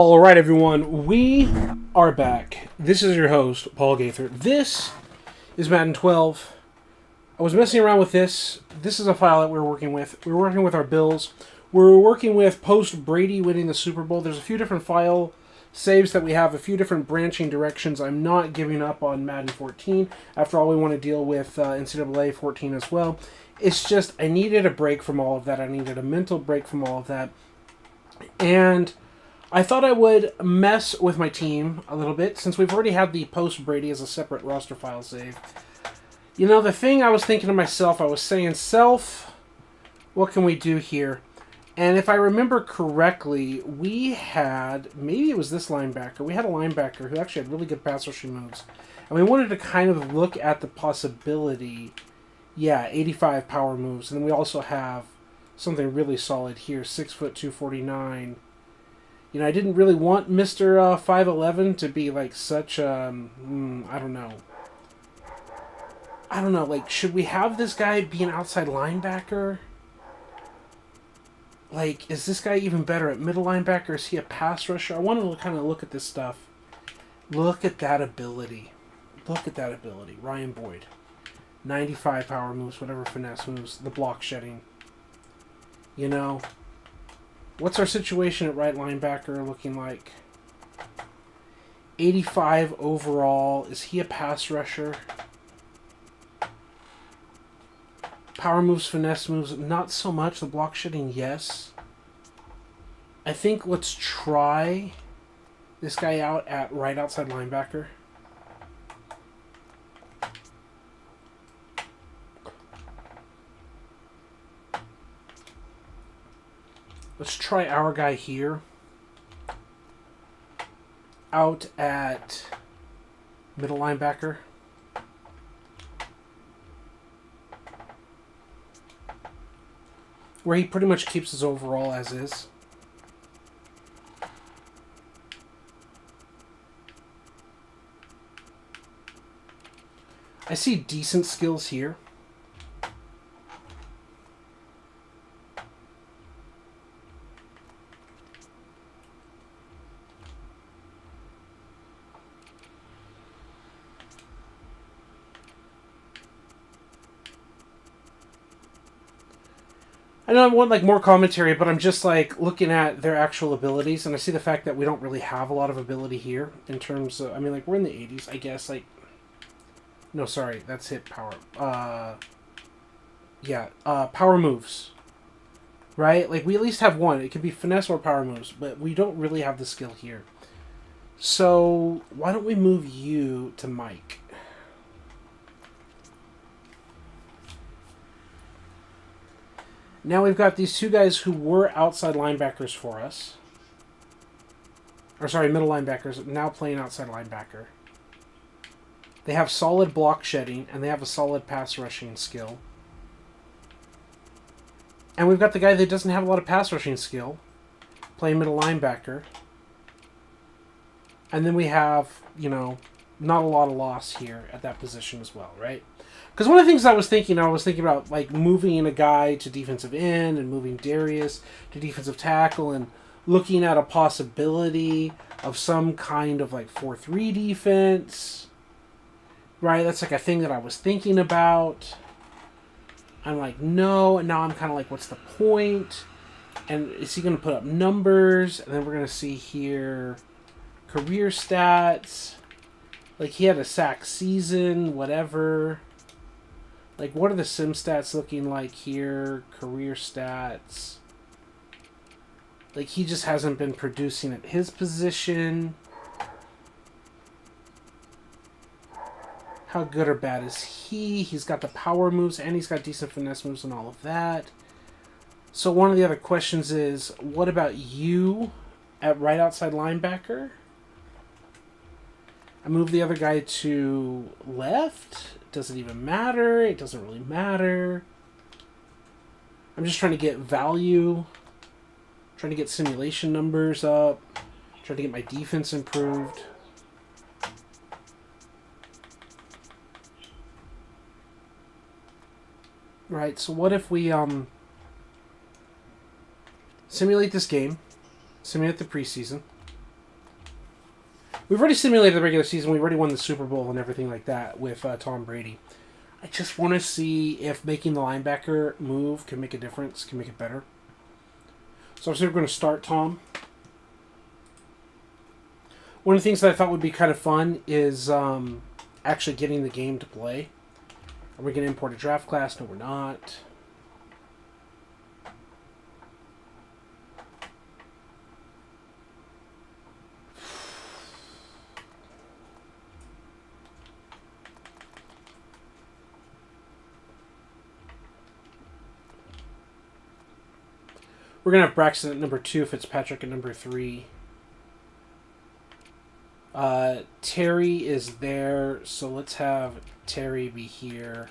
All right, everyone, we are back. This is your host, Paul Gaither. This is Madden 12. I was messing around with this. This is a file that we're working with. We're working with our Bills. We're working with post Brady winning the Super Bowl. There's a few different file saves that we have, a few different branching directions. I'm not giving up on Madden 14. After all, we want to deal with NCAA 14 as well. It's just I needed a break from all of that. I needed a mental break from all of that. And I thought I would mess with my team a little bit, since we've already had the post-Brady as a separate roster file save. You know, the thing I was thinking to myself, I was saying, self, what can we do here? And if I remember correctly, we had, maybe it was this linebacker, we had a linebacker who actually had really good pass rushing moves. And we wanted to kind of look at the possibility, 85 power moves. And then we also have something really solid here, 6 foot 249. You know, I didn't really want Mr. 5'11 to be like such I don't know. Like, should we have this guy be an outside linebacker? Like, is this guy even better at middle linebacker? Is he a pass rusher? I wanted to kind of look at this stuff. Look at that ability. Look at that ability. Ryan Boyd. 95 power moves, whatever finesse moves, the block shedding. You know, what's our situation at right linebacker looking like? 85 overall. Is he a pass rusher? Power moves, finesse moves, not so much. The block shedding, yes. I think let's try this guy out at right outside linebacker. Let's try our guy here out at middle linebacker. Where he pretty much keeps his overall as is. I see decent skills here. I know I want like more commentary, but I'm just like looking at their actual abilities, and I see the fact that we don't really have a lot of ability here in terms of, I mean, like, we're in the 80s, I guess. Like, no, sorry, that's hit power. Power moves, right? Like, we at least have one. It could be finesse or power moves, but we don't really have the skill here. So why don't we move you to Mike? Now we've got these two guys who were outside linebackers for us. Or sorry, middle linebackers, now playing outside linebacker. They have solid block shedding, and they have a solid pass rushing skill. And we've got the guy that doesn't have a lot of pass rushing skill, playing middle linebacker. And then we have, you know, not a lot of loss here at that position as well, right? Because one of the things I was thinking about, like, moving a guy to defensive end and moving Darius to defensive tackle and looking at a possibility of some kind of, like, 4-3 defense, right? That's, like, a thing that I was thinking about. I'm like, no. And now I'm kind of like, what's the point? And is he going to put up numbers? And then we're going to see here career stats. Like, he had a sack season, whatever. Like, what are the sim stats looking like here? Career stats. Like, he just hasn't been producing at his position. How good or bad is he? He's got the power moves, and he's got decent finesse moves and all of that. So one of the other questions is, what about you at right outside linebacker? I move the other guy to left. Does it even matter? It doesn't really matter. I'm just trying to get value. Trying to get simulation numbers up. Trying to get my defense improved. Right, so what if we simulate this game, simulate the preseason. We've already simulated the regular season. We already won the Super Bowl and everything like that with Tom Brady. I just want to see if making the linebacker move can make a difference, can make it better. So we're going to start Tom. One of the things that I thought would be kind of fun is actually getting the game to play. Are we going to import a draft class? No, we're not. We're going to have Braxton at number 2, Fitzpatrick at number 3. Terry is there, so let's have Terry be here.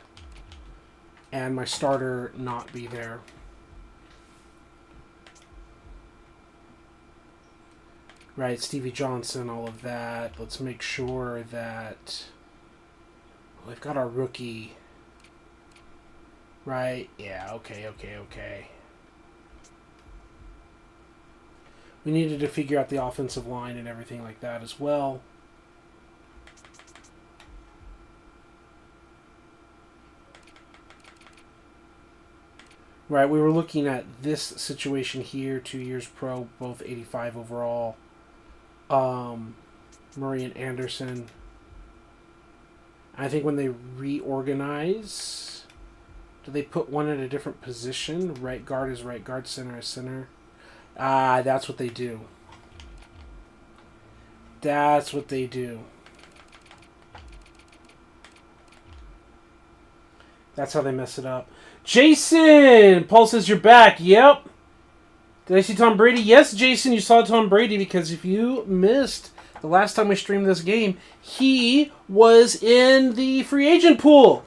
And my starter not be there. Right, Stevie Johnson, all of that. Let's make sure that we've got our rookie. Right, yeah, okay. We needed to figure out the offensive line and everything like that as well. Right, we were looking at this situation here, 2 years pro, both 85 overall. Murray and Anderson. I think when they reorganize, do they put one at a different position? Right guard is right guard, center is center. Ah, that's what they do. That's what they do. That's how they mess it up. Jason! Paul says you're back. Yep. Did I see Tom Brady? Yes, Jason, you saw Tom Brady because if you missed the last time we streamed this game, he was in the free agent pool.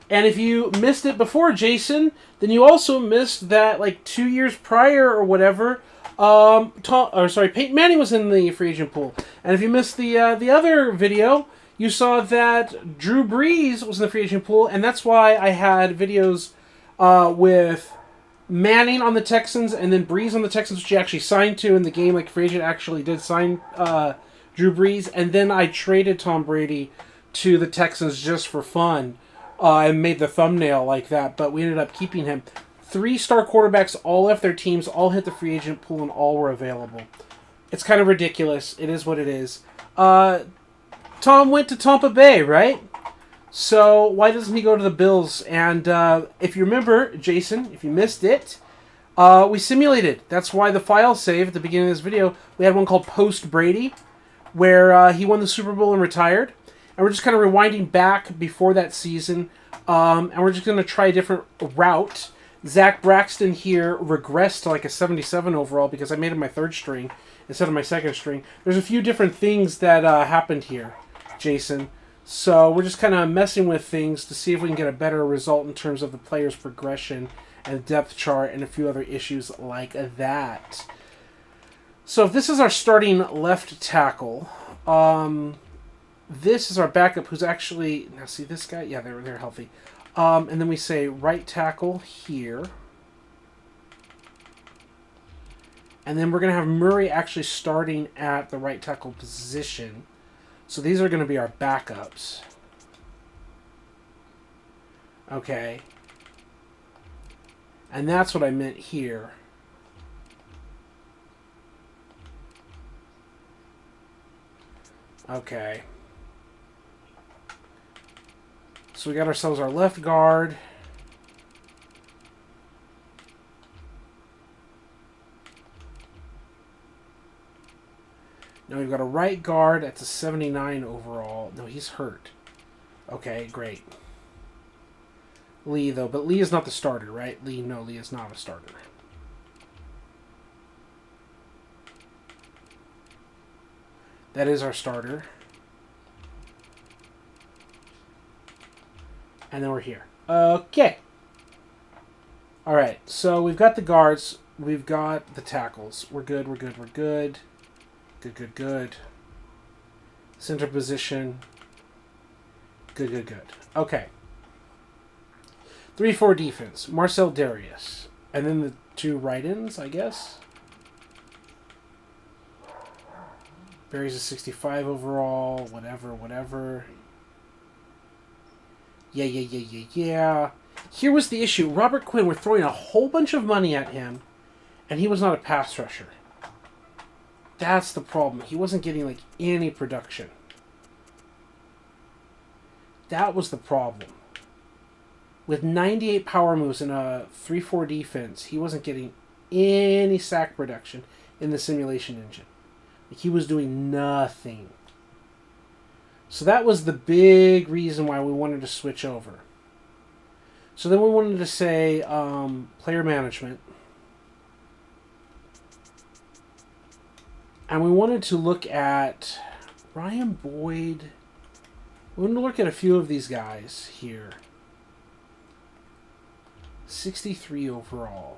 And if you missed it before, Jason, then you also missed that like 2 years prior or whatever. Peyton Manning was in the free agent pool. And if you missed the other video, you saw that Drew Brees was in the free agent pool, and that's why I had videos with Manning on the Texans and then Brees on the Texans, which he actually signed to in the game. Like, free agent actually did sign Drew Brees, and then I traded Tom Brady to the Texans just for fun and made the thumbnail like that, but we ended up keeping him. 3-star quarterbacks all left their teams, all hit the free agent pool, and all were available. It's kind of ridiculous. It is what it is. Tom went to Tampa Bay, right? So why doesn't he go to the Bills? And if you remember, Jason, if you missed it, we simulated. That's why the file save at the beginning of this video, we had one called Post Brady, where he won the Super Bowl and retired. And we're just kind of rewinding back before that season. And we're just going to try a different route. Zach Braxton here regressed to like a 77 overall because I made him my 3rd string instead of my 2nd string. There's a few different things that happened here, Jason. So we're just kind of messing with things to see if we can get a better result in terms of the player's progression and depth chart and a few other issues like that. So if this is our starting left tackle, this is our backup who's actually... Now see this guy? Yeah, they're healthy. And then we say right tackle here. And then we're going to have Murray actually starting at the right tackle position. So these are going to be our backups. Okay. And that's what I meant here. Okay. So we got ourselves our left guard. Now we've got a right guard. That's a 79 overall. No, he's hurt. Okay, great. Lee, though. But Lee is not the starter, right? Lee is not a starter. That is our starter. And then we're here. Okay. Alright, so we've got the guards. We've got the tackles. We're good. Good. Center position. Good. Okay. 3-4 defense. Marcel Darius. And then the 2 right-ins, I guess. Barry's a 65 overall. Whatever. Yeah. Here was the issue. Robert Quinn, we're throwing a whole bunch of money at him, and he was not a pass rusher. That's the problem. He wasn't getting, like, any production. That was the problem. With 98 power moves and a 3-4 defense, he wasn't getting any sack production in the simulation engine. Like, he was doing nothing. So that was the big reason why we wanted to switch over. So then we wanted to say player management. And we wanted to look at Ryan Boyd. We wanted to look at a few of these guys here. 63 overall.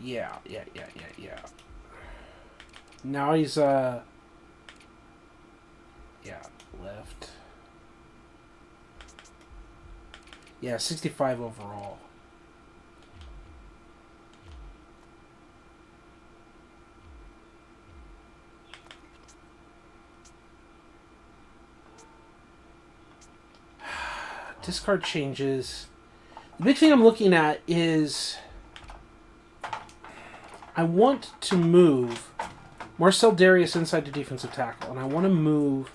Yeah. Now he's left. Yeah, 65 overall. Discard changes. The big thing I'm looking at is I want to move Marcel Darius inside to defensive tackle, and I want to move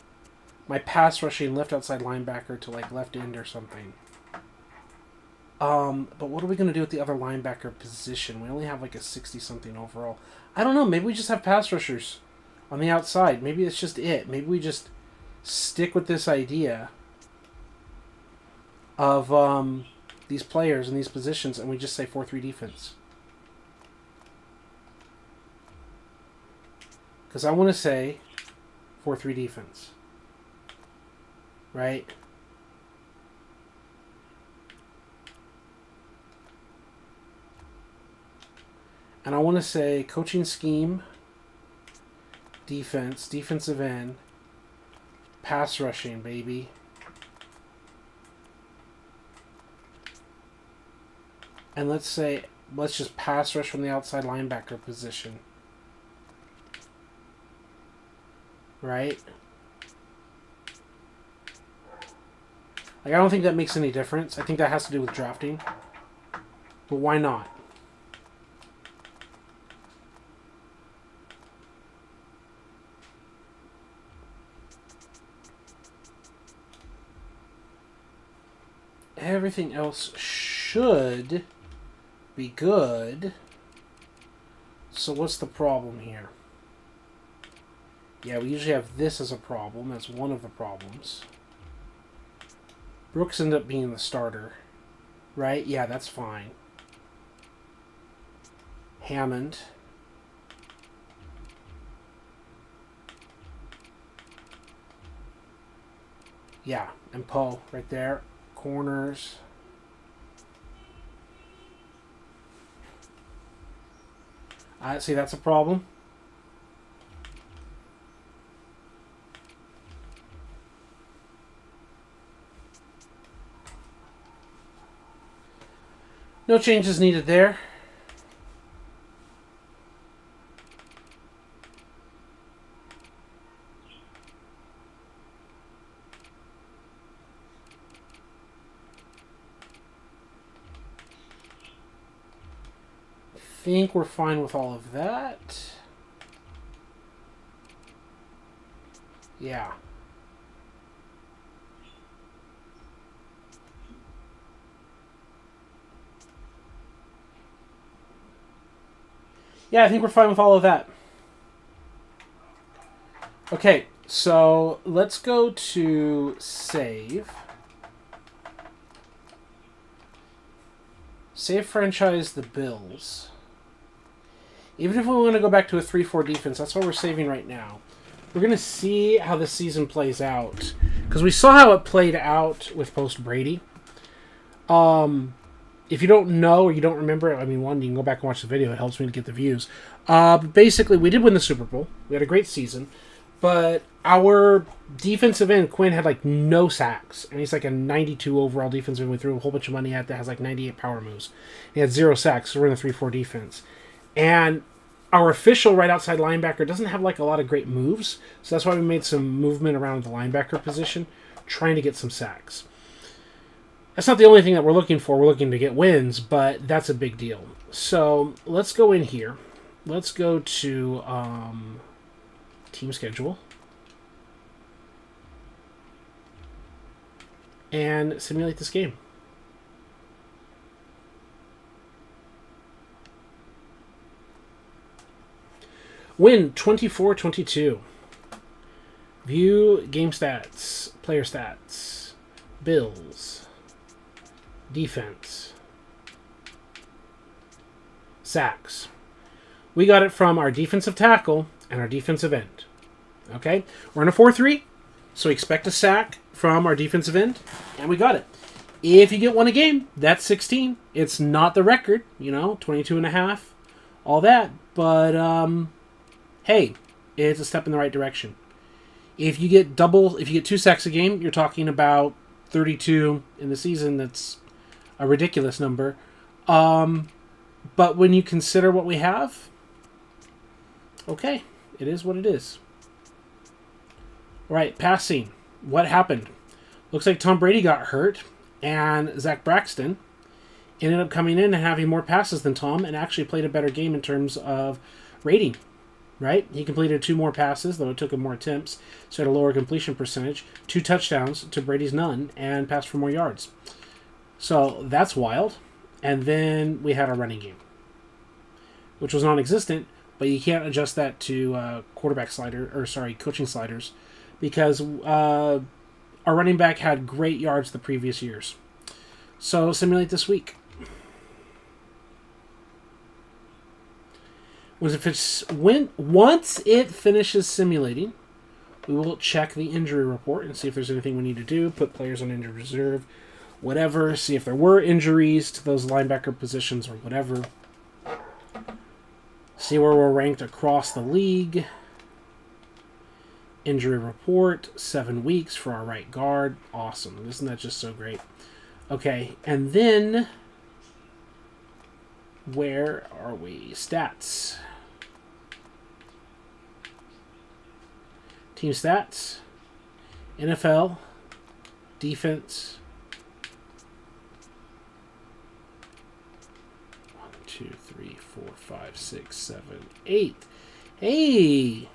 my pass rushing left outside linebacker to like left end or something. But what are we going to do with the other linebacker position? We only have like a 60-something overall. I don't know. Maybe we just have pass rushers on the outside. Maybe it's just it. Maybe we just stick with this idea of these players in these positions, and we just say 4-3 defense. Because I want to say 4-3 defense. Right? And I want to say coaching scheme, defense, defensive end, pass rushing, baby. And let's just pass rush from the outside linebacker position. Right? Like, I don't think that makes any difference. I think that has to do with drafting. But why not? Everything else should be good. So what's the problem here? Yeah, we usually have this as a problem. That's one of the problems. Brooks ended up being the starter. Right? Yeah, that's fine. Hammond. Yeah, and Poe right there. Corners. See, that's a problem. No changes needed there. I think we're fine with all of that. Yeah. Yeah, I think we're fine with all of that. Okay, so let's go to save. Save franchise the Bills. Even if we want to go back to a 3-4 defense, that's what we're saving right now. We're going to see how the season plays out. Because we saw how it played out with post-Brady. If you don't know or you don't remember, I mean, one, you can go back and watch the video. It helps me to get the views. But basically, we did win the Super Bowl. We had a great season. But our defensive end, Quinn had like no sacks, and he's like a 92 overall defensive end. We threw a whole bunch of money at that has like 98 power moves. He had 0 sacks, so we're in a 3-4 defense. And our official right outside linebacker doesn't have like a lot of great moves, so that's why we made some movement around the linebacker position, trying to get some sacks. That's not the only thing that we're looking for. We're looking to get wins, but that's a big deal. So let's go in here. Let's go to team schedule. And simulate this game. Win 24-22. View game stats, player stats, Bills, defense, sacks. We got it from our defensive tackle and our defensive end. Okay? We're in a 4-3, so expect a sack from our defensive end, and we got it. If you get one a game, that's 16. It's not the record, 22 and a half, all that, but hey, it's a step in the right direction. If you get 2 sacks a game, you're talking about 32 in the season. That's a ridiculous number. But when you consider what we have, okay, it is what it is. All right, passing. What happened? Looks like Tom Brady got hurt, and Zach Braxton ended up coming in and having more passes than Tom and actually played a better game in terms of rating, right? He completed 2 more passes, though it took him more attempts, so had a lower completion percentage, 2 touchdowns to Brady's none, and passed for more yards. So that's wild. And then we had our running game, which was non-existent, but you can't adjust that to coaching sliders, because our running back had great yards the previous years. So simulate this week. Once it finishes simulating, we will check the injury report and see if there's anything we need to do, put players on injured reserve, whatever, see if there were injuries to those linebacker positions or whatever. See where we're ranked across the league. Injury report, 7 weeks for our right guard. Awesome. Isn't that just so great? Okay, and then where are we? Stats. Team stats. NFL. Defense. 1, 2, 3, 4, 5, 6, 7, 8. Hey!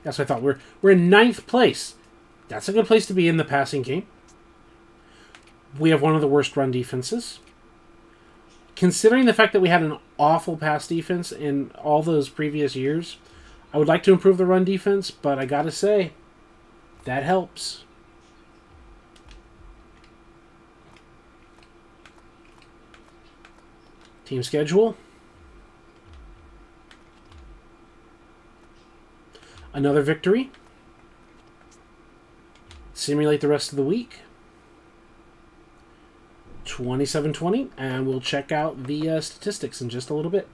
That's what I thought. We're in 9th place. That's a good place to be in the passing game. We have one of the worst run defenses. Considering the fact that we had an awful pass defense in all those previous years, I would like to improve the run defense, but I gotta say, that helps. Team schedule. Another victory. Simulate the rest of the week. 27-20, and we'll check out the statistics in just a little bit.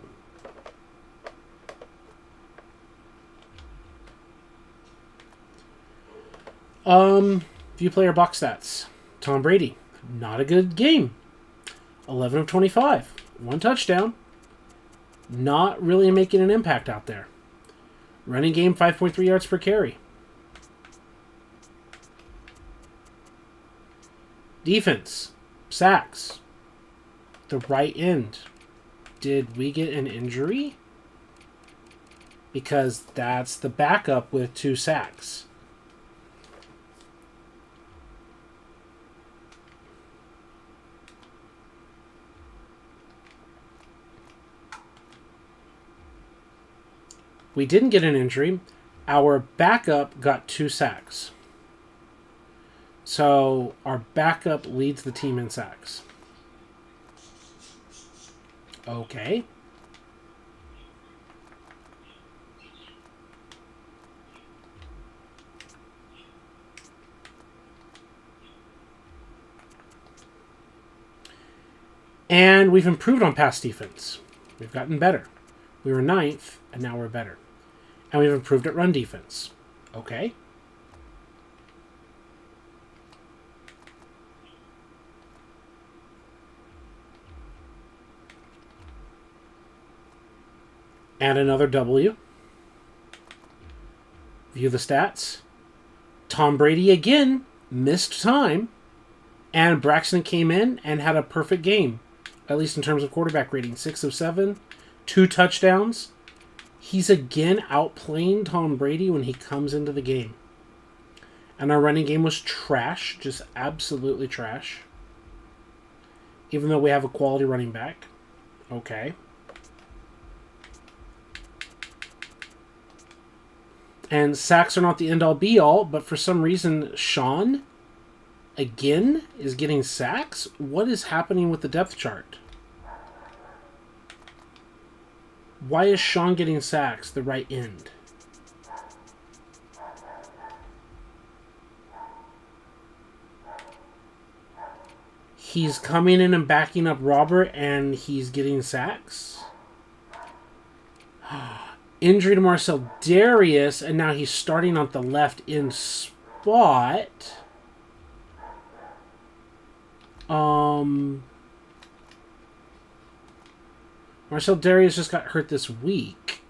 View player box stats. Tom Brady, not a good game. 11 of 25. 1 touchdown. Not really making an impact out there. Running game, 5.3 yards per carry. Defense, sacks. The right end. Did we get an injury? Because that's the backup with 2 sacks. We didn't get an injury. Our backup got 2 sacks. So our backup leads the team in sacks. Okay. And we've improved on pass defense. We've gotten better. We were 9th, and now we're better. And we've improved at run defense. Okay. And another W. View the stats. Tom Brady again missed time. And Braxton came in and had a perfect game. At least in terms of quarterback rating. 6 of 7. 2 touchdowns. He's again outplaying Tom Brady when he comes into the game. And our running game was trash. Just absolutely trash. Even though we have a quality running back. Okay. And sacks are not the end-all be-all, but for some reason, Sean, again, is getting sacks? What is happening with the depth chart? Why is Sean getting sacks, the right end? He's coming in and backing up Robert, and he's getting sacks? Injury to Marcel Darius, and now he's starting on the left end spot. Marcel Darius just got hurt this week.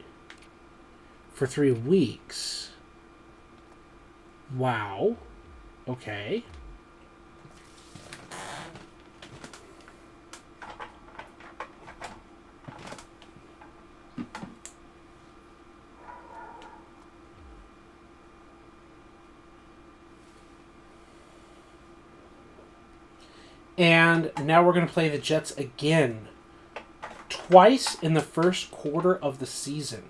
For 3 weeks. Wow. Okay. And now we're going to play the Jets again. Twice in the first quarter of the season.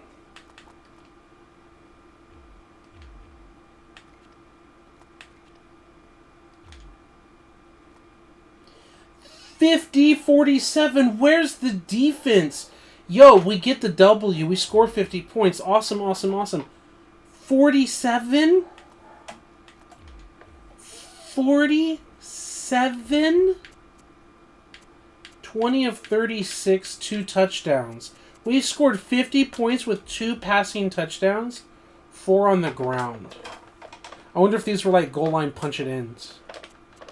$50-47. Where's the defense? Yo, we get the W. We score 50 points. Awesome, awesome, awesome. 47? 47? 20 of 36, 2 touchdowns. We scored 50 points with 2 passing touchdowns, 4 on the ground. I wonder if these were like goal line punch-it-ins.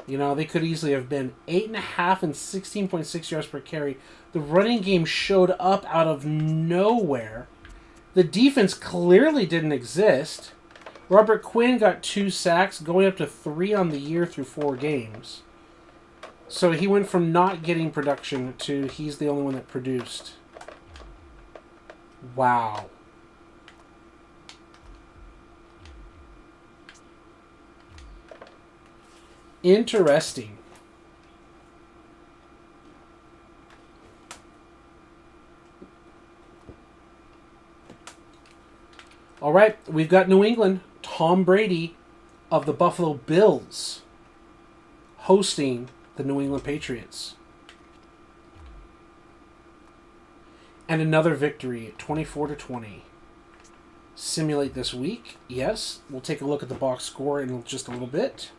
You know, they could easily have been 8.5 and 16.6 yards per carry. The running game showed up out of nowhere. The defense clearly didn't exist. Robert Quinn got 2 sacks, going up to 3 on the year through 4 games. So he went from not getting production to he's the only one that produced. Wow. Interesting. All right, we've got New England. Tom Brady of the Buffalo Bills hosting the New England Patriots. And another victory, 24-20. Simulate this week. Yes, we'll take a look at the box score in just a little bit.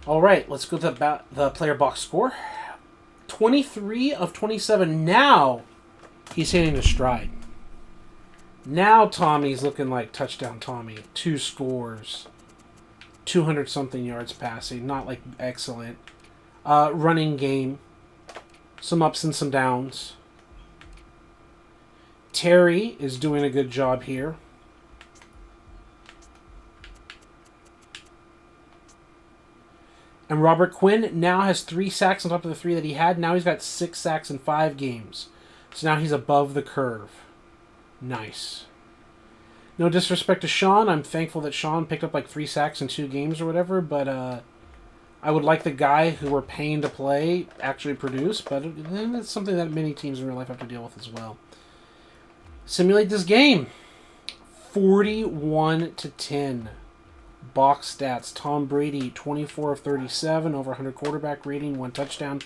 All right, let's go to the player box score. 23 of 27. Now he's hitting a stride. Now Tommy's looking like touchdown Tommy. 2 scores. 200-something yards passing. Not like excellent. Running game. Some ups and some downs. Terry is doing a good job here. And Robert Quinn now has 3 sacks on top of the 3 that he had. Now he's got 6 sacks in 5 games. So now he's above the curve. Nice. No disrespect to Sean. I'm thankful that Sean picked up like 3 sacks in 2 games or whatever. But I would like the guy who we're paying to play actually produce. But then it's something that many teams in real life have to deal with as well. Simulate this game. 41-10. Box stats. Tom Brady, 24 of 37, over 100 quarterback rating, 1 touchdown.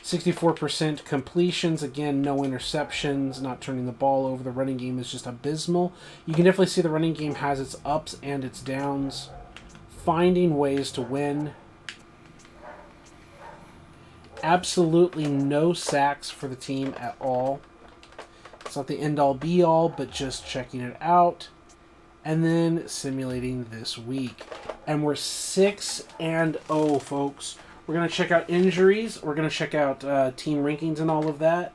64% completions. Again, no interceptions, not turning the ball over. The running game is just abysmal. You can definitely see the running game has its ups and its downs. Finding ways to win. Absolutely no sacks for the team at all. It's not the end-all be-all, but just checking it out. And then simulating this week. And we're 6-0, folks. We're going to check out injuries. We're going to check out team rankings and all of that.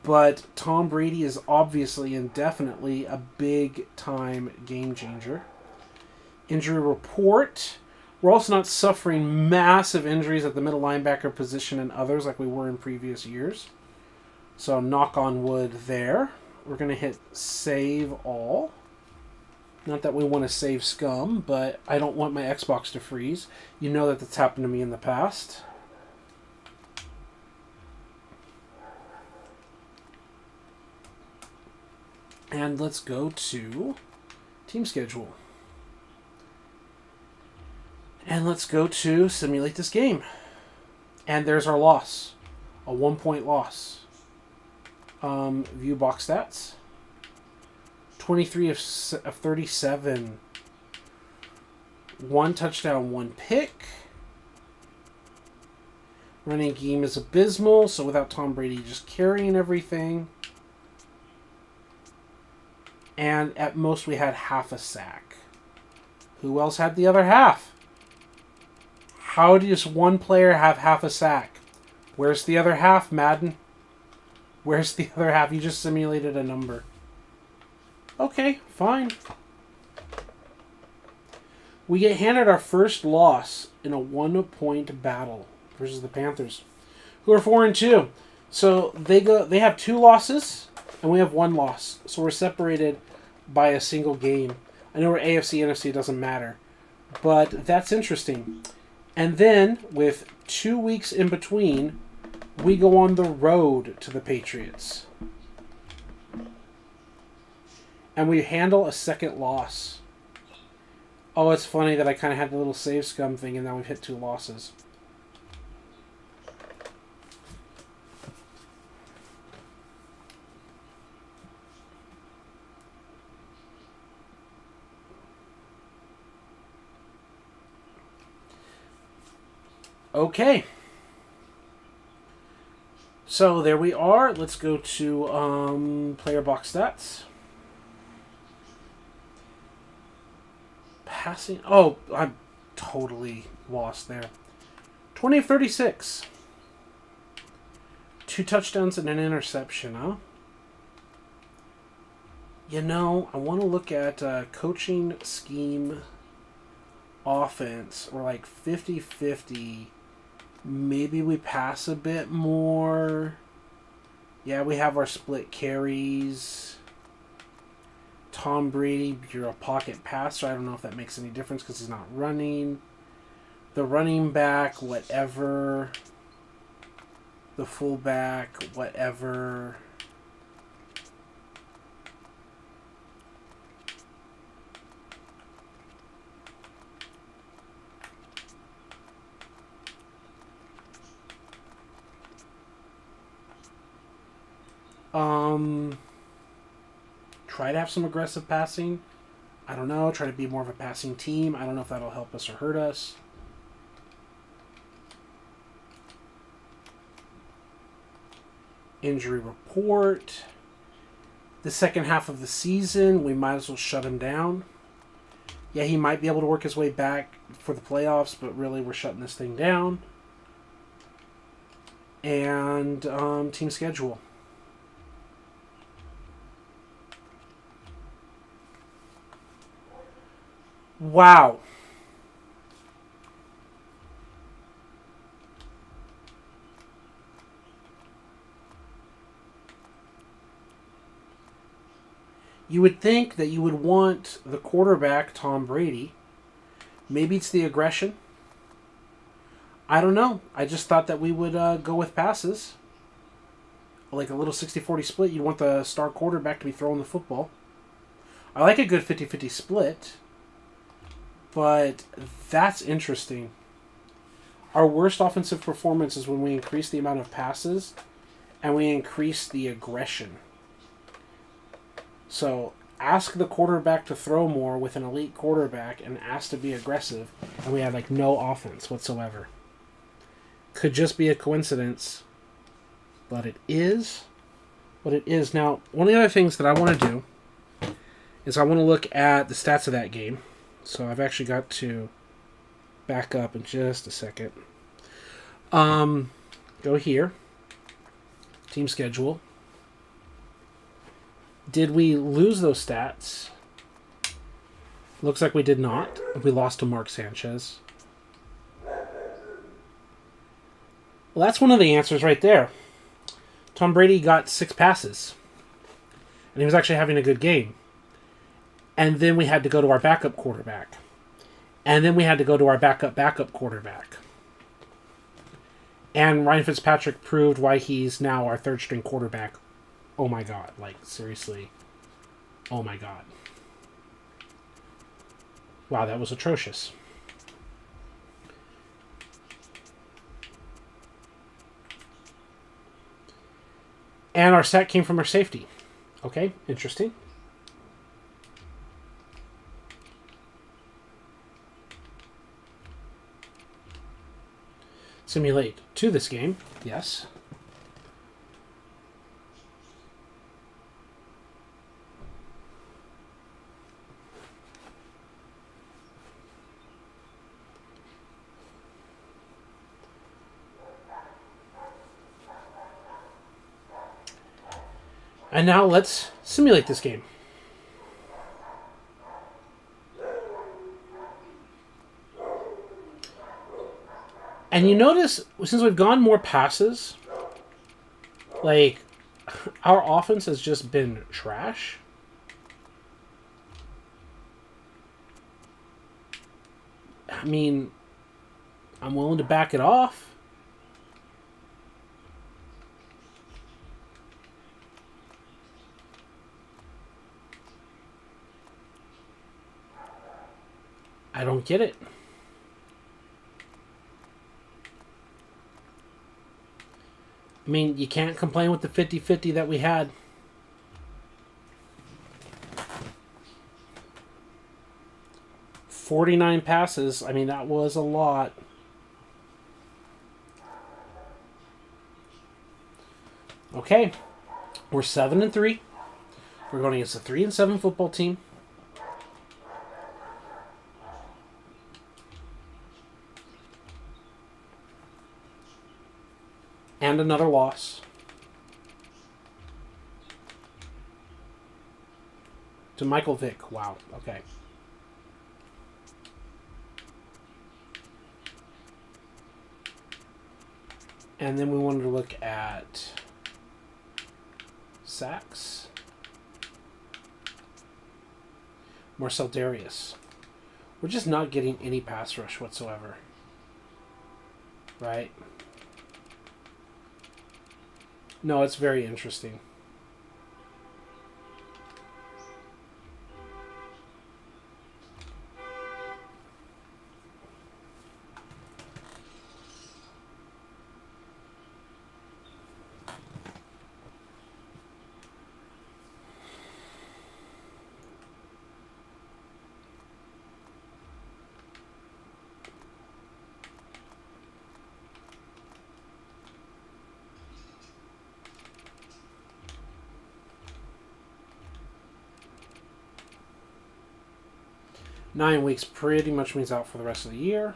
But Tom Brady is obviously and definitely a big-time game changer. Injury report. We're also not suffering massive injuries at the middle linebacker position and others like we were in previous years. So knock on wood there. We're going to hit save all. Not that we want to save scum, but I don't want my Xbox to freeze. You know that that's happened to me in the past. And let's go to team schedule. And let's go to simulate this game. And there's our loss. A 1-point loss. View box stats. 23 of 37. 1 touchdown, 1 pick. Running game is abysmal, so without Tom Brady just carrying everything. And at most we had half a sack. Who else had the other half? How does one player have half a sack? Where's the other half, Madden? Where's the other half? You just simulated a number. Okay, fine. We get handed our first loss in a 1-point battle versus the Panthers, who are 4-2. So they have 2 losses and we have 1 loss. So we're separated by a single game. I know we're AFC, NFC, it doesn't matter. But that's interesting. And then, with 2 weeks in between, we go on the road to the Patriots. And we handle a second loss. Oh, it's funny that I kind of had the little save scum thing and now we've hit 2 losses. Okay. So there we are. Let's go to player box stats. Passing. Oh, I'm totally lost there. 20 of 36. 2 touchdowns and an interception, huh? You know, I want to look at coaching scheme offense. Or like 50-50. Maybe we pass a bit more. Yeah, we have our split carries. Tom Brady, you're a pocket passer. I don't know if that makes any difference because he's not running. The running back, whatever. The fullback, whatever. Try to have some aggressive passing. I don't know. Try to be more of a passing team. I don't know if that'll help us or hurt us. Injury report. The second half of the season, we might as well shut him down. Yeah, he might be able to work his way back for the playoffs, but really we're shutting this thing down. And team schedule. Wow. You would think that you would want the quarterback, Tom Brady. Maybe it's the aggression. I don't know. I just thought that we would go with passes. Like a little 60-40 split. You want the star quarterback to be throwing the football. I like a good 50-50 split. But that's interesting. Our worst offensive performance is when we increase the amount of passes and we increase the aggression. So ask the quarterback to throw more with an elite quarterback and ask to be aggressive, and we had like no offense whatsoever. Could just be a coincidence, but it is what it is. Now, one of the other things that I want to do is I want to look at the stats of that game. So I've actually got to back up in just a second. Go here. Team schedule. Did we lose those stats? Looks like we did not. We lost to Mark Sanchez. Well, that's one of the answers right there. Tom Brady got 6 passes. And he was actually having a good game. And then we had to go to our backup quarterback. And then we had to go to our backup quarterback. And Ryan Fitzpatrick proved why he's now our third string quarterback. Oh my God. Like, seriously. Oh my God. Wow, that was atrocious. And our sack came from our safety. Okay, interesting. Simulate to this game. Yes. And now let's simulate this game. And you notice, since we've gone more passes, like, our offense has just been trash. I mean, I'm willing to back it off. I don't get it. I mean, you can't complain with the 50-50 that we had. "49 passes. I mean, that was a lot. Okay. We're 7-3. We're going against a 3-7 football team. And another loss to Michael Vick. Wow. Okay. And then we wanted to look at sacks. Marcel Darius. We're just not getting any pass rush whatsoever. Right? No, it's very interesting. Nine weeks pretty much means out for the rest of the year.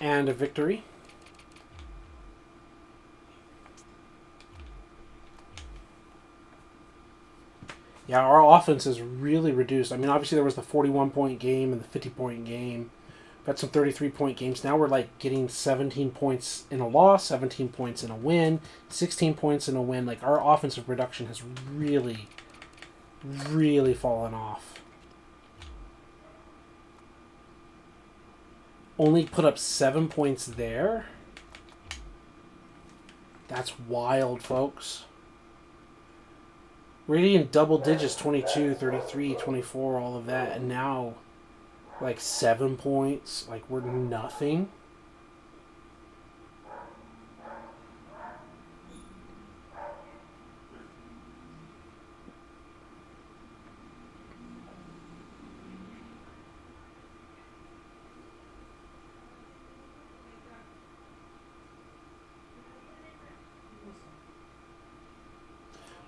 And a victory. Yeah, our offense is really reduced. I mean, obviously there was the 41-point game and the 50-point game. Got some 33-point games. Now we're like getting 17 points in a loss, 17 points in a win, 16 points in a win. Like, our offensive production has really, really fallen off. Only put up 7 points there. That's wild, folks. We're in double digits, 22, 33, 24, all of that. And now, like, 7 points. Like, we're nothing.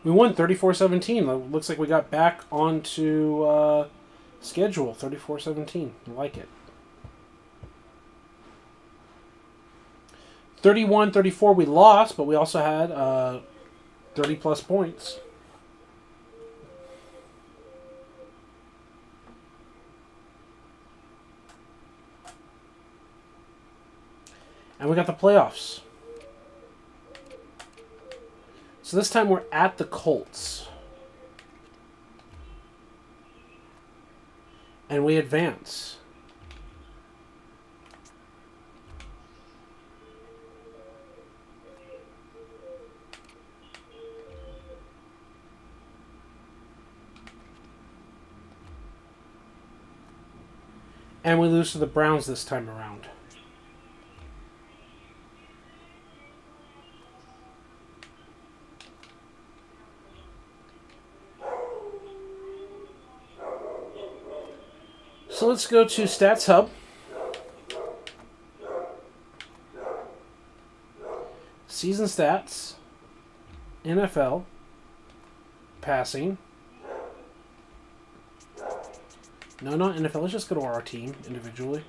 We won 34-17. Looks like we got back onto schedule. 34-17. I like it. 31-34 we lost, but we also had 30-plus points. And we got the playoffs. So this time we're at the Colts. And we advance. And we lose to the Browns this time around. So let's go to Stats Hub. Season stats. NFL. Passing. No, not NFL. Let's just go to our team individually.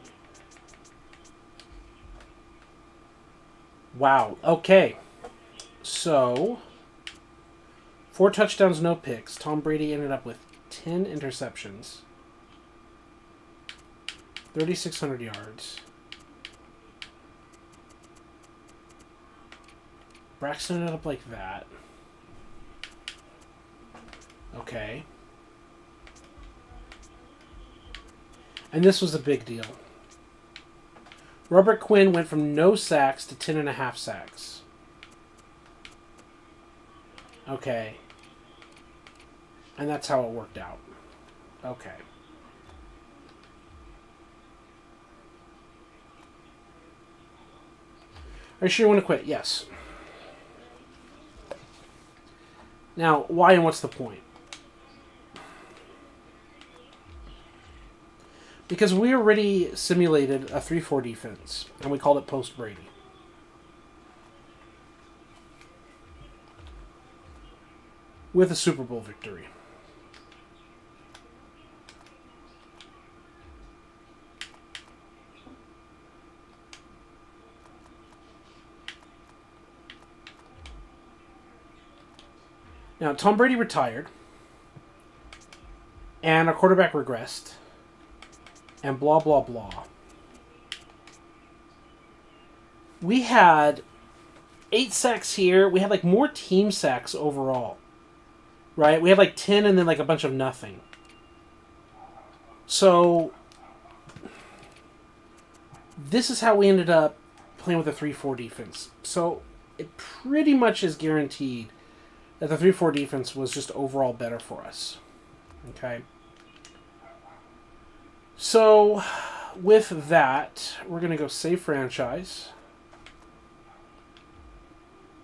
Wow. Okay. So, 4 touchdowns, no picks. Tom Brady ended up with 10 interceptions. 3,600 yards. Braxton ended up like that. Okay. And this was a big deal. Robert Quinn went from no sacks to 10.5 sacks. Okay. And that's how it worked out. Okay. Are you sure you want to quit? Yes. Now, why and what's the point? Because we already simulated a 3-4 defense, and we called it post-Brady. With a Super Bowl victory. Now, Tom Brady retired, and our quarterback regressed, and blah, blah, blah. We had 8 sacks here. We had, like, more team sacks overall, right? We had, like, 10 and then, like, a bunch of nothing. So, this is how we ended up playing with a 3-4 defense. So, it pretty much is guaranteed that the 3-4 defense was just overall better for us. Okay. So, with that, we're going to go save franchise.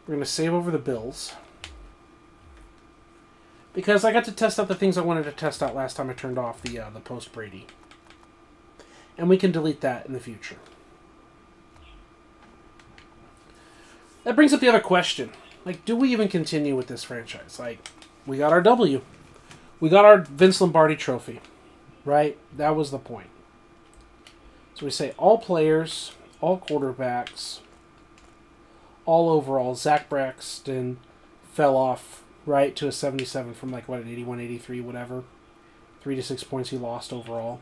We're going to save over the Bills. Because I got to test out the things I wanted to test out last time I turned off the post-Brady. And we can delete that in the future. That brings up the other question. Like, do we even continue with this franchise? Like, we got our W. We got our Vince Lombardi trophy. Right? That was the point. So we say all players, all quarterbacks, all overall. Zach Braxton fell off, right, to a 77 from, like, what, an 81, 83, whatever. 3 to 6 points he lost overall.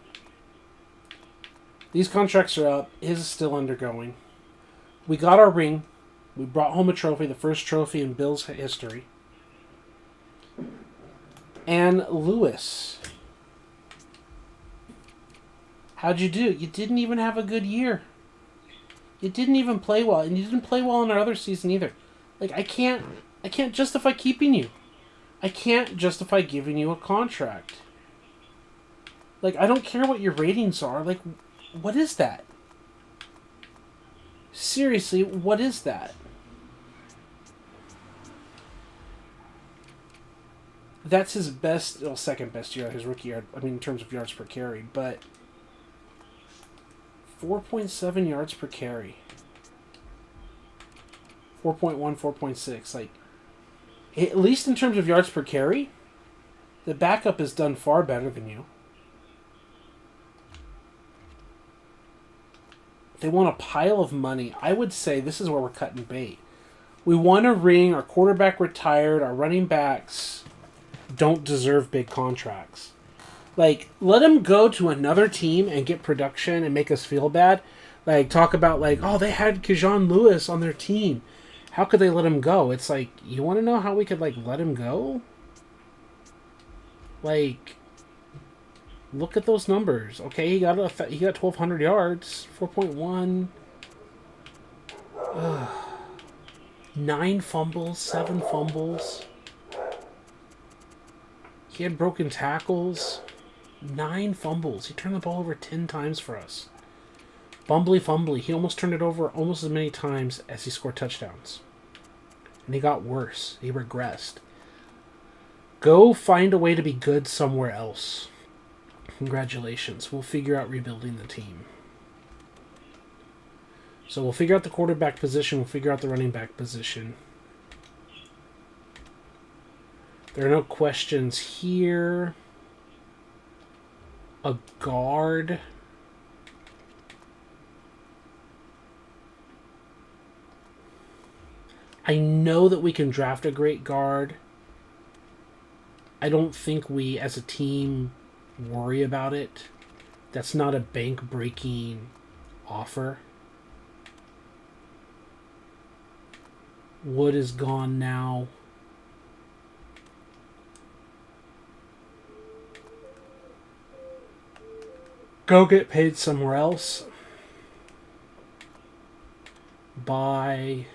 These contracts are up. His is still undergoing. We got our ring. We brought home a trophy, the first trophy in Bills history. And Lewis. How'd you do? You didn't even have a good year. You didn't even play well. And you didn't play well in our other season either. Like, I can't justify keeping you. I can't justify giving you a contract. Like, I don't care what your ratings are. Like, what is that? Seriously, what is that? That's his best, well, second best year, his rookie yard. I mean, in terms of yards per carry, but 4.7 yards per carry. 4.1, 4.6. Like, at least in terms of yards per carry, the backup has done far better than you. They want a pile of money. I would say this is where we're cutting bait. We want a ring. Our quarterback retired. Our running backs don't deserve big contracts. Like, let him go to another team and get production and make us feel bad. Like, talk about, like, oh, they had Kajon Lewis on their team. How could they let him go? It's like, you want to know how we could, like, let him go? Like, look at those numbers. Okay, he got 1,200 yards, 4.1. 9 fumbles, 7 fumbles. He had broken tackles. 9 fumbles. He turned the ball over 10 times for us. Fumbly. He almost turned it over almost as many times as he scored touchdowns. And he got worse. He regressed. Go find a way to be good somewhere else. Congratulations. We'll figure out rebuilding the team. So we'll figure out the quarterback position. We'll figure out the running back position. There are no questions here. A guard. I know that we can draft a great guard. I don't think we, as a team, worry about it. That's not a bank-breaking offer. Wood is gone now. Go get paid somewhere else. Buy.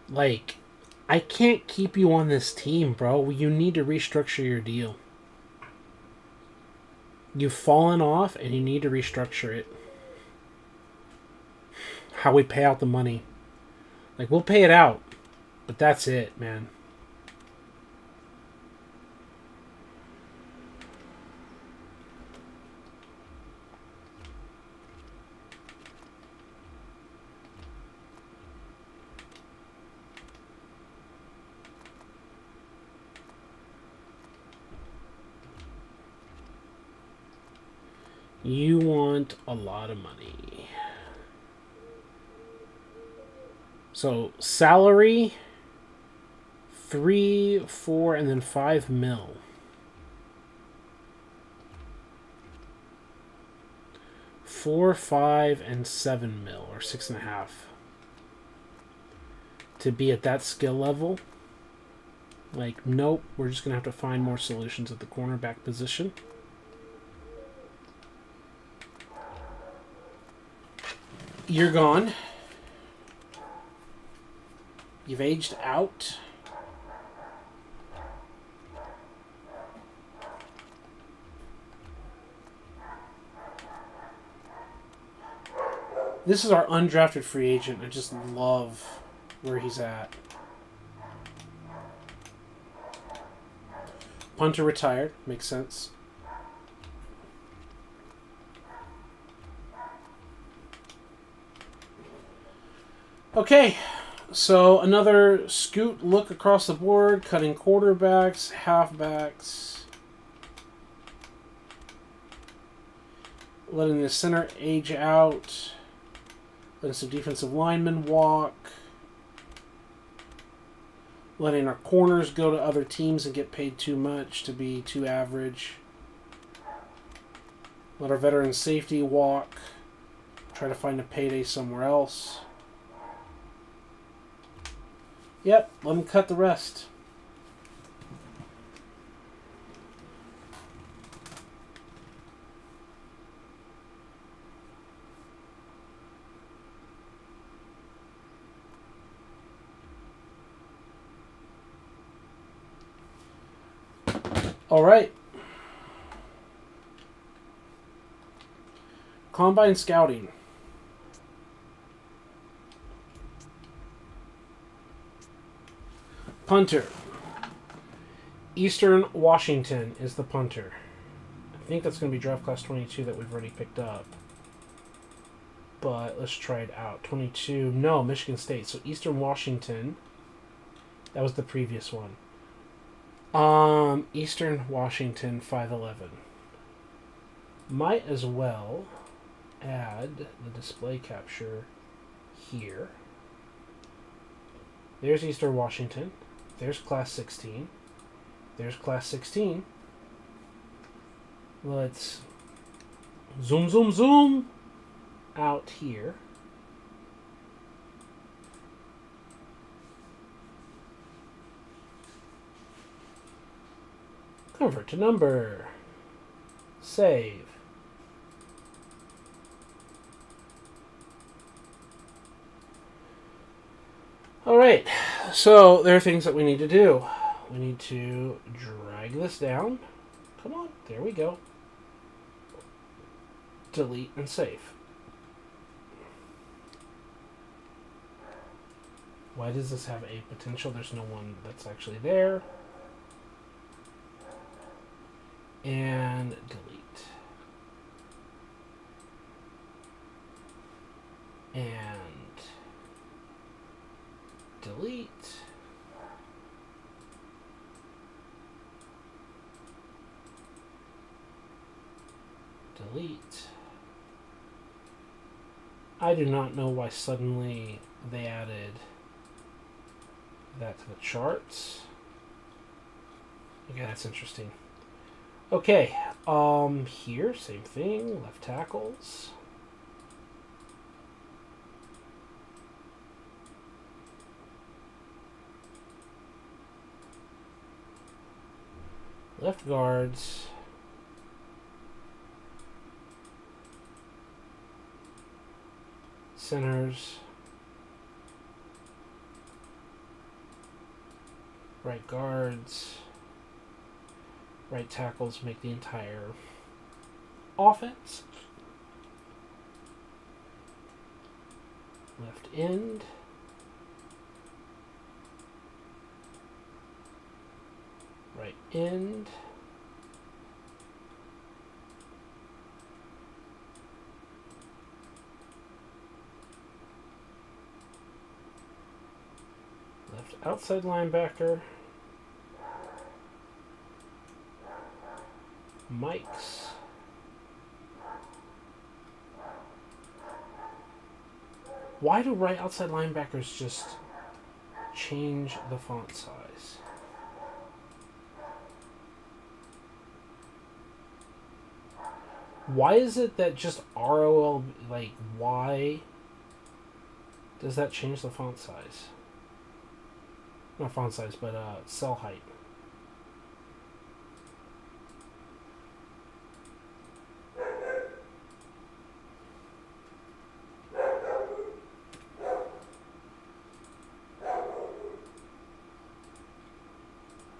Like, I can't keep you on this team, bro. You need to restructure your deal. You've fallen off and you need to restructure it. How we pay out the money. Like, we'll pay it out, but that's it, man. You want a lot of money. So, salary, 3, 4, and then 5 mil. 4, 5, and 7 mil, or 6.5. To be at that skill level. Like, nope, we're just going to have to find more solutions at the cornerback position. You're gone. You've aged out. This is our undrafted free agent. I just love where he's at. Punter retired. Makes sense. Okay, so another scoot look across the board, cutting quarterbacks, halfbacks, letting the center age out, letting some defensive linemen walk, letting our corners go to other teams and get paid too much to be too average, let our veteran safety walk, try to find a payday somewhere else. Yep, let them cut the rest. All right. Combine Scouting. Punter. Eastern Washington is the punter. I think that's going to be draft class 22 that we've already picked up. But let's try it out. 22. No, Michigan State. So Eastern Washington. That was the previous one. Eastern Washington 511. Might as well add the display capture here. There's Eastern Washington. There's class 16. There's class 16. Let's zoom, zoom, zoom out here. Convert to number. Save. Alright, so there are things that we need to do. We need to drag this down. Come on, there we go. Delete and save. Why does this have a potential? There's no one that's actually there. And delete. And delete. Delete. I do not know why suddenly they added that to the charts. Okay, that's interesting. Okay, here, same thing, left tackles. Left guards. Centers. Right guards. Right tackles make the entire offense. Left end. Right end. Left outside linebacker. Mics. Why do right outside linebackers just change the font size? Why is it that just ROL, like, why does that change the font size? Not font size, but cell height.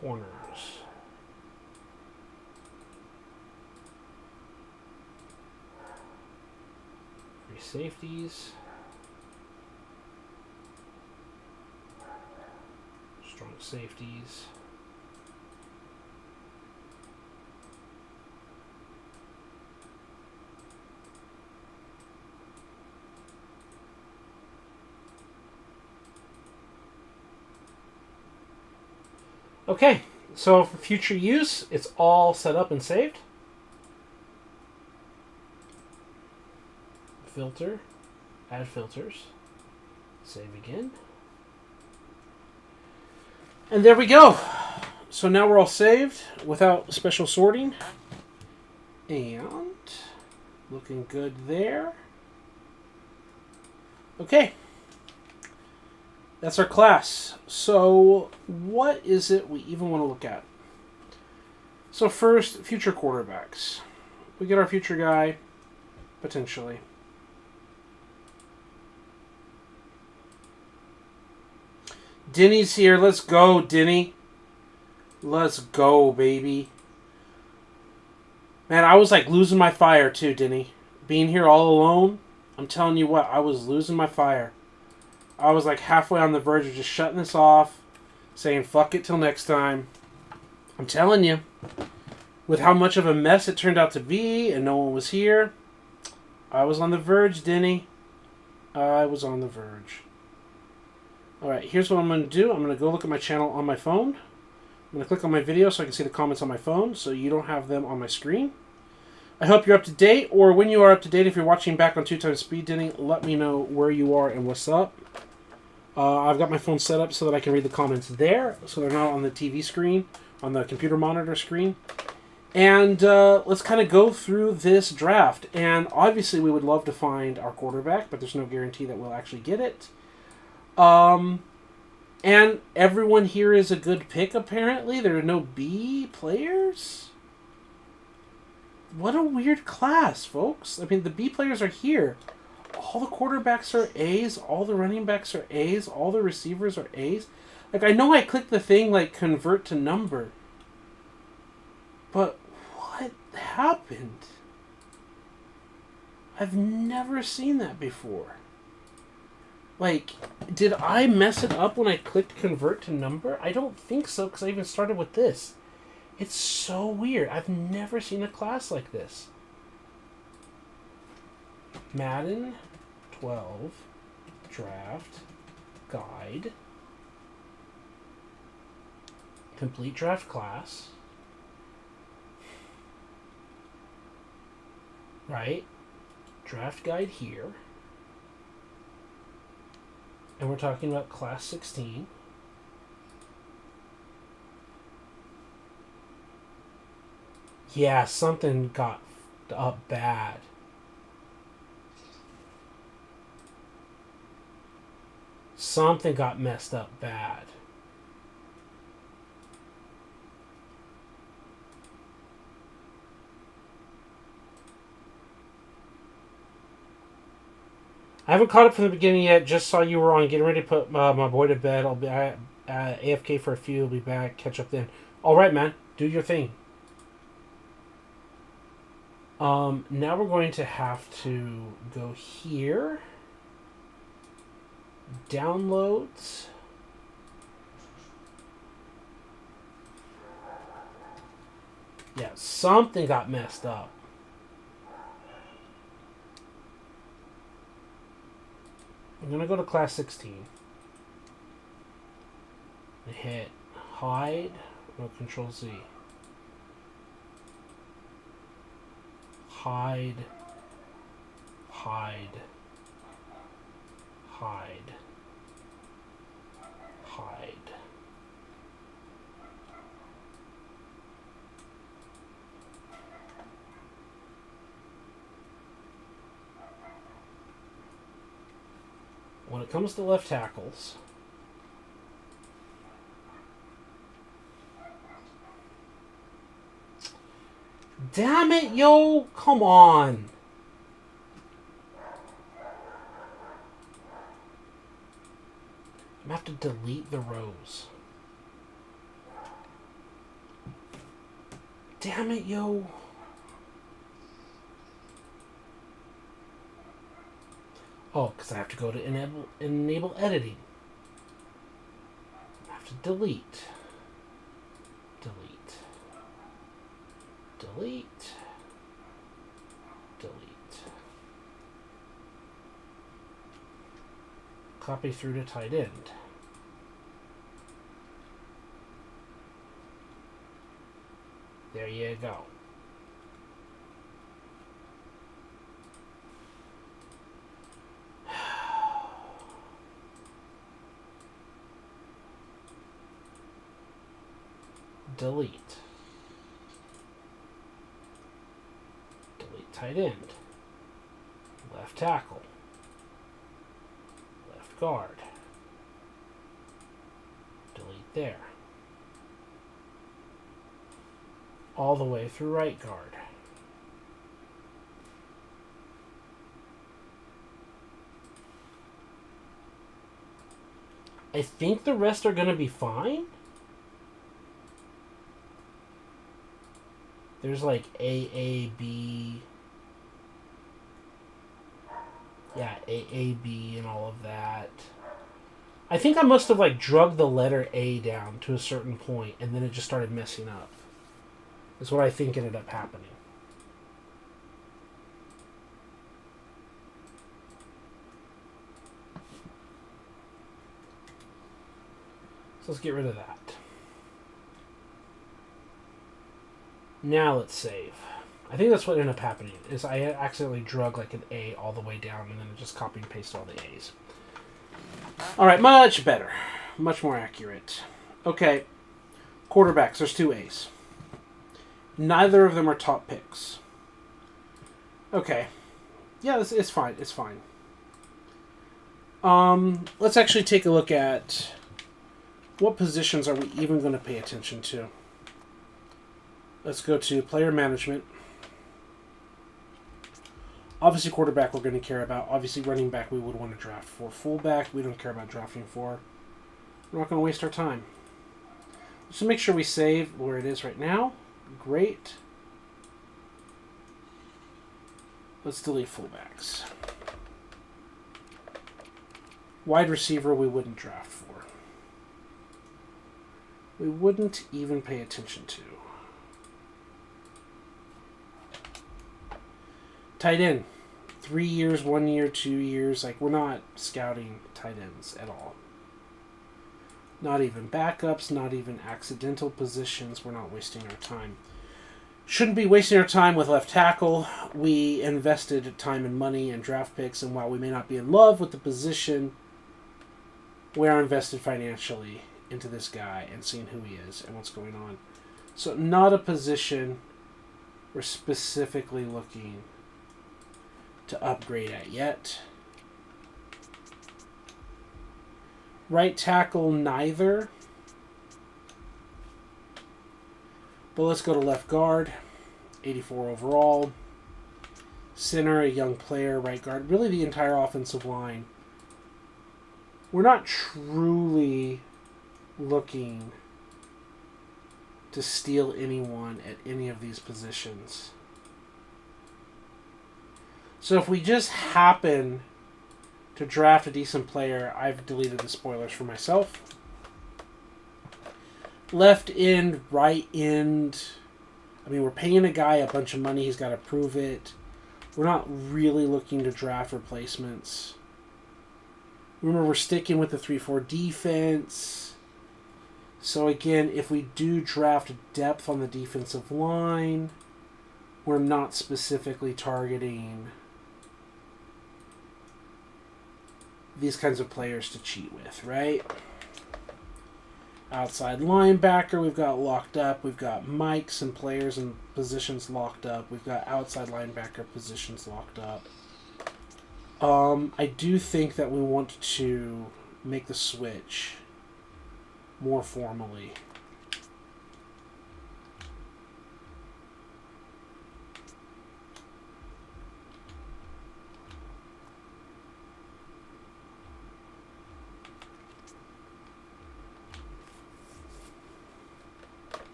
Corners. Free safeties. Strong safeties. Okay, so for future use, it's all set up and saved. Filter, add filters, save again. And there we go. So now we're all saved without special sorting. And looking good there. Okay. That's our class. So what is it we even want to look at? So first, future quarterbacks. We get our future guy, potentially. Denny's here. Let's go, Denny. Let's go, baby. Man, I was like losing my fire too, Denny. Being here all alone, I'm telling you what, I was losing my fire. I was like halfway on the verge of just shutting this off, saying fuck it till next time. I'm telling you, with how much of a mess it turned out to be and no one was here, I was on the verge, Denny. I was on the verge. Alright, here's what I'm going to do. I'm going to go look at my channel on my phone. I'm going to click on my video so I can see the comments on my phone so you don't have them on my screen. I hope you're up to date, or when you are up to date, if you're watching back on 2x speed, Denny, let me know where you are and what's up. I've got my phone set up so that I can read the comments there, so they're not on the TV screen, on the computer monitor screen. And let's kind of go through this draft. And obviously we would love to find our quarterback, but there's no guarantee that we'll actually get it. And everyone here is a good pick, apparently. There are no B players. What a weird class, folks. I mean, the B players are here. All the quarterbacks are A's. All the running backs are A's. All the receivers are A's. Like, I know I clicked the thing, like, convert to number. But what happened? I've never seen that before. Like, did I mess it up when I clicked convert to number? I don't think so, because I even started with this. It's so weird. I've never seen a class like this. Madden 12 Draft Guide. Complete draft class. Right? Draft guide here. And we're talking about class 16. Yeah, something got up bad. Something got messed up bad. I haven't caught up from the beginning yet. Just saw you were on. Getting ready to put my boy to bed. I'll be AFK for a few. I'll be back. Catch up then. All right, man. Do your thing. Now we're going to have to go here. Downloads. Yeah, something got messed up. I'm going to go to class 16. And hit hide or control Z. Hide. Hide. Hide. Hide. When it comes to left tackles, damn it, yo, come on. I'm gonna have to delete the rows. Damn it, yo. Oh, because I have to go to enable editing. I have to delete. Delete. Delete. Delete. Copy through to tight end. There you go. Delete. Delete tight end. Left tackle. Left guard. Delete there. All the way through right guard. I think the rest are going to be fine. There's like AAB. Yeah, AAB and all of that. I think I must have like drugged the letter A down to a certain point, and then it just started messing up. That's what I think ended up happening. So let's get rid of that. Now let's save. I think that's what ended up happening, is I accidentally drug like an A all the way down, and then it just copied and pasted all the A's. Alright, much better. Much more accurate. Okay. Quarterbacks, there's 2 A's. Neither of them are top picks. Okay. Yeah, it's fine. It's fine. Let's actually take a look at what positions are we even going to pay attention to. Let's go to player management. Obviously, quarterback we're going to care about. Obviously, running back we would want to draft for. Fullback we don't care about drafting for. We're not going to waste our time. Just make sure we save where it is right now. Great. Let's delete fullbacks. Wide receiver we wouldn't draft for. We wouldn't even pay attention to. Tight end. 3 years, 1 year, 2 years. Like, we're not scouting tight ends at all. Not even backups, not even accidental positions. We're not wasting our time. Shouldn't be wasting our time with left tackle. We invested time and money and draft picks, and while we may not be in love with the position, we are invested financially into this guy and seeing who he is and what's going on. So not a position we're specifically looking to upgrade at yet. Right tackle, neither. But let's go to left guard. 84 overall. Center, a young player. Right guard. Really the entire offensive line. We're not truly looking to steal anyone at any of these positions. So if we just happen to draft a decent player, I've deleted the spoilers for myself. Left end, right end. I mean, we're paying a guy a bunch of money. He's got to prove it. We're not really looking to draft replacements. Remember, we're sticking with the 3-4 defense. So again, if we do draft depth on the defensive line, we're not specifically targeting these kinds of players to cheat with, right? Outside linebacker, we've got locked up. We've got mics and players and positions locked up. We've got outside linebacker positions locked up. I do think that we want to make the switch more formally.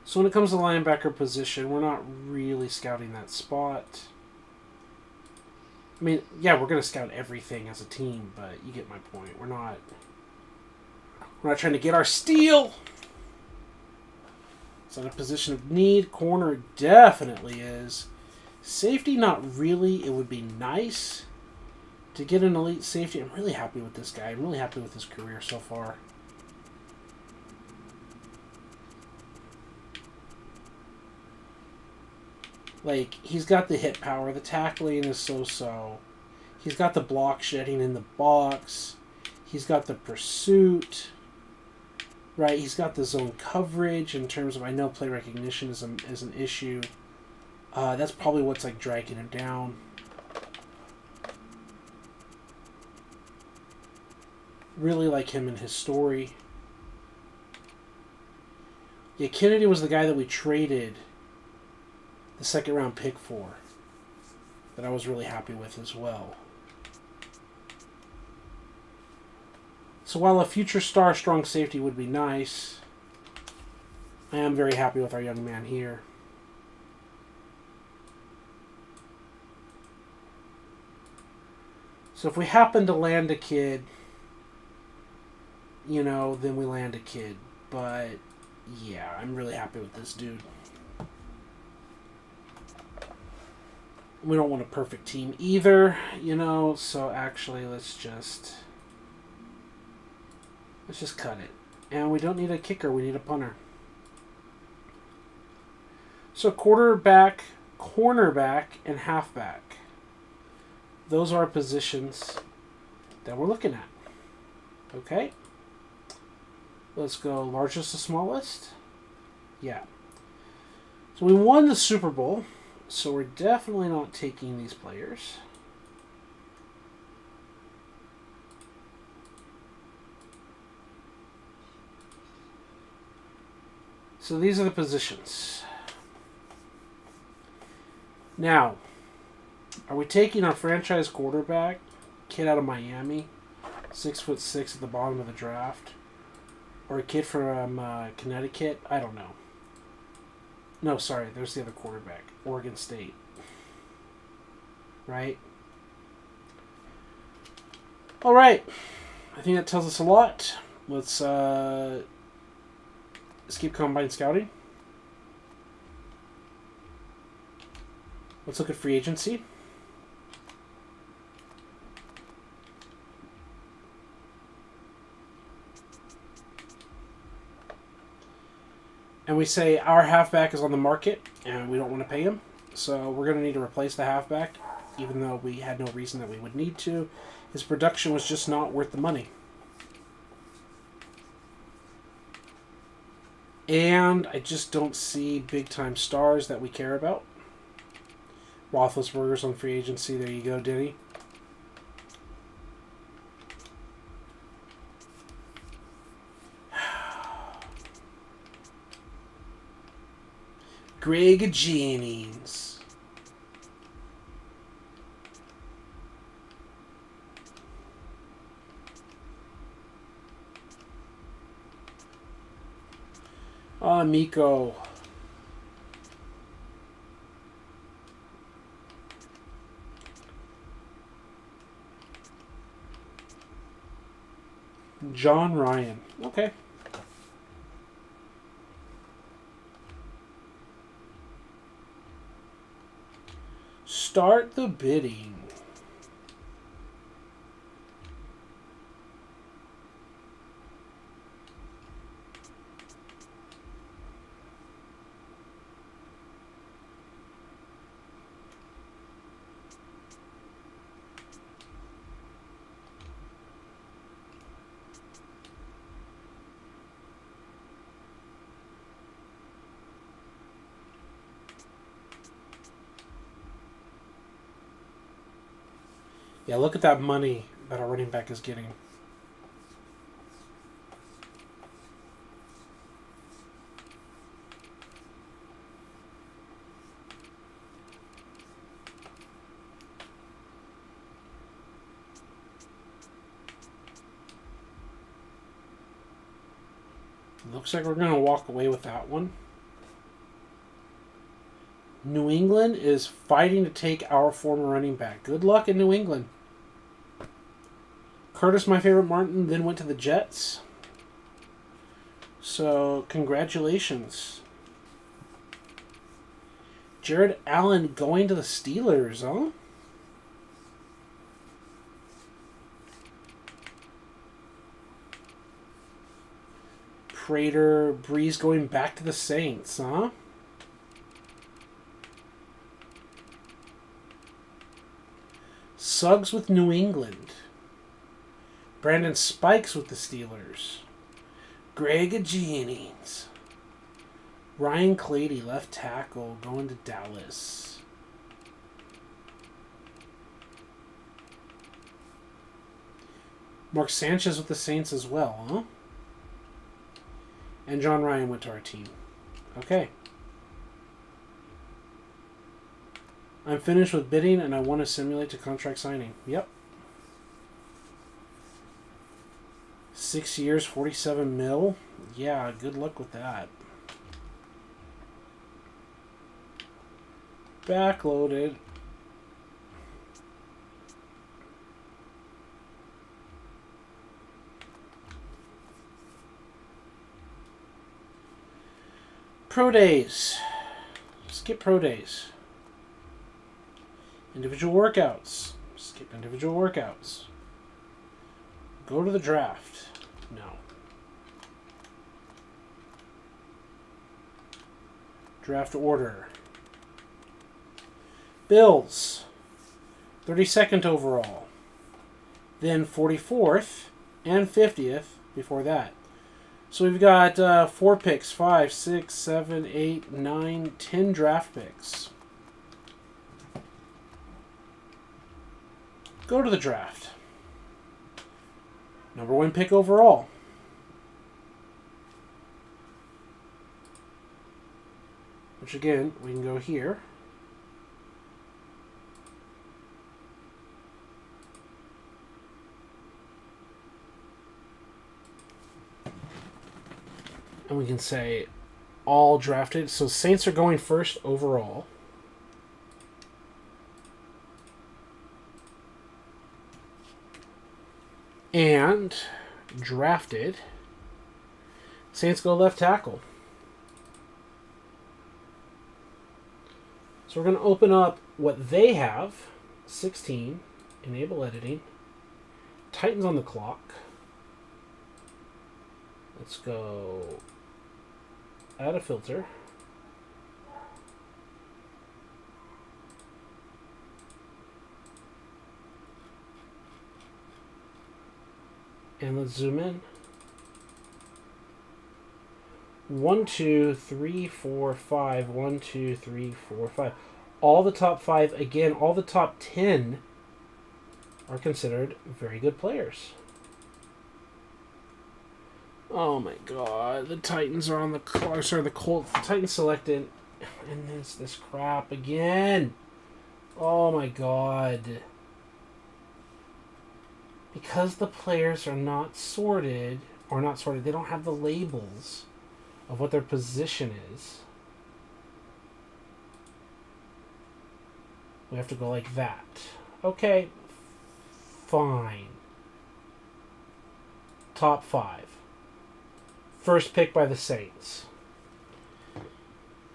So when it comes to linebacker position, we're not really scouting that spot. I mean, yeah, we're going to scout everything as a team, but you get my point. We're not trying to get our steal. It's not a position of need. Corner definitely is. Safety, not really. It would be nice to get an elite safety. I'm really happy with this guy. I'm really happy with his career so far. Like, he's got the hit power. The tackling is so-so. He's got the block shedding in the box. He's got the pursuit. Right? He's got the zone coverage in terms of, I know play recognition is an issue. That's probably what's, like, dragging him down. Really like him and his story. Yeah, Kennedy was the guy that we traded the second round pick for, that I was really happy with as well. So while a future star strong safety would be nice, I am very happy with our young man here. So if we happen to land a kid, you know, then we land a kid. But yeah, I'm really happy with this dude. We don't want a perfect team either, you know, so actually let's just cut it. And we don't need a kicker, we need a punter. So quarterback, cornerback, and halfback. Those are positions that we're looking at. Okay. Let's go largest to smallest. Yeah. So we won the Super Bowl, so we're definitely not taking these players. So these are the positions. Now, are we taking our franchise quarterback, kid out of Miami, 6'6" at the bottom of the draft, or a kid from Connecticut? I don't know. No, sorry, there's the other quarterback, Oregon State. Right? All right. I think that tells us a lot. Let's keep combine scouting. Let's look at free agency. And we say our halfback is on the market and we don't want to pay him. So we're going to need to replace the halfback, even though we had no reason that we would need to. His production was just not worth the money. And I just don't see big-time stars that we care about. Roethlisberger's on free agency. There you go, Denny. Greg Jennings. Miko. John Ryan. Okay. Start the bidding. Yeah, look at that money that our running back is getting. Looks like we're going to walk away with that one. New England is fighting to take our former running back. Good luck in New England. Curtis, my favorite Martin, then went to the Jets. So, congratulations. Jared Allen going to the Steelers, huh? Prater, Breeze going back to the Saints, huh? Suggs with New England. Brandon Spikes with the Steelers. Greg Jennings. Ryan Clady, left tackle, going to Dallas. Mark Sanchez with the Saints as well, huh? And John Ryan went to our team. Okay. I'm finished with bidding and I want to simulate a contract signing. Yep. 6 years, 47 mil. Yeah, good luck with that. Backloaded. Pro days. Skip pro days. Individual workouts. Skip individual workouts. Go to the draft. No. Draft order. Bills. 32nd overall. Then 44th and 50th before that. So we've got 4 picks, 5, 6, 7, 8, 9, 10 draft picks. Go to the draft. Number 1 pick overall. Which again, we can go here. And we can say all drafted. So Saints are going first overall. And drafted. Saints go left tackle. So we're going to open up what they have. 16. Enable editing. Titans on the clock. Let's go add a filter. And let's zoom in. 1, 2, 3, 4, 5. 1, 2, 3, 4, 5. All the top 5, again, all the top 10 are considered very good players. Oh my god, the Titans are on the clock. Sorry, the Colts. The Titans selected. And it's this crap again. Oh my god. Because the players are not sorted, they don't have the labels of what their position is. We have to go like that. Okay, fine. Top 5. First pick by the Saints.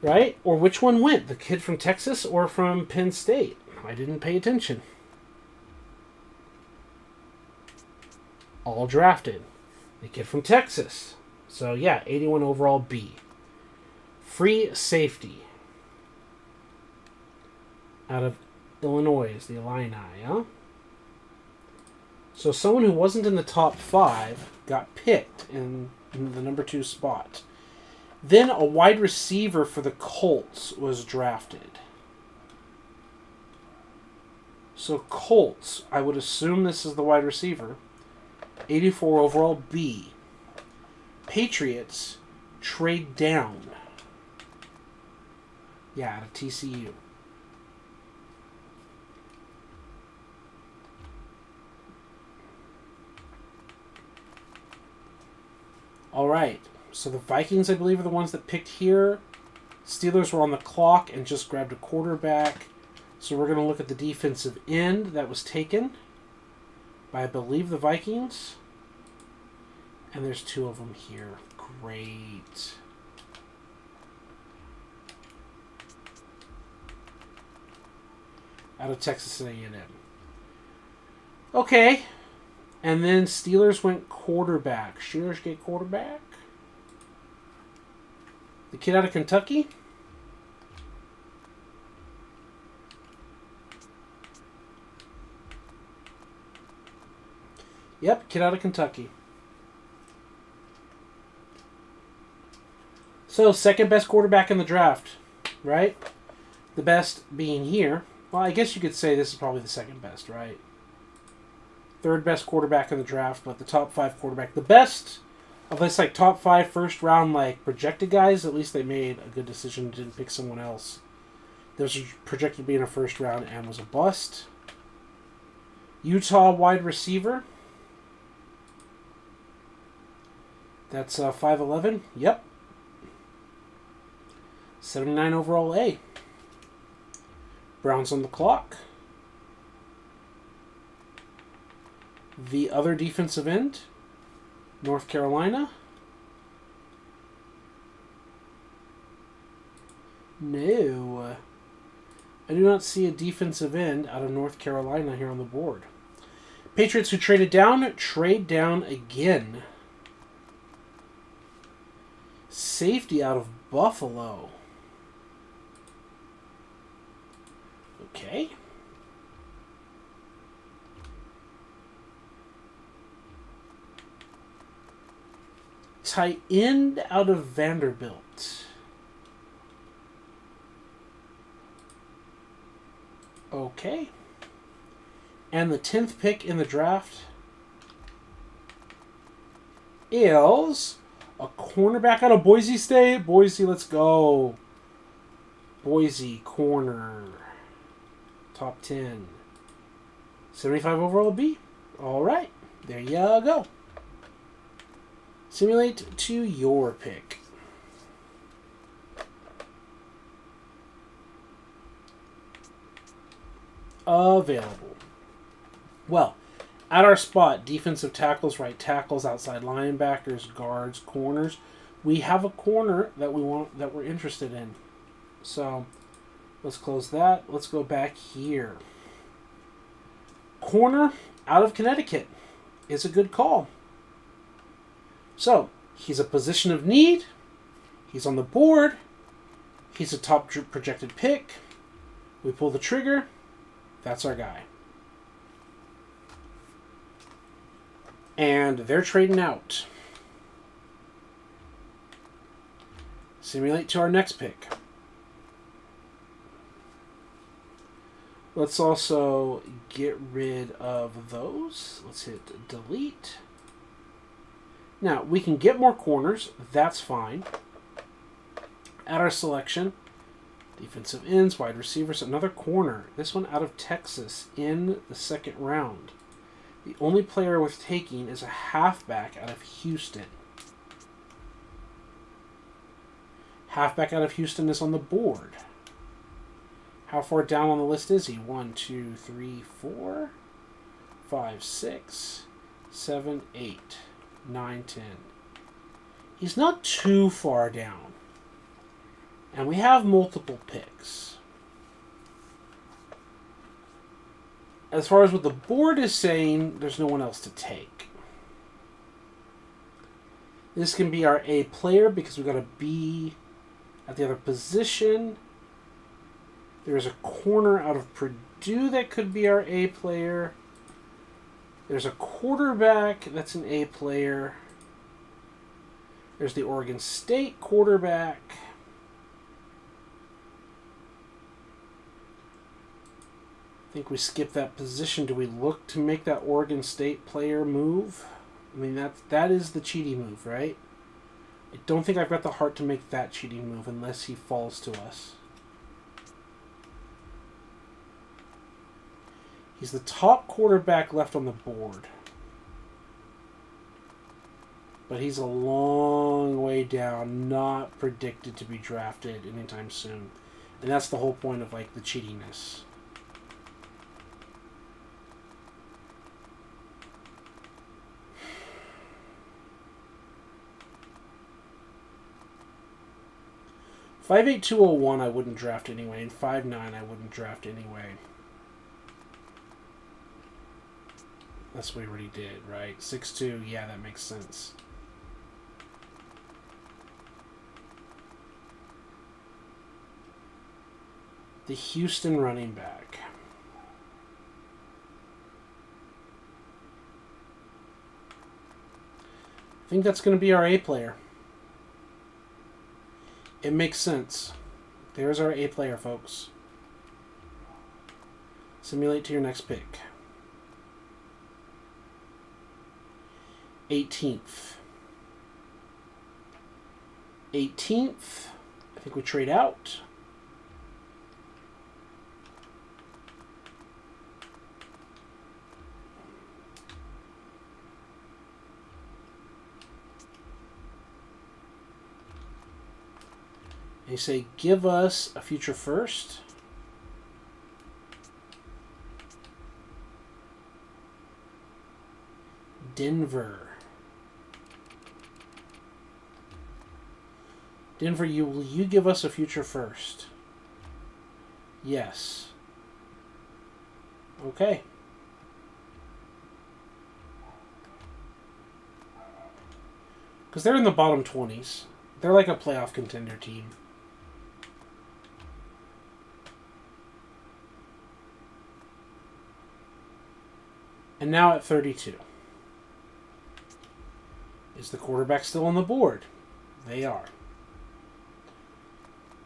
Right? Or which one went? The kid from Texas or from Penn State? I didn't pay attention. All drafted. The kid from Texas. So yeah, 81 overall B. Free safety. Out of Illinois is the Illini, huh? So someone who wasn't in the top 5 got picked in the number 2 spot. Then a wide receiver for the Colts was drafted. So Colts, I would assume this is the wide receiver. 84 overall B. Patriots trade down. Yeah, out of TCU. All right. So the Vikings, I believe, are the ones that picked here. Steelers were on the clock and just grabbed a quarterback. So we're going to look at the defensive end that was taken by, I believe, the Vikings. And there's 2 of them here. Great. Out of Texas A&M. Okay. And then Steelers went quarterback. Steelers get quarterback. The kid out of Kentucky. Yep, kid out of Kentucky. So, second best quarterback in the draft, right? The best being here. Well, I guess you could say this is probably the second best, right? Third best quarterback in the draft, but the top 5 quarterback. The best of this, like, top 5 first round, like, projected guys, at least they made a good decision, didn't pick someone else. This was projected to be in a first round and was a bust. Utah wide receiver. That's 5'11". Yep. 79 overall A. Browns on the clock. The other defensive end, North Carolina. No. I do not see a defensive end out of North Carolina here on the board. Patriots who traded down, trade down again. Safety out of Buffalo. Okay. Tight end out of Vanderbilt. Okay. And the 10th pick in the draft is a cornerback out of Boise State. Boise, let's go. Boise, corner. Top 10. 75 overall B. All right. There you go. Simulate to your pick. Available. Well, at our spot, defensive tackles, right tackles, outside linebackers, guards, corners, we have a corner that we're interested in. So let's close that. Let's go back here. Corner out of Connecticut is a good call. So he's a position of need. He's on the board. He's a top projected pick. We pull the trigger. That's our guy. And they're trading out. Simulate to our next pick. Let's also get rid of those. Let's hit delete. Now, we can get more corners. That's fine. At our selection, defensive ends, wide receivers, another corner. This one out of Texas in the second round. The only player worth taking is a halfback out of Houston. Halfback out of Houston is on the board. How far down on the list is he? 1, 2, 3, 4, 5, 6, 7, 8, 9, 10. He's not too far down. And we have multiple picks. As far as what the board is saying, there's no one else to take. This can be our A player because we've got a B at the other position. There's a corner out of Purdue that could be our A player. There's a quarterback that's an A player. There's the Oregon State quarterback. I think we skip that position. Do we look to make that Oregon State player move? I mean, that is the cheating move, right? I don't think I've got the heart to make that cheating move unless he falls to us. He's the top quarterback left on the board. But he's a long way down, not predicted to be drafted anytime soon. And that's the whole point of, like, the cheatiness. .58201 I wouldn't draft anyway, and 5'9" I wouldn't draft anyway. That's what we already did, right? 6'2", yeah, that makes sense. The Houston running back. I think that's going to be our A player. It makes sense. There's our A player, folks. Simulate to your next pick. 18th. 18th. I think we trade out. And you say, give us a future first. Denver. Denver, will you give us a future first? Yes. Okay. Because they're in the bottom 20s. They're like a playoff contender team. And now at 32. Is the quarterback still on the board? They are.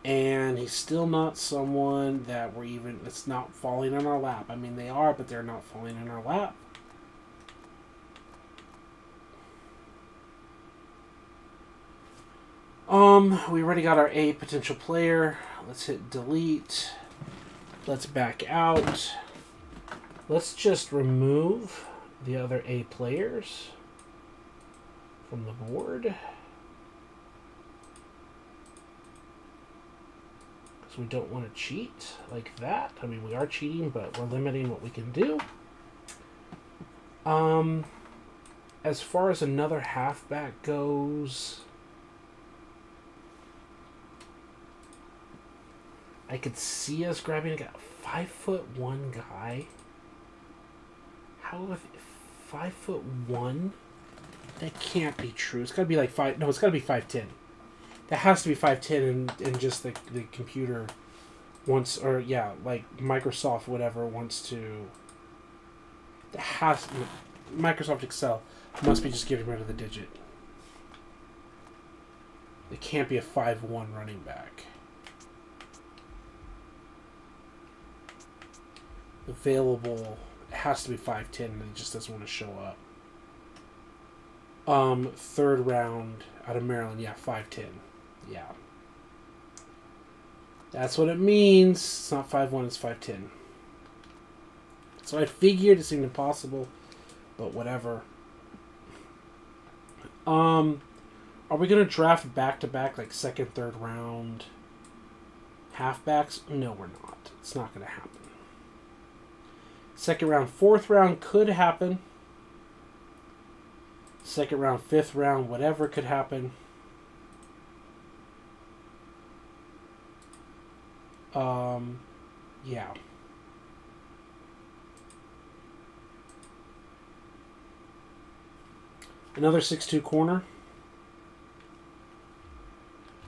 And he's still not someone that we're even... It's not falling in our lap. I mean, they are, but they're not falling in our lap. We already got our A potential player. Let's hit delete. Let's back out. Let's just remove the other A players from the board. Because we don't want to cheat like that. I mean, we are cheating, but we're limiting what we can do. As far as another halfback goes... I could see us grabbing a 5'1" guy. How if 5'1"? That can't be true. It's got to be like 5. No, it's got to be 5'10". That has to be 5'10", and just the computer wants, or yeah, like Microsoft whatever wants to. That has Microsoft Excel must be just getting rid of the digit. It can't be a 5'1" running back. Available, it has to be 5'10", and it just doesn't want to show up. Third round out of Maryland, yeah, 5'10". Yeah. That's what it means. It's not 5'1", it's 5'10". So I figured it seemed impossible, but whatever. Are we gonna draft back-to-back, like second, third round halfbacks? No, we're not. It's not gonna happen. Second round, fourth round could happen. Second round, fifth round, whatever could happen. Yeah. Another 6'2" corner.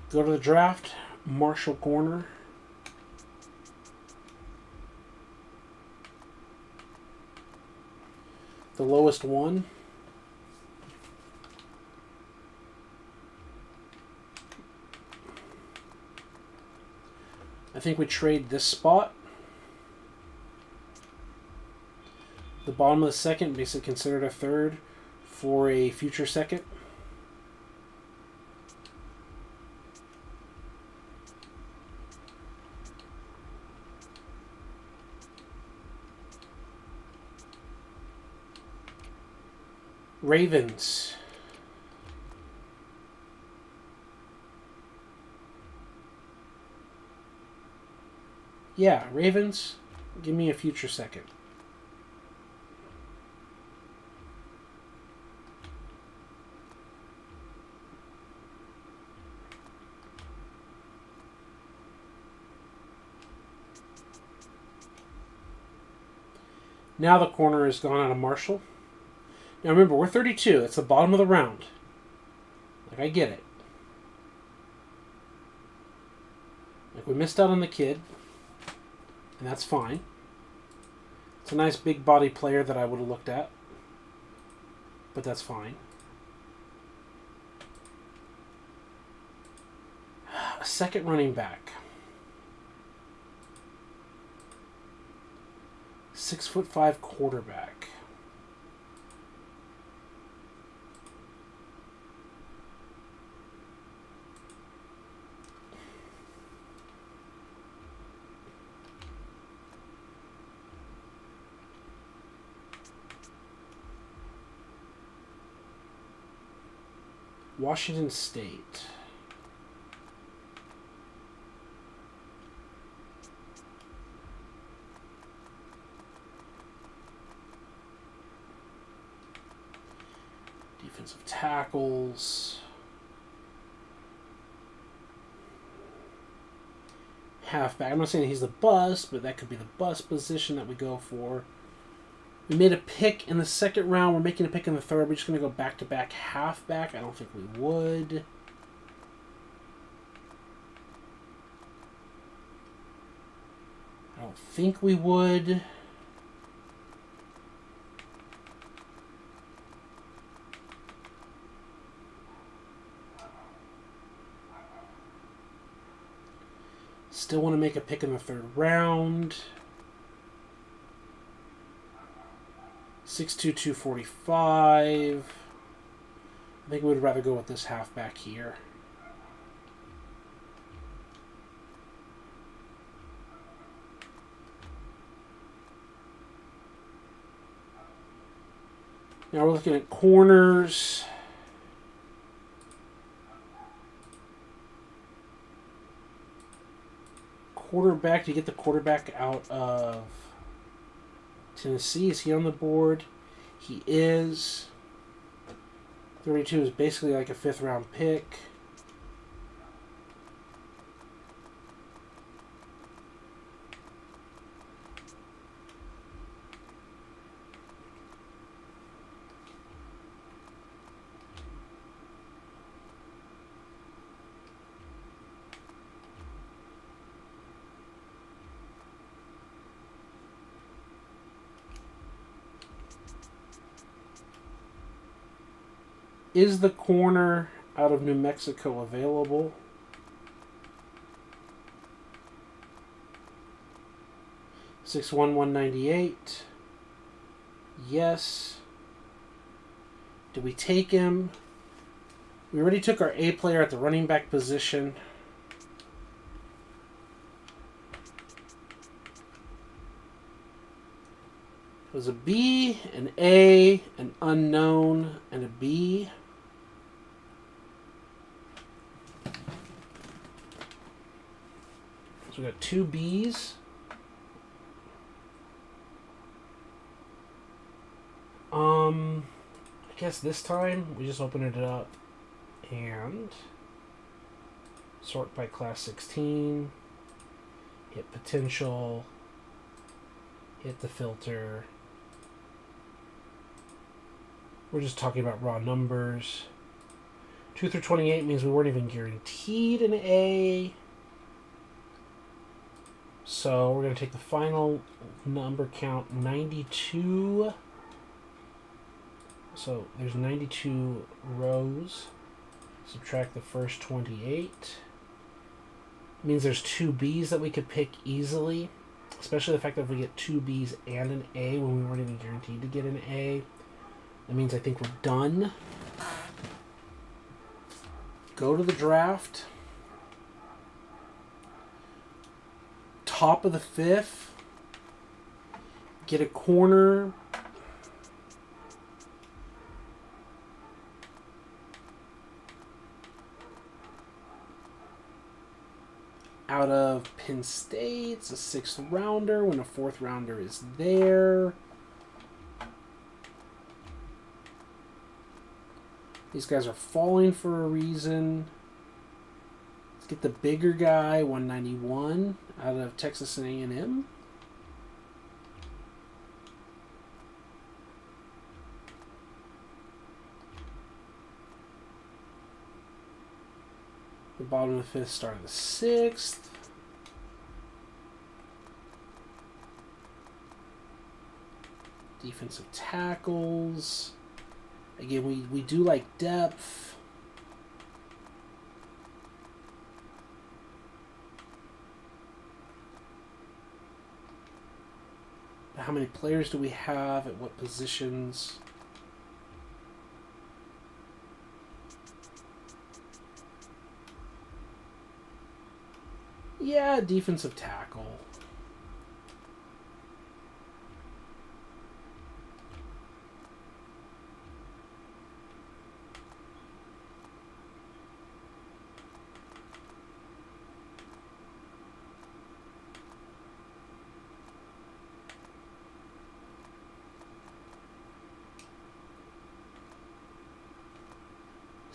Go to the draft. Marshall corner. The lowest one. I think we trade this spot. The bottom of the second, basically considered a third, for a future second. Ravens. Yeah, Ravens, give me a future second. Now the corner is gone out of Marshall. Now remember, we're 32. It's the bottom of the round. Like, I get it. Like, we missed out on the kid. And that's fine. It's a nice big body player that I would have looked at. But that's fine. A second running back. 6'5" quarterback. Washington State. tackles. Halfback. I'm not saying he's the bust, but that could be the bust position that we go for. We made a pick in the second round. We're making a pick in the third. We're just going to go back-to-back halfback. I don't think we would. I don't think we would. Still want to make a pick in the third round. 6'2", 245. I think we would rather go with this halfback here. Now we're looking at corners. Quarterback, to get the quarterback out of Tennessee. Is he on the board? He is. 32 is basically like a 5th round pick. Is the corner out of New Mexico available? Six one 198. Yes. Do we take him? We already took our A player at the running back position. It was a B, an A, an unknown, and a B. So we got 2 Bs. I guess this time we just open it up and sort by class 16, hit potential, hit the filter. We're just talking about raw numbers. 2 through 28 means we weren't even guaranteed an A. So we're going to take the final number count, 92. So there's 92 rows. Subtract the first 28. Means there's 2 Bs that we could pick easily. Especially the fact that if we get 2 Bs and an A when we weren't even guaranteed to get an A. That means I think we're done. Go to the draft. Top of the 5th. Get a corner. Out of Penn State. It's a 6th rounder when a 4th rounder is there. These guys are falling for a reason. Let's get the bigger guy, 191, out of Texas A&M. The bottom of the 5th, start of the 6th. Defensive tackles. Again, we do like depth. How many players do we have at what positions? Yeah, defensive tackle.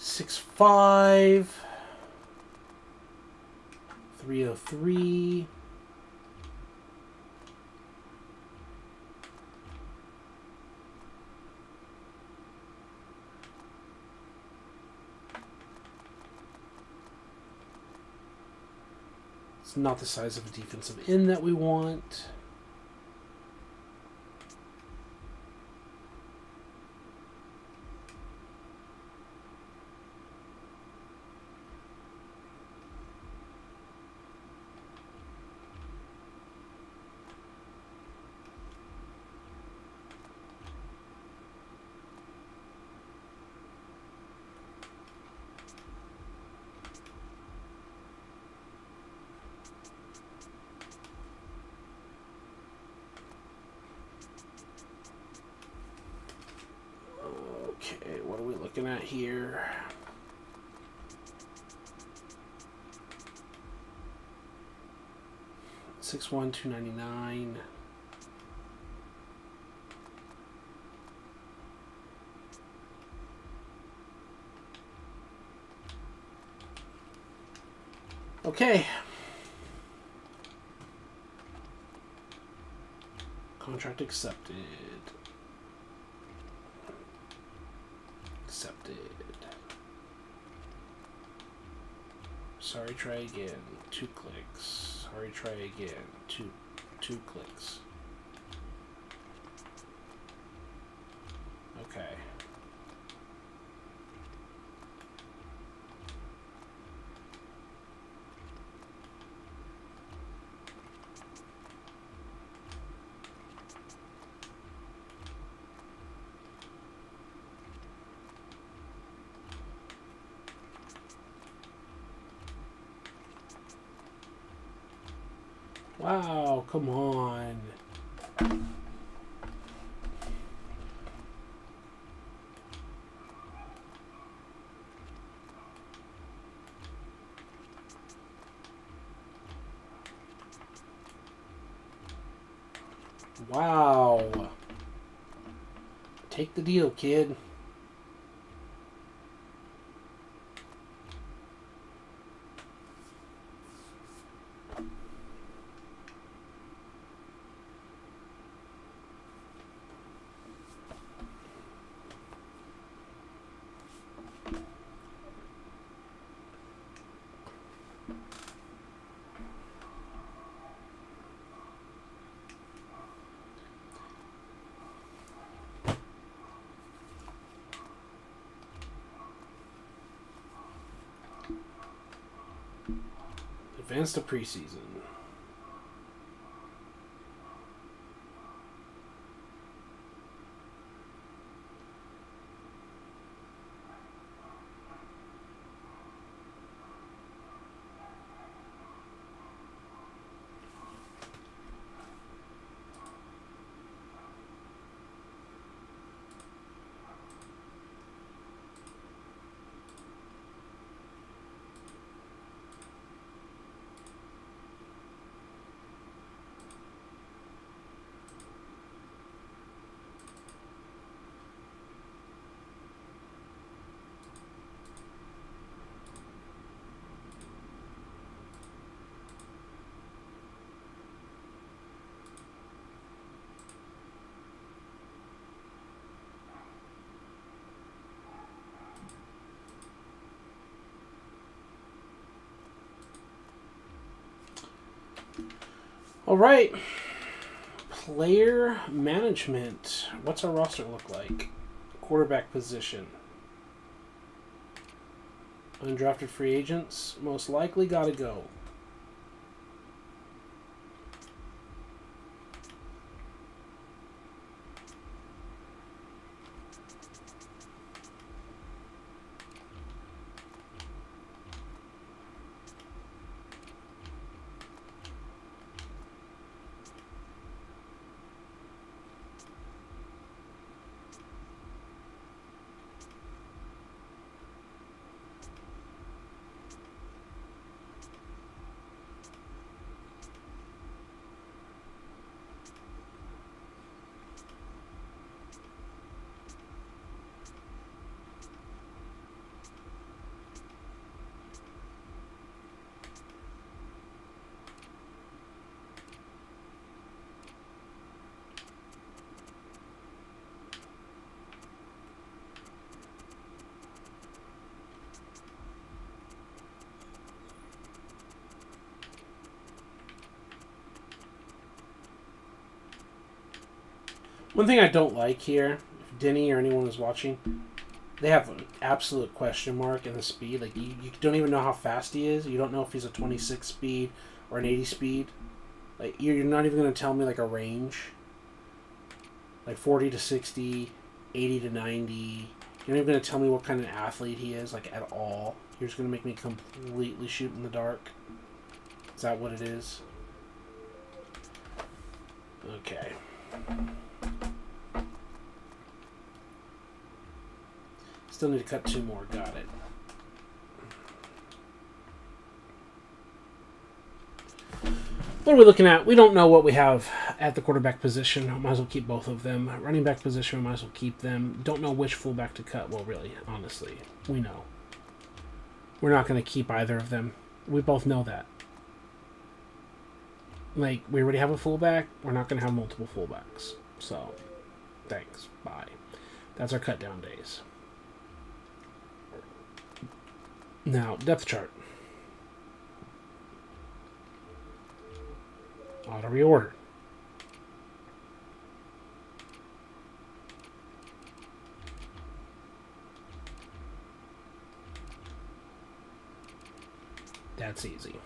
6'5", 303. It's not the size of a defensive end that we want. Okay, what are we looking at here? $6'1", $299. Okay. Contract accepted. Accepted. Sorry, try again. 2 clicks. Sorry, try again. Two clicks. Okay. Wow, come on. Wow. Take the deal, kid. Advance to preseason. All right. Player management. What's our roster look like? Quarterback position. Undrafted free agents. Most likely gotta go. One thing I don't like here, if Denny or anyone is watching, they have an absolute question mark in the speed. Like, you don't even know how fast he is. You don't know if he's a 26 speed or an 80 speed. Like, you're not even going to tell me, like, a range. Like, 40 to 60, 80 to 90. You're not even going to tell me what kind of athlete he is, like, at all. You're just going to make me completely shoot in the dark. Is that what it is? Okay. Still need to cut 2 more. Got it. What are we looking at? We don't know what we have at the quarterback position. Might as well keep both of them. Running back position, might as well keep them. Don't know which fullback to cut. Well, really, honestly, we know. We're not going to keep either of them. We both know that. Like, we already have a fullback. We're not going to have multiple fullbacks. So, thanks. Bye. That's our cut down days. Now, depth chart. Auto reorder. That's easy.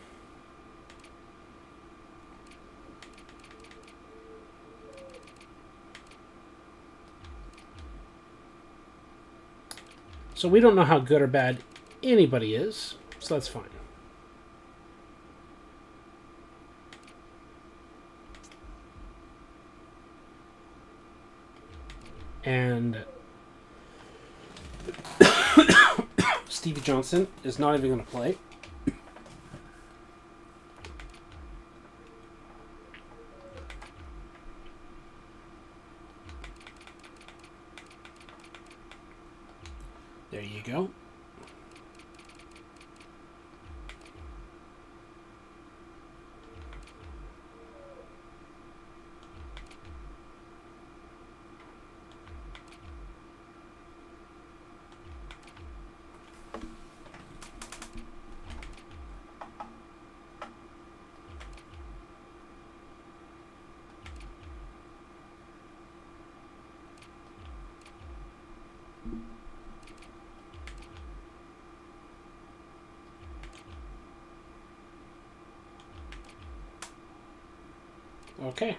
So we don't know how good or bad anybody is, so that's fine. And Stevie Johnson is not even going to play. There you go. Okay.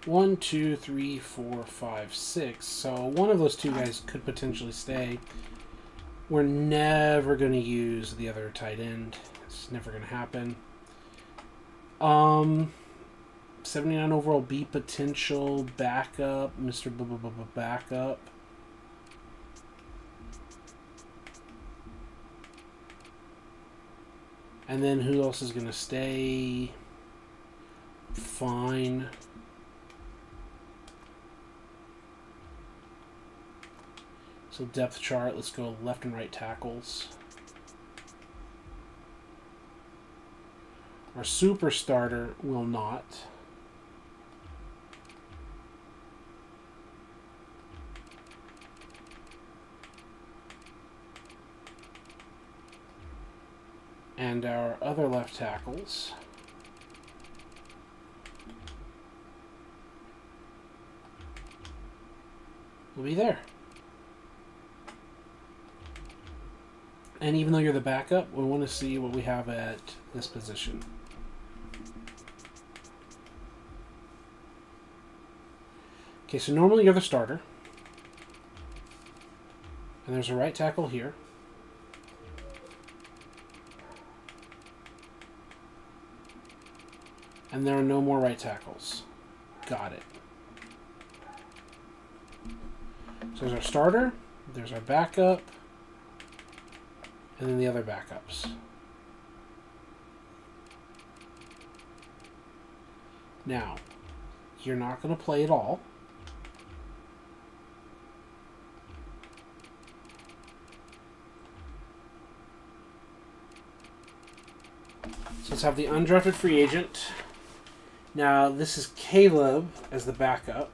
One, two, three, four, five, six. So one of those two guys could potentially stay. We're never going to use the other tight end. It's never going to happen. 79 overall B potential backup, Mr. Backup. And then who else is going to stay? Fine. So depth chart, let's go left and right tackles. Our super starter will not. And our other left tackles will be there. And even though you're the backup, we want to see what we have at this position. Okay, so normally you're the starter. And there's a right tackle here. And there are no more right tackles. Got it. So there's our starter, there's our backup, and then the other backups. Now, you're not going to play at all. So let's have the undrafted free agent Now, this is Caleb as the backup.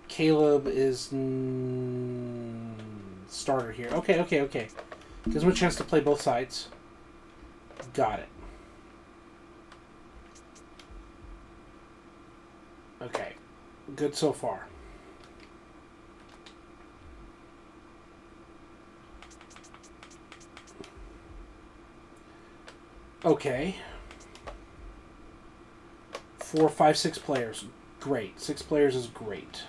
Caleb is starter here. Okay. Gives him a chance to play both sides. Got it. Okay. Good so far. Okay. 4, 5, 6 players. Great. 6 players is great.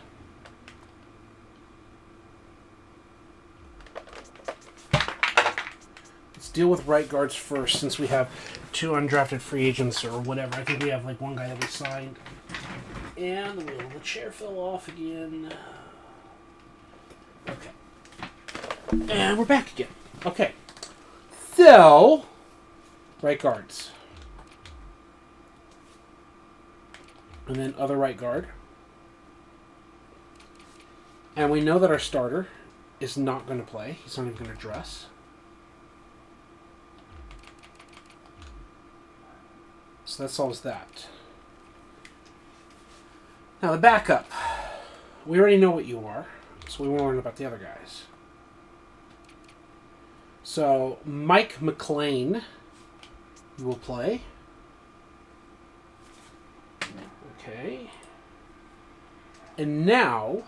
Let's deal with right guards first, since we have 2 undrafted free agents or whatever. I think we have like 1 guy that we signed. And the chair fell off again. Okay. And we're back again. Okay. So, right guards. And then other right guard. And we know that our starter is not going to play. He's not even going to dress. So that solves that. Now the backup. We already know what you are, so we won't worry about the other guys. So Mike McLean will play. Okay. And now,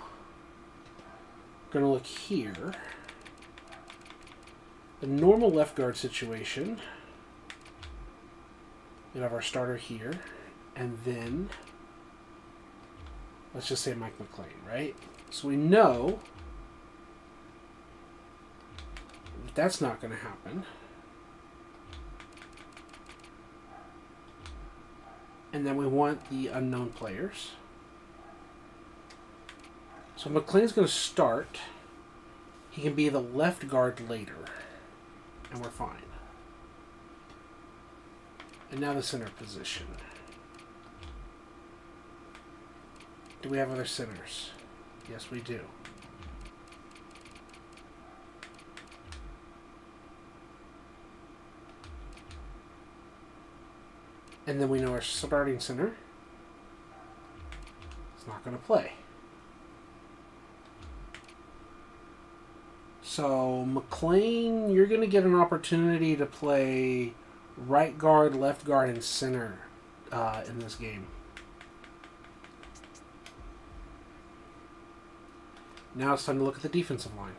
we're going to look here. The normal left guard situation. We have our starter here. And then, let's just say Mike McLean, right? So we know that that's not going to happen. And then we want the unknown players. So McLean's going to start. He can be the left guard later. And we're fine. And now the center position. Do we have other centers? Yes, we do. And then we know our starting center is not going to play. So, McLean, you're going to get an opportunity to play right guard, left guard, and center in this game. Now it's time to look at the defensive line.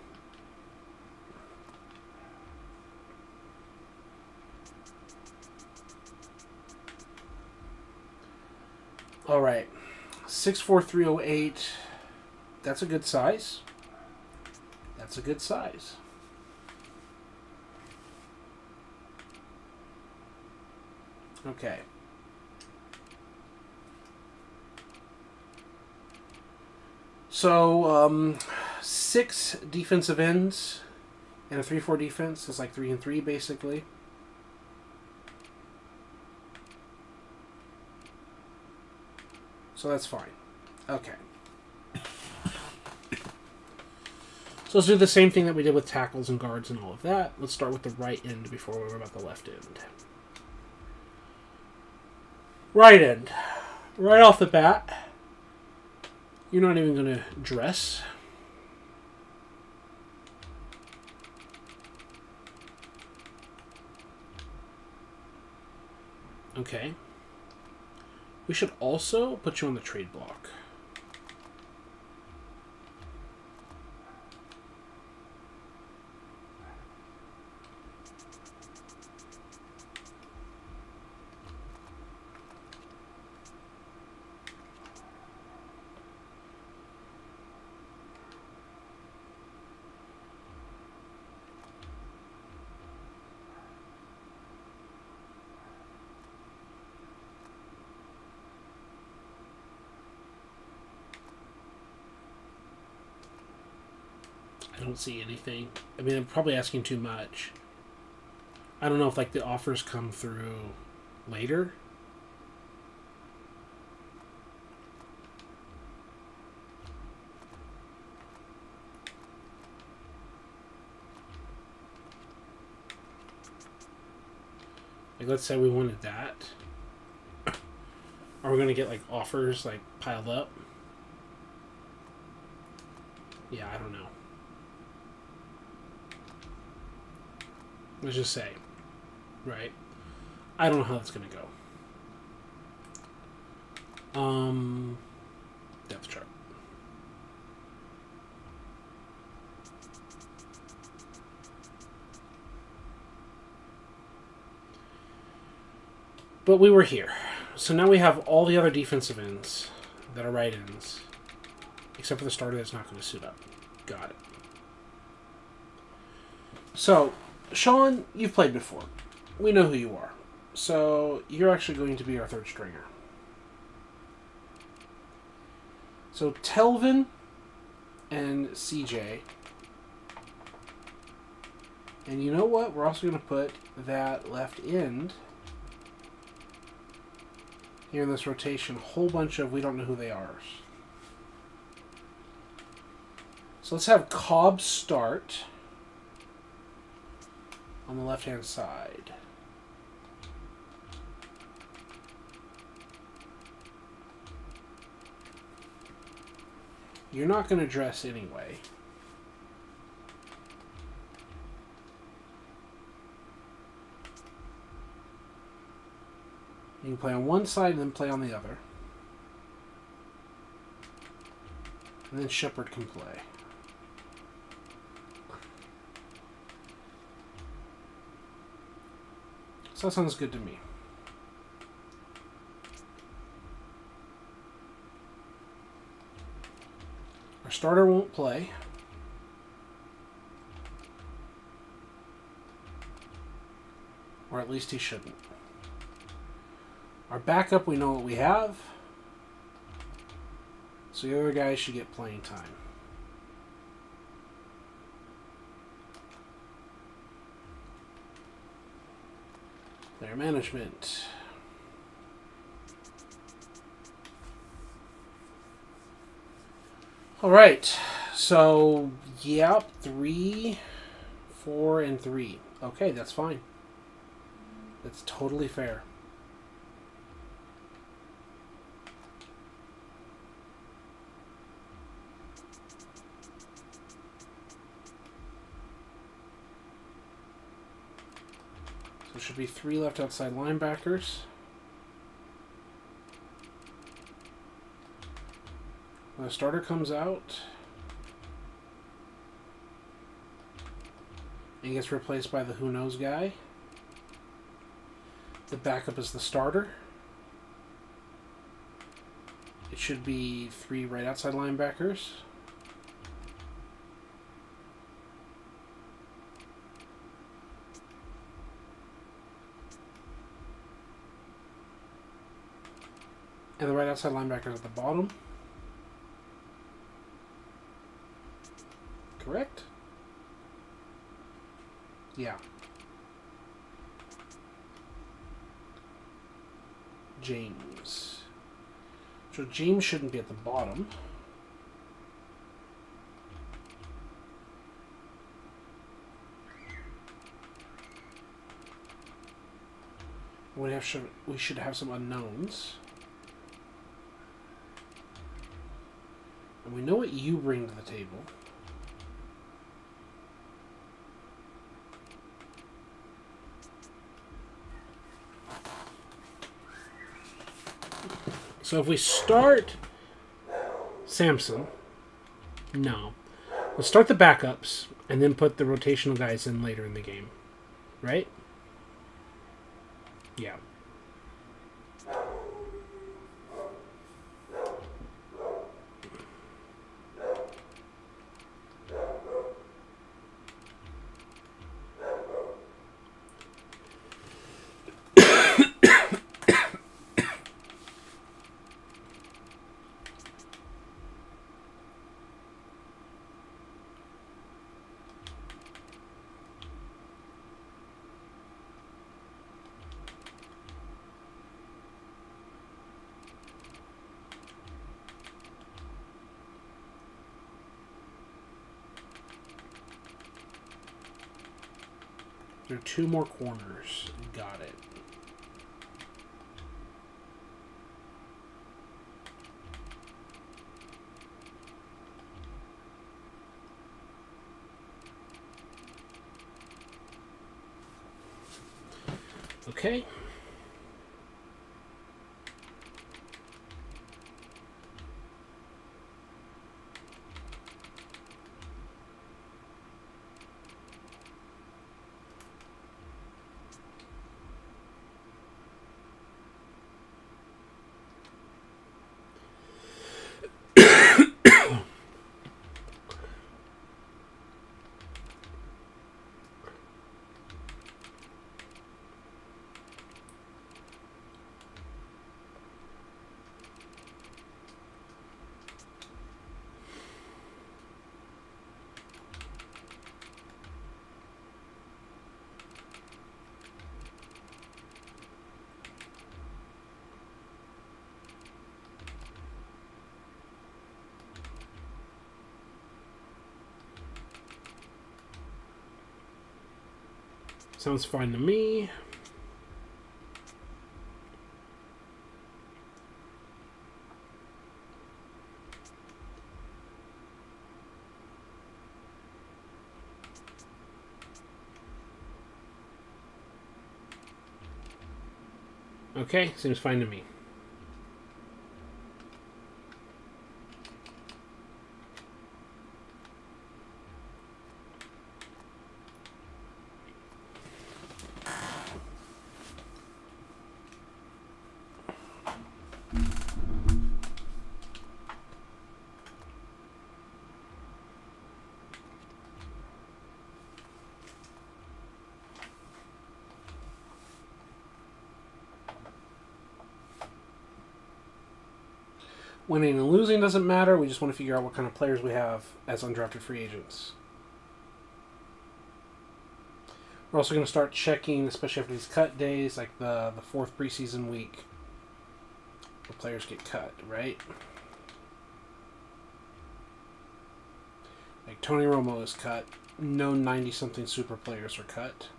All right, 6'4", 308. That's a good size. That's a good size. Okay. So, 6 defensive ends and a 3-4 defense is like 3-3 basically. So that's fine. Okay. So let's do the same thing that we did with tackles and guards and all of that. Let's start with the right end before we worry about the left end. Right end. Right off the bat, you're not even going to dress. Okay. We should also put you on the trade block. I don't see anything. I mean, I'm probably asking too much. I don't know if like the offers come through later. Like, let's say we wanted that. Are we going to get, like, offers, like, piled up? Yeah, I don't know. Let's just say. Right? I don't know how that's going to go. Depth chart. But we were here. So now we have all the other defensive ends that are right ends. Except for the starter that's not going to suit up. Got it. So, Sean, you've played before. We know who you are. So, you're actually going to be our third stringer. So, Telvin and CJ. And you know what? We're also going to put that left end here in this rotation. A whole bunch of we don't know who they are. So let's have Cobb start on the left-hand side. You're not going to dress anyway. You can play on one side and then play on the other. And then Shepard can play. So that sounds good to me. Our starter won't play. Or at least he shouldn't. Our backup, we know what we have. So the other guys should get playing time. Player management. All right. So, yep, 3, 4, and 3. Okay, that's fine. That's totally fair. So there should be 3 left outside linebackers. When the starter comes out and gets replaced by the who knows guy, the backup is the starter. It should be 3 right outside linebackers. And the right outside linebackers at the bottom. Correct? Yeah. James. So James shouldn't be at the bottom. We should have some unknowns. And we know what you bring to the table. So if we start Samson, no. Let's start the backups and then put the rotational guys in later in the game. Right? Yeah. There are 2 more corners. Got it. Okay. Sounds fine to me. Okay, seems fine to me. Winning and losing doesn't matter. We just want to figure out what kind of players we have as undrafted free agents. We're also going to start checking, especially after these cut days, like the fourth preseason week, the players get cut, right? Like Tony Romo is cut. No 90-something super players are cut.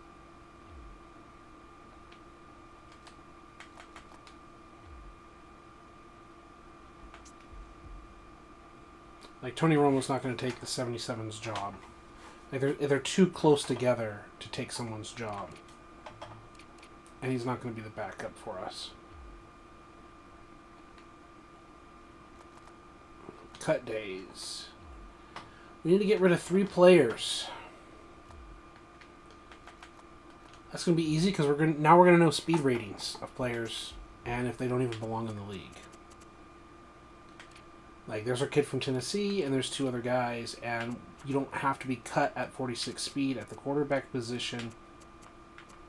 Like Tony Romo's not going to take the 77's job. Like they're too close together to take someone's job. And he's not going to be the backup for us. Cut days. We need to get rid of 3 players. That's going to be easy because we're going to know speed ratings of players and if they don't even belong in the league. Like there's our kid from Tennessee and there's 2 other guys, and you don't have to be cut at 46 speed at the quarterback position.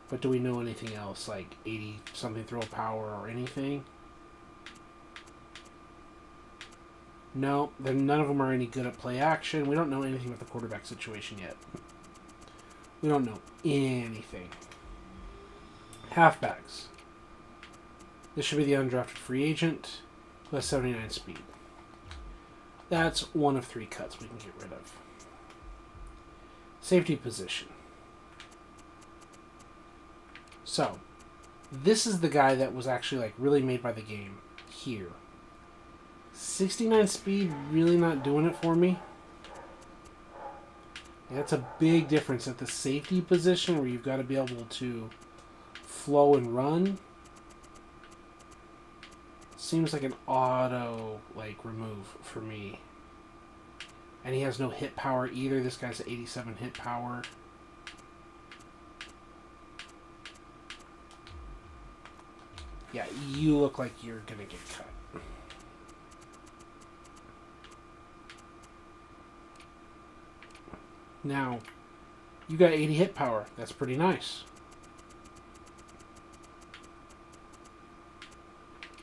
But do we know anything else, like 80 something throw power or anything? No, then none of them are any good at play action. We don't know anything about the quarterback situation yet. We don't know anything. Halfbacks. This should be the undrafted free agent who has 79 speed. That's one of 3 cuts we can get rid of. Safety position. So, this is the guy that was actually like really made by the game here. 69 speed, really not doing it for me. That's a big difference at the safety position where you've got to be able to flow and run. Seems like an auto remove for me. And he has no hit power either. This guy's 87 hit power. Yeah, you look like you're gonna get cut. Now, you got 80 hit power. That's pretty nice.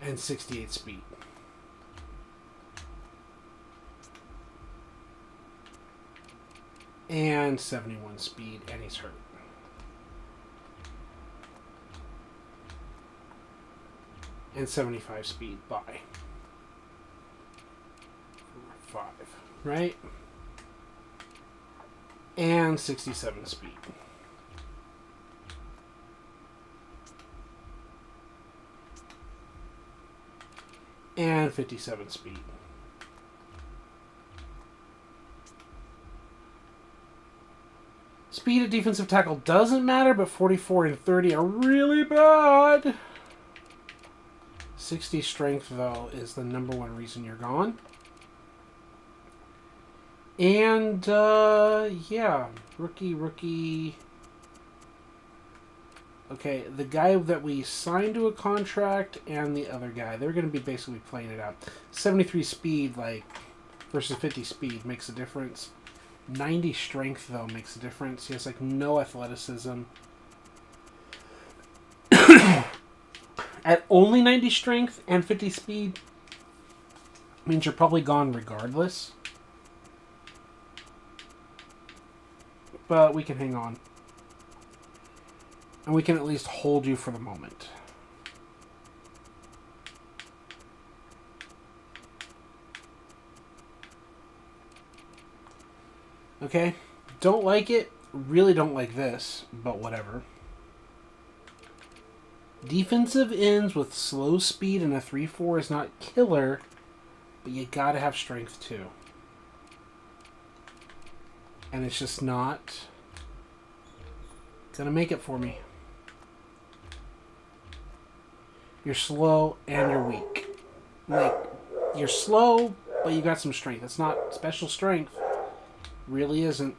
And 68 speed. And 71 speed, and he's hurt. And 75 speed, bye. 5, right? And 67 speed. And 57 speed. Speed at defensive tackle doesn't matter, but 44 and 30 are really bad. 60 strength, though, is the number one reason you're gone. And, yeah. Rookie. Okay, the guy that we signed to a contract and the other guy, they're going to be basically playing it out. 73 speed, versus 50 speed makes a difference. 90 strength, though, makes a difference. He has, no athleticism. At only 90 strength and 50 speed means you're probably gone regardless. But we can hang on. And we can at least hold you for the moment. Okay? Don't like it. Really don't like this, but whatever. Defensive ends with slow speed and a 3-4 is not killer, but you gotta have strength too. And it's just not gonna make it for me. You're slow and you're weak. You're slow, but you got some strength. It's not special strength. Really isn't.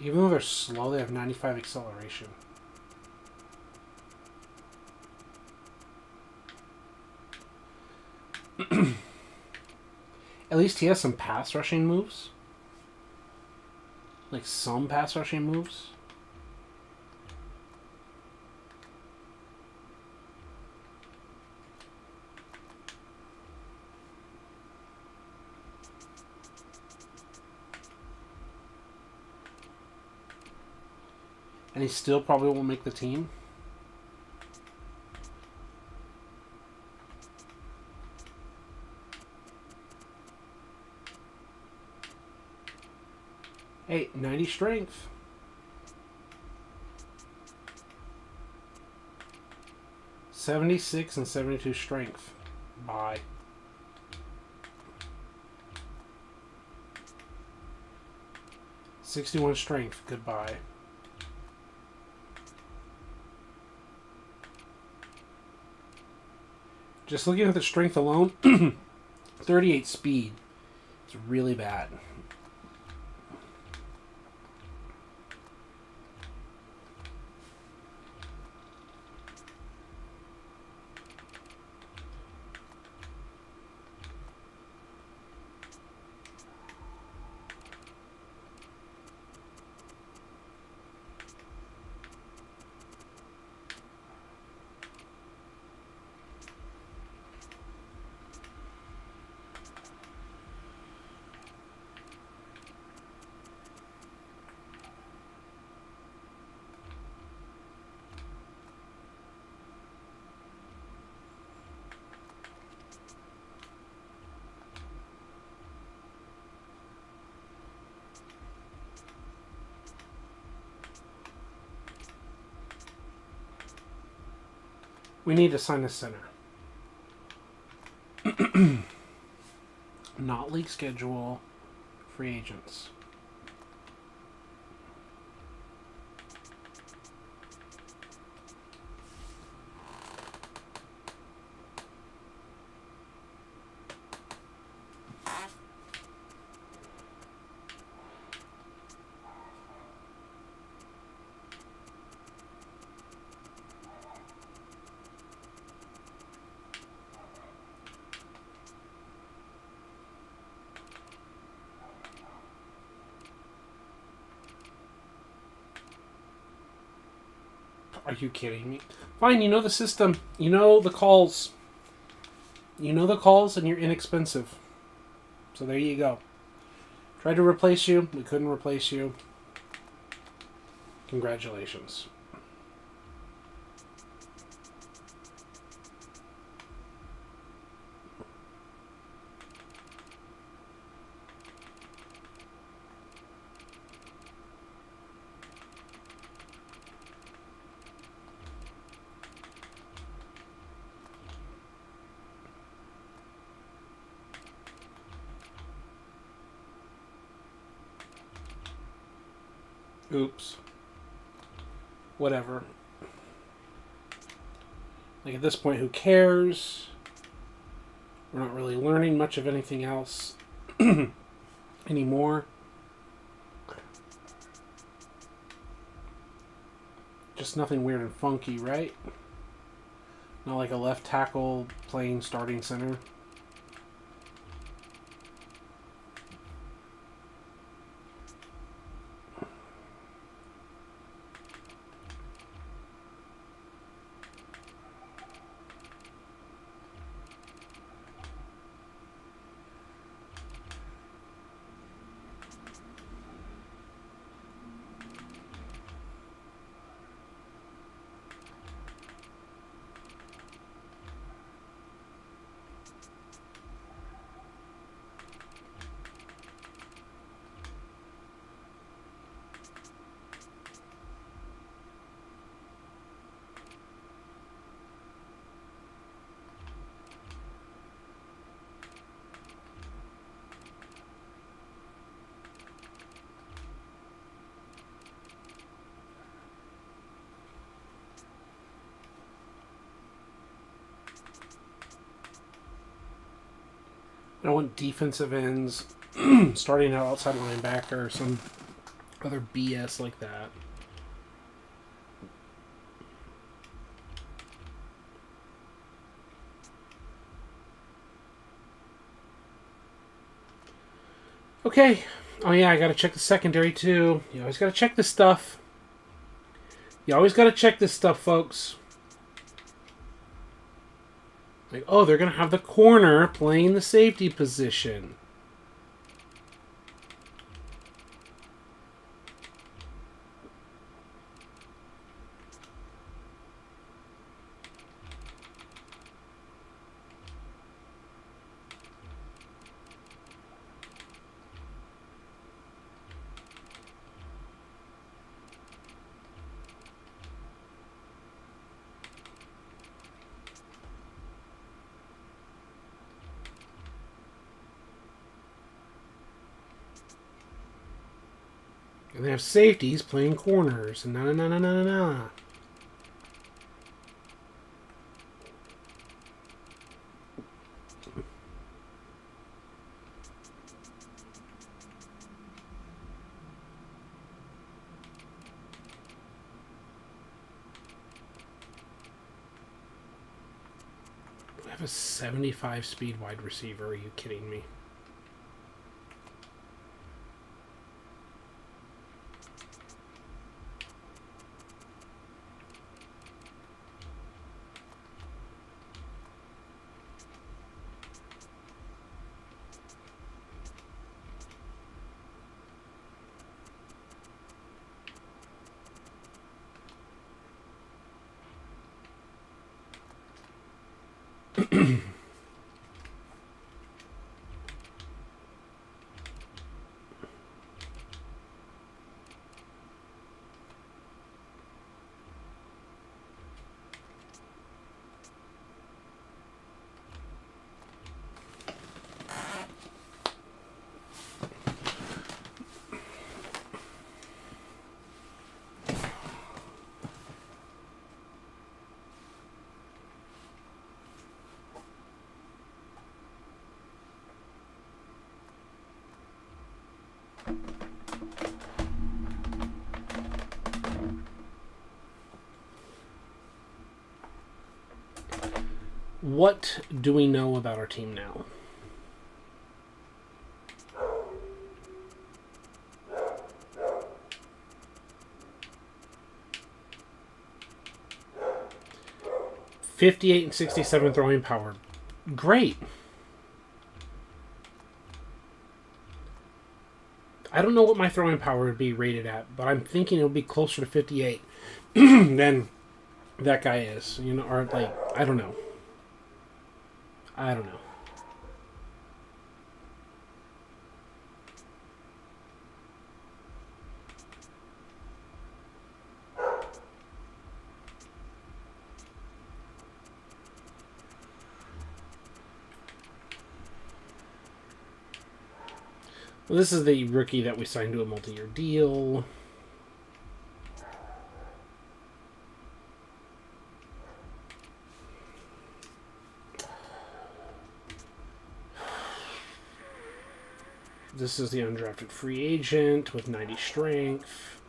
Even though they're slow, they have 95 acceleration. At least he has some pass rushing moves. Some pass rushing moves. And he still probably won't make the team. Hey, 90 strength. $76 and 72 strength. Bye. $61 strength. Goodbye. Just looking at the strength alone, 38 speed. It's really bad. We need to sign a center. Not league schedule. Free agents. Are you kidding me? Fine, you know the system. You know the calls. You know the calls and you're inexpensive. So there you go. Tried to replace you. We couldn't replace you. Congratulations. Oops. Whatever. Like, at this point, who cares? We're not really learning much of anything else anymore. Just nothing weird and funky, right? Not like a left tackle playing starting center. I don't want defensive ends starting out outside linebacker or some other BS like that. Okay. Oh yeah, I gotta check the secondary too. You always gotta check this stuff. You always gotta check this stuff, folks. Like, oh, they're gonna have the corner playing the safety position. And they have safeties playing corners. And na. I have a 75 speed wide receiver. Are you kidding me? What do we know about our team now? .58 and 67 throwing power. Great. I don't know what my throwing power would be rated at, but I'm thinking it would be closer to 58 than that guy is. You know, or like, I don't know. I don't know. Well, this is the rookie that we signed to a multi-year deal. This is the undrafted free agent with 90 strength.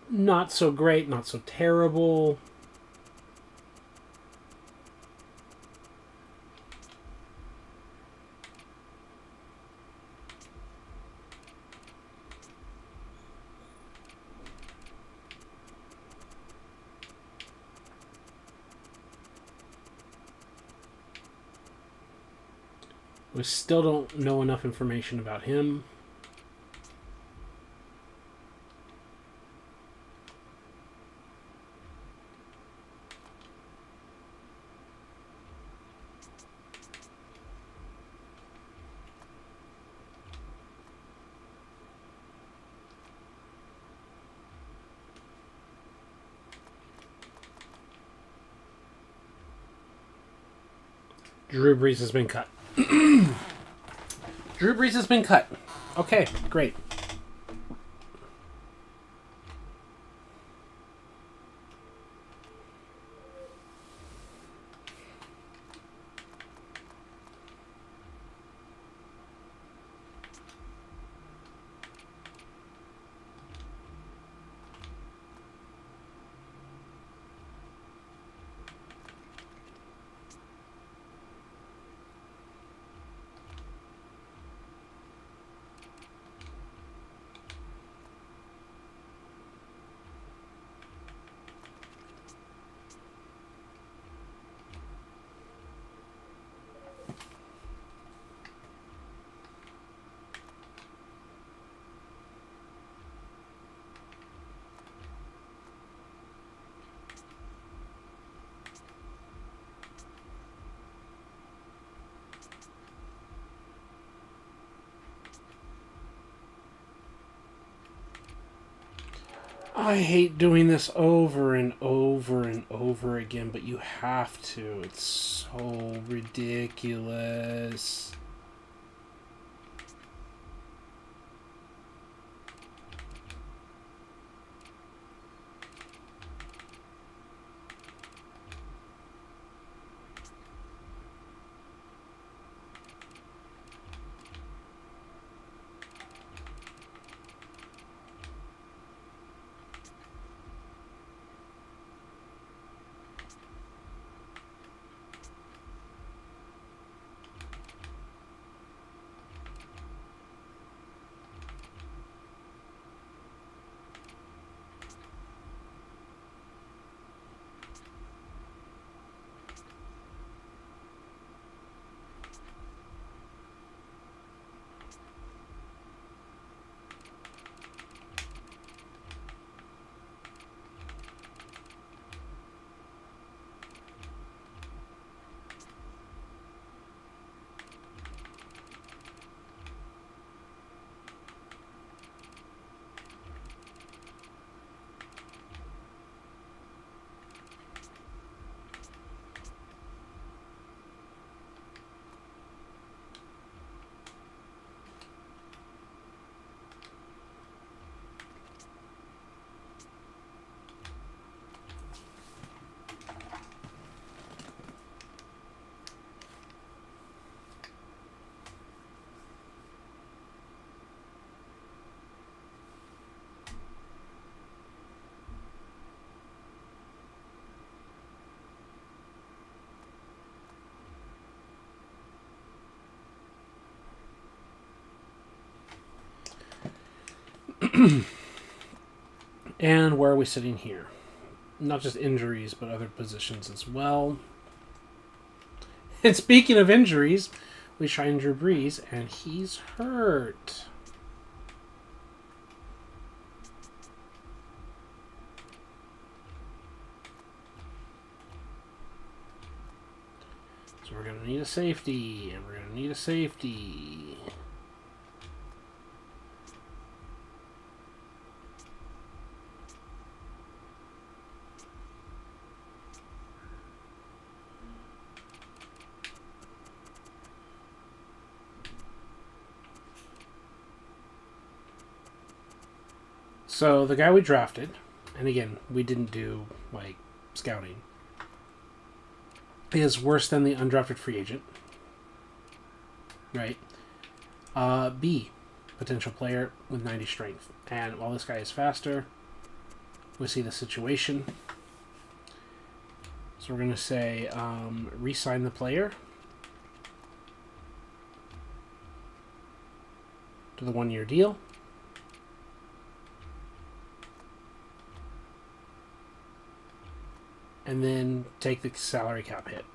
Not so great, not so terrible. We still don't know enough information about him. Drew Brees has been cut. Drew Brees has been cut. Okay, great. I hate doing this over and over and over again, but you have to. It's so ridiculous. And where are we sitting here? Not just injuries, but other positions as well. And speaking of injuries, we shine Drew Brees, and he's hurt. So we're going to need a safety, and we're going to need a safety. So the guy we drafted, and again, we didn't do, like, scouting, is worse than the undrafted free agent. Right? B, potential player with 90 strength. And while this guy is faster, we see the situation. So we're going to say re-sign the player to the 1-year deal. And then take the salary cap hit.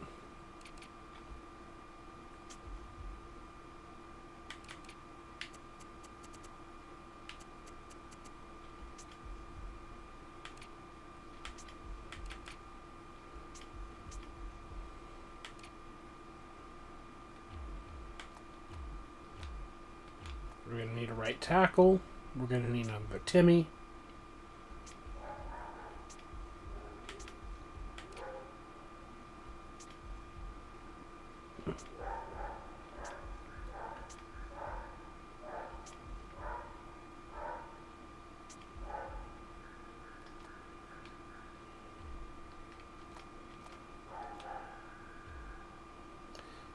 We're going to need a right tackle. We're going to need another Timmy.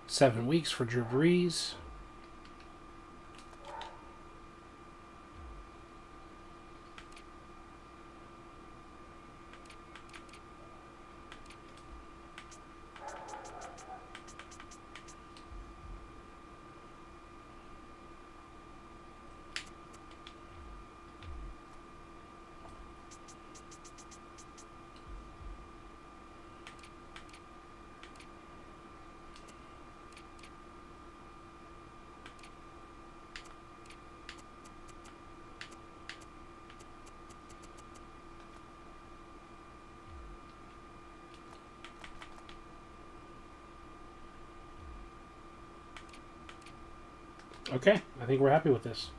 Seven weeks for Drew Brees. Okay, I think we're happy with this.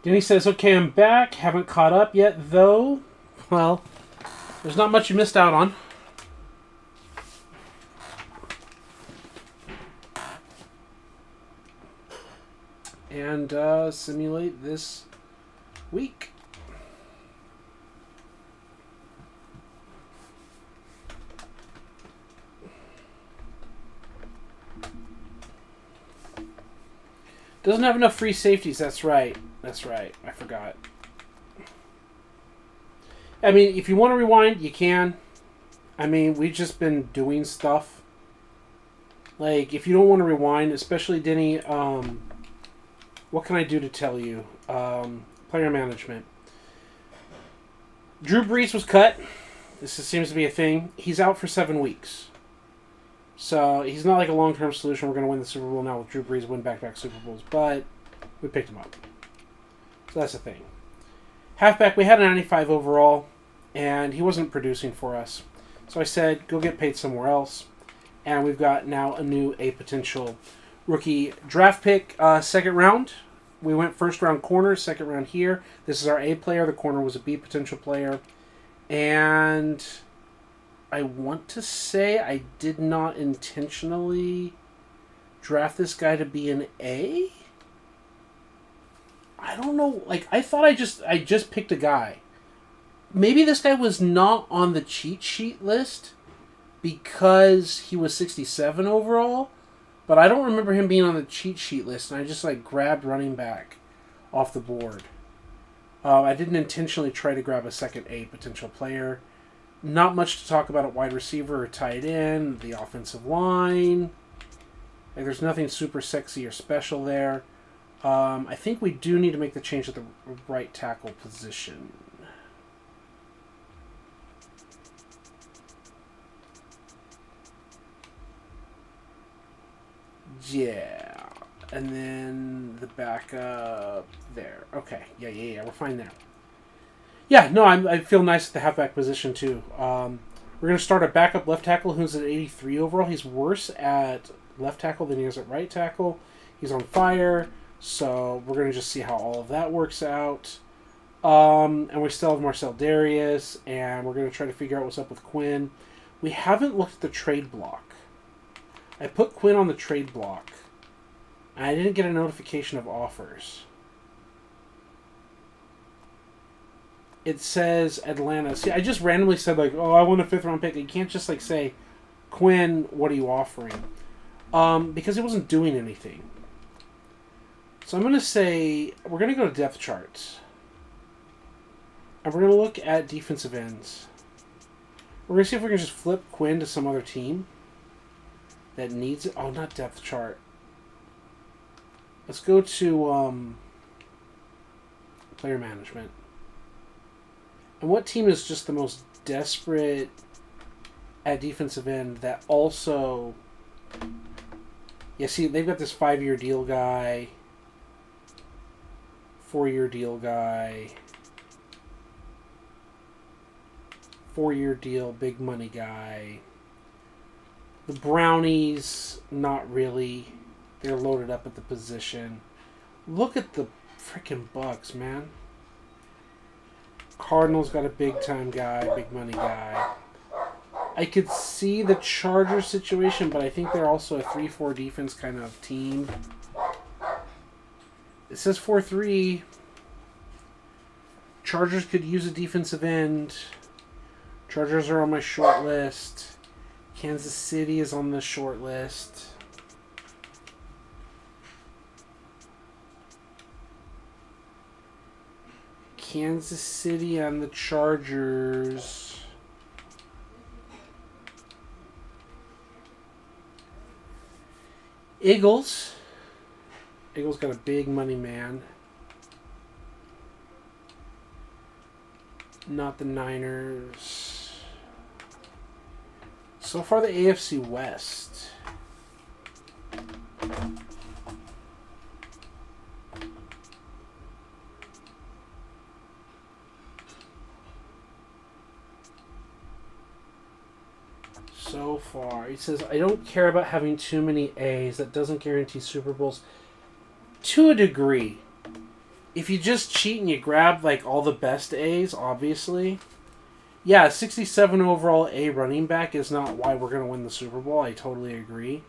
Denny says, okay, I'm back. Haven't caught up yet, though. Well, there's not much you missed out on. And simulate this week. Doesn't have enough free safeties. That's right. That's right. I forgot. I mean, if you want to rewind, you can. I mean, we've just been doing stuff. Like, if you don't want to rewind, especially Denny, what can I do to tell you? Player management. Drew Brees was cut. This seems to be a thing. He's out for 7 weeks. So he's not like a long-term solution. We're going to win the Super Bowl now with Drew Brees, win back-to-back Super Bowls. But we picked him up. So that's the thing. Halfback, we had a 95 overall, and he wasn't producing for us. So I said, go get paid somewhere else. And we've got now a potential rookie draft pick, second round. We went first round corner, second round here. This is our A player. The corner was a B potential player. And I want to say I did not intentionally draft this guy to be an A. I don't know. Like, I thought I just picked a guy. Maybe this guy was not on the cheat sheet list because he was 67 overall. But I don't remember him being on the cheat sheet list, and I just grabbed running back off the board. I didn't intentionally try to grab a second A potential player. Not much to talk about at wide receiver or tight end. The offensive line. Like, there's nothing super sexy or special there. I think we do need to make the change at the right tackle position. Yeah. And then the backup there. Okay. Yeah. We're fine there. Yeah, no, I feel nice at the halfback position, too. We're going to start a backup left tackle who's at 83 overall. He's worse at left tackle than he is at right tackle. He's on fire, so we're going to just see how all of that works out. And we still have Marcel Darius, and we're going to try to figure out what's up with Quinn. We haven't looked at the trade block. I put Quinn on the trade block, and I didn't get a notification of offers. It says Atlanta. See, I just randomly said, like, oh, I want a 5th round pick. You can't just, like, say, Quinn, what are you offering? Because it wasn't doing anything. So I'm going to say, we're going to go to depth charts. And we're going to look at defensive ends. We're going to see if we can just flip Quinn to some other team that needs it. Oh, not depth chart. Let's go to player management. And what team is just the most desperate at defensive end that also... Yeah, see, they've got this 5-year deal guy, 4-year deal guy, 4-year deal, big money guy. The Brownies, not really. They're loaded up at the position. Look at the freaking Bucks, man. Cardinals got a big-time guy, big money guy. I could see the Chargers situation, but I think they're also a 3-4 defense kind of team. It says 4-3. Chargers could use a defensive end. Chargers are on my short list. Kansas City is on the short list. Kansas City and the Chargers. Eagles. Eagles got a big money man. Not the Niners. So far, the AFC West. So far, he says, I don't care about having too many A's. That doesn't guarantee Super Bowls. To a degree. If you just cheat and you grab like all the best A's, obviously. Yeah, 67 overall A running back is not why we're going to win the Super Bowl. I totally agree.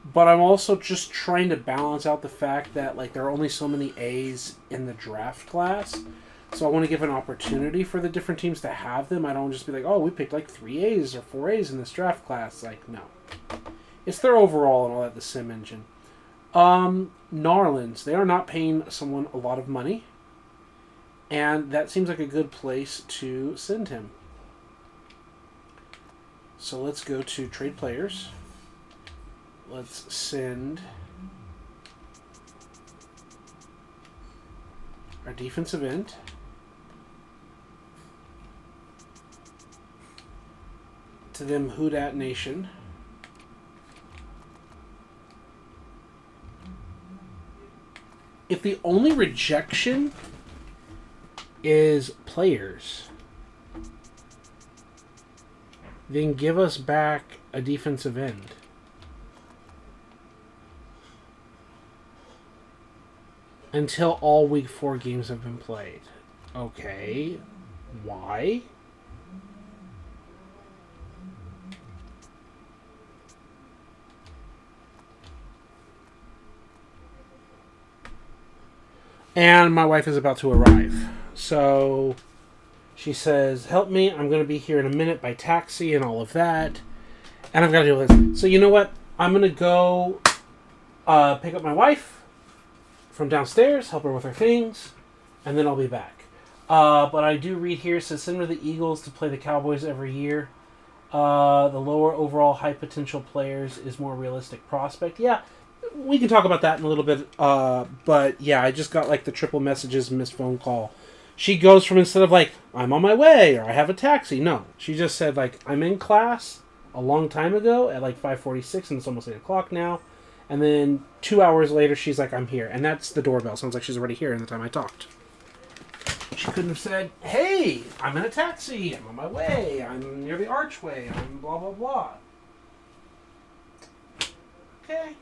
But I'm also just trying to balance out the fact that like there are only so many A's in the draft class. So I want to give an opportunity for the different teams to have them. I don't just be like, oh, we picked like 3 A's or 4 A's in this draft class. Like, no. It's their overall and all that, the sim engine. Narlands, they are not paying someone a lot of money. And that seems like a good place to send him. So let's go to trade players. Let's send our defensive end. To them Who Dat Nation. If the only rejection is players, then give us back a defensive end. Until all week 4 games have been played. Okay. Why? And my wife is about to arrive. So she says, help me. I'm going to be here in a minute by taxi and all of that. And I've got to do this. So you know what? I'm going to go pick up my wife from downstairs, help her with her things, and then I'll be back. But I do read here, it says similar to the Eagles to play the Cowboys every year. The lower overall high potential players is more realistic prospect. Yeah, we can talk about that in a little bit. But yeah, I just got like the triple messages and missed phone call. She goes from instead of like I'm on my way or I have a taxi. No, she just said like I'm in class a long time ago at like 5:46 and it's almost 8 o'clock now. And then 2 hours later, she's like I'm here, and that's the doorbell. Sounds like she's already here in the time I talked. She couldn't have said, hey, I'm in a taxi, I'm on my way, I'm near the archway, I'm blah, blah, blah. Okay.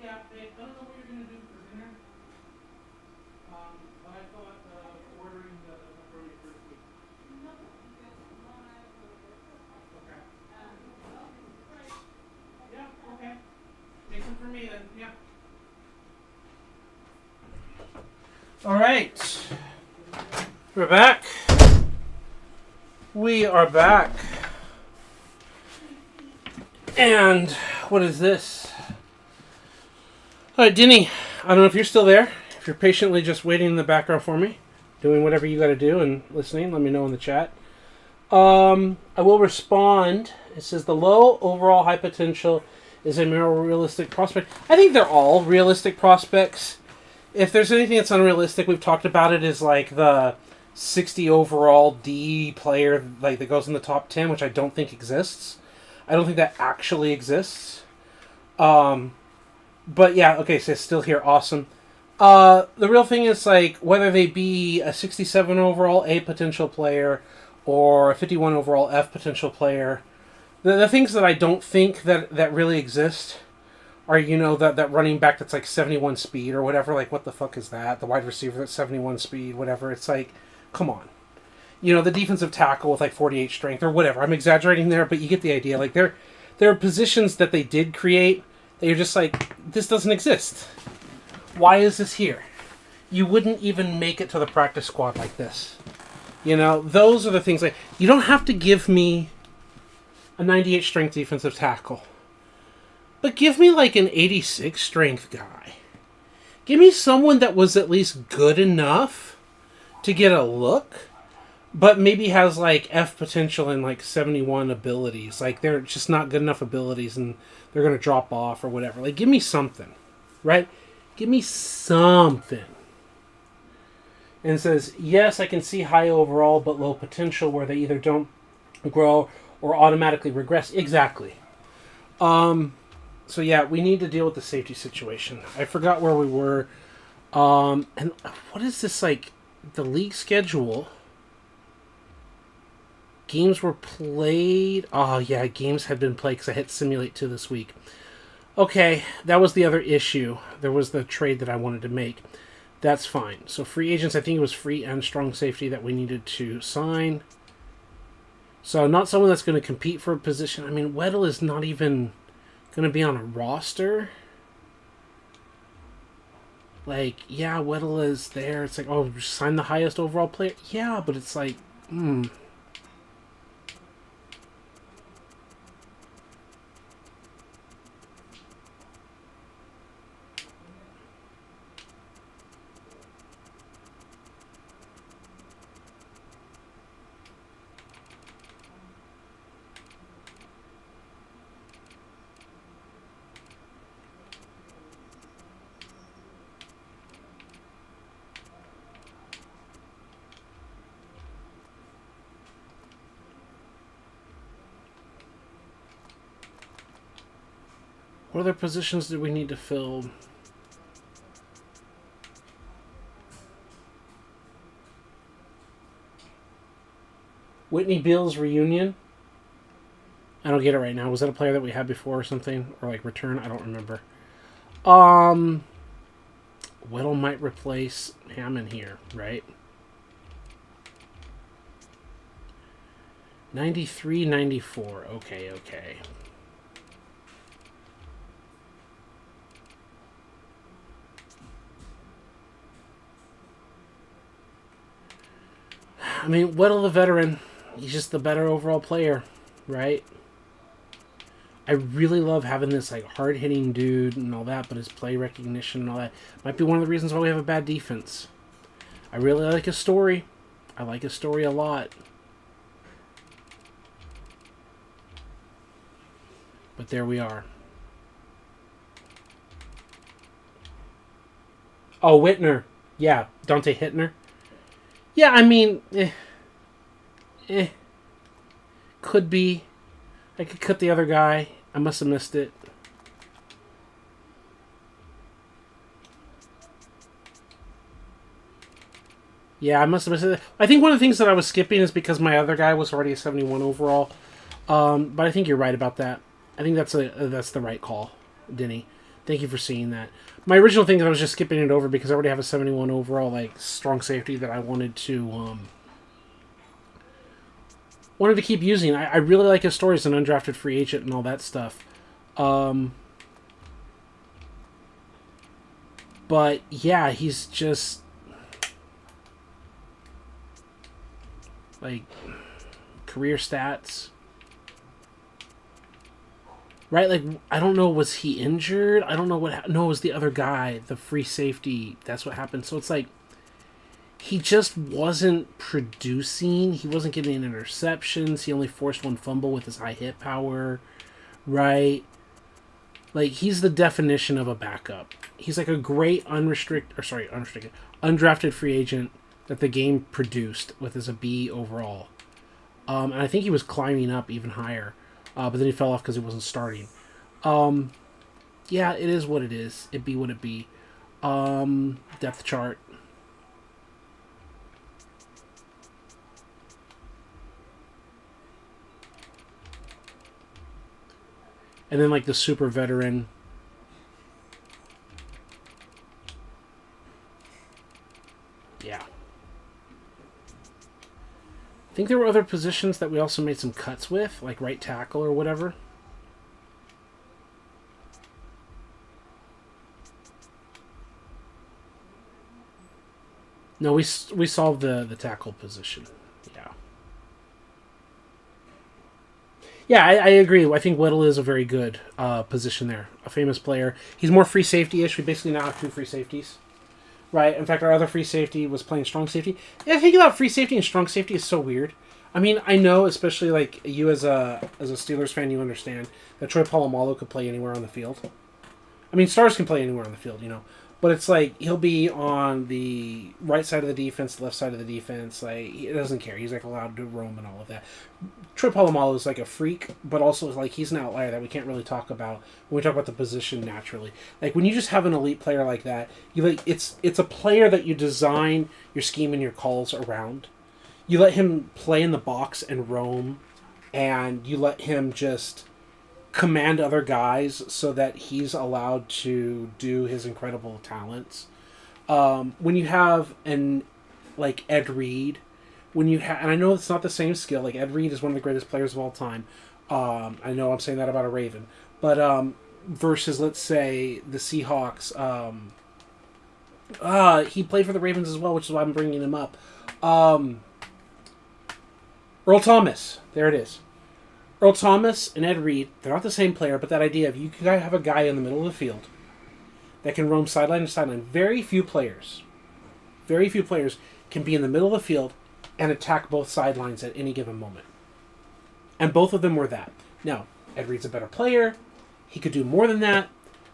Yeah, babe, I don't know what you're gonna do for dinner. But I thought ordering the pepperoni first week. Okay. Yeah, okay. Make some for me then, yeah. Alright. We're back. We are back. And what is this? Alright, Denny, I don't know if you're still there. If you're patiently just waiting in the background for me, doing whatever you gotta do and listening, let me know in the chat. I will respond. It says the low overall high potential is a more realistic prospect. I think they're all realistic prospects. If there's anything that's unrealistic, we've talked about it, is like the 60 overall D player like that goes in the top 10, which I don't think exists. I don't think that actually exists. But yeah, okay, so it's still here, awesome. The real thing is like whether they be a 67 overall A potential player or a 51 overall F potential player. The things that I don't think that really exist are, you know, that running back that's like 71 speed or whatever. Like, what the fuck is that? The wide receiver that's 71 speed, whatever. It's like, come on. You know, the defensive tackle with like 48 strength or whatever. I'm exaggerating there, but you get the idea. Like, there are positions that they did create that you're just like, this doesn't exist. Why is this here? You wouldn't even make it to the practice squad like this. You know, those are the things like, you don't have to give me a 98 strength defensive tackle. But give me like an 86 strength guy. Give me someone that was at least good enough to get a look, but maybe has like F potential and like 71 abilities. Like they're just not good enough abilities and they're going to drop off or whatever. Like give me something, right? Give me something. And it says, yes, I can see high overall but low potential where they either don't grow or automatically regress. Exactly. So yeah, we need to deal with the safety situation. I forgot where we were. And what is this, like, the league schedule? Games were played. Oh yeah, games had been played because I hit Simulate 2 this week. Okay, that was the other issue. There was the trade that I wanted to make. That's fine. So free agents, I think it was free and strong safety that we needed to sign. So not someone that's going to compete for a position. I mean, Weddle is not even going to be on a roster. Like, yeah, Weddle is there. It's like, oh, sign the highest overall player. Yeah, but it's like, what other positions do we need to fill? Whitney Bill's reunion? I don't get it right now. Was that a player that we had before or something? Or like return? I don't remember. Weddle might replace Hammond here, right? 93, 94. Okay. I mean, Weddle the veteran, he's just the better overall player, right? I really love having this like hard-hitting dude and all that, but his play recognition and all that might be one of the reasons why we have a bad defense. I really like his story. I like his story a lot. But there we are. Oh, Whitner. Yeah, Dante Hittner. Yeah, I mean, Could be. I could cut the other guy. I must have missed it. Yeah, I must have missed it. I think one of the things that I was skipping is because my other guy was already a 71 overall. But I think you're right about that. I think that's the right call, Denny. Thank you for seeing that. My original thing is I was just skipping it over because I already have a 71 overall, like, strong safety that I wanted to keep using. I really like his stories, an undrafted free agent and all that stuff. But yeah, he's just like career stats. Right, like, I don't know, was he injured? I don't know what no, it was the other guy, the free safety. That's what happened. So it's like, he just wasn't producing. He wasn't getting interceptions. He only forced one fumble with his high hit power, right? Like, he's the definition of a backup. He's like a great undrafted free agent that the game produced with as a B overall. And I think he was climbing up even higher. But then he fell off because he wasn't starting. Yeah, it is what it is. It be what it be. Depth chart. And then, like, the super veteran. Yeah. I think there were other positions that we also made some cuts with, like right tackle or whatever. No, we solved the tackle position. Yeah. Yeah, I agree. I think Whittle is a very good position there. A famous player. He's more free safety-ish. We basically now have two free safeties. Right. In fact, our other free safety was playing strong safety. Yeah, I think about free safety and strong safety is so weird. I mean, I know, especially like you as a Steelers fan, you understand that Troy Polamalu could play anywhere on the field. I mean, stars can play anywhere on the field, you know. But it's like he'll be on the right side of the defense, left side of the defense. Like, he doesn't care. He's like allowed to roam and all of that. Troy Polamalu is like a freak, but also like he's an outlier that we can't really talk about when we talk about the position naturally. Like, when you just have an elite player like that, you like it's a player that you design your scheme and your calls around. You let him play in the box and roam, and you let him just command other guys so that he's allowed to do his incredible talents. When you have like Ed Reed, and I know it's not the same skill. Like, Ed Reed is one of the greatest players of all time. I know I'm saying that about a Raven, but versus, let's say, the Seahawks. He played for the Ravens as well, which is why I'm bringing him up. Earl Thomas, there it is. Earl Thomas and Ed Reed, they're not the same player, but that idea of you can have a guy in the middle of the field that can roam sideline to sideline. Very few players can be in the middle of the field and attack both sidelines at any given moment. And both of them were that. Now, Ed Reed's a better player. He could do more than that.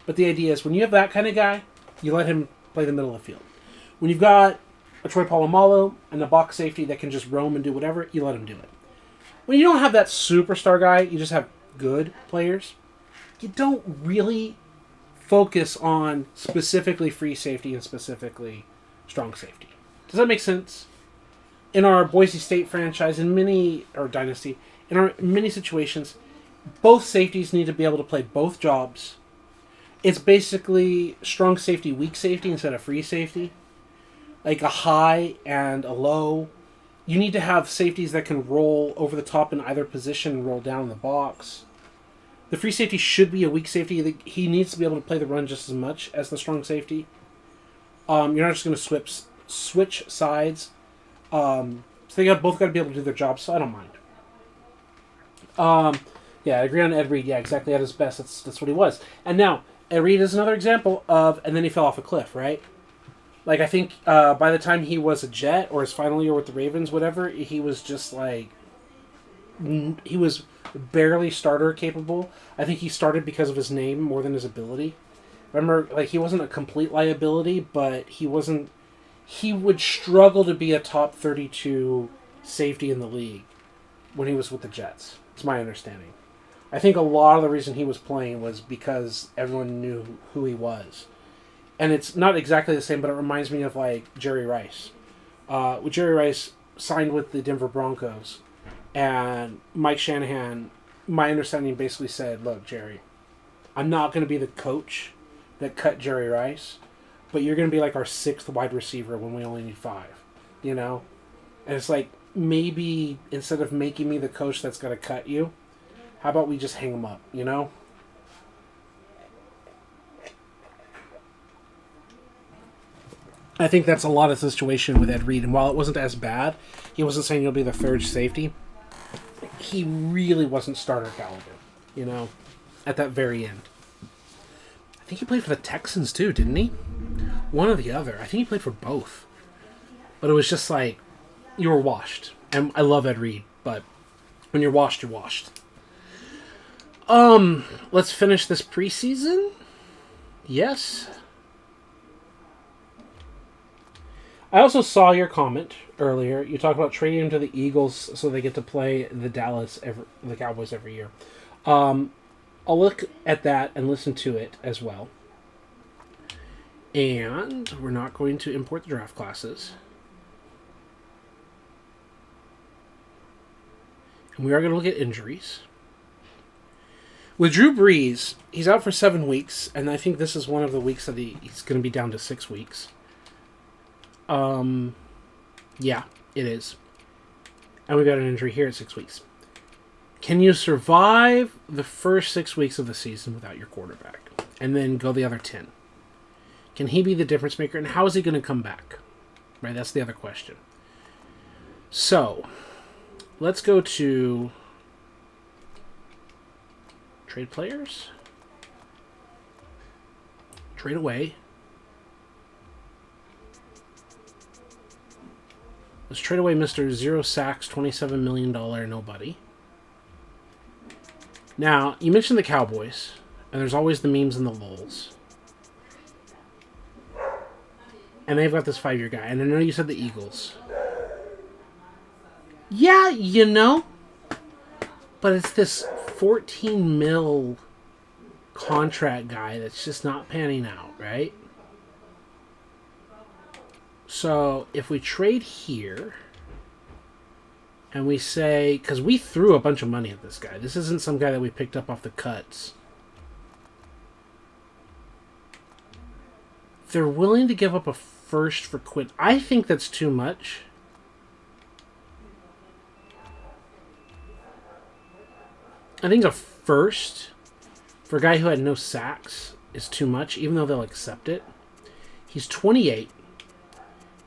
But the idea is when you have that kind of guy, you let him play the middle of the field. When you've got a Troy Polamalu and a box safety that can just roam and do whatever, you let him do it. When you don't have that superstar guy, you just have good players, you don't really focus on specifically free safety and specifically strong safety. Does that make sense? In our Boise State franchise, Dynasty, in our many situations, both safeties need to be able to play both jobs. It's basically strong safety, weak safety instead of free safety. Like a high and a low. You need to have safeties that can roll over the top in either position and roll down in the box. The free safety should be a weak safety. He needs to be able to play the run just as much as the strong safety. You're not just going to switch sides. So they both got to be able to do their job, so I don't mind. Yeah, I agree on Ed Reed. Yeah, exactly at his best. That's what he was. And now, Ed Reed is another example of, and then he fell off a cliff, right? Like, I think by the time he was a Jet, or his final year with the Ravens, whatever, he was just like, he was barely starter capable. I think he started because of his name more than his ability. Remember, like, he wasn't a complete liability, but he would struggle to be a top 32 safety in the league. when he was with the Jets. It's my understanding. I think a lot of the reason he was playing was because everyone knew who he was. And it's not exactly the same, but it reminds me of like Jerry Rice. With Jerry Rice signed with the Denver Broncos, and Mike Shanahan, my understanding basically said, look, Jerry, I'm not going to be the coach that cut Jerry Rice, but you're going to be like our 6th wide receiver when we only need 5, you know? And it's like, maybe instead of making me the coach that's going to cut you, how about we just hang him up, you know? I think that's a lot of the situation with Ed Reed. And while it wasn't as bad, he wasn't saying you'll be the 3rd safety. He really wasn't starter caliber, you know, at that very end. I think he played for the Texans too, didn't he? One or the other. I think he played for both. But it was just like, you were washed. And I love Ed Reed, but when you're washed, you're washed. Let's finish this preseason. Yes. I also saw your comment earlier. You talked about trading him to the Eagles so they get to play the Cowboys every year. I'll look at that and listen to it as well. And we're not going to import the draft classes. And we are going to look at injuries. With Drew Brees, he's out for 7 weeks, and I think this is one of the weeks that he's going to be down to 6 weeks. Yeah, it is. And we got an injury here at 6 weeks. Can you survive the first 6 weeks of the season without your quarterback? And then go the other 10? Can he be the difference maker? And how is he going to come back? Right, that's the other question. So, let's go to trade players. Trade away. Let's trade away Mr. 0 sacks, $27 million nobody. Now, you mentioned the Cowboys, and there's always the memes and the lulz. And they've got this 5-year guy, and I know you said the Eagles. Yeah, you know, but it's this 14 mil contract guy that's just not panning out, right? So, if we trade here, and we say, because we threw a bunch of money at this guy. This isn't some guy that we picked up off the cuts. They're willing to give up a first for Quinn. I think that's too much. I think a first for a guy who had no sacks is too much, even though they'll accept it. He's 28.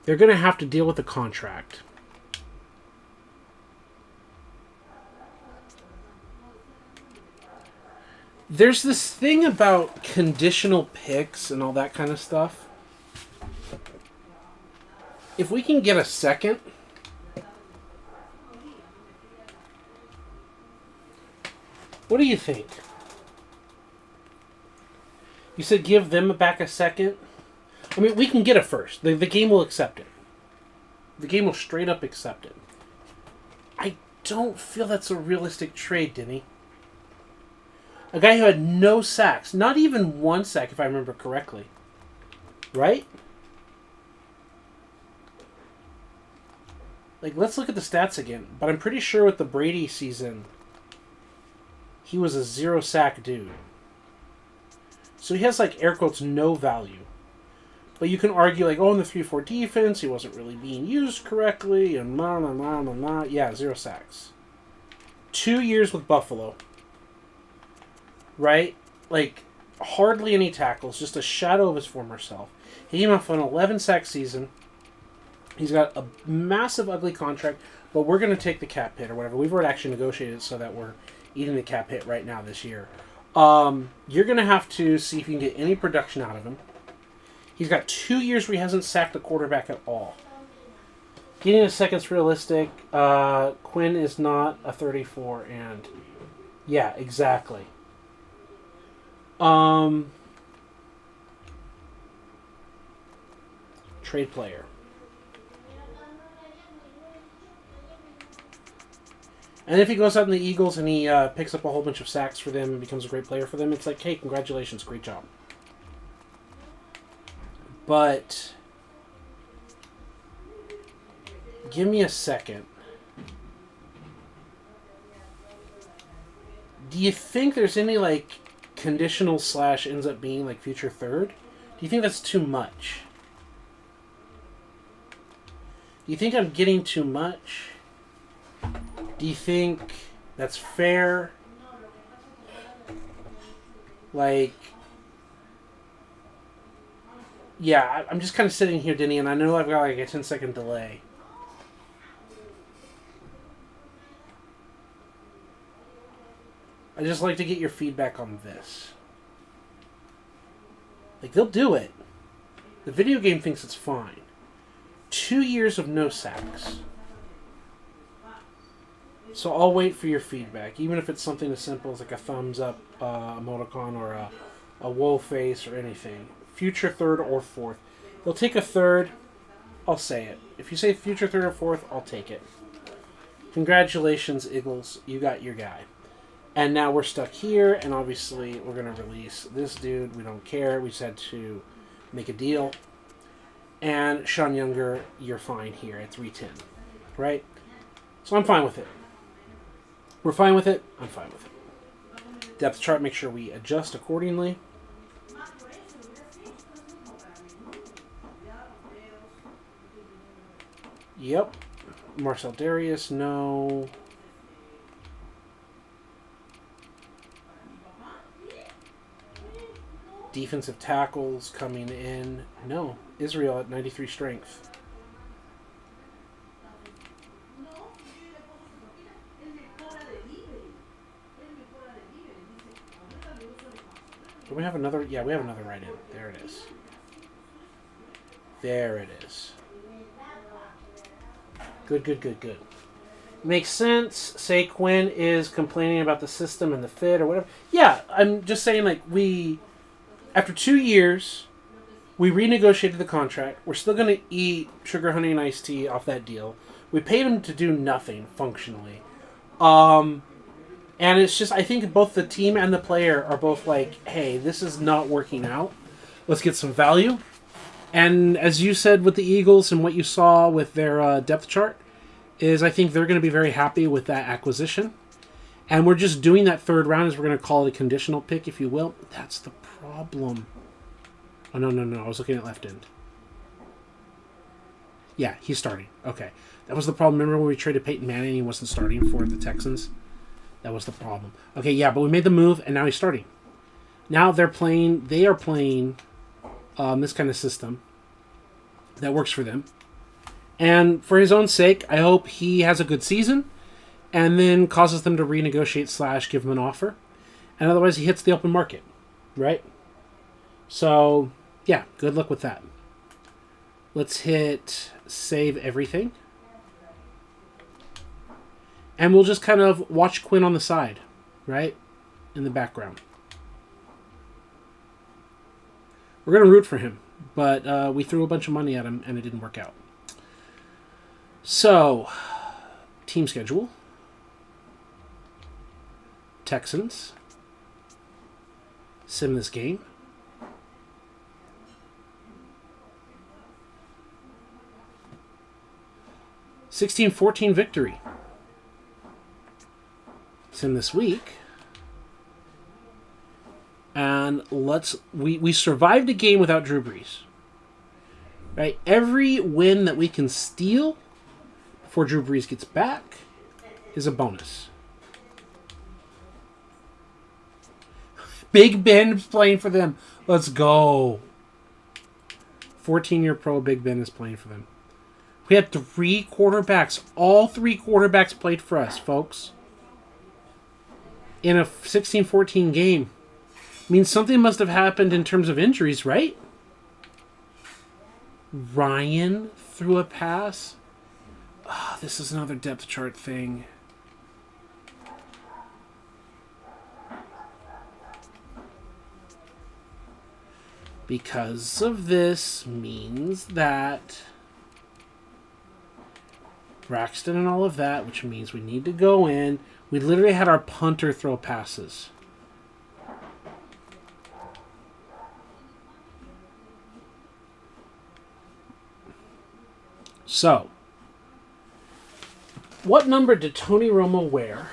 They're going to have to deal with the contract. There's this thing about conditional picks and all that kind of stuff. If we can get a second, what do you think? You said give them back a second? I mean, we can get a first. The game will accept it. The game will straight up accept it. I don't feel that's a realistic trade, Denny. A guy who had no sacks. Not even one sack, if I remember correctly. Right? Like, let's look at the stats again. But I'm pretty sure with the Brady season, he was a 0 sack dude. So he has, like, air quotes, no value. But you can argue, like, oh, in the 3-4 defense, he wasn't really being used correctly, and blah, blah, blah, blah, blah. Yeah, 0 sacks. 2 years with Buffalo. Right? Like, hardly any tackles, just a shadow of his former self. He came off an 11-sack season. He's got a massive, ugly contract, but we're going to take the cap hit or whatever. We've already actually negotiated so that we're eating the cap hit right now this year. You're going to have to see if you can get any production out of him. He's got 2 years where he hasn't sacked a quarterback at all. Getting a second's realistic. Quinn is not a 34, and yeah, exactly. Trade player. And if he goes out in the Eagles and he picks up a whole bunch of sacks for them and becomes a great player for them, it's like, hey, congratulations, great job. But give me a second. Do you think there's any, like, conditional / ends up being, like, future third? Do you think that's too much? Do you think I'm getting too much? Do you think that's fair? Like, yeah, I'm just kind of sitting here, Denny, and I know I've got, like, a 10-second delay. I just like to get your feedback on this. Like, they'll do it. The video game thinks it's fine. 2 years of no sacks. So I'll wait for your feedback, even if it's something as simple as like a thumbs up emoticon or a whoa face or anything. Future third or fourth. They'll take a third, I'll say it. If you say future third or fourth, I'll take it. Congratulations, Eagles. You got your guy. And now we're stuck here, and obviously we're going to release this dude. We don't care. We just had to make a deal. And Sean Younger, you're fine here at 310. Right? So I'm fine with it. We're fine with it. I'm fine with it. Depth chart, make sure we adjust accordingly. Yep. Marcel Darius, no. Defensive tackles coming in. No. Israel at 93 strength. Do we have another? Yeah, we have another right in. There it is. There it is. Good, good, good, good. Makes sense. Say Quinn is complaining about the system and the fit or whatever. Yeah, I'm just saying, like, after 2 years, we renegotiated the contract. We're still going to eat sugar, honey, and iced tea off that deal. We paid him to do nothing functionally. And it's just, I think both the team and the player are both like, hey, this is not working out. Let's get some value. And as you said with the Eagles and what you saw with their depth chart, is I think they're going to be very happy with that acquisition. And we're just doing that third round, as we're going to call it a conditional pick, if you will. That's the problem. Oh, no. I was looking at left end. Yeah, he's starting. Okay. That was the problem. Remember when we traded Peyton Manning and he wasn't starting for the Texans? That was the problem. Okay, yeah, but we made the move, and now he's starting. Now they are playing this kind of system that works for them. And for his own sake, I hope he has a good season and then causes them to renegotiate / give him an offer. And otherwise he hits the open market, right? So, yeah, good luck with that. Let's hit save everything. And we'll just kind of watch Quinn on the side, right? In the background. We're going to root for him, but we threw a bunch of money at him and it didn't work out. So, team schedule. Texans. Sim this game. (16-14) victory. Sim this week. And we survived a game without Drew Brees. Right? Every win that we can steal before Drew Brees gets back is a bonus. Big Ben playing for them. Let's go. 14-year pro Big Ben is playing for them. We had 3 quarterbacks. All 3 quarterbacks played for us, folks. In a 16-14 game. Means something must have happened in terms of injuries, right? Ryan threw a pass. Oh, this is another depth chart thing. Because of this means that Braxton and all of that, which means we need to go in. We literally had our punter throw passes. So, what number did Tony Romo wear?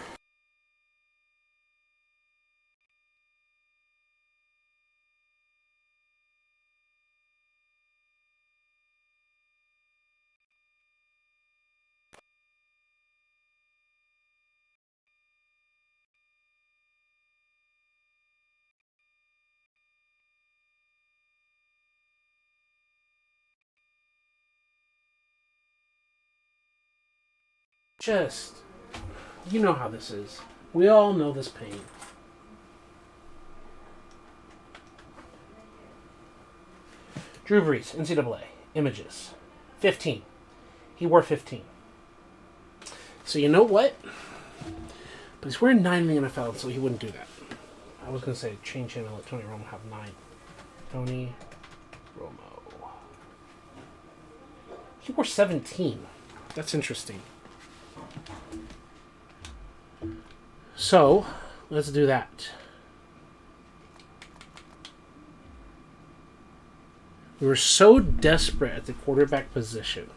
Just, you know how this is. We all know this pain. Drew Brees, NCAA, images. 15. He wore 15. So you know what? But he's wearing 9 in the NFL, so he wouldn't do that. I was going to say change him and let Tony Romo have 9. Tony Romo. He wore 17. That's interesting. So, let's do that. We were so desperate at the quarterback position.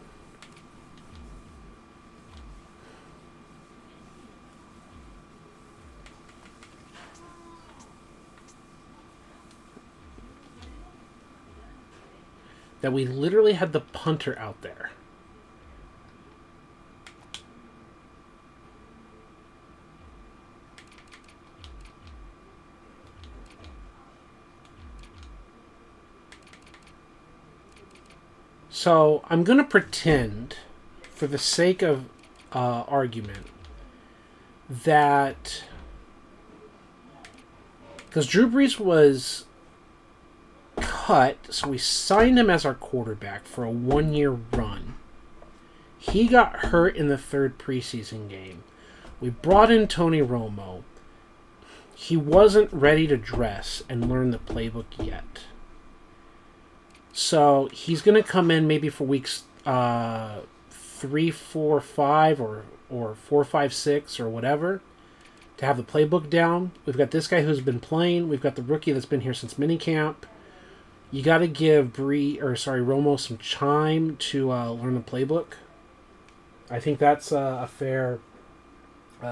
That we literally had the punter out there. So I'm going to pretend, for the sake of argument, that because Drew Brees was cut, so we signed him as our quarterback for a 1-year run. He got hurt in the 3rd preseason game. We brought in Tony Romo. He wasn't ready to dress and learn the playbook yet. So he's going to come in maybe for weeks 3, 4, 5 or 4, 5, 6 or whatever to have the playbook down. We've got this guy who's been playing. We've got the rookie that's been here since minicamp. You got to give Romo some time to learn the playbook. I think that's a fair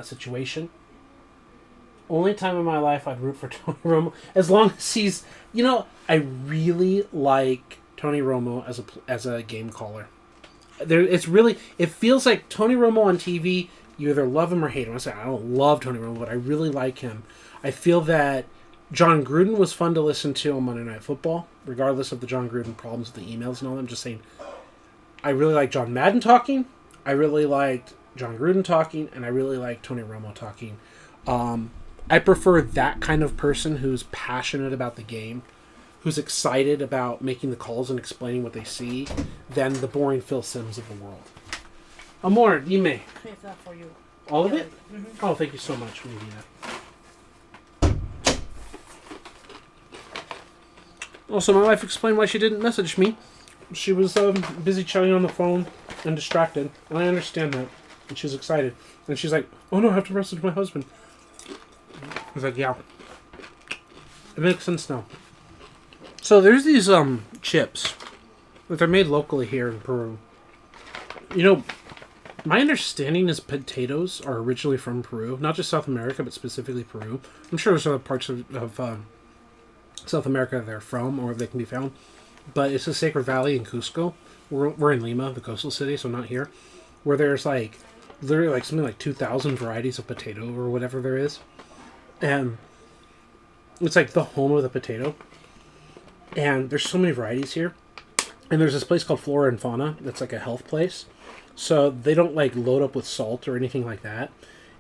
situation. Only time in my life I'd root for Tony Romo, as long as he's, I really like Tony Romo as a game caller. It feels like Tony Romo on TV. You either love him or hate him. I don't love Tony Romo, but I really like him. I feel that John Gruden was fun to listen to on Monday Night Football, regardless of the John Gruden problems with the emails and all that. I'm just saying, I really like John Madden talking. I really liked John Gruden talking, and I really like Tony Romo talking. I prefer that kind of person who's passionate about the game, who's excited about making the calls and explaining what they see, than the boring Phil Simms of the world. Amor, you may. It's not for you. All of it? Mm-hmm. Oh, thank you so much, Medina. Also, my wife explained why she didn't message me. She was busy chatting on the phone and distracted, and I understand that. And she was excited. And she's like, oh no, I have to message my husband. I was like, yeah. It makes sense now. So there's these chips that are made locally here in Peru. My understanding is potatoes are originally from Peru. Not just South America, but specifically Peru. I'm sure there's other parts of South America they're from, or they can be found. But it's the Sacred Valley in Cusco. We're in Lima, the coastal city, so not here. Where there's literally something like 2,000 varieties of potato or whatever there is. And it's like the home of the potato. And there's so many varieties here. And there's this place called Flora and Fauna that's like a health place. So they don't load up with salt or anything like that.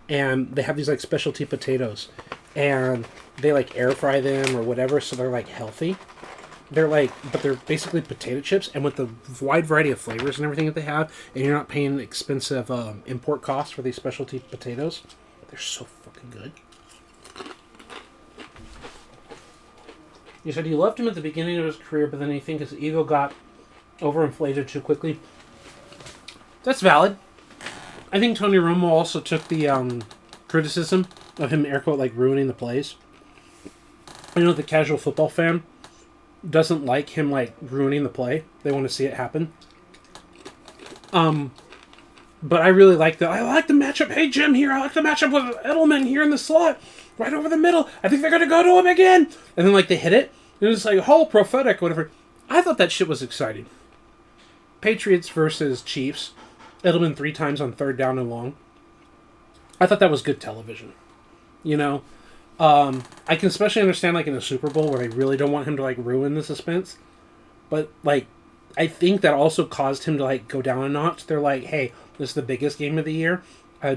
And they have these specialty potatoes. And they air fry them or whatever, so they're healthy. But they're basically potato chips, and with the wide variety of flavors and everything that they have, and you're not paying expensive import costs for these specialty potatoes, they're so fucking good. You said you loved him at the beginning of his career, but then you think his ego got overinflated too quickly. That's valid. I think Tony Romo also took the criticism of him, air quote, like ruining the plays. You know, the casual football fan doesn't like him like ruining the play. They want to see it happen. But I really like I like the matchup. Hey Jim, here I like the matchup with Edelman here in the slot, right over the middle. I think they're gonna go to him again, and then like they hit it, and it's like whole prophetic, whatever. I thought that shit was exciting. Patriots versus Chiefs. Edelman 3 times on 3rd down and long. I thought that was good television. You know, I can especially understand like in a Super Bowl where they really don't want him to like ruin the suspense, but like I think that also caused him to like go down a notch. They're like, hey, this is the biggest game of the year.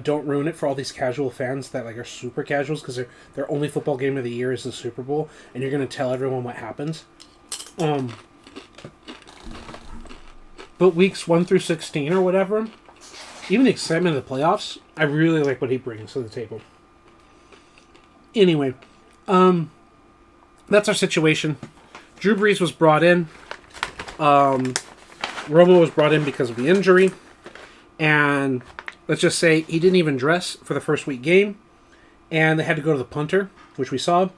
Don't ruin it for all these casual fans that like are super casuals because their only football game of the year is the Super Bowl, and you're gonna tell everyone what happens. But weeks 1 through 16 or whatever, even the excitement of the playoffs, I really like what he brings to the table. Anyway, that's our situation. Drew Brees was brought in. Romo was brought in because of the injury. And let's just say he didn't even dress for the first week game. And they had to go to the punter, which we saw.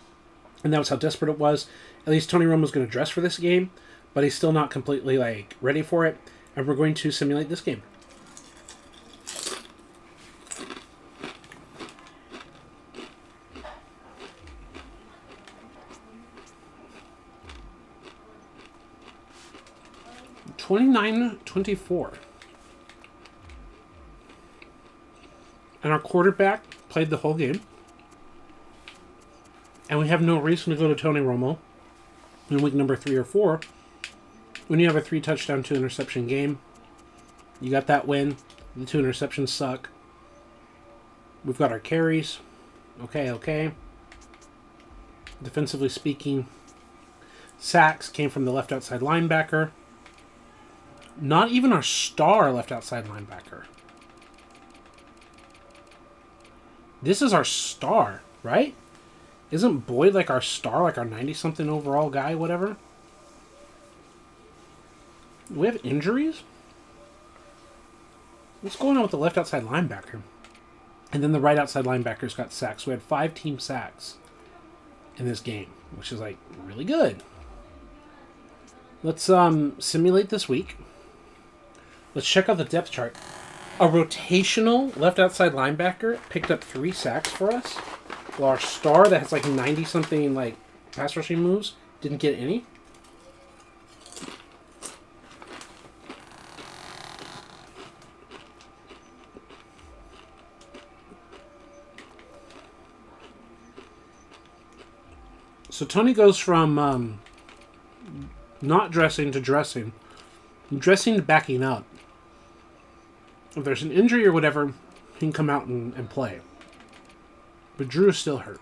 And that was how desperate it was. At least Tony Romo was going to dress for this game. But he's still not completely like ready for it. And we're going to simulate this game. $29-24. And our quarterback played the whole game. And we have no reason to go to Tony Romo in week number 3 or 4. When you have a 3-touchdown, 2-interception game, you got that win. The 2 interceptions suck. We've got our carries. Okay. Defensively speaking, sacks came from the left outside linebacker. Not even our star left outside linebacker. This is our star, right? Isn't Boyd like our star, like our 90-something overall guy, whatever? Do we have injuries? What's going on with the left outside linebacker? And then the right outside linebackers got sacks. So we had 5 team sacks in this game, which is like really good. Let's simulate this week. Let's check out the depth chart. A rotational left outside linebacker picked up 3 sacks for us, while our star that has like 90-something like pass rushing moves didn't get any. So Tony goes from not dressing to dressing to backing up. If there's an injury or whatever, he can come out and play. But Drew is still hurt.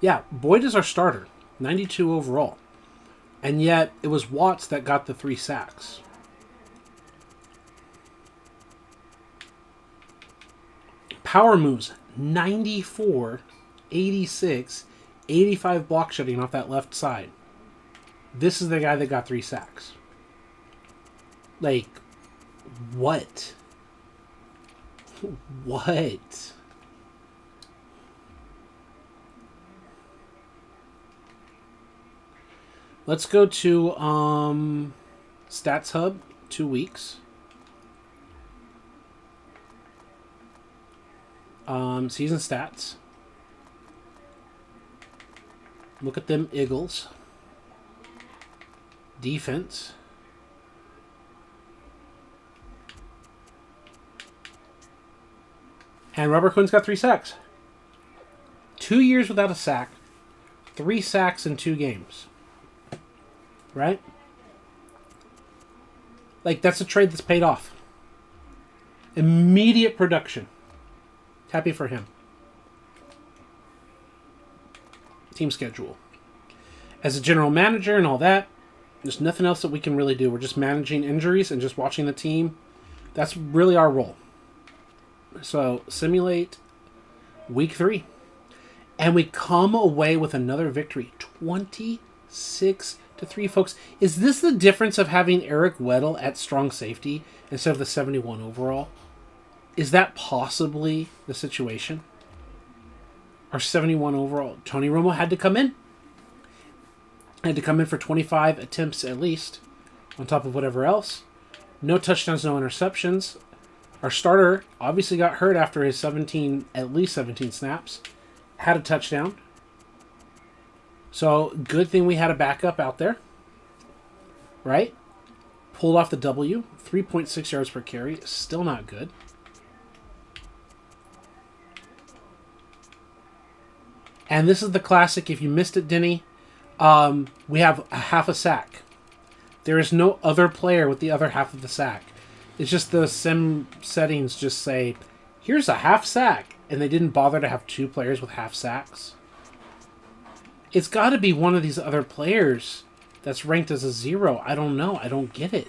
Yeah, Boyd is our starter. 92 overall. And yet, it was Watts that got the 3 sacks. Power moves, 94, 86, 85 block shedding off that left side. This is the guy that got 3 sacks. Like, what? What? Let's go to Stats Hub, 2 weeks. Season stats. Look at them Eagles. Defense. And Robert Quinn's got 3 sacks. 2 years without a sack. 3 sacks in 2 games. Right? Like, that's a trade that's paid off. Immediate production. Happy for him. Team schedule. As a general manager and all that, there's nothing else that we can really do. We're just managing injuries and just watching the team. That's really our role. So, simulate week 3. And we come away with another victory. 26-7 to 3, folks. Is this the difference of having Eric Weddle at strong safety instead of the 71 overall? Is that possibly the situation? Our 71 overall, Tony Romo had to come in. Had to come in for 25 attempts at least, on top of whatever else. No touchdowns, no interceptions. Our starter obviously got hurt after his at least 17 snaps. Had a touchdown. So, good thing we had a backup out there. Right? Pulled off the W. 3.6 yards per carry. Still not good. And this is the classic. If you missed it, Denny, we have a half a sack. There is no other player with the other half of the sack. It's just the sim settings just say, here's a half sack. And they didn't bother to have 2 players with half sacks. It's got to be one of these other players that's ranked as a 0. I don't know. I don't get it.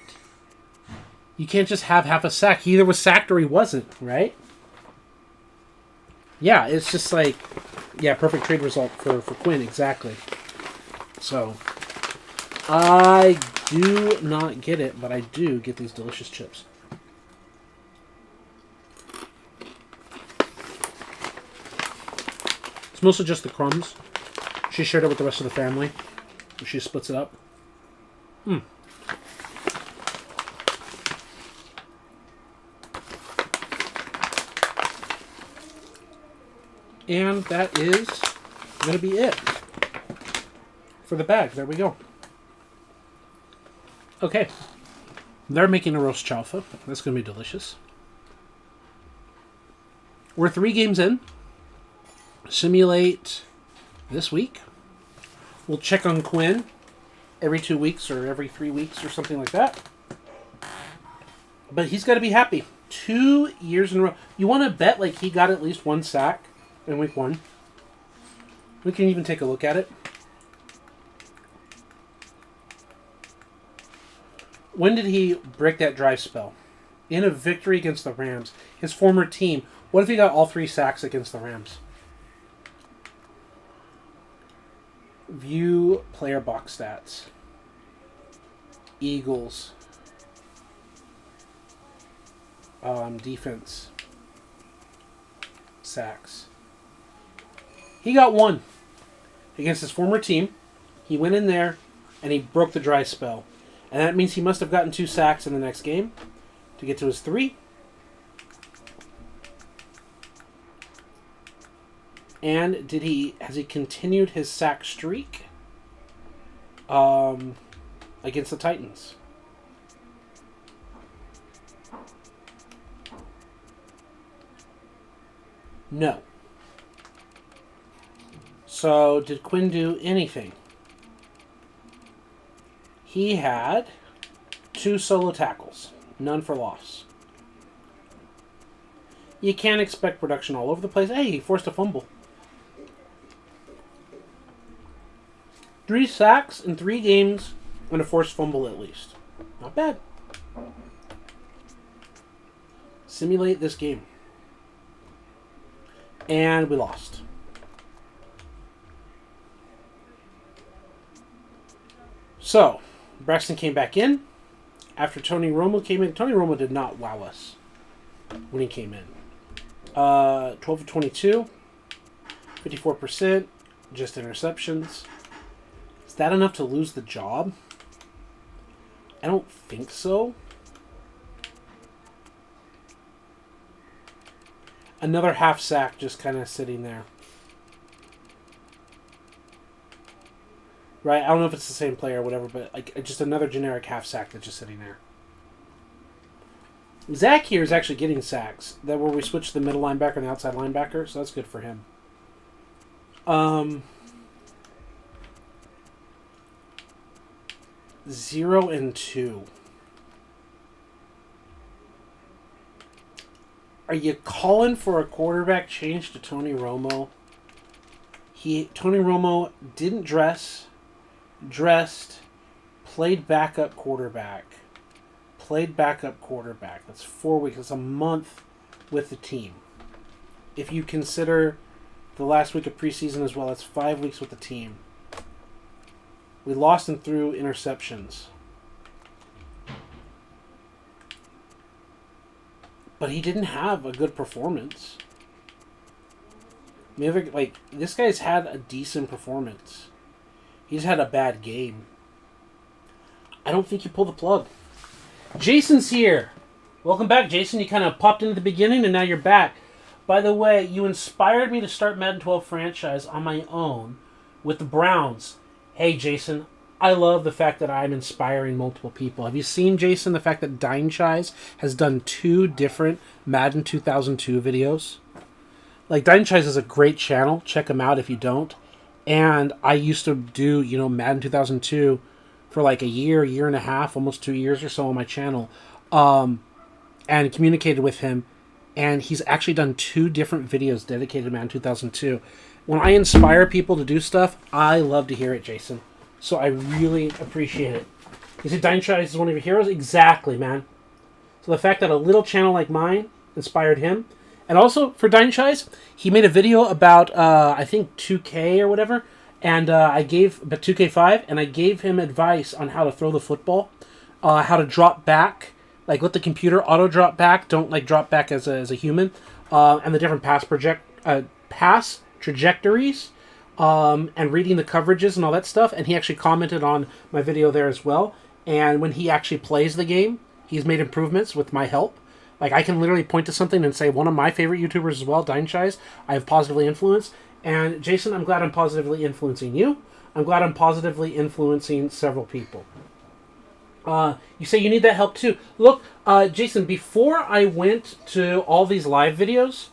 You can't just have half a sack. He either was sacked or he wasn't, right? Yeah, it's just like, yeah, perfect trade result for Quinn, exactly. So, I do not get it, but I do get these delicious chips. It's mostly just the crumbs. She shared it with the rest of the family. She splits it up. And that is going to be it for the bag. There we go. Okay. They're making a roast chalfa. That's going to be delicious. We're 3 games in. Simulate this week. We'll check on Quinn every 2 weeks or every 3 weeks or something like that. But he's got to be happy. 2 years in a row. You want to bet like he got at least 1 sack in week 1? We can even take a look at it. When did he break that dry spell? In a victory against the Rams. His former team. What if he got all 3 sacks against the Rams? View player box stats. Eagles. Defense. Sacks. He got 1 against his former team. He went in there and he broke the dry spell. And that means he must have gotten 2 sacks in the next game to get to his 3. And has he continued his sack streak against the Titans? No. So, did Quinn do anything? He had 2 solo tackles. None for loss. You can't expect production all over the place. Hey, he forced a fumble. 3 sacks in 3 games and a forced fumble at least. Not bad. Simulate this game. And we lost. So, Braxton came back in after Tony Romo came in. Tony Romo did not wow us when he came in. 12 of 22, 54%, just interceptions. Is that enough to lose the job? I don't think so. Another half sack just kind of sitting there. Right? I don't know if it's the same player or whatever, but like just another generic half sack that's just sitting there. Zach here is actually getting sacks. That where we switched the middle linebacker and the outside linebacker, so that's good for him. 0 and 2. Are you calling for a quarterback change to Tony Romo? Tony Romo didn't dressed, played backup quarterback. That's 4 weeks. That's a month with the team. If you consider the last week of preseason as well, that's 5 weeks with the team. We lost and threw interceptions. But he didn't have a good performance. This guy's had a decent performance. He's had a bad game. I don't think you pull the plug. Jason's here. Welcome back, Jason. You kind of popped in at the beginning and now you're back. By the way, you inspired me to start Madden 12 franchise on my own with the Browns. Hey, Jason, I love the fact that I'm inspiring multiple people. Have you seen, Jason, the fact that Dinechise has done 2 different Madden 2002 videos? Like, Dinechise is a great channel. Check him out if you don't. And I used to do, Madden 2002 for like a year and a half, almost 2 years or so on my channel. And communicated with him. And he's actually done 2 different videos dedicated to Madden 2002. When I inspire people to do stuff, I love to hear it, Jason. So I really appreciate it. You said Dinechise is one of your heroes? Exactly, man. So the fact that a little channel like mine inspired him. And also, for Dinechise, he made a video about, I think, 2K or whatever. And I gave, but 2K5, and I gave him advice on how to throw the football. How to drop back. Like, let the computer auto-drop back. Don't, drop back as a human. And the different pass trajectories. And reading the coverages and all that stuff. And he actually commented on my video there as well. And when he actually plays the game, he's made improvements with my help. Like, I can literally point to something and say, one of my favorite YouTubers as well, Dinechise, I have positively influenced. And, Jason, I'm glad I'm positively influencing you. I'm glad I'm positively influencing several people. You say you need that help too. Look, Jason, before I went to all these live videos,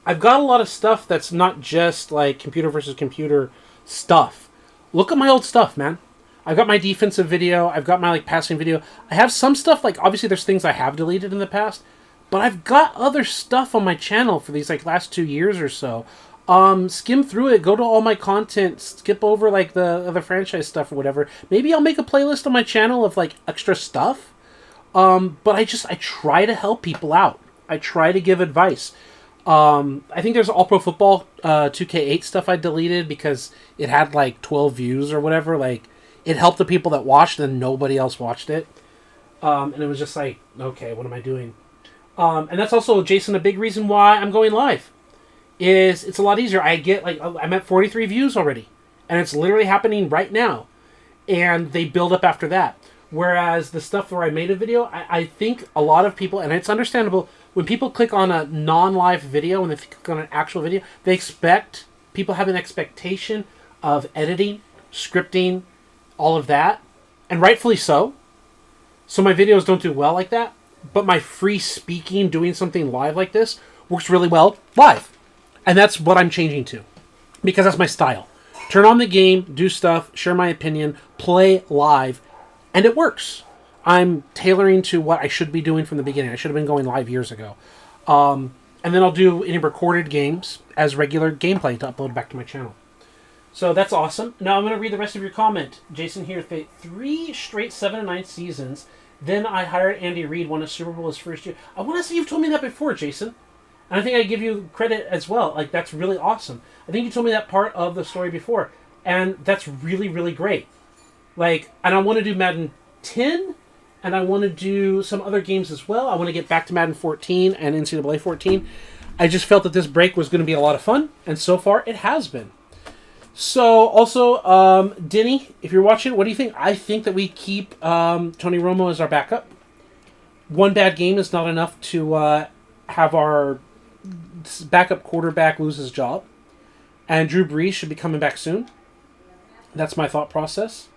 I've got a lot of stuff that's not just like computer versus computer stuff. Look at my old stuff, man. I've got my defensive video. I've got my passing video. I have some stuff, obviously there's things I have deleted in the past, but I've got other stuff on my channel for these last 2 years or so. Skim through it, go to all my content, skip over the other franchise stuff or whatever. Maybe I'll make a playlist on my channel of extra stuff. But I try to help people out. I try to give advice. I think there's All Pro Football 2K8 stuff I deleted because it had 12 views or whatever. It helped the people that watched and nobody else watched it. And it was just okay, what am I doing? And that's also, Jason, a big reason why I'm going live. It's a lot easier. I'm at 43 views already. And it's literally happening right now. And they build up after that. Whereas the stuff where I made a video, I think a lot of people, and it's understandable, when people click on a non-live video, when they click on an actual video, people have an expectation of editing, scripting, all of that. And rightfully so. So my videos don't do well like that. But my free speaking, doing something live like this, works really well live. And that's what I'm changing to. Because that's my style. Turn on the game, do stuff, share my opinion, play live, and it works. I'm tailoring to what I should be doing from the beginning. I should have been going live years ago. And then I'll do any recorded games as regular gameplay to upload back to my channel. So that's awesome. Now I'm going to read the rest of your comment. Jason here, 3 straight 7-9 seasons. Then I hired Andy Reid, won a Super Bowl his first year. I want to say you've told me that before, Jason. And I think I give you credit as well. That's really awesome. I think you told me that part of the story before. And that's really, really great. And I want to do Madden 10. And I want to do some other games as well. I want to get back to Madden 14 and NCAA 14. I just felt that this break was going to be a lot of fun. And so far, it has been. So, also, Denny, if you're watching, what do you think? I think that we keep Tony Romo as our backup. One bad game is not enough to have our backup quarterback lose his job. And Drew Brees should be coming back soon. That's my thought process.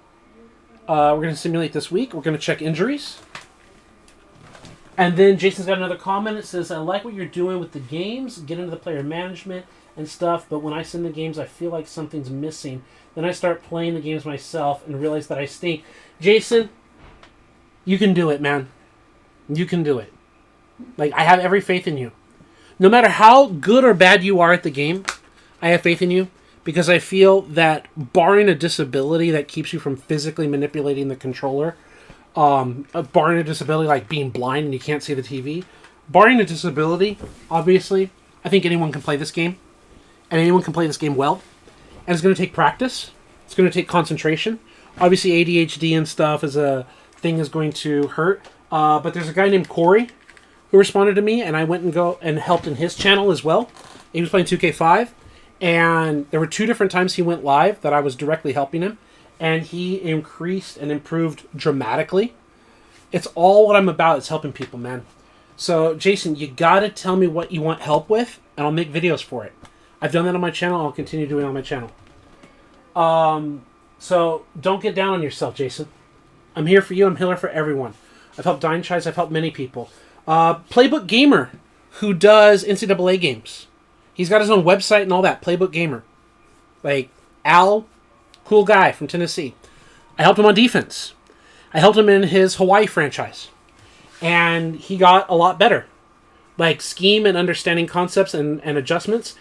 We're going to simulate this week. We're going to check injuries. And then Jason's got another comment. It says, I like what you're doing with the games, get into the player management and stuff, but when I send the games, I feel like something's missing. Then I start playing the games myself and realize that I stink. Jason, you can do it, man. You can do it. I have every faith in you. No matter how good or bad you are at the game, I have faith in you because I feel that barring a disability that keeps you from physically manipulating the controller, barring a disability like being blind and you can't see the TV, barring a disability, obviously, I think anyone can play this game. And anyone can play this game well. And it's going to take practice. It's going to take concentration. Obviously, ADHD and stuff is a thing is going to hurt. But there's a guy named Corey who responded to me, and I went and helped in his channel as well. He was playing 2K5, and there were 2 different times he went live that I was directly helping him, and he increased and improved dramatically. It's all what I'm about. It's helping people, man. So, Jason, you gotta tell me what you want help with, and I'll make videos for it. I've done that on my channel. I'll continue doing it on my channel. So, don't get down on yourself, Jason. I'm here for you. I'm here for everyone. I've helped Dynechise. I've helped many people. Playbook Gamer, who does NCAA games. He's got his own website and all that. Playbook Gamer. Like, Al, cool guy from Tennessee. I helped him on defense. I helped him in his Hawaii franchise. And he got a lot better. Like, scheme and understanding concepts and adjustments.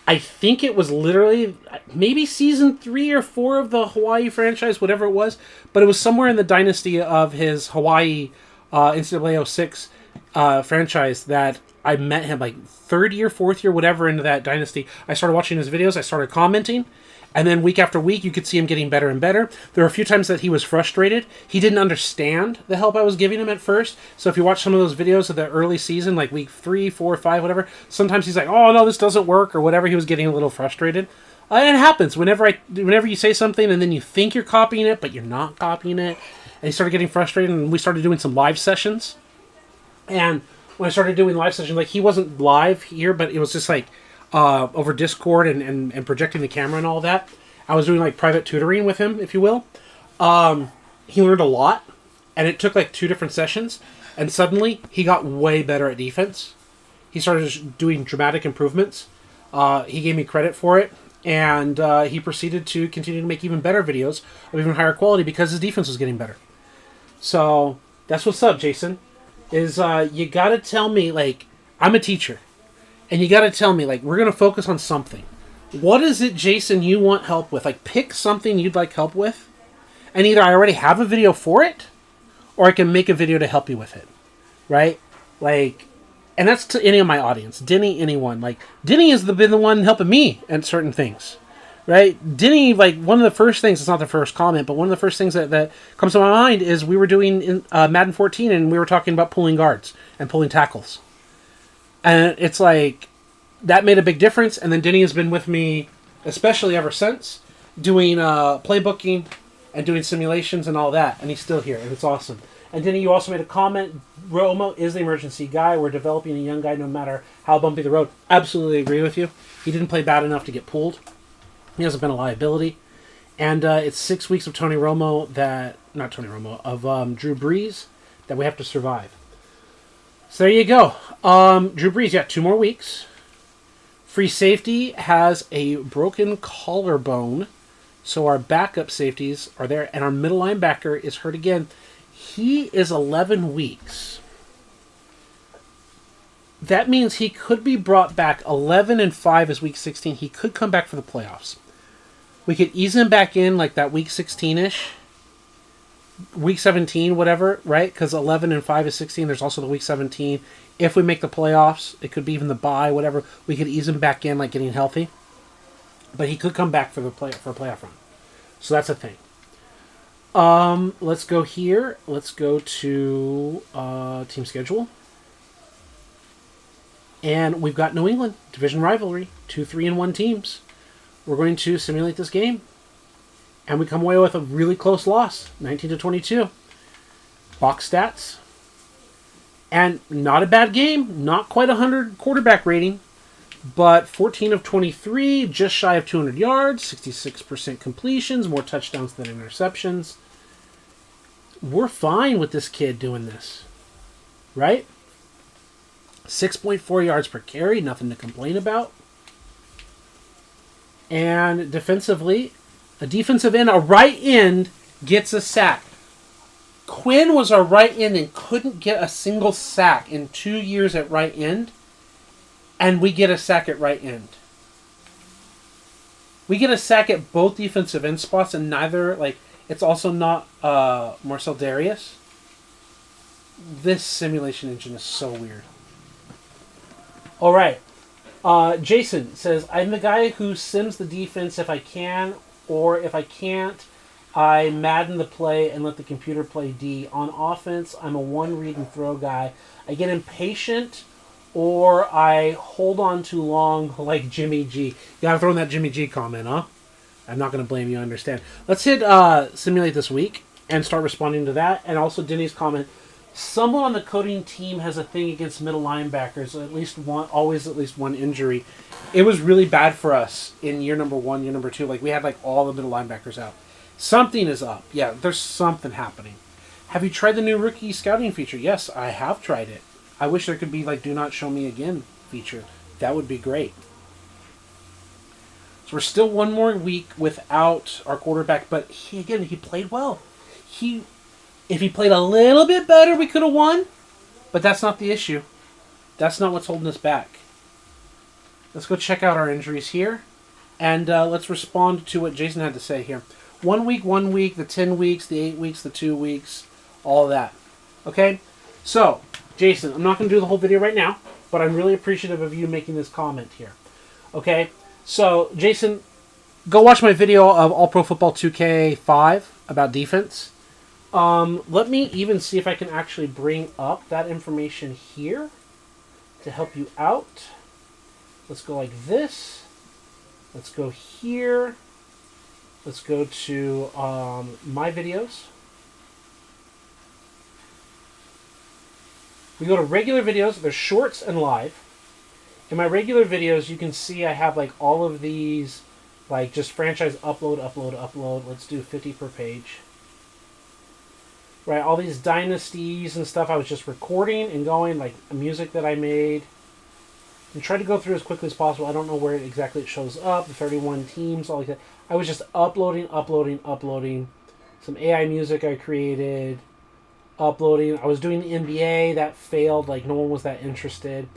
I think it was literally maybe season 3 or 4 of the Hawaii franchise, whatever it was. But it was somewhere in the dynasty of his Hawaii NCAA 06 franchise that I met him, like 3rd year, 4th year, whatever, into that dynasty. I started watching his videos. I started commenting. And then week after week, you could see him getting better and better. There were a few times that he was frustrated. He didn't understand the help I was giving him at first. So if you watch some of those videos of the early season, like week 3, 4, 5, whatever, sometimes he's like, oh, no, this doesn't work, or whatever. He was getting a little frustrated. And it happens. Whenever you say something and then you think you're copying it, but you're not copying it. And he started getting frustrated, and we started doing some live sessions. And when I started doing live sessions, like, he wasn't live here, but it was just like over Discord and projecting the camera and all that. I was doing like private tutoring with him, if you will. He learned a lot, and it took like 2 different sessions, and suddenly he got way better at defense. He started doing dramatic improvements. He gave me credit for it, and he proceeded to continue to make even better videos of even higher quality because his defense was getting better. So that's what's up, Jason. Is you gotta tell me, like, I'm a teacher, and you gotta tell me, like, we're gonna focus on something. What is it, Jason, you want help with? Like, pick something you'd like help with, and either I already have a video for it, or I can make a video to help you with it, right? Like, and that's to any of my audience, Denny, anyone. Like, Denny has been the one helping me at certain things, right? Denny, like, one of the first things, it's not the first comment, but one of the first things that comes to my mind is we were doing in Madden 14, and we were talking about pulling guards and pulling tackles. And it's like, that made a big difference, and then Denny has been with me, especially ever since, doing playbooking and doing simulations and all that, and he's still here, and it's awesome. And Denny, you also made a comment, Romo is the emergency guy. We're developing a young guy no matter how bumpy the road. Absolutely agree with you. He didn't play bad enough to get pulled. He hasn't been a liability. And it's 6 weeks of Drew Brees that we have to survive. So there you go. Drew Brees, yeah, 2 more weeks. Free safety has a broken collarbone, so our backup safeties are there, and our middle linebacker is hurt again. He is 11 weeks. That means he could be brought back. 11-5 is week 16. He could come back for the playoffs. We could ease him back in like that week 16-ish. Week 17, whatever, right? Because 11-5 is 16. There's also the week 17. If we make the playoffs, it could be even the bye, whatever. We could ease him back in, like getting healthy. But he could come back for a playoff run. So that's a thing. Let's go here. Let's go to team schedule. And we've got New England, division rivalry, 2 3-1 teams. We're going to simulate this game. And we come away with a really close loss, 19-22. Box stats. And not a bad game. Not quite 100 quarterback rating. But 14 of 23, just shy of 200 yards, 66% completions, more touchdowns than interceptions. We're fine with this kid doing this. Right? 6.4 yards per carry, nothing to complain about. And defensively, a defensive end, a right end, gets a sack. Quinn was our right end and couldn't get a single sack in 2 years at right end. And we get a sack at right end. We get a sack at both defensive end spots, and neither, like, it's also not Marcel Darius. This simulation engine is so weird. All right. Jason says, I'm the guy who sims the defense if I can, or if I can't, I Madden the play and let the computer play D. On offense, I'm a one read and throw guy. I get impatient or I hold on too long like Jimmy G. Yeah, I'm throwing that Jimmy G comment, huh? I'm not going to blame you, I understand. Let's hit Simulate This Week and start responding to that. And also Denny's comment. Someone on the coding team has a thing against middle linebackers. At least one, always at least one injury. It was really bad for us in year number 1, year number 2. Like, we had like all the middle linebackers out. Something is up. Yeah, there's something happening. Have you tried the new rookie scouting feature? Yes, I have tried it. I wish there could be like do not show me again feature. That would be great. So we're still one more week without our quarterback, but he played well. If he played a little bit better, we could have won, but that's not the issue. That's not what's holding us back. Let's go check out our injuries here, and let's respond to what Jason had to say here. 1 week, the 10 weeks, the 8 weeks, the 2 weeks, all of that. Okay? So, Jason, I'm not going to do the whole video right now, but I'm really appreciative of you making this comment here. Okay? So, Jason, go watch my video of All Pro Football 2K5 about defense. Let me even see if I can actually bring up that information here to help you out. Let's go like this. Let's go here. Let's go to my videos. We go to regular videos. There's shorts and live. In my regular videos, you can see I have like all of these, like just franchise upload. Let's do 50 per page. Right, all these dynasties and stuff I was just recording and going, like music that I made. And try to go through as quickly as possible. I don't know where exactly it shows up, the 31 teams, all like that. I was just uploading. Some AI music I created, uploading. I was doing the NBA, that failed, like no one was that interested.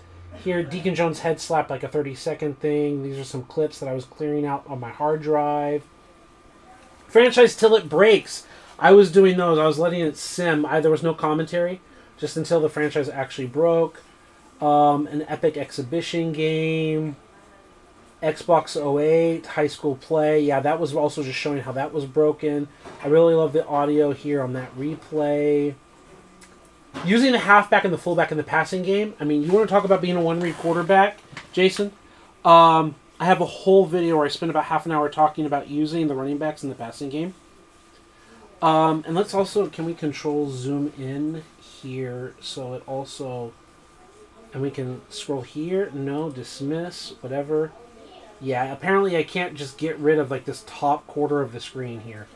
Here, Deacon Jones head slap, like a 30-second thing. These are some clips that I was clearing out on my hard drive. Franchise till it breaks. I was doing those. I was letting it sim. There was no commentary, just until the franchise actually broke. An epic exhibition game. Xbox 08, high school play. Yeah, that was also just showing how that was broken. I really love the audio here on that replay. Using the halfback and the fullback in the passing game. I mean, you want to talk about being a one-read quarterback, Jason? I have a whole video where I spent about half an hour talking about using the running backs in the passing game. And let's also, can we control zoom in here so it also, and we can scroll here, no, dismiss, whatever. Yeah, apparently I can't just get rid of like this top quarter of the screen here.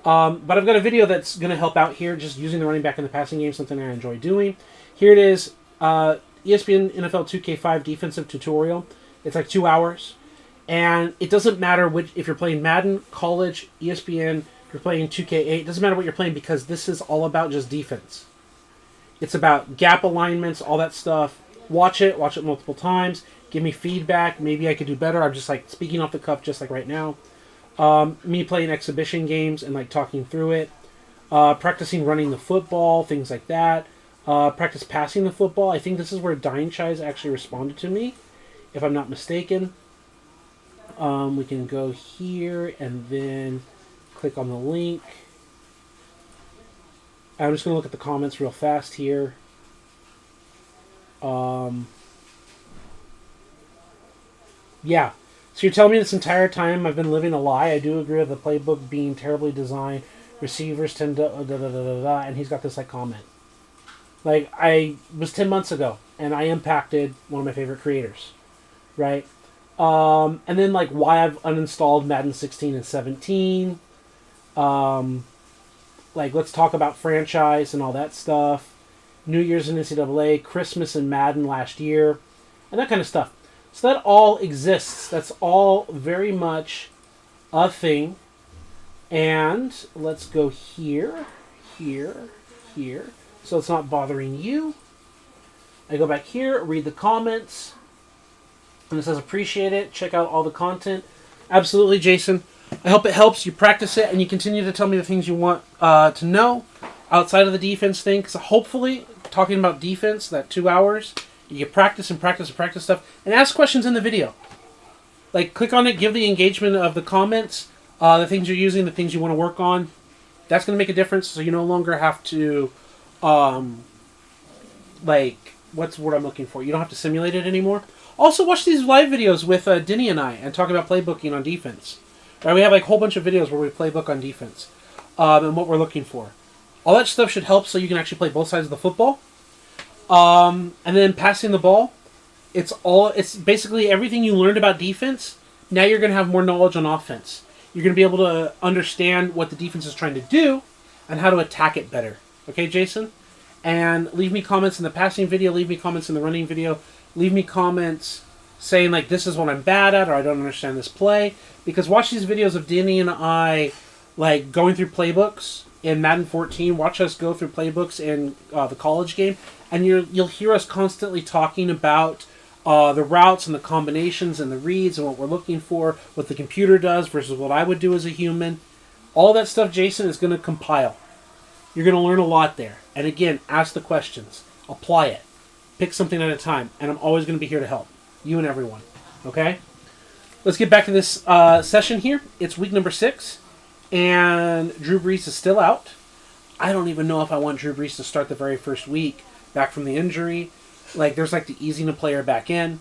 But I've got a video that's going to help out here, just using the running back in the passing game, something I enjoy doing. Here it is, ESPN NFL 2K5 defensive tutorial. It's like 2 hours. And it doesn't matter if you're playing Madden, college, ESPN, you're playing 2K8, it doesn't matter what you're playing because this is all about just defense. It's about gap alignments, all that stuff. Watch it multiple times. Give me feedback. Maybe I could do better. I'm just like speaking off the cuff just like right now. Me playing exhibition games and like talking through it. Practicing running the football, things like that. Practice passing the football. I think this is where Dying Chai's actually responded to me, if I'm not mistaken. We can go here and then click on the link. I'm just going to look at the comments real fast here. Yeah. So you're telling me this entire time I've been living a lie? I do agree with the playbook being terribly designed. Receivers tend to and he's got this like comment. Like, I was 10 months ago, and I impacted one of my favorite creators. Right? And then, like, why I've uninstalled Madden 16 and 17. Like, let's talk about franchise and all that stuff. New Year's in NCAA, Christmas in Madden last year, and that kind of stuff. So that all exists. That's all very much a thing. And let's go here, here, here. So it's not bothering you. I go back here, read the comments. And it says appreciate it. Check out all the content. Absolutely, Jason. I hope it helps. You practice it and you continue to tell me the things you want to know outside of the defense thing. Because hopefully, talking about defense, that 2 hours, you get practice and practice and practice stuff. And ask questions in the video. Like, click on it, give the engagement of the comments, the things you're using, the things you want to work on. That's going to make a difference. So you no longer have to, what's the word I'm looking for? You don't have to simulate it anymore. Also, watch these live videos with Denny and I and talk about playbooking on defense. Right, we have like a whole bunch of videos where we playbook on defense and what we're looking for. All that stuff should help so you can actually play both sides of the football. And then passing the ball, it's basically everything you learned about defense. Now you're going to have more knowledge on offense. You're going to be able to understand what the defense is trying to do and how to attack it better. Okay, Jason? And leave me comments in the passing video, leave me comments in the running video, leave me comments saying like this is what I'm bad at or I don't understand this play. Because watch these videos of Danny and I like going through playbooks in Madden 14. Watch us go through playbooks in the college game, and you'll hear us constantly talking about the routes and the combinations and the reads and what we're looking for, what the computer does versus what I would do as a human. All that stuff, Jason, is going to compile. You're going to learn a lot there. And again, ask the questions. Apply it. Pick something at a time. And I'm always going to be here to help. You and everyone. Okay? Let's get back to this session here. It's week number 6. And Drew Brees is still out. I don't even know if I want Drew Brees to start the very first week back from the injury. Like, there's like the easing a player back in.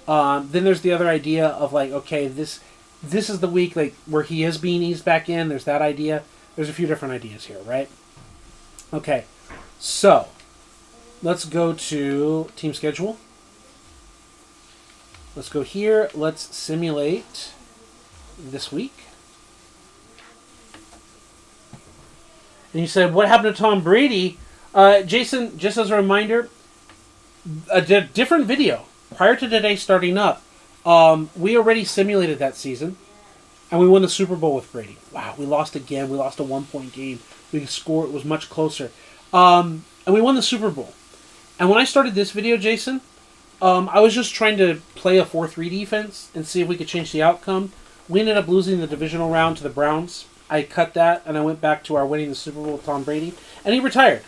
Then there's the other idea of like, okay, this is the week like where he is being eased back in. There's that idea. There's a few different ideas here, right? Okay, so let's go to team schedule. Let's go here. Let's simulate this week. And you said, what happened to Tom Brady? Jason, just as a reminder, a different video. Prior to today starting up, we already simulated that season, and we won the Super Bowl with Brady. Wow, we lost again. We lost a 1-point game. We scored. It was much closer. And we won the Super Bowl. And when I started this video, Jason, I was just trying to play a 4-3 defense and see if we could change the outcome. We ended up losing the divisional round to the Browns. I cut that, and I went back to our winning the Super Bowl with Tom Brady. And he retired.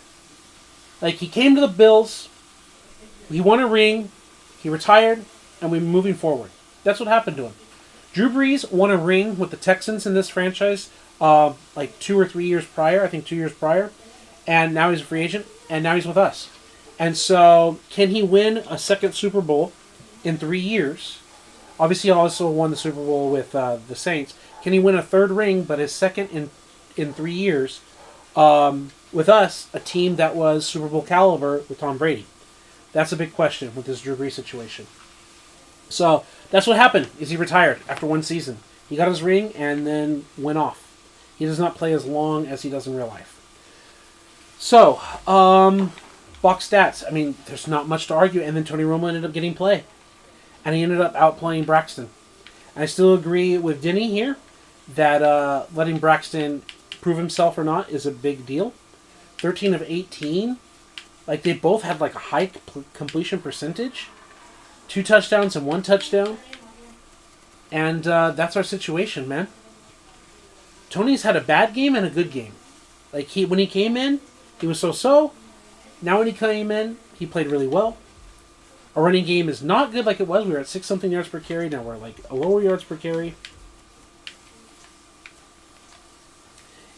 Like, he came to the Bills. He won a ring. He retired, and we're moving forward. That's what happened to him. Drew Brees won a ring with the Texans in this franchise like 2 or 3 years prior. I think 2 years prior. And now he's a free agent, and now he's with us. And so, can he win a second Super Bowl in 3 years? Obviously, he also won the Super Bowl with the Saints. Can he win a third ring, but his second in 3 years with us, a team that was Super Bowl caliber with Tom Brady? That's a big question with this Drew Brees situation. So, that's what happened, is he retired after 1 season. He got his ring and then went off. He does not play as long as he does in real life. So, box stats. I mean, there's not much to argue. And then Tony Romo ended up getting play. And he ended up outplaying Braxton. And I still agree with Denny here that letting Braxton prove himself or not is a big deal. 13 of 18. Like, they both had like a high completion percentage. 2 touchdowns and 1 touchdown. And that's our situation, man. Tony's had a bad game and a good game. Like, when he came in, he was so-so. Now when he came in, he played really well. Our running game is not good like it was. We were at 6-something yards per carry. Now we're like a lower yards per carry.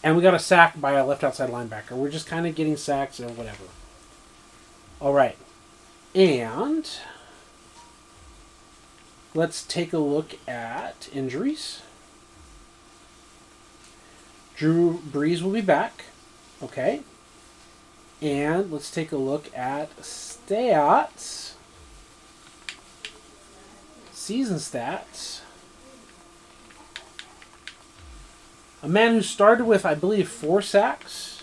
And we got a sack by a left outside linebacker. We're just kind of getting sacks or whatever. All right. And let's take a look at injuries. Drew Brees will be back. Okay. And let's take a look at stats. Season stats. A man who started with, I believe, 4 sacks.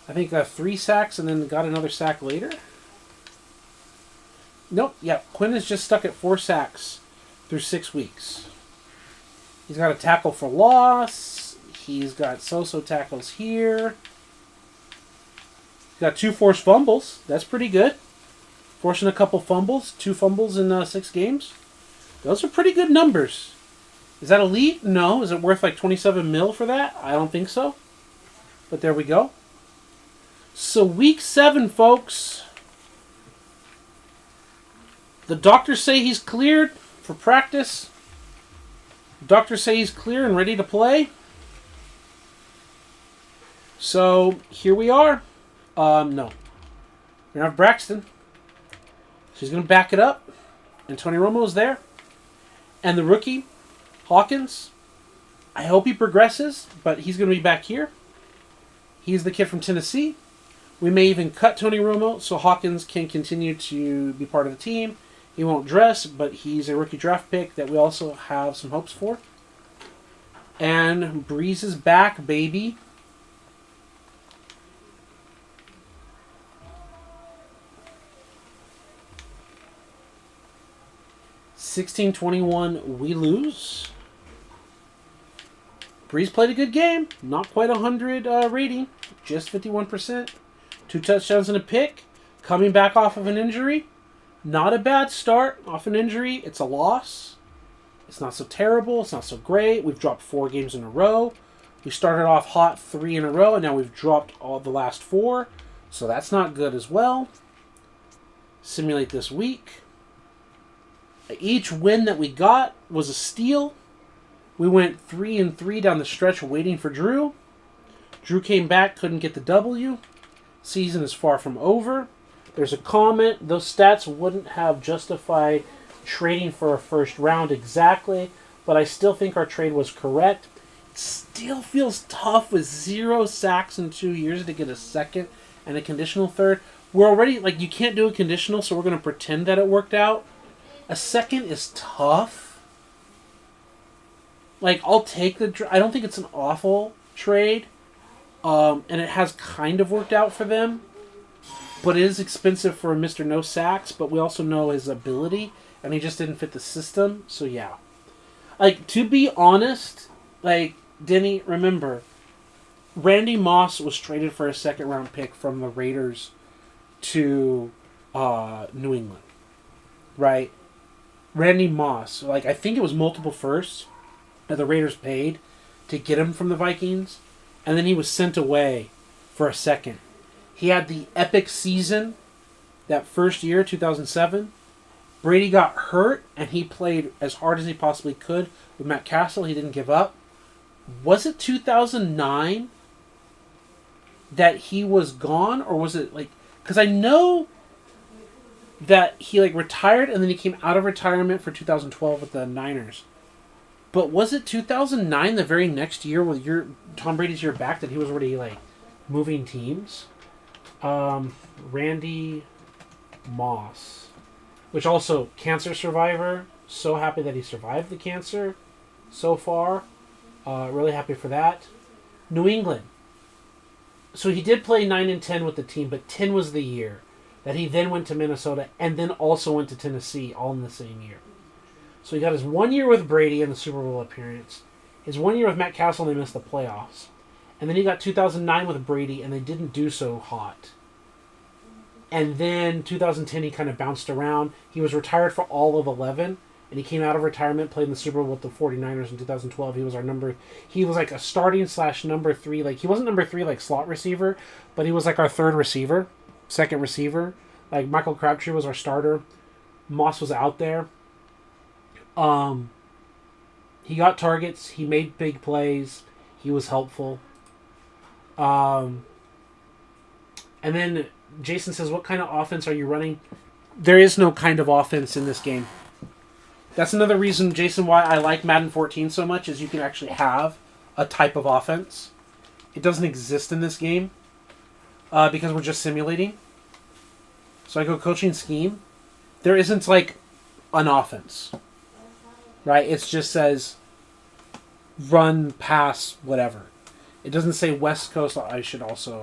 I think 3 sacks and then got another sack later. Nope. Yeah, Quinn is just stuck at 4 sacks through 6 weeks. He's got a tackle for loss. He's got so-so tackles here. He's got 2 forced fumbles. That's pretty good. Forcing a couple fumbles. 2 fumbles in 6 games. Those are pretty good numbers. Is that elite? No. Is it worth like 27 mil for that? I don't think so. But there we go. So week 7, folks. The doctors say he's cleared for practice. The doctors say he's clear and ready to play. So here we are. No. We're going to have Braxton. She's going to back it up. And Tony Romo's there. And the rookie, Hawkins, I hope he progresses, but he's going to be back here. He's the kid from Tennessee. We may even cut Tony Romo so Hawkins can continue to be part of the team. He won't dress, but he's a rookie draft pick that we also have some hopes for. And Breeze is back, baby. (16-21) we lose. Breeze played a good game. Not quite 100 rating. Just 51%. 2 touchdowns and a pick. Coming back off of an injury. Not a bad start off an injury. It's a loss. It's not so terrible. It's not so great. We've dropped 4 games in a row. We started off hot 3 in a row, and now we've dropped all the last 4. So that's not good as well. Simulate this week. Each win that we got was a steal. We went 3-3 down the stretch waiting for Drew. Drew came back, couldn't get the W. Season is far from over. There's a comment. Those stats wouldn't have justified trading for a first round exactly, but I still think our trade was correct. It still feels tough with 0 sacks in 2 years to get a second and a conditional third. We're already, you can't do a conditional, so we're going to pretend that it worked out. A second is tough. I'll take I don't think it's an awful trade. And it has kind of worked out for them. But it is expensive for Mr. No Sacks, but we also know his ability, and he just didn't fit the system, so yeah. To be honest, Denny, remember, Randy Moss was traded for a second-round pick from the Raiders to New England, right? Randy Moss, I think it was multiple firsts that the Raiders paid to get him from the Vikings, and then he was sent away for a second. He had the epic season that first year, 2007. Brady got hurt, and he played as hard as he possibly could with Matt Castle. He didn't give up. Was it 2009 that he was gone, or was it because I know that he retired and then he came out of retirement for 2012 with the Niners. But was it 2009, the very next year with Tom Brady's year back, that he was already moving teams? Randy Moss, which also cancer survivor. So happy that he survived the cancer so far. Really happy for that. New England. So he did play 9 and 10 with the team, but 10 was the year that he then went to Minnesota and then also went to Tennessee all in the same year. So he got his 1 year with Brady in the Super Bowl appearance, his 1 year with Matt Castle and they missed the playoffs, and then he got 2009 with Brady and they didn't do so hot. And then 2010 he kind of bounced around. He was retired for all of 11, and he came out of retirement, played in the Super Bowl with the 49ers in 2012. He was a starting / number 3. He wasn't number 3 slot receiver, but he was our third receiver. Second receiver. Michael Crabtree was our starter. Moss was out there. He got targets. He made big plays. He was helpful. And then Jason says, what kind of offense are you running? There is no kind of offense in this game. That's another reason, Jason, why I like Madden 14 so much, is you can actually have a type of offense. It doesn't exist in this game. Because we're just simulating. So I go coaching scheme. There isn't an offense. Right? It just says run, pass, whatever. It doesn't say West Coast. I should also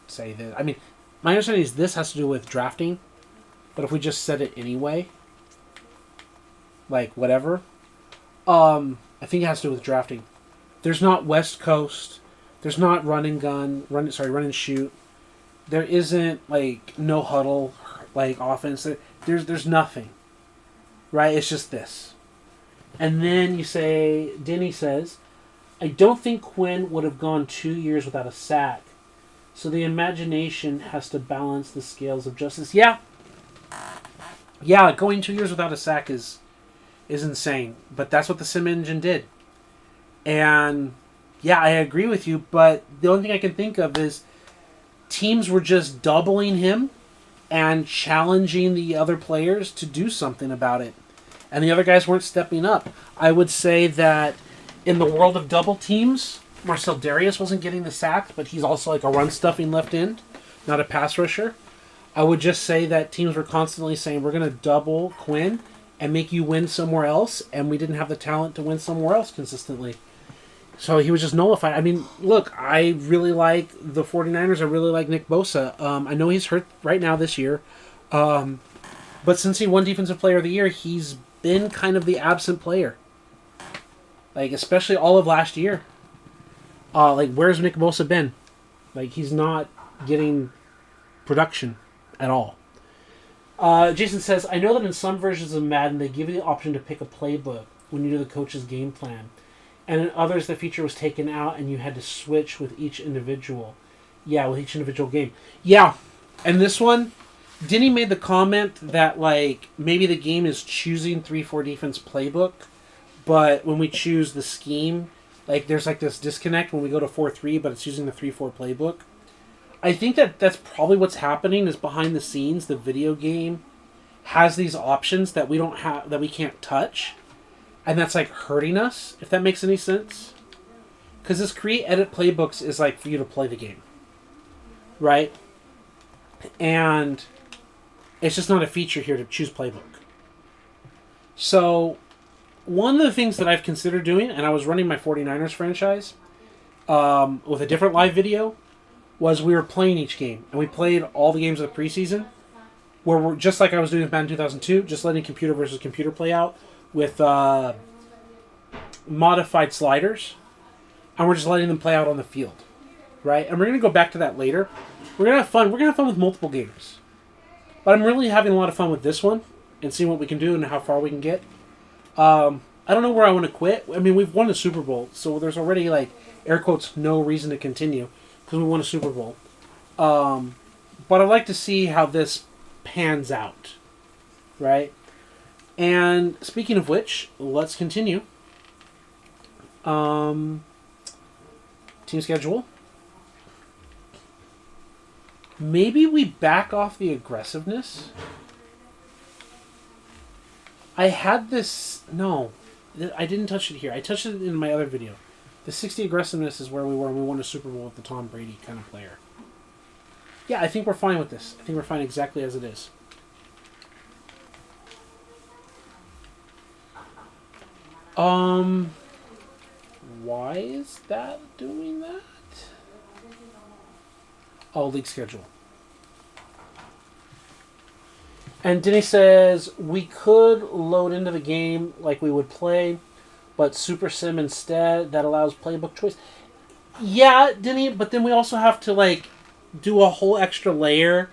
say that. I mean, my understanding is this has to do with drafting. But if we just said it anyway, whatever, I think it has to do with drafting. There's not West Coast. There's not run and shoot. There isn't no huddle offense. There's nothing, right? It's just this. And then you say, Denny says, I don't think Quinn would have gone 2 years without a sack. So the imagination has to balance the scales of justice. Yeah, going 2 years without a sack is insane. But that's what the sim engine did. And Yeah, I agree with you, but the only thing I can think of is teams were just doubling him and challenging the other players to do something about it. And the other guys weren't stepping up. I would say that in the world of double teams, Marcel Darius wasn't getting the sack, but he's also like a run-stuffing left end, not a pass rusher. I would just say that teams were constantly saying, we're going to double Quinn and make you win somewhere else, and we didn't have the talent to win somewhere else consistently. So he was just nullified. I mean, look, I really like the 49ers. I really like Nick Bosa. I know he's hurt right now this year. But since he won Defensive Player of the Year, he's been kind of the absent player. Like, especially all of last year. Like, where's Nick Bosa been? Like, he's not getting production at all. Jason says, I know that in some versions of Madden, they give you the option to pick a playbook when you do the coach's game plan. And in others, the feature was taken out and you had to switch with each individual. Yeah, with each individual game. Yeah, and this one, Denny made the comment that, like, maybe the game is choosing 3-4 defense playbook, but when we choose the scheme, like, there's, like, this disconnect when we go to 4-3, but it's using the 3-4 playbook. I think that that's probably what's happening is behind the scenes, the video game has these options that we don't have, that we can't touch. And that's, like, hurting us, if that makes any sense. Because this create edit playbooks is, like, for you to play the game. Right? And it's just not a feature here to choose playbook. So, one of the things that I've considered doing, and I was running my 49ers franchise with a different live video, was we were playing each game. And we played all the games of the preseason, where we're just like I was doing with Madden 2002, just letting computer versus computer play out with modified sliders, and we're just letting them play out on the field, right? And we're going to go back to that later. We're going to have fun. We're going to have fun with multiple games. But I'm really having a lot of fun with this one and seeing what we can do and how far we can get. I don't know where I want to quit. I mean, we've won the Super Bowl, so there's already, like, air quotes, no reason to continue because we won a Super Bowl. But I'd like to see how this pans out, right? And speaking of which, let's continue. Team schedule. Maybe we back off the aggressiveness. I had this... No, I didn't touch it here. I touched it in my other video. The 60 aggressiveness is where we were when we won a Super Bowl with the Tom Brady kind of player. Yeah, I think we're fine with this. I think we're fine exactly as it is. Why is that doing that? Oh, league schedule. And Denny says, we could load into the game like we would play, but Super Sim instead, that allows playbook choice. Yeah, Denny, but then we also have to, like, do a whole extra layer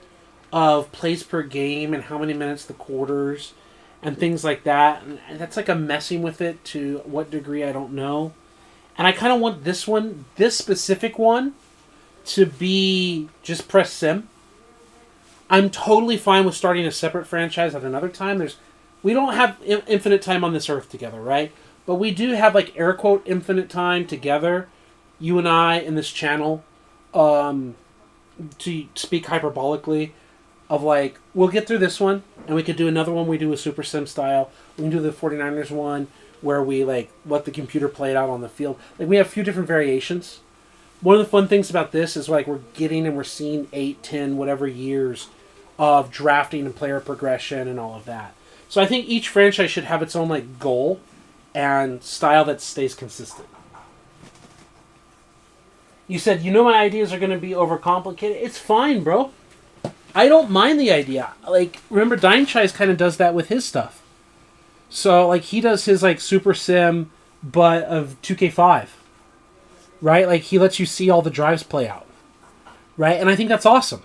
of plays per game and how many minutes the quarters and things like that. And that's like a messing with it to what degree, I don't know. And I kind of want this one, this specific one, to be just press sim. I'm totally fine with starting a separate franchise at another time. We don't have infinite time on this earth together, right? But we do have, like, air quote infinite time together, you and I in this channel, to speak hyperbolically, of, like, we'll get through this one, and we could do another one we do a Super Sim style. We can do the 49ers one, where we, like, let the computer play it out on the field. Like, we have a few different variations. One of the fun things about this is, like, we're getting and we're seeing 8, 10, whatever years of drafting and player progression and all of that. So I think each franchise should have its own, like, goal and style that stays consistent. You said, you know my ideas are going to be overcomplicated. It's fine, bro. I don't mind the idea. Like, remember, Dimechise kind of does that with his stuff. So, like, he does his, like, Super Sim, but of 2K5. Right? Like, he lets you see all the drives play out. Right? And I think that's awesome.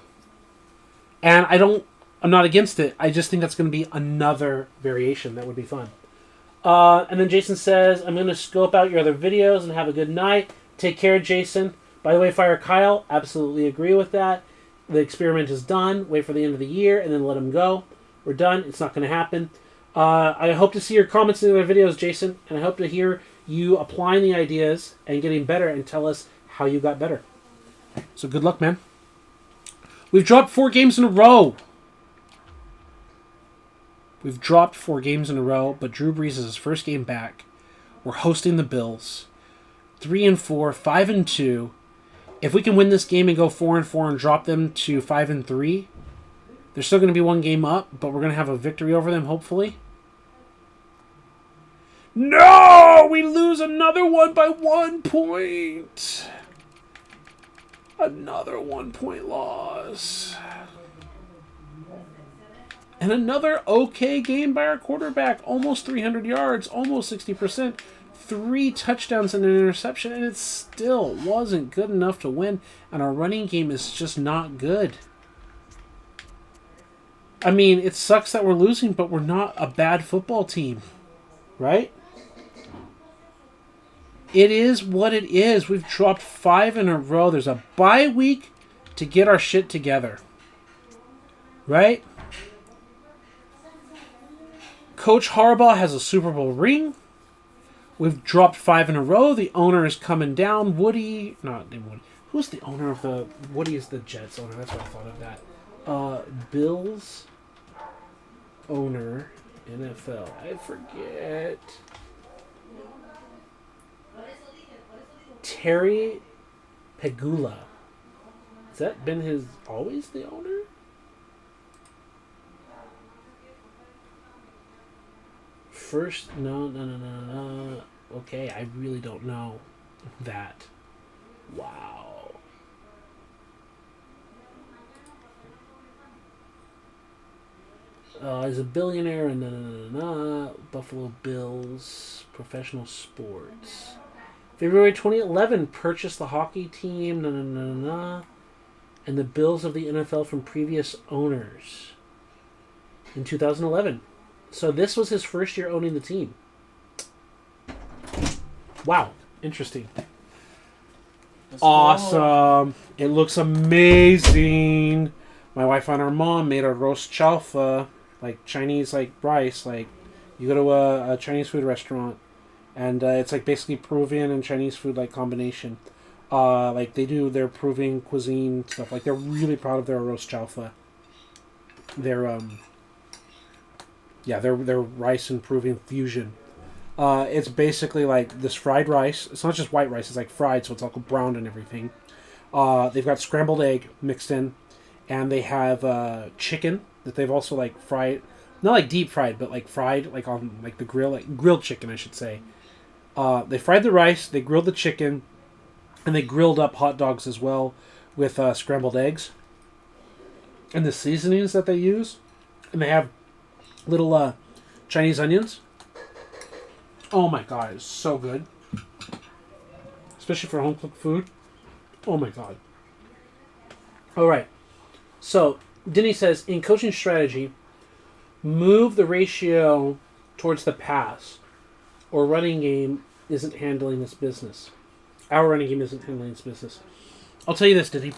And I'm not against it. I just think that's going to be another variation that would be fun. And then Jason says, I'm going to scope out your other videos and have a good night. Take care, Jason. By the way, Fire Kyle, absolutely agree with that. The experiment is done. Wait for the end of the year and then let him go. We're done. It's not going to happen. I hope to see your comments in the other videos, Jason. And I hope to hear you applying the ideas and getting better, and tell us how you got better. So good luck, man. We've dropped 4 games in a row. We've dropped 4 games in a row, but Drew Brees is his first game back. We're hosting the Bills. 3-4, 5-2. If we can win this game and go 4-4 and drop them to 5-3, they're still going to be 1 game up, but we're going to have a victory over them, hopefully. No! We lose another one by 1 point. Another 1-point loss. And another okay game by our quarterback. Almost 300 yards, almost 60%. 3 touchdowns and an interception, and it still wasn't good enough to win. And our running game is just not good. I mean, it sucks that we're losing, but we're not a bad football team. Right? It is what it is. We've dropped 5 in a row. There's a bye week to get our shit together. Right? Coach Harbaugh has a Super Bowl ring. We've dropped 5 in a row. The owner is coming down. Woody. Who's the owner of the... Woody is the Jets owner. That's what I thought of that. Bills owner, NFL. I forget. Terry Pegula. Has that been his... always the owner? First, no. Okay, I really don't know that. Wow. He's a billionaire and Buffalo Bills, professional sports. February 2011, purchased the hockey team, and the Bills of the NFL from previous owners in 2011. So this was his first year owning the team. Wow. Interesting. That's awesome. Cool. It looks amazing. My wife and our mom made a roast chalfa, like Chinese, like rice. Like you go to a Chinese food restaurant, and it's like basically Peruvian and Chinese food like combination. Like they do their Peruvian cuisine stuff. Like they're really proud of their roast chalfa. Their rice and Peruvian fusion. It's basically like this fried rice. It's not just white rice. It's like fried, so it's all browned and everything. They've got scrambled egg mixed in, and they have chicken that they've also like fried, not like deep fried, but like fried like on like the grill, like grilled chicken, I should say. They fried the rice, they grilled the chicken, and they grilled up hot dogs as well with scrambled eggs. And the seasonings that they use, and they have little Chinese onions. Oh my god, it's so good. Especially for home cooked food. Oh my god. Alright. So, Denny says, in coaching strategy, move the ratio towards the pass, or running game isn't handling this business. Our running game isn't handling this business. I'll tell you this, Denny.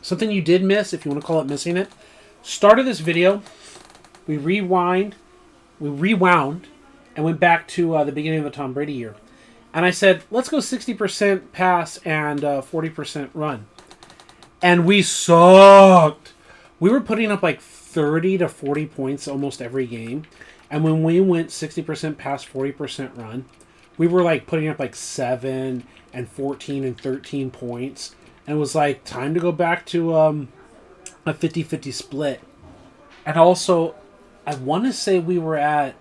Something you did miss, if you want to call it missing it. Start of this video, we rewound, and went back to the beginning of the Tom Brady year. And I said, let's go 60% pass and 40% run. And we sucked. We were putting up like 30 to 40 points almost every game. And when we went 60% pass, 40% run, we were like putting up like 7 and 14 and 13 points. And it was like time to go back to a 50-50 split. And also, I want to say we were at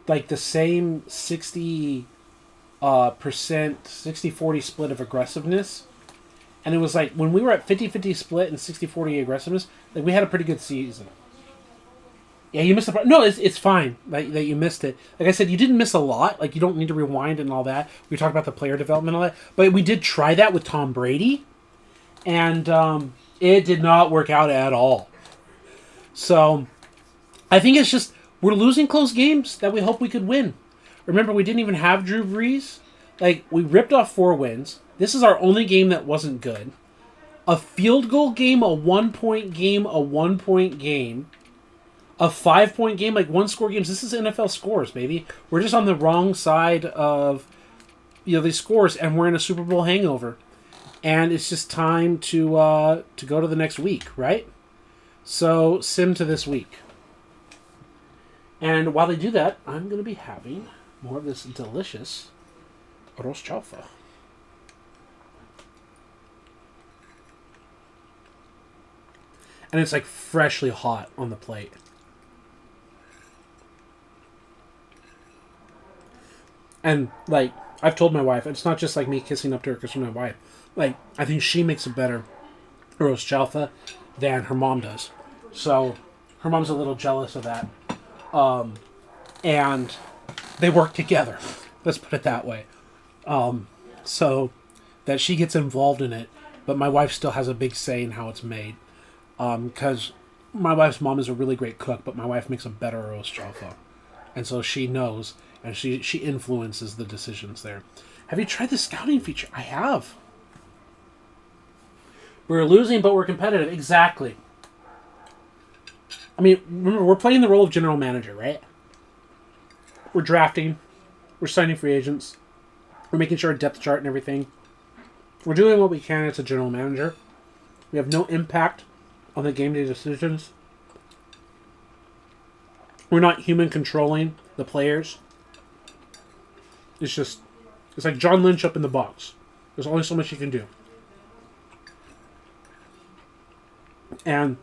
like the same 60% 60-40 split of aggressiveness. And it was like when we were at 50-50 split and 60-40 aggressiveness, like we had a pretty good season. Yeah, you missed the part. No, it's fine that you missed it. Like I said, you didn't miss a lot. Like you don't need to rewind and all that. We talked about the player development and all that. But we did try that with Tom Brady. And it did not work out at all. So I think it's just we're losing close games that we hope we could win. Remember, we didn't even have Drew Brees. Like, we ripped off 4 wins. This is our only game that wasn't good. A field goal game, a 1-point game, a 1-point game. A 5-point game, like one-score games. This is NFL scores, baby. We're just on the wrong side of these scores, and we're in a Super Bowl hangover, and it's just time to go to the next week, right? So sim to this week, and while they do that, I'm going to be having more of this delicious arroz chaufa. And it's like freshly hot on the plate. And like I've told my wife, it's not just like me kissing up to her because she's my wife. Like I think she makes a better roast chalfa than her mom does. So her mom's a little jealous of that. And they work together. Let's put it that way. So that she gets involved in it, but my wife still has a big say in how it's made. Because my wife's mom is a really great cook, but my wife makes a better roast chalfa. And so she knows, and she influences the decisions there. Have you tried the scouting feature? I have. We're losing, but we're competitive. Exactly. I mean, remember, we're playing the role of general manager, right? We're drafting. We're signing free agents. We're making sure our depth chart and everything. We're doing what we can as a general manager. We have no impact on the game day decisions. We're not human controlling the players. It's like John Lynch up in the box. There's only so much you can do. And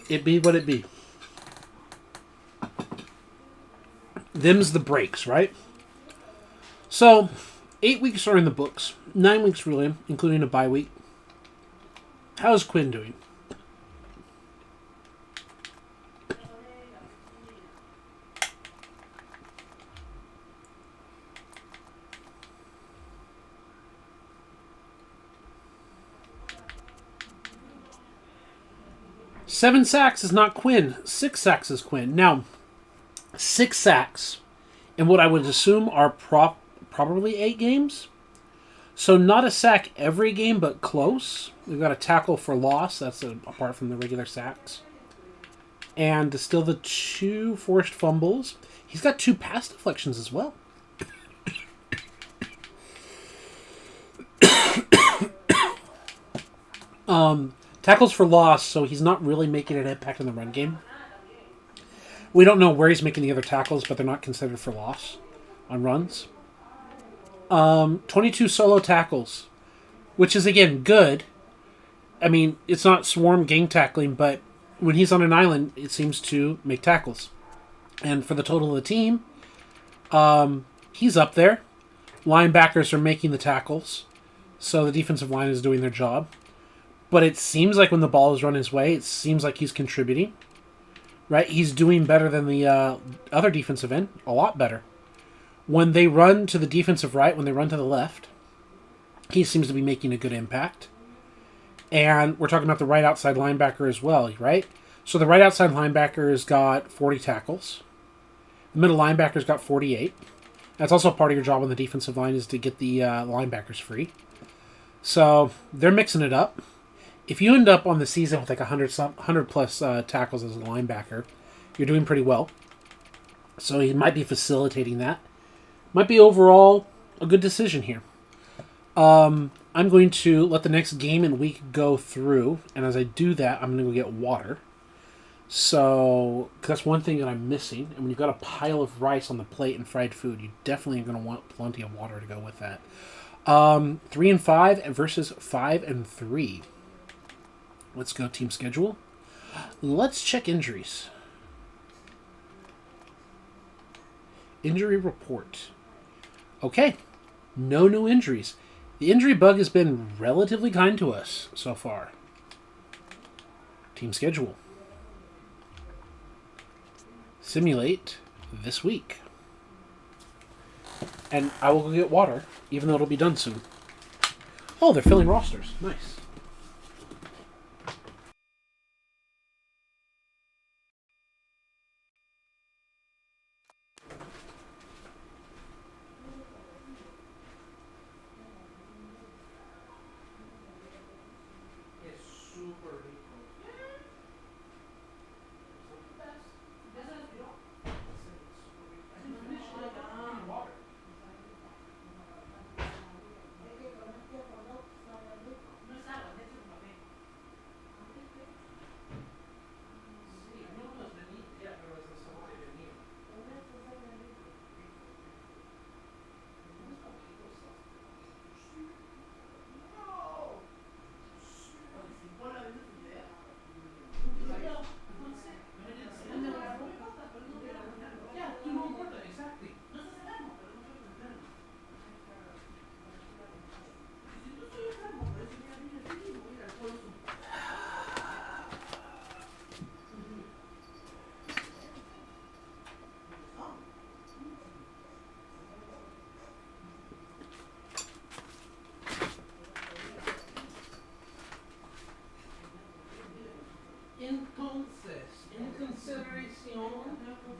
it be what it be. Them's the breaks, right? So, 8 weeks are in the books. 9 weeks really, including a bye week. How's Quinn doing? Seven sacks is not Quinn. 6 sacks is Quinn. Now, 6 sacks in what I would assume are probably 8 games. So not a sack every game, but close. We've got a tackle for loss. That's apart from the regular sacks. And still the 2 forced fumbles. He's got 2 pass deflections as well. Tackles for loss, so he's not really making an impact in the run game. We don't know where he's making the other tackles, but they're not considered for loss on runs. 22 solo tackles, which is, again, good. I mean, it's not swarm gang tackling, but when he's on an island, it seems to make tackles. And for the total of the team, he's up there. Linebackers are making the tackles, so the defensive line is doing their job. But it seems like when the ball is run his way, it seems like he's contributing. Right? He's doing better than the other defensive end. A lot better. When they run to the defensive right, when they run to the left, he seems to be making a good impact. And we're talking about the right outside linebacker as well, right? So the right outside linebacker has got 40 tackles. The middle linebacker's got 48. That's also part of your job on the defensive line is to get the linebackers free. So they're mixing it up. If you end up on the season with like 100 plus tackles as a linebacker, you're doing pretty well. So he might be facilitating that. Might be overall a good decision here. I'm going to let the next game and week go through, and as I do that, I'm going to go get water. So, cause that's one thing that I'm missing. And when you've got a pile of rice on the plate and fried food, you definitely are going to want plenty of water to go with that. 3-5 versus 5-3. Let's go team schedule. Let's check injuries. Injury report. Okay, no new injuries. The injury bug has been relatively kind to us so far. Team schedule. Simulate this week. And I will go get water, even though it'll be done soon. Oh, they're filling rosters. Nice.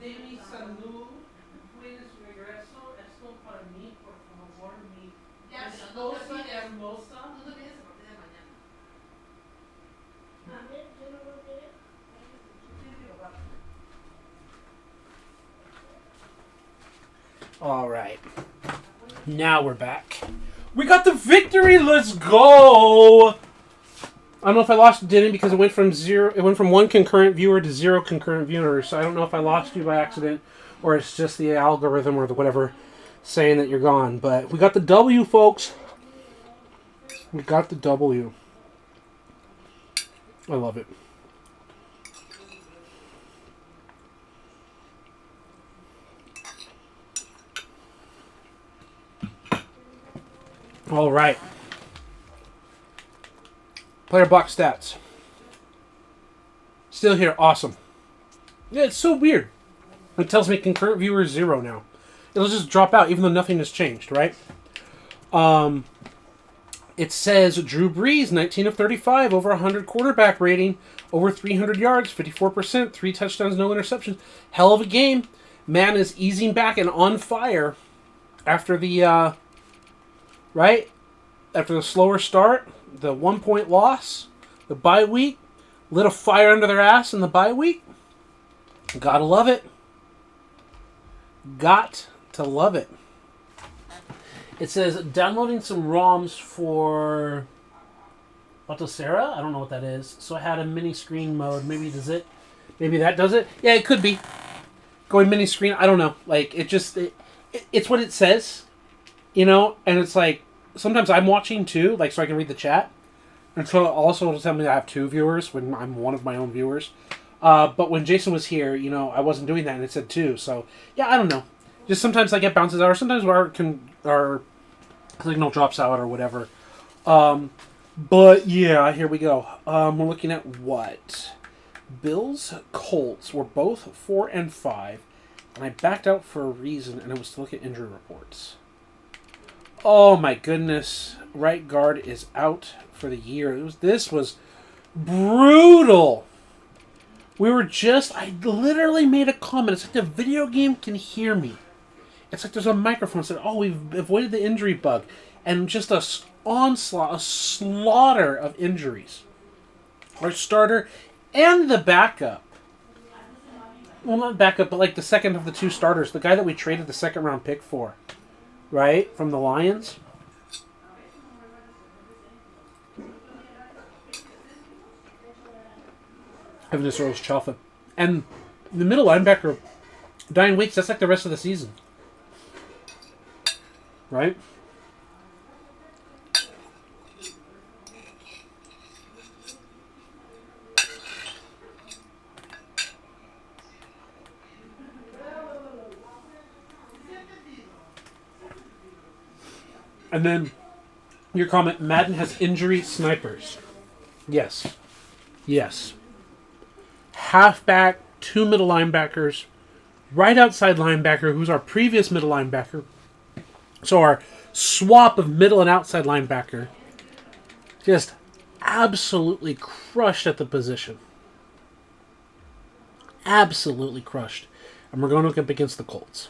de mi salud, pues regreso, esto para mí, por favor, mi esposa hermosa. Tú no vienes a partir de mañana. A ver, yo no lo veo. All right. Now we're back. We got the victory. Let's go. I don't know if I lost didn't because it went from zero. It went from one concurrent viewer to 0 concurrent viewers. So I don't know if I lost you by accident or it's just the algorithm or the whatever saying that you're gone. But we got the W, folks. We got the W. I love it. All right. Player box stats. Still here. Awesome. Yeah, it's so weird. It tells me concurrent viewers 0 now. It'll just drop out even though nothing has changed, right? It says Drew Brees, 19 of 35, over 100 quarterback rating, over 300 yards, 54%, 3 touchdowns, no interceptions. Hell of a game. Man is easing back and on fire after the, right? After the slower start, the 1-point loss, the bye week, lit a fire under their ass in the bye week. Gotta love it. Got to love it. It says downloading some ROMs for Autosera. I don't know what that is. So I had a mini screen mode. Maybe does it? Maybe that does it. Yeah, it could be. Going mini screen. I don't know. Like it's what it says, you know. And it's like sometimes I'm watching too, like so I can read the chat. And so also it'll tell me that I have 2 viewers when I'm one of my own viewers. But when Jason was here, you know, I wasn't doing that, and it said 2. So yeah, I don't know. Just sometimes I get bounces out, or sometimes our signal drops out, or whatever. But yeah, here we go. We're looking at what Bills Colts were both 4 and 5, and I backed out for a reason, and it was to look at injury reports. Oh my goodness! Right guard is out for the year. This was brutal. I literally made a comment. It's like the video game can hear me. It's like there's a microphone that said, oh, we've avoided the injury bug. And just a onslaught, a slaughter of injuries. Our starter and the backup. Well, not backup, but like the second of the 2 starters. The guy that we traded the 2nd round pick for. Right? From the Lions. Evan Rose Chalfa. And the middle linebacker, Diane Waits, that's like the rest of the season. Right? And then your comment, Madden has injury snipers. Yes. Yes. Halfback, 2 middle linebackers, right outside linebacker, who's our previous middle linebacker. So our swap of middle and outside linebacker just absolutely crushed at the position. Absolutely crushed. And we're going up against the Colts.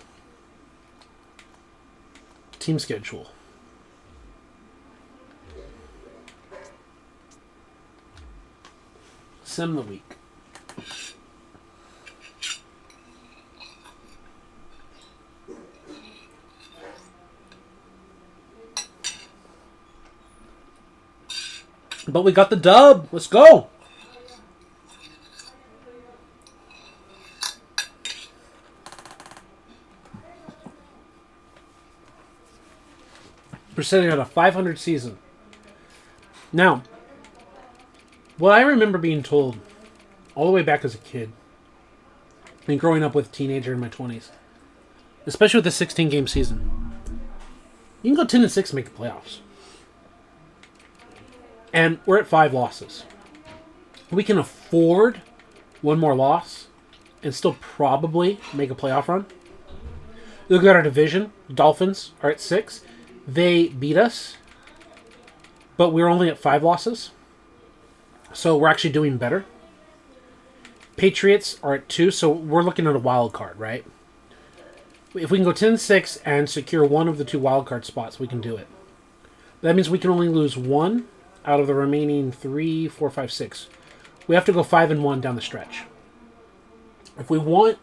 Team schedule. Sim the week. But we got the dub. Let's go. We're sitting at a 500 season. Now, what I remember being told all the way back as a kid and growing up with a teenager in my 20s, especially with the 16-game season, you can go 10-6 and make the playoffs. And we're at 5 losses. We can afford 1 more loss and still probably make a playoff run. Look at our division. Dolphins are at 6. They beat us, but we're only at 5 losses. So we're actually doing better. Patriots are at 2, so we're looking at a wild card, right? If we can go 10-6 and secure one of the 2 wild card spots, we can do it. That means we can only lose 1 out of the remaining 3, 4, 5, 6. We have to go 5-1 down the stretch. If we want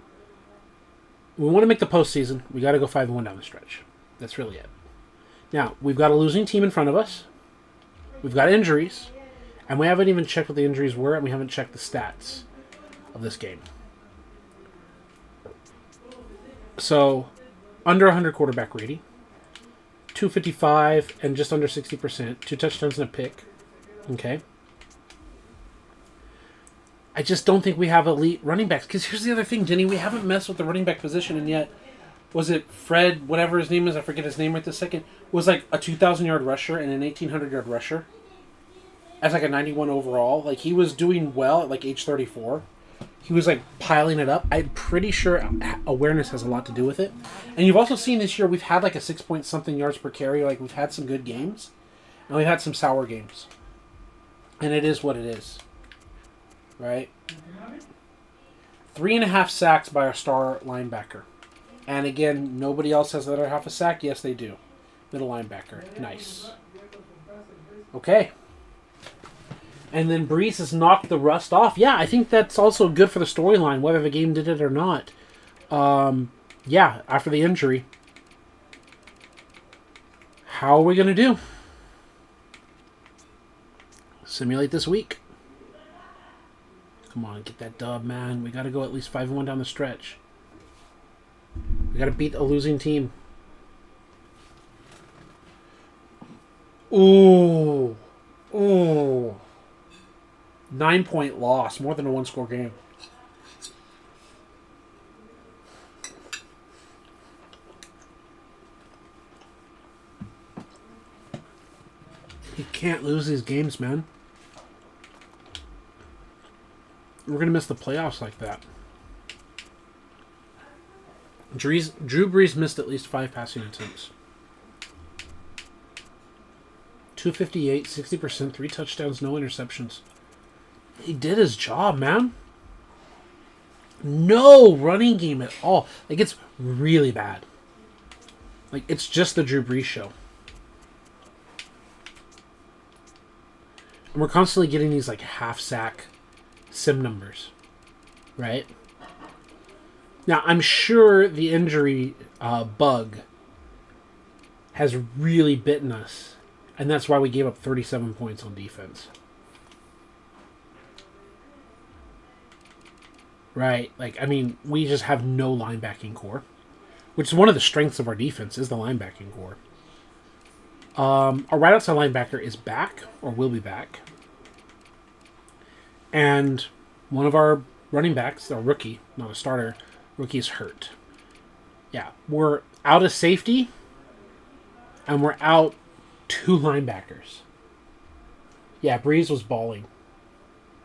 to make the postseason, we got to go 5-1 down the stretch. That's really it. Now, we've got a losing team in front of us. We've got injuries. And we haven't even checked what the injuries were, and we haven't checked the stats of this game. So, under 100 quarterback rating, 255 and just under 60%, 2 touchdowns and a pick. Okay. I just don't think we have elite running backs. Because here's the other thing, Denny. We haven't messed with the running back position, and yet, was it Fred, whatever his name is, I forget his name right this second, was like a 2,000-yard rusher and an 1,800-yard rusher as like a 91 overall. Like, he was doing well at like age 34. He was like piling it up. I'm pretty sure awareness has a lot to do with it. And you've also seen this year we've had like a 6-point-something yards per carry. Like, we've had some good games, and we've had some sour games. And it is what it is. Right? 3.5 sacks by our star linebacker. And again, nobody else has the other half a sack. Yes, they do. Middle linebacker. Nice. Okay. And then Brees has knocked the rust off. Yeah, I think that's also good for the storyline, whether the game did it or not. Yeah, after the injury. How are we going to do? Simulate this week. Come on, get that dub, man. We got to go at least 5-1 down the stretch. We got to beat a losing team. Ooh. Ooh. 9-point loss. More than a 1-score game. You can't lose these games, man. We're going to miss the playoffs like that. Drew Brees missed at least 5 passing attempts. 258, 60%, 3 touchdowns, no interceptions. He did his job, man. No running game at all. Like, it's really bad. Like, it's just the Drew Brees show. And we're constantly getting these, like, half-sack sim numbers. Right? Now, I'm sure the injury bug has really bitten us. And that's why we gave up 37 points on defense. Right? Like, I mean, we just have no linebacking core. Which is one of the strengths of our defense, is the linebacking core. Our right outside linebacker is back, or will be back. And one of our running backs, a rookie, not a starter, rookie is hurt. Yeah, we're out of safety, and we're out 2 linebackers. Yeah, Brees was balling.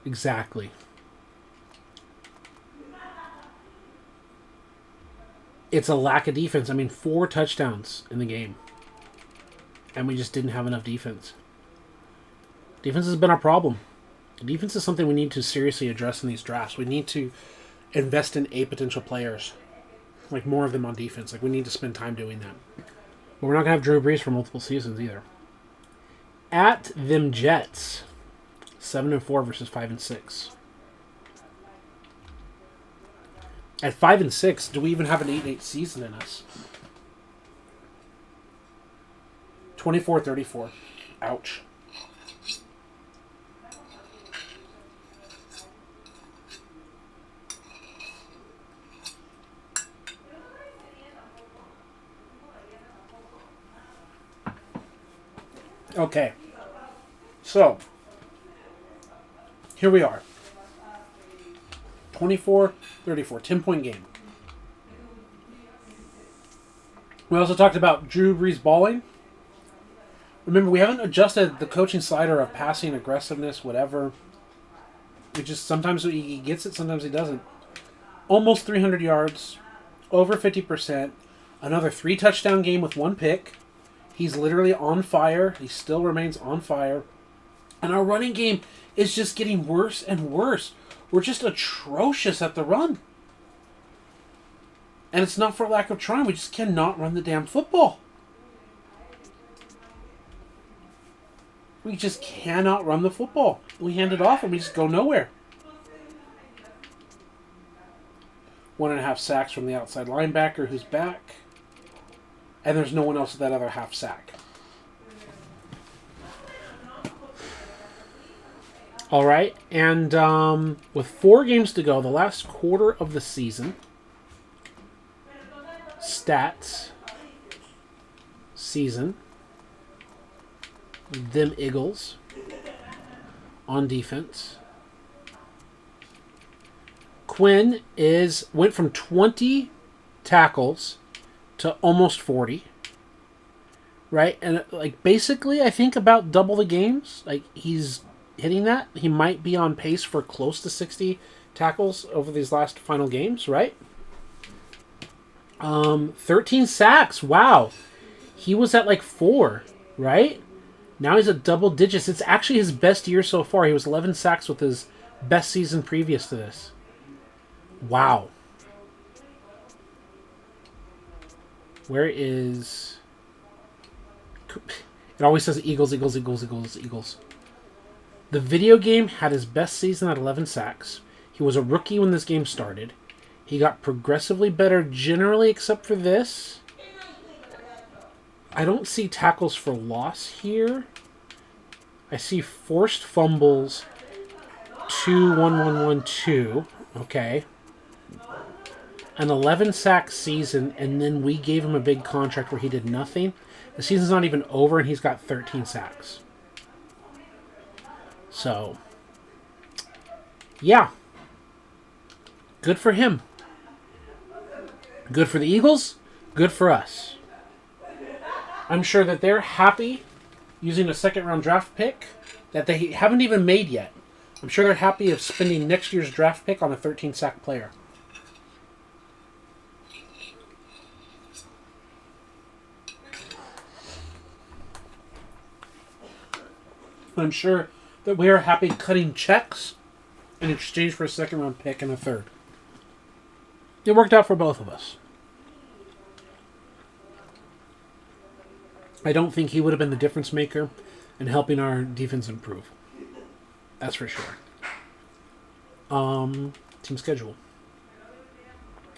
Exactly. It's a lack of defense. I mean, 4 touchdowns in the game. And we just didn't have enough defense. Defense has been our problem. Defense is something we need to seriously address in these drafts. We need to invest in A potential players. Like, more of them on defense. Like, we need to spend time doing that. But we're not going to have Drew Brees for multiple seasons either. At them Jets. 7-4 versus 5-6. At 5-6, do we even have an 8-8 season in us? 24-34. Ouch. Okay. So, here we are. 24-34, 10-point game. We also talked about Drew Brees balling. Remember, we haven't adjusted the coaching slider of passing, aggressiveness, whatever. We just, sometimes he gets it, sometimes he doesn't. Almost 300 yards, over 50%, another 3 touchdown game with 1 pick. He's literally on fire. He still remains on fire. And our running game is just getting worse and worse. We're just atrocious at the run. And it's not for lack of trying. We just cannot run the damn football. We just cannot run the football. We hand it off and we just go nowhere. 1.5 sacks from the outside linebacker who's back. And there's no one else with that other half sack. All right. And with 4 games to go, the last quarter of the season, stats, season, them Eagles on defense. Quinn went from 20 tackles to almost 40. Right? And like basically I think about double the games. Like he's hitting that. He might be on pace for close to 60 tackles over these last final games, right? 13 sacks. Wow. He was at like 4, right? Now he's at double digits. It's actually his best year so far. He was 11 sacks with his best season previous to this. Wow. Where is... It always says Eagles, Eagles, Eagles, Eagles, Eagles. The video game had his best season at 11 sacks. He was a rookie when this game started. He got progressively better generally except for this. I don't see tackles for loss here. I see forced fumbles 2-1-1-1-2. Okay. An 11 sack season, and then we gave him a big contract where he did nothing. The season's not even over, and he's got 13 sacks. So, yeah. Good for him. Good for the Eagles. Good for us. I'm sure that they're happy using a second-round draft pick that they haven't even made yet. I'm sure they're happy of spending next year's draft pick on a 13-sack player. I'm sure that we are happy cutting checks in exchange for a second-round pick and a third. It worked out for both of us. I don't think he would have been the difference maker in helping our defense improve. That's for sure. Team schedule.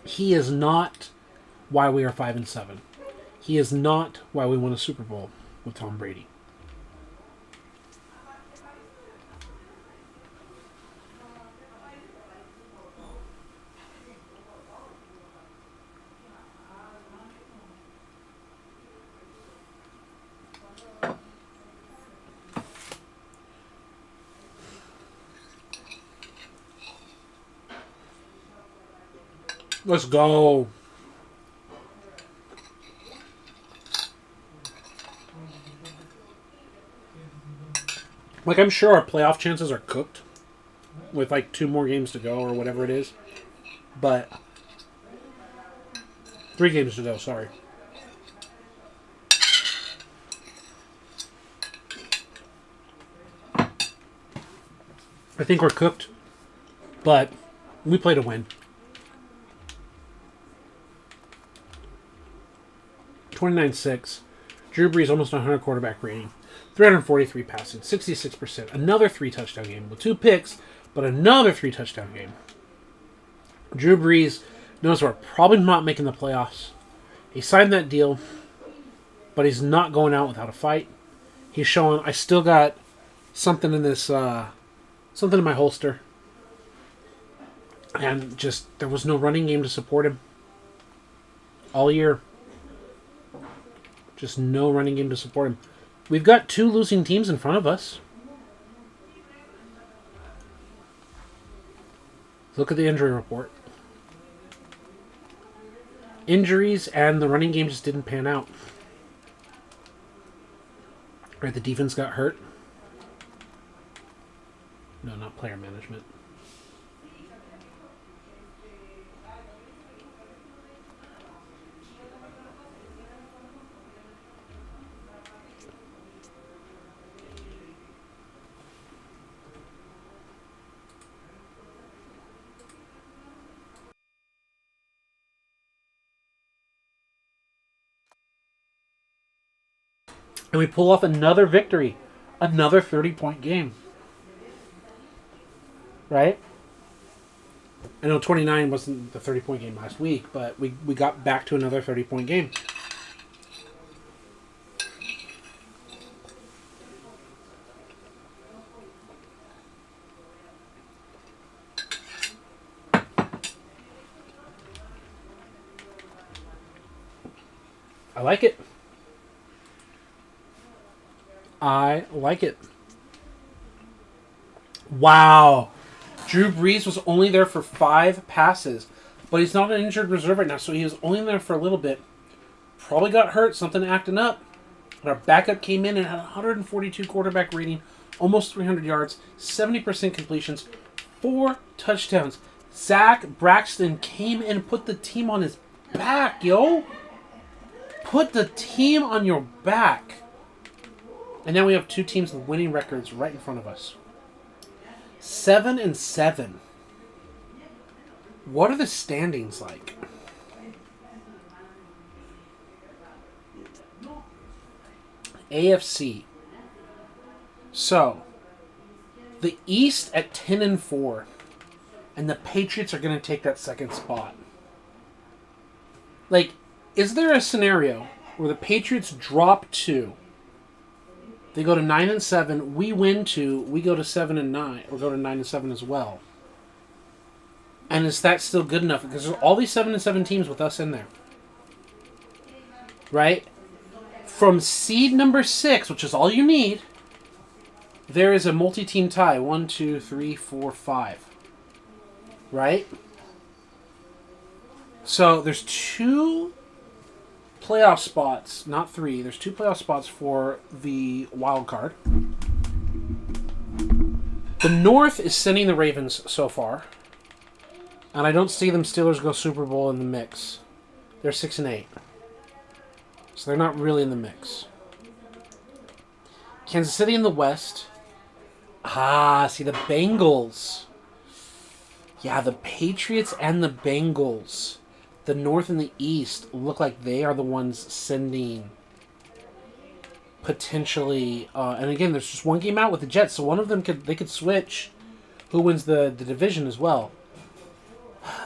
He is not why we are 5-7. He is not why we won a Super Bowl with Tom Brady. Let's go. Like, I'm sure our playoff chances are cooked with like 2 more games to go or whatever it is. But 3 games to go, sorry. I think we're cooked, but we play to win. 29-6. Drew Brees almost 100 quarterback rating. 343 passing. 66%. Another 3-touchdown game with 2 picks, but another 3-touchdown game. Drew Brees knows we're probably not making the playoffs. He signed that deal, but he's not going out without a fight. He's showing, I still got something in this, something in my holster. And just, there was no running game to support him all year. Just no running game to support him. We've got 2 losing teams in front of us. Look at the injury report. Injuries and the running game just didn't pan out. Right, the defense got hurt. No, not player management. And we pull off another victory. Another 30-point game. Right? I know 29 wasn't the 30-point game last week, but we got back to another 30-point game. I like it. I like it. Wow. Drew Brees was only there for 5 passes, but he's not an injured reserve right now, so he was only there for a little bit. Probably got hurt, something acting up. But our backup came in and had 142 quarterback rating, almost 300 yards, 70% completions, 4 touchdowns. Zach Braxton came and put the team on his back, yo. Put the team on your back. And now we have 2 teams with winning records right in front of us. 7-7. What are the standings like? AFC. So, the East at 10-4. And the Patriots are going to take that second spot. Like, is there a scenario where the Patriots drop 2? They go to 9-7. We win 2. We go to 7-9, or go to 9-7 as well. And is that still good enough? Because there's all these 7-7 teams with us in there, right? From seed number 6, which is all you need, there is a multi-team tie. 1, 2, 3, 4, 5. Right? So there's 2 playoff spots, not 3. There's 2 playoff spots for the wild card. The North is sending the Ravens so far, and I don't see them Steelers go Super Bowl in the mix. They're 6-8, so they're not really in the mix. Kansas City in the West. See the Bengals. Yeah, the Patriots and the Bengals. The North and the East look like they are the ones sending potentially. And again, there's just one game out with the Jets, so one of them could switch who wins the division as well.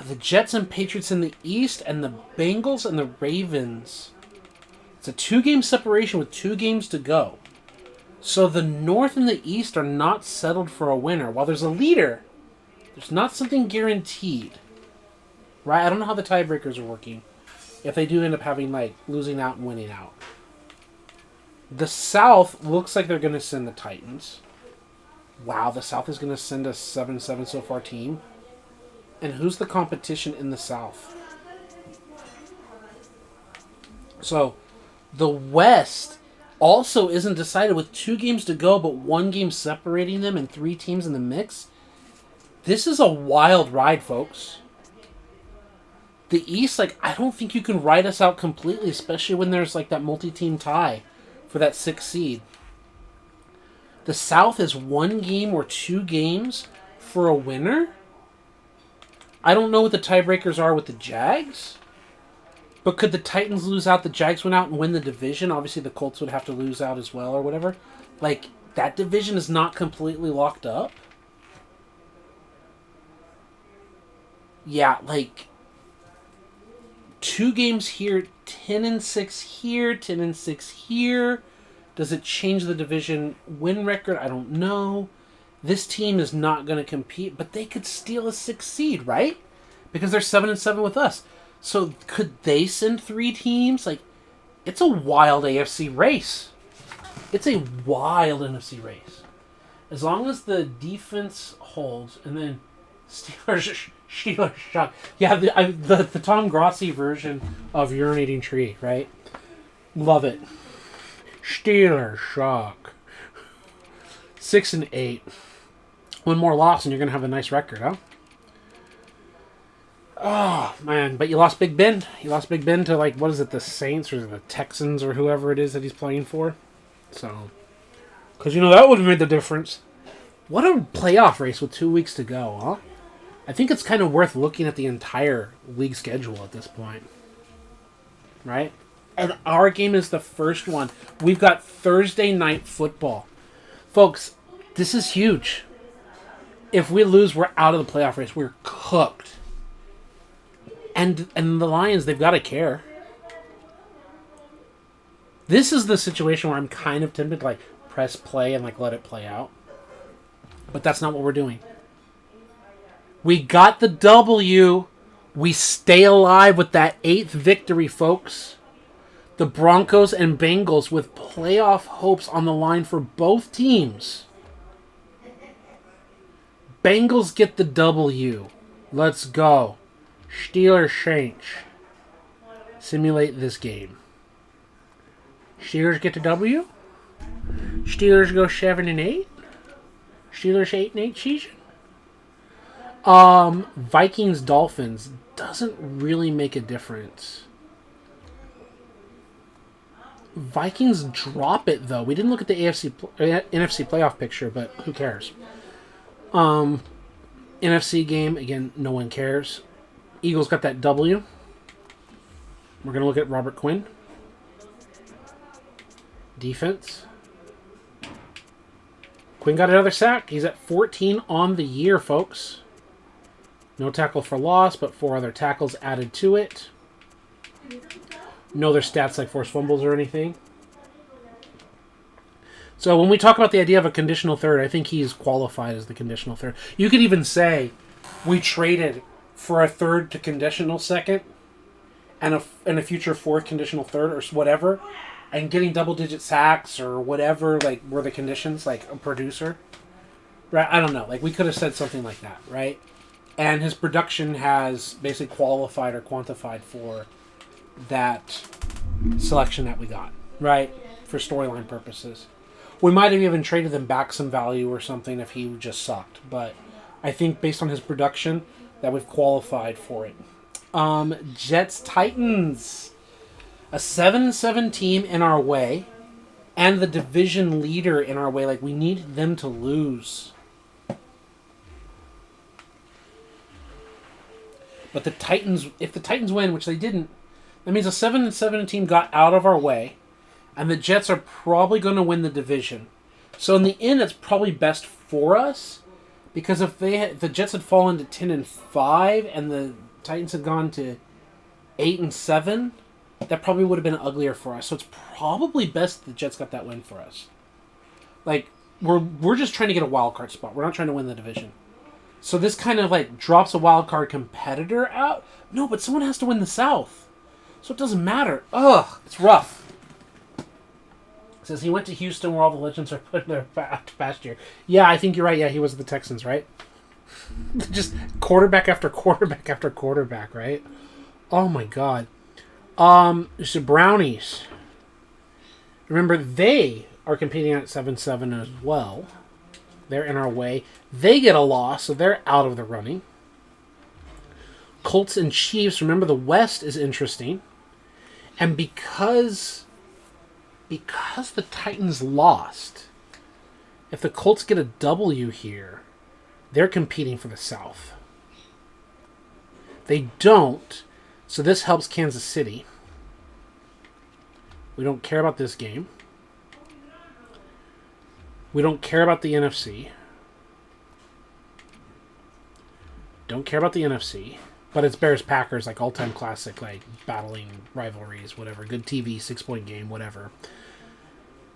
The Jets and Patriots in the East, and the Bengals and the Ravens. It's a 2-game separation with 2 games to go. So the North and the East are not settled for a winner. While there's a leader, there's not something guaranteed. Right? I don't know how the tiebreakers are working. If they do end up having, like, losing out and winning out. The South looks like they're going to send the Titans. Wow, the South is going to send a 7-7 so far team. And who's the competition in the South? So, the West also isn't decided with 2 games to go, but 1 game separating them and 3 teams in the mix. This is a wild ride, folks. The East, like, I don't think you can ride us out completely, especially when there's, like, that multi-team tie for that 6th seed. The South is 1 game or 2 games for a winner. I don't know what the tiebreakers are with the Jags, but could the Titans lose out, the Jags went out and win the division? Obviously, the Colts would have to lose out as well or whatever. Like, that division is not completely locked up. Yeah, like, 2 games here, 10-6 here, 10-6 here. Does it change the division win record? I don't know. This team is not going to compete, but they could steal a 6th seed, right? Because they're 7-7 with us. So could they send 3 teams? Like, it's a wild AFC race. It's a wild NFC race. As long as the defense holds, and then Steelers shock. Yeah, the Tom Grossi version of urinating tree, right? Love it. Steelers shock. 6-8. 1 more loss and you're gonna have a nice record, huh? Oh man, but you lost Big Ben. You lost Big Ben to, like, what is it, the Saints or the Texans or whoever it is that he's playing for. So, because that would have made the difference. What a playoff race with 2 weeks to go, huh? I think it's kind of worth looking at the entire league schedule at this point. Right? And our game is the first one. We've got Thursday night football. Folks, this is huge. If we lose, we're out of the playoff race. We're cooked. And the Lions, they've got to care. This is the situation where I'm kind of tempted to press play and let it play out. But that's not what we're doing. We got the W. We stay alive with that 8th victory, folks. The Broncos and Bengals with playoff hopes on the line for both teams. Bengals get the W. Let's go. Steelers Saints. Simulate this game. Steelers get the W. Steelers go 7-8. Steelers 8-8 season. Vikings Dolphins doesn't really make a difference. Vikings drop it though. We didn't look at the NFC playoff picture, but who cares? NFC game again. No one cares. Eagles got that W. We're gonna look at Robert Quinn. Defense. Quinn got another sack. He's at 14 on the year, folks. No tackle for loss, but 4 other tackles added to it. No other stats like forced fumbles or anything. So when we talk about the idea of a conditional third, I think he's qualified as the conditional third. You could even say we traded for a third to conditional second and a future fourth conditional third or whatever, and getting double-digit sacks or whatever, were the conditions, a producer. Right? I don't know. We could have said something like that, right? And his production has basically qualified or quantified for that selection that we got, right? For storyline purposes. We might have even traded them back some value or something if he just sucked. But I think based on his production, that we've qualified for it. Jets Titans. A 7-7 team in our way. And the division leader in our way. We need them to lose. But the Titans, if the Titans win, which they didn't, that means a 7-7 team got out of our way, and the Jets are probably going to win the division. So in the end, it's probably best for us, because if the Jets had fallen to 10-5 and the Titans had gone to 8-7, that probably would have been uglier for us. So it's probably best the Jets got that win for us. We're just trying to get a wild card spot. We're not trying to win the division. So this kind of drops a wild card competitor out. No, but someone has to win the South. So it doesn't matter. Ugh, it's rough. It says he went to Houston where all the legends are put in their pasture. Yeah, I think you're right. Yeah, he was at the Texans, right? Just quarterback after quarterback after quarterback, right? Oh my God. So Brownies. Remember, they are competing at 7-7 as well. They're in our way. They get a loss, so they're out of the running. Colts and Chiefs. Remember, the West is interesting. And because the Titans lost, if the Colts get a W here, they're competing for the South. They don't, so this helps Kansas City. We don't care about this game. We don't care about the NFC. Don't care about the NFC. But it's Bears-Packers, all-time classic, battling rivalries, whatever. Good TV, 6-point game, whatever.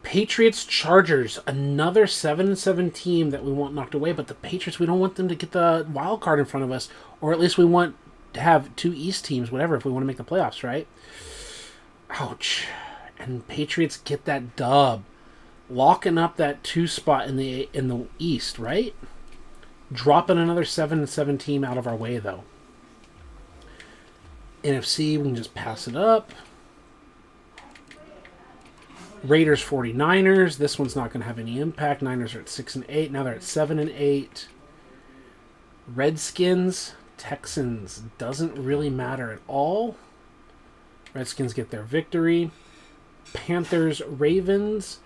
Patriots-Chargers, another 7-7 team that we want knocked away. But the Patriots, we don't want them to get the wild card in front of us. Or at least we want to have 2 East teams, whatever, if we want to make the playoffs, right? Ouch. And Patriots get that dub. Locking up that 2 spot in the East, right? Dropping another 7-7 team out of our way, though. NFC, we can just pass it up. Raiders 49ers. This one's not going to have any impact. Niners are at 6-8. Now they're at 7-8. Redskins, Texans. Doesn't really matter at all. Redskins get their victory. Panthers, Ravens.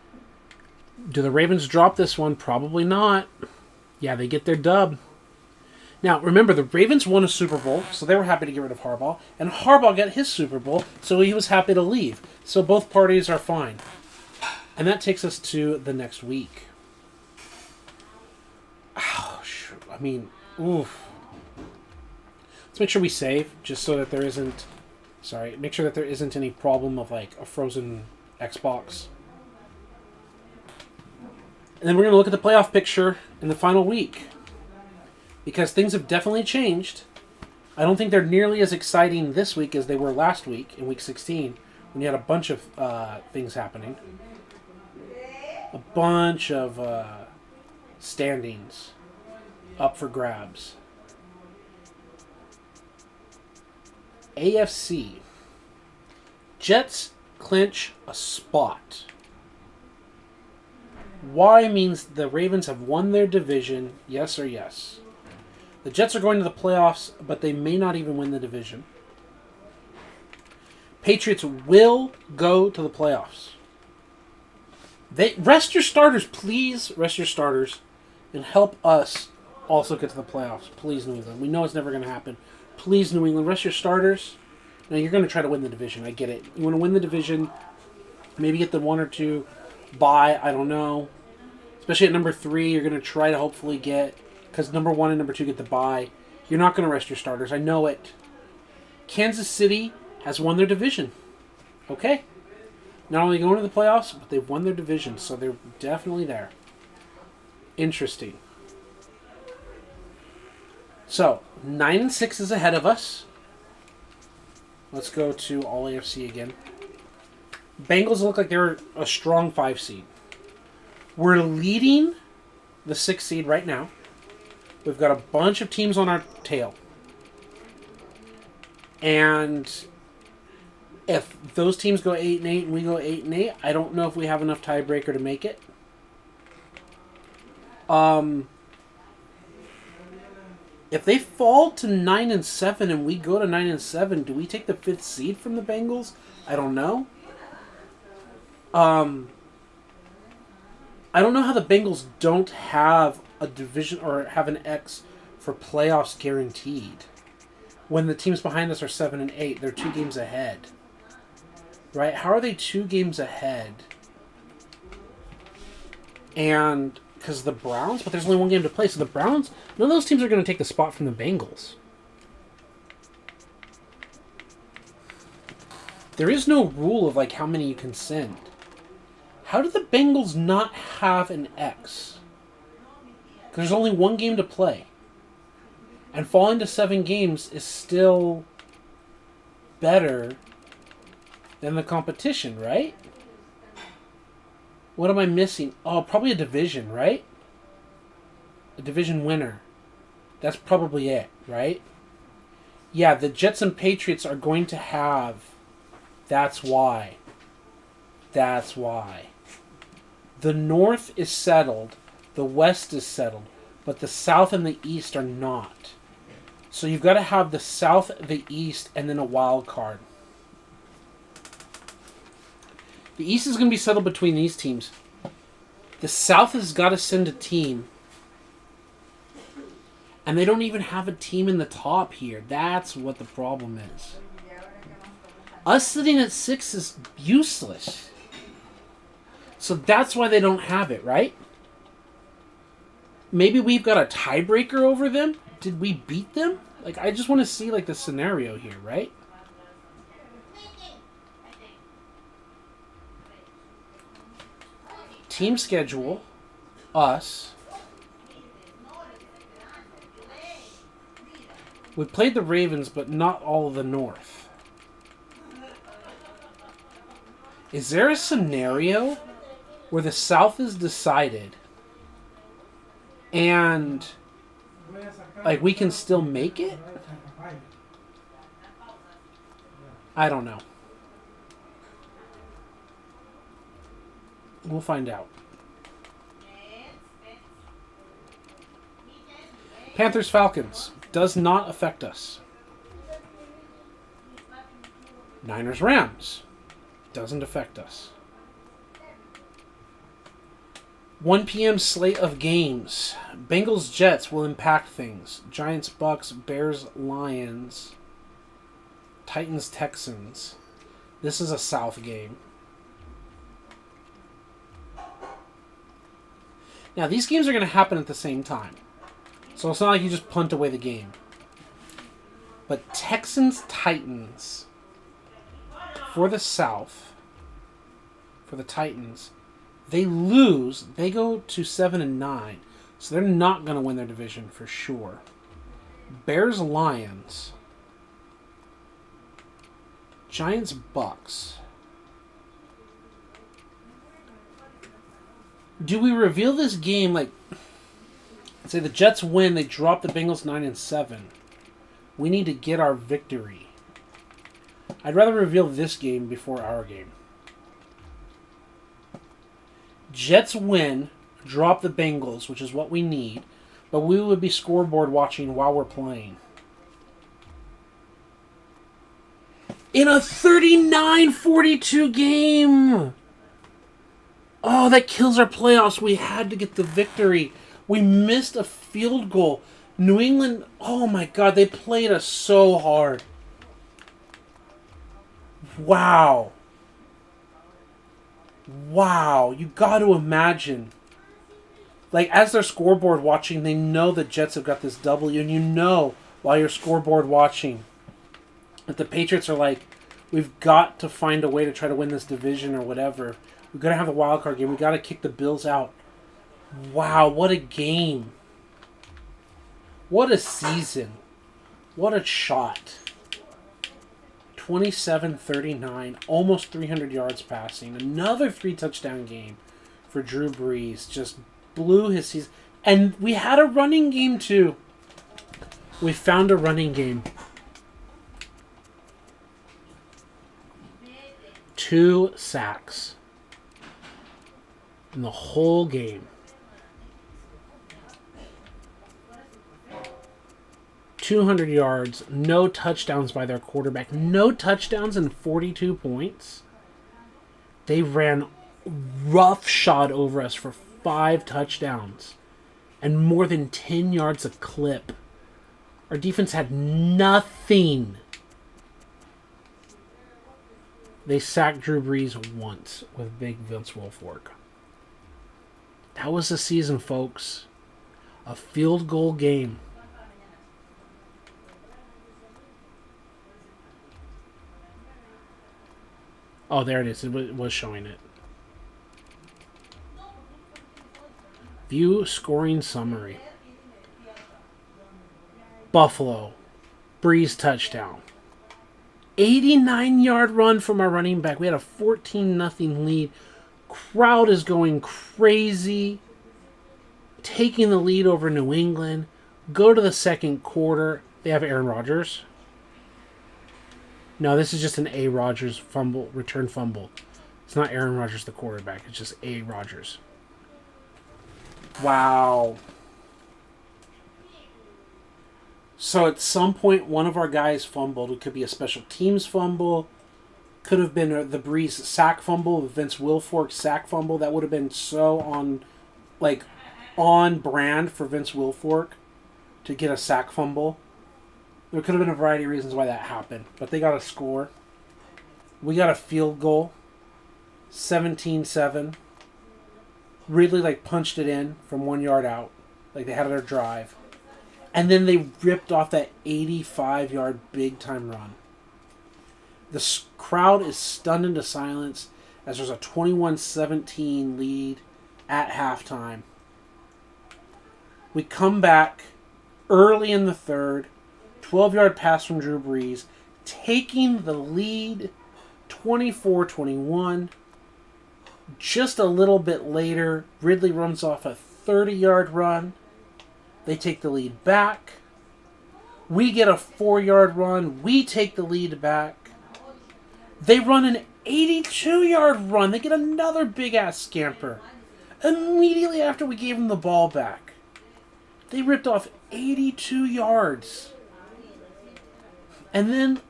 Do the Ravens drop this one? Probably not. Yeah, they get their dub. Now, remember, the Ravens won a Super Bowl, so they were happy to get rid of Harbaugh, and Harbaugh got his Super Bowl, so he was happy to leave. So both parties are fine. And that takes us to the next week. Ouch. I mean, oof. Let's make sure we save, just so that there isn't... Sorry, make sure that there isn't any problem of, like, a frozen Xbox. And then we're going to look at the playoff picture in the final week. Because things have definitely changed. I don't think they're nearly as exciting this week as they were last week, in Week 16, when you had a bunch of things happening. A bunch of standings up for grabs. AFC. Jets clinch a spot. Y means the Ravens have won their division, yes or yes. The Jets are going to the playoffs, but they may not even win the division. Patriots will go to the playoffs. Rest your starters, please. Rest your starters and help us also get to the playoffs. Please, New England. We know it's never going to happen. Please, New England, rest your starters. Now, you're going to try to win the division. I get it. You want to win the division, maybe get the 1 or 2 bye. I don't know. Especially at number 3, you're going to try to hopefully get, because number 1 and number 2 get the bye. You're not going to rest your starters. I know it. Kansas City has won their division. Okay? Not only going to the playoffs, but they've won their division, so they're definitely there. Interesting. So, 9-6 is ahead of us. Let's go to all AFC again. Bengals look like they're a strong 5 seed. We're leading the 6 seed right now. We've got a bunch of teams on our tail. And if those teams go 8-8 and we go 8-8, I don't know if we have enough tiebreaker to make it. If they fall to 9-7 and we go to 9-7, do we take the 5th seed from the Bengals? I don't know. I don't know how the Bengals don't have a division or have an X for playoffs guaranteed. When the teams behind us are 7-8, they're 2 games ahead. Right? How are they 2 games ahead? And because the Browns, but there's only 1 game to play, so the Browns, none of those teams are going to take the spot from the Bengals. There is no rule of like how many you can send. How do the Bengals not have an X? Because there's only 1 game to play. And falling to 7 games is still better than the competition, right? What am I missing? Oh, probably a division, right? A division winner. That's probably it, right? Yeah, the Jets and Patriots are going to have... That's why. That's why. The North is settled. The West is settled. But the South and the East are not. So you've got to have the South, the East, and then a wild card. The East is going to be settled between these teams. The South has got to send a team. And they don't even have a team in the top here. That's what the problem is. Us sitting at 6 is useless. So that's why they don't have it, right? Maybe we've got a tiebreaker over them? Did we beat them? Like, I just want to see, like, the scenario here, right? Team schedule. Us. We played the Ravens, but not all of the North. Is there a scenario where the South is decided and like we can still make it? I don't know. We'll find out. Panthers Falcons does not affect us. Niners Rams doesn't affect us. 1 p.m. slate of games. Bengals Jets will impact things. Giants Bucks, Bears Lions, Titans Texans. This is a South game. Now these games are going to happen at the same time. So it's not like you just punt away the game. But Texans Titans for the South, for the Titans, they lose, they go to 7-9, so they're not going to win their division for sure. Bears Lions, Giants Bucks. Do we reveal this game like, say the Jets win, they drop the Bengals 9-7. We need to get our victory. I'd rather reveal this game before our game. Jets win, drop the Bengals, which is what we need, but we would be scoreboard watching while we're playing. In a 39-42 game! Oh, that kills our playoffs. We had to get the victory. We missed a field goal. New England, oh my God, they played us so hard. Wow. Wow, you got to imagine. Like, as they're scoreboard watching, they know the Jets have got this W, and you know, while you're scoreboard watching, that the Patriots are like, we've got to find a way to try to win this division or whatever. We've got to have a wild card game. We've got to kick the Bills out. Wow, what a game. What a season. What a shot. 27-39, almost 300 yards passing. Another 3-touchdown game for Drew Brees. Just blew his season. And we had a running game too. We found a running game. 2 sacks in the whole game. 200 yards, no touchdowns by their quarterback. No touchdowns and 42 points. They ran roughshod over us for 5 touchdowns and more than 10 yards a clip. Our defense had nothing. They sacked Drew Brees once with big Vince Wilfork. That was the season, folks. A field goal game. Oh, there it is. It was showing it. View scoring summary. Buffalo. Breeze touchdown. 89-yard run from our running back. We had a 14-0 lead. Crowd is going crazy. Taking the lead over New England. Go to the second quarter. They have Aaron Rodgers. No, this is just an A. Rodgers fumble, return fumble. It's not Aaron Rodgers, the quarterback. It's just A. Rodgers. Wow. So at some point, one of our guys fumbled. It could be a special teams fumble. Could have been the Breeze sack fumble, the Vince Wilfork sack fumble. That would have been so on brand for Vince Wilfork to get a sack fumble. There could have been a variety of reasons why that happened. But they got a score. We got a field goal. 17-7. Ridley punched it in from 1 yard out. Like they had their drive. And then they ripped off that 85-yard big-time run. The crowd is stunned into silence as there's a 21-17 lead at halftime. We come back early in the third. 12-yard pass from Drew Brees, taking the lead 24-21. Just a little bit later, Ridley runs off a 30-yard run. They take the lead back. We get a 4-yard run. We take the lead back. They run an 82-yard run. They get another big-ass scamper. Immediately after we gave them the ball back, they ripped off 82 yards. And then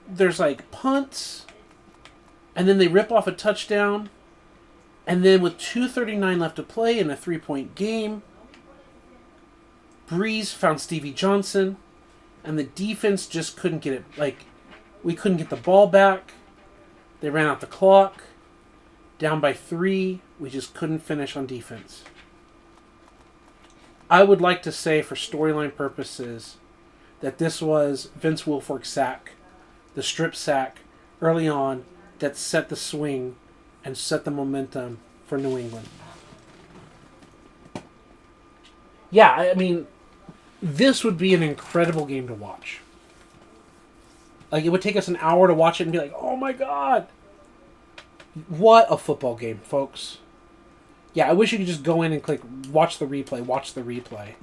there's punts. And then they rip off a touchdown. And then with 2:39 left to play in a 3-point game, Breeze found Stevie Johnson, and the defense just couldn't get it. Like, we couldn't get the ball back. They ran out the clock. Down by 3. We just couldn't finish on defense. I would like to say, for storyline purposes, that this was Vince Wilfork's sack, the strip sack early on that set the swing and set the momentum for New England. Yeah, I mean, this would be an incredible game to watch. Like, it would take us an hour to watch it and be like, oh my god. What a football game, folks. Yeah, I wish you could just go in and click watch the replay.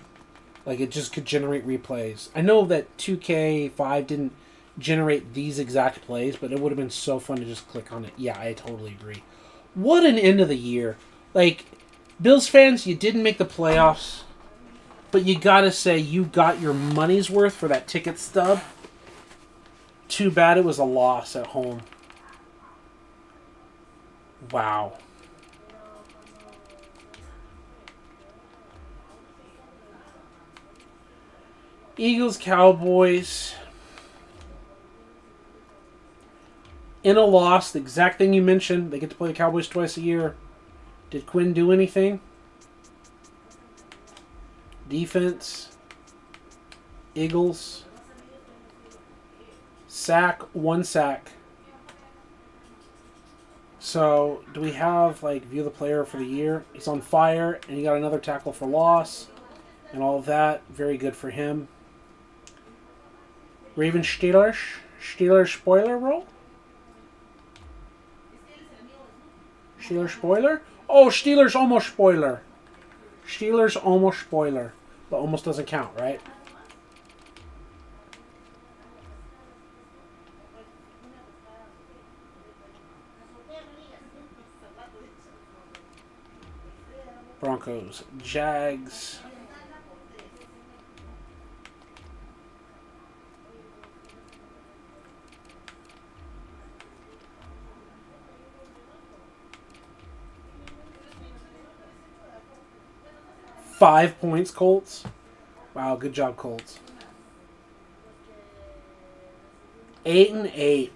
Like, it just could generate replays. I know that 2K5 didn't generate these exact plays, but it would have been so fun to just click on it. Yeah, I totally agree. What an end of the year. Like, Bills fans, you didn't make the playoffs, but you gotta say you got your money's worth for that ticket stub. Too bad it was a loss at home. Wow. Eagles, Cowboys. In a loss, the exact thing you mentioned. They get to play the Cowboys twice a year. Did Quinn do anything? Defense. Eagles. Sack, 1 sack. So, do we have, like, view the player for the year? He's on fire, and he got another tackle for loss, and all of that. Very good for him. Ravens, Steelers. Steelers spoiler roll? Steelers spoiler? Oh, Steelers almost spoiler. Steelers almost spoiler. But almost doesn't count, right? Broncos, Jags. Five points, Colts. Wow, good job, Colts. 8-8.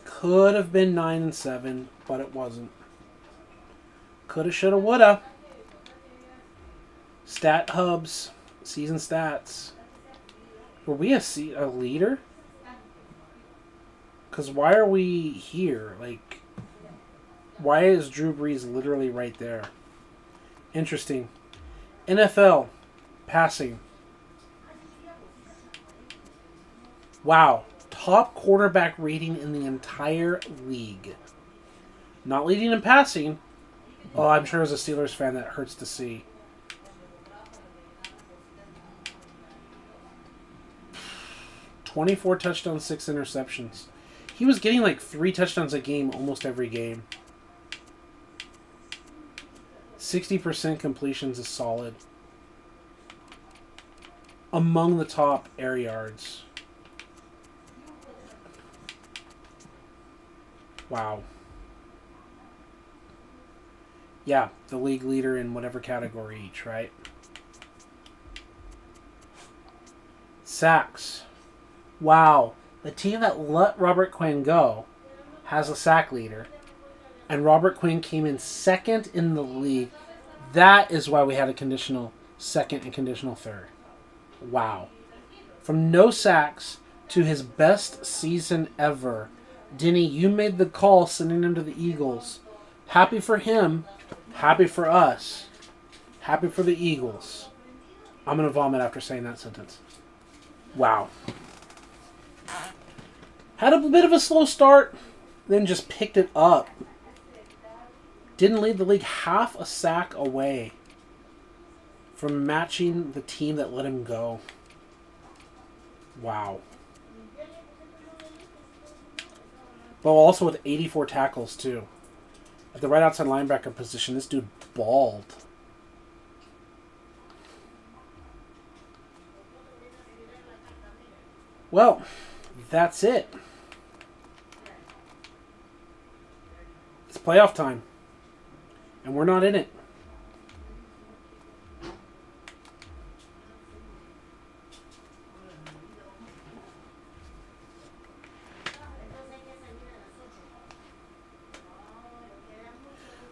Could have been 9-7, but it wasn't. Coulda, shoulda, woulda. Stat hubs, season stats. Were we a leader? Because why are we here? Like, why is Drew Brees literally right there? Interesting. NFL passing. Wow. Top quarterback rating in the entire league. Not leading in passing. Oh, I'm sure as a Steelers fan that hurts to see. "24 touchdowns, 6 interceptions." He was getting like 3 touchdowns a game almost every game. 60% completions is solid. Among the top air yards. Wow. Yeah, the league leader in whatever category each, right? Sacks. Wow. The team that let Robert Quinn go has a sack leader. And Robert Quinn came in second in the league. That is why we had a conditional second and conditional third. Wow. From no sacks to his best season ever. Denny, you made the call sending him to the Eagles. Happy for him. Happy for us. Happy for the Eagles. I'm going to vomit after saying that sentence. Wow. Had a bit of a slow start, then just picked it up. Didn't lead the league half a sack away from matching the team that let him go. Wow. But also with 84 tackles, too. At the right outside linebacker position, this dude balled. Well, that's it. It's playoff time. And we're not in it.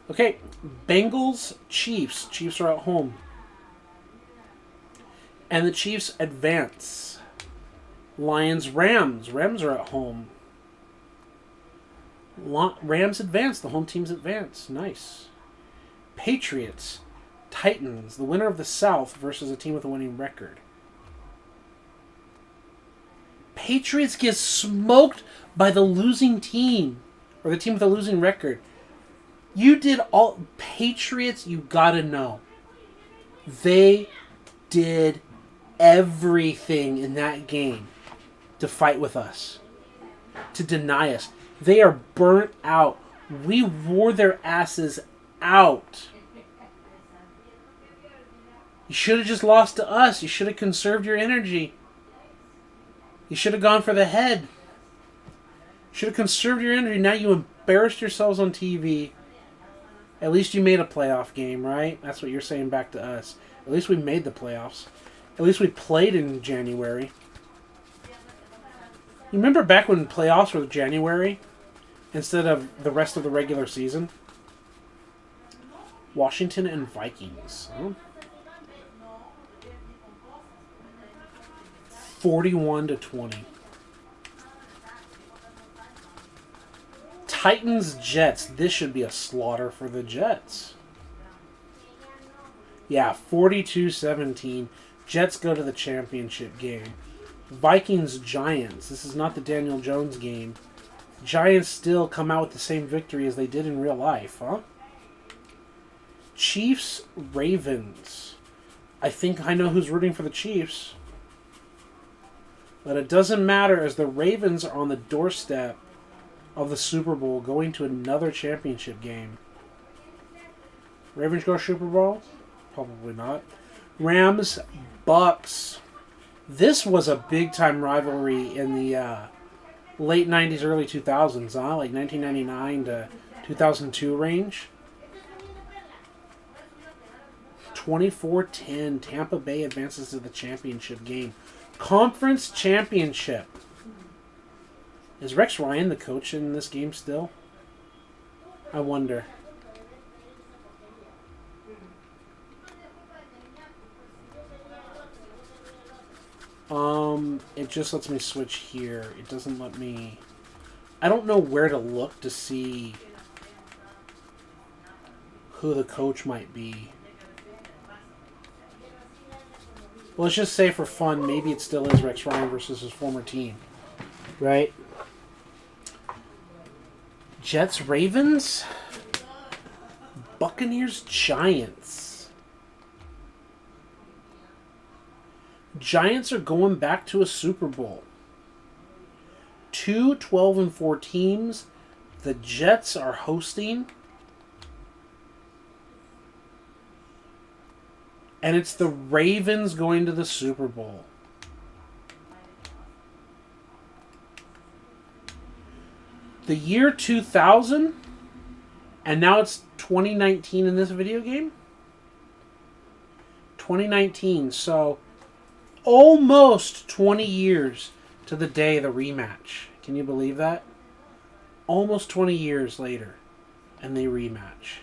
Okay, Bengals, Chiefs. Chiefs are at home. And the Chiefs advance. Lions, Rams. Rams are at home. Rams advance. The home teams advance. Nice. Patriots, Titans. The winner of the South versus a team with a winning record. Patriots get smoked by the losing team. Or the team with a losing record. You did all... Patriots, you gotta know. They did everything in that game to fight with us. To deny us. They are burnt out. We wore their asses out. You should have just lost to us. You should have conserved your energy. You should have gone for the head. You should have conserved your energy. Now you embarrassed yourselves on TV. At least you made a playoff game, right? That's what you're saying back to us. At least we made the playoffs. At least we played in January. You remember back when playoffs were January instead of the rest of the regular season? Washington and Vikings. Huh? 41-20. Titans, Jets. This should be a slaughter for the Jets. Yeah, 42-17. Jets go to the championship game. Vikings, Giants. This is not the Daniel Jones game. Giants still come out with the same victory as they did in real life, huh? Chiefs, Ravens. I think I know who's rooting for the Chiefs. But it doesn't matter as the Ravens are on the doorstep of the Super Bowl going to another championship game. Ravens go Super Bowl? Probably not. Rams, Bucks. This was a big-time rivalry in the late 90s, early 2000s, huh? Like 1999 to 2002 range. 24-10, Tampa Bay advances to the championship game. Conference championship. Is Rex Ryan the coach in this game still? I wonder. It just lets me switch here. It doesn't let me... I don't know where to look to see who the coach might be. Well, let's just say for fun, maybe it still is Rex Ryan versus his former team. Right? Jets, Ravens. Buccaneers, Giants. Giants are going back to a Super Bowl. 2 12-4 teams. The Jets are hosting. And it's the Ravens going to the Super Bowl. The year 2000, and now it's 2019 in this video game. 2019, so almost 20 years to the day of the rematch. Can you believe that? Almost 20 years later, and they rematch.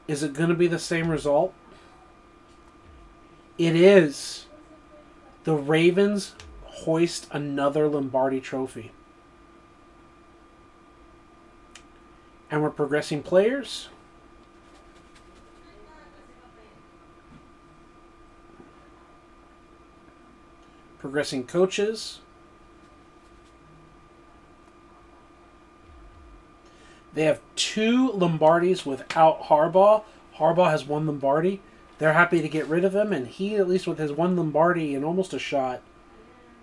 Is it going to be the same result? It is. The Ravens hoist another Lombardi trophy. And we're progressing players. Progressing coaches. They have 2 Lombardis without Harbaugh. Harbaugh has 1 Lombardi. They're happy to get rid of him, and he, at least with his 1 Lombardi and almost a shot,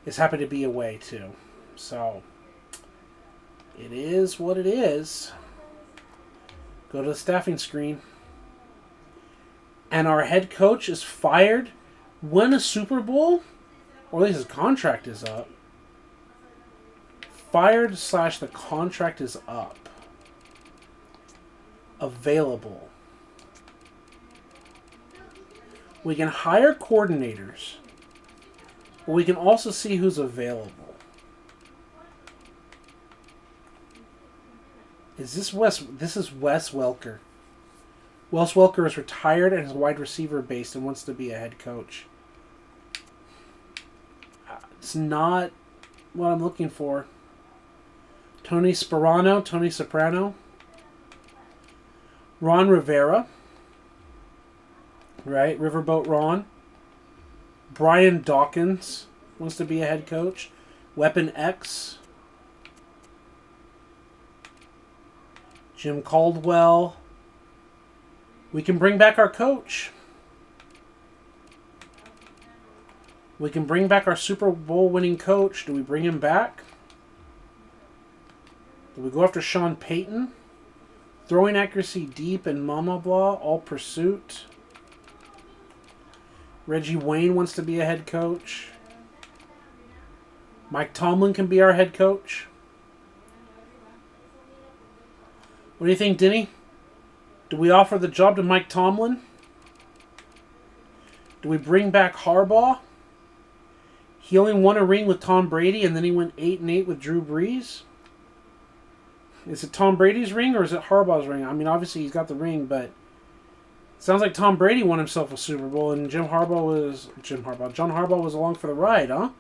is happy to be away too. So, it is what it is. Go to the staffing screen. And our head coach is fired. Win a Super Bowl? Or at least his contract is up. Fired / the contract is up. Available. We can hire coordinators. But we can also see who's available. Is this Wes? This is Wes Welker. Wes Welker is retired and is wide receiver based and wants to be a head coach. It's not what I'm looking for. Tony Soprano. Ron Rivera. Right? Riverboat Ron. Brian Dawkins wants to be a head coach. Weapon X. Jim Caldwell. We can bring back our coach. We can bring back our Super Bowl winning coach. Do we bring him back? Do we go after Sean Payton? Throwing accuracy deep and blah, blah, all pursuit. Reggie Wayne wants to be a head coach. Mike Tomlin can be our head coach. What do you think, Denny? Do we offer the job to Mike Tomlin? Do we bring back Harbaugh? He only won a ring with Tom Brady, and then he went 8-8 with Drew Brees. Is it Tom Brady's ring or is it Harbaugh's ring? I mean, obviously he's got the ring, but it sounds like Tom Brady won himself a Super Bowl, and John Harbaugh was along for the ride, huh?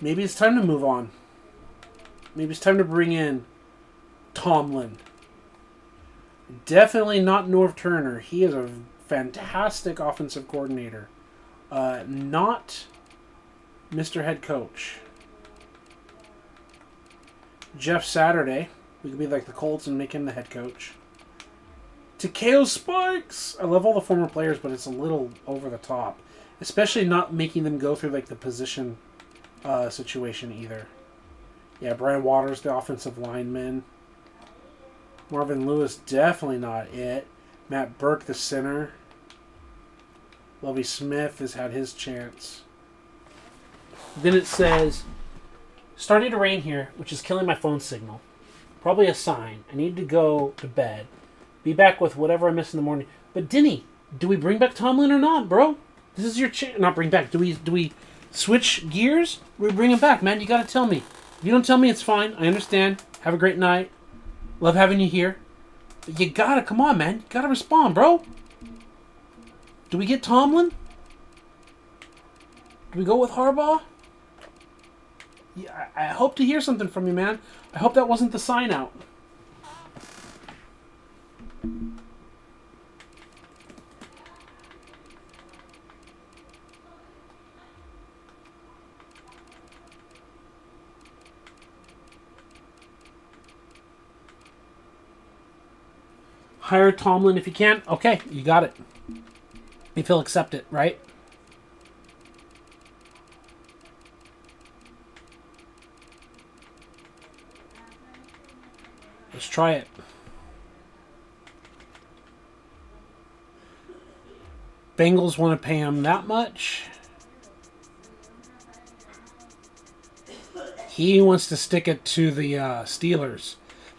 Maybe it's time to move on. Maybe it's time to bring in Tomlin. Definitely not Norv Turner. He is a fantastic offensive coordinator. Not Mr. Head Coach. Jeff Saturday. We could be like the Colts and make him the head coach. Takeo Spikes. I love all the former players, but it's a little over the top. Especially not making them go through like the position situation either. Yeah, Brian Waters, the offensive lineman. Marvin Lewis, definitely not it. Matt Burke, the center. Lovie Smith has had his chance. Then it says, starting to rain here, which is killing my phone signal. Probably a sign. I need to go to bed. Be back with whatever I miss in the morning. But Denny, do we bring back Tomlin or not, bro? This is your chance. Not bring back. Do we switch gears? We bring him back, man. You gotta tell me. If you don't tell me, it's fine. I understand. Have a great night. Love having you here. But you gotta, come on, man. You gotta respond, bro. Do we get Tomlin? Do we go with Harbaugh? Yeah, I hope to hear something from you, man. I hope that wasn't the sign out. Hire Tomlin if you can. Okay, you got it. If he'll accept it, right? Let's try it. Bengals want to pay him that much. He wants to stick it to the Steelers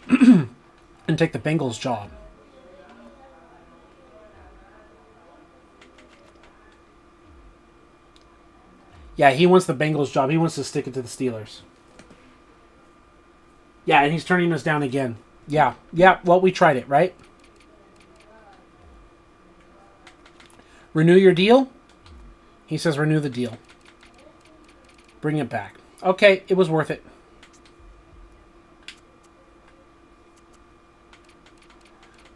and take the Bengals job. Yeah, he wants the Bengals job. He wants to stick it to the Steelers. Yeah, and he's turning us down again. Yeah, well, we tried it, right? Renew your deal? He says renew the deal. Bring it back. Okay, it was worth it.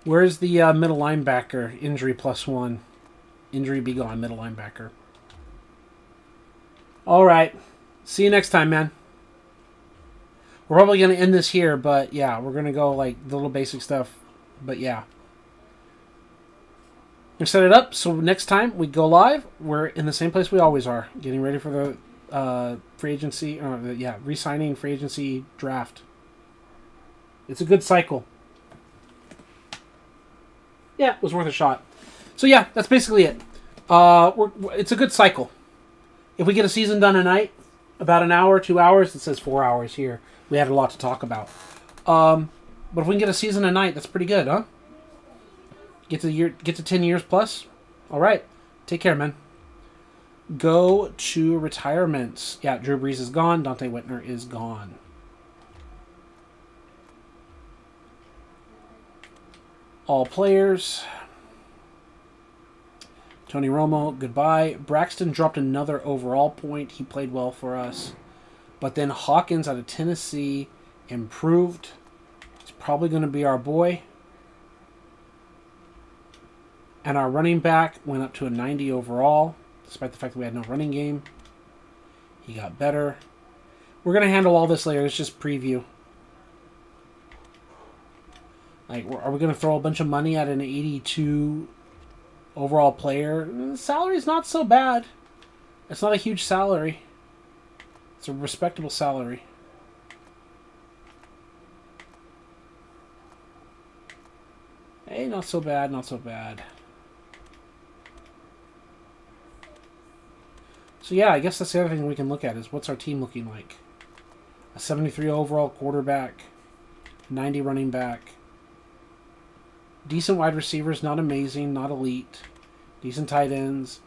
Where's the middle linebacker? Injury +1. Injury be gone, middle linebacker. All right. See you next time, man. We're probably going to end this here, but yeah, we're going to go like the little basic stuff. But yeah. We're set it up so next time we go live, we're in the same place we always are, getting ready for the free agency, re-signing free agency draft. It's a good cycle. Yeah, it was worth a shot. So yeah, that's basically it. It's a good cycle. If we get a season done a night, about an hour, 2 hours, it says 4 hours here. We had a lot to talk about. But if we can get a season a night, that's pretty good, huh? Get to 10 years plus. All right. Take care, man. Go to retirements. Yeah, Drew Brees is gone. Dante Whitner is gone. All players. Tony Romo, goodbye. Braxton dropped another overall point. He played well for us. But then Hawkins out of Tennessee improved. He's probably going to be our boy. And our running back went up to a 90 overall, despite the fact that we had no running game. He got better. We're going to handle all this later. It's just preview. Like, are we going to throw a bunch of money at an 82 overall player? The salary's not so bad. It's not a huge salary. It's a respectable salary. Hey, not so bad, not so bad. So yeah, I guess that's the other thing we can look at is what's our team looking like. A 73 overall quarterback, 90 running back, decent wide receivers, not amazing, not elite, decent tight ends,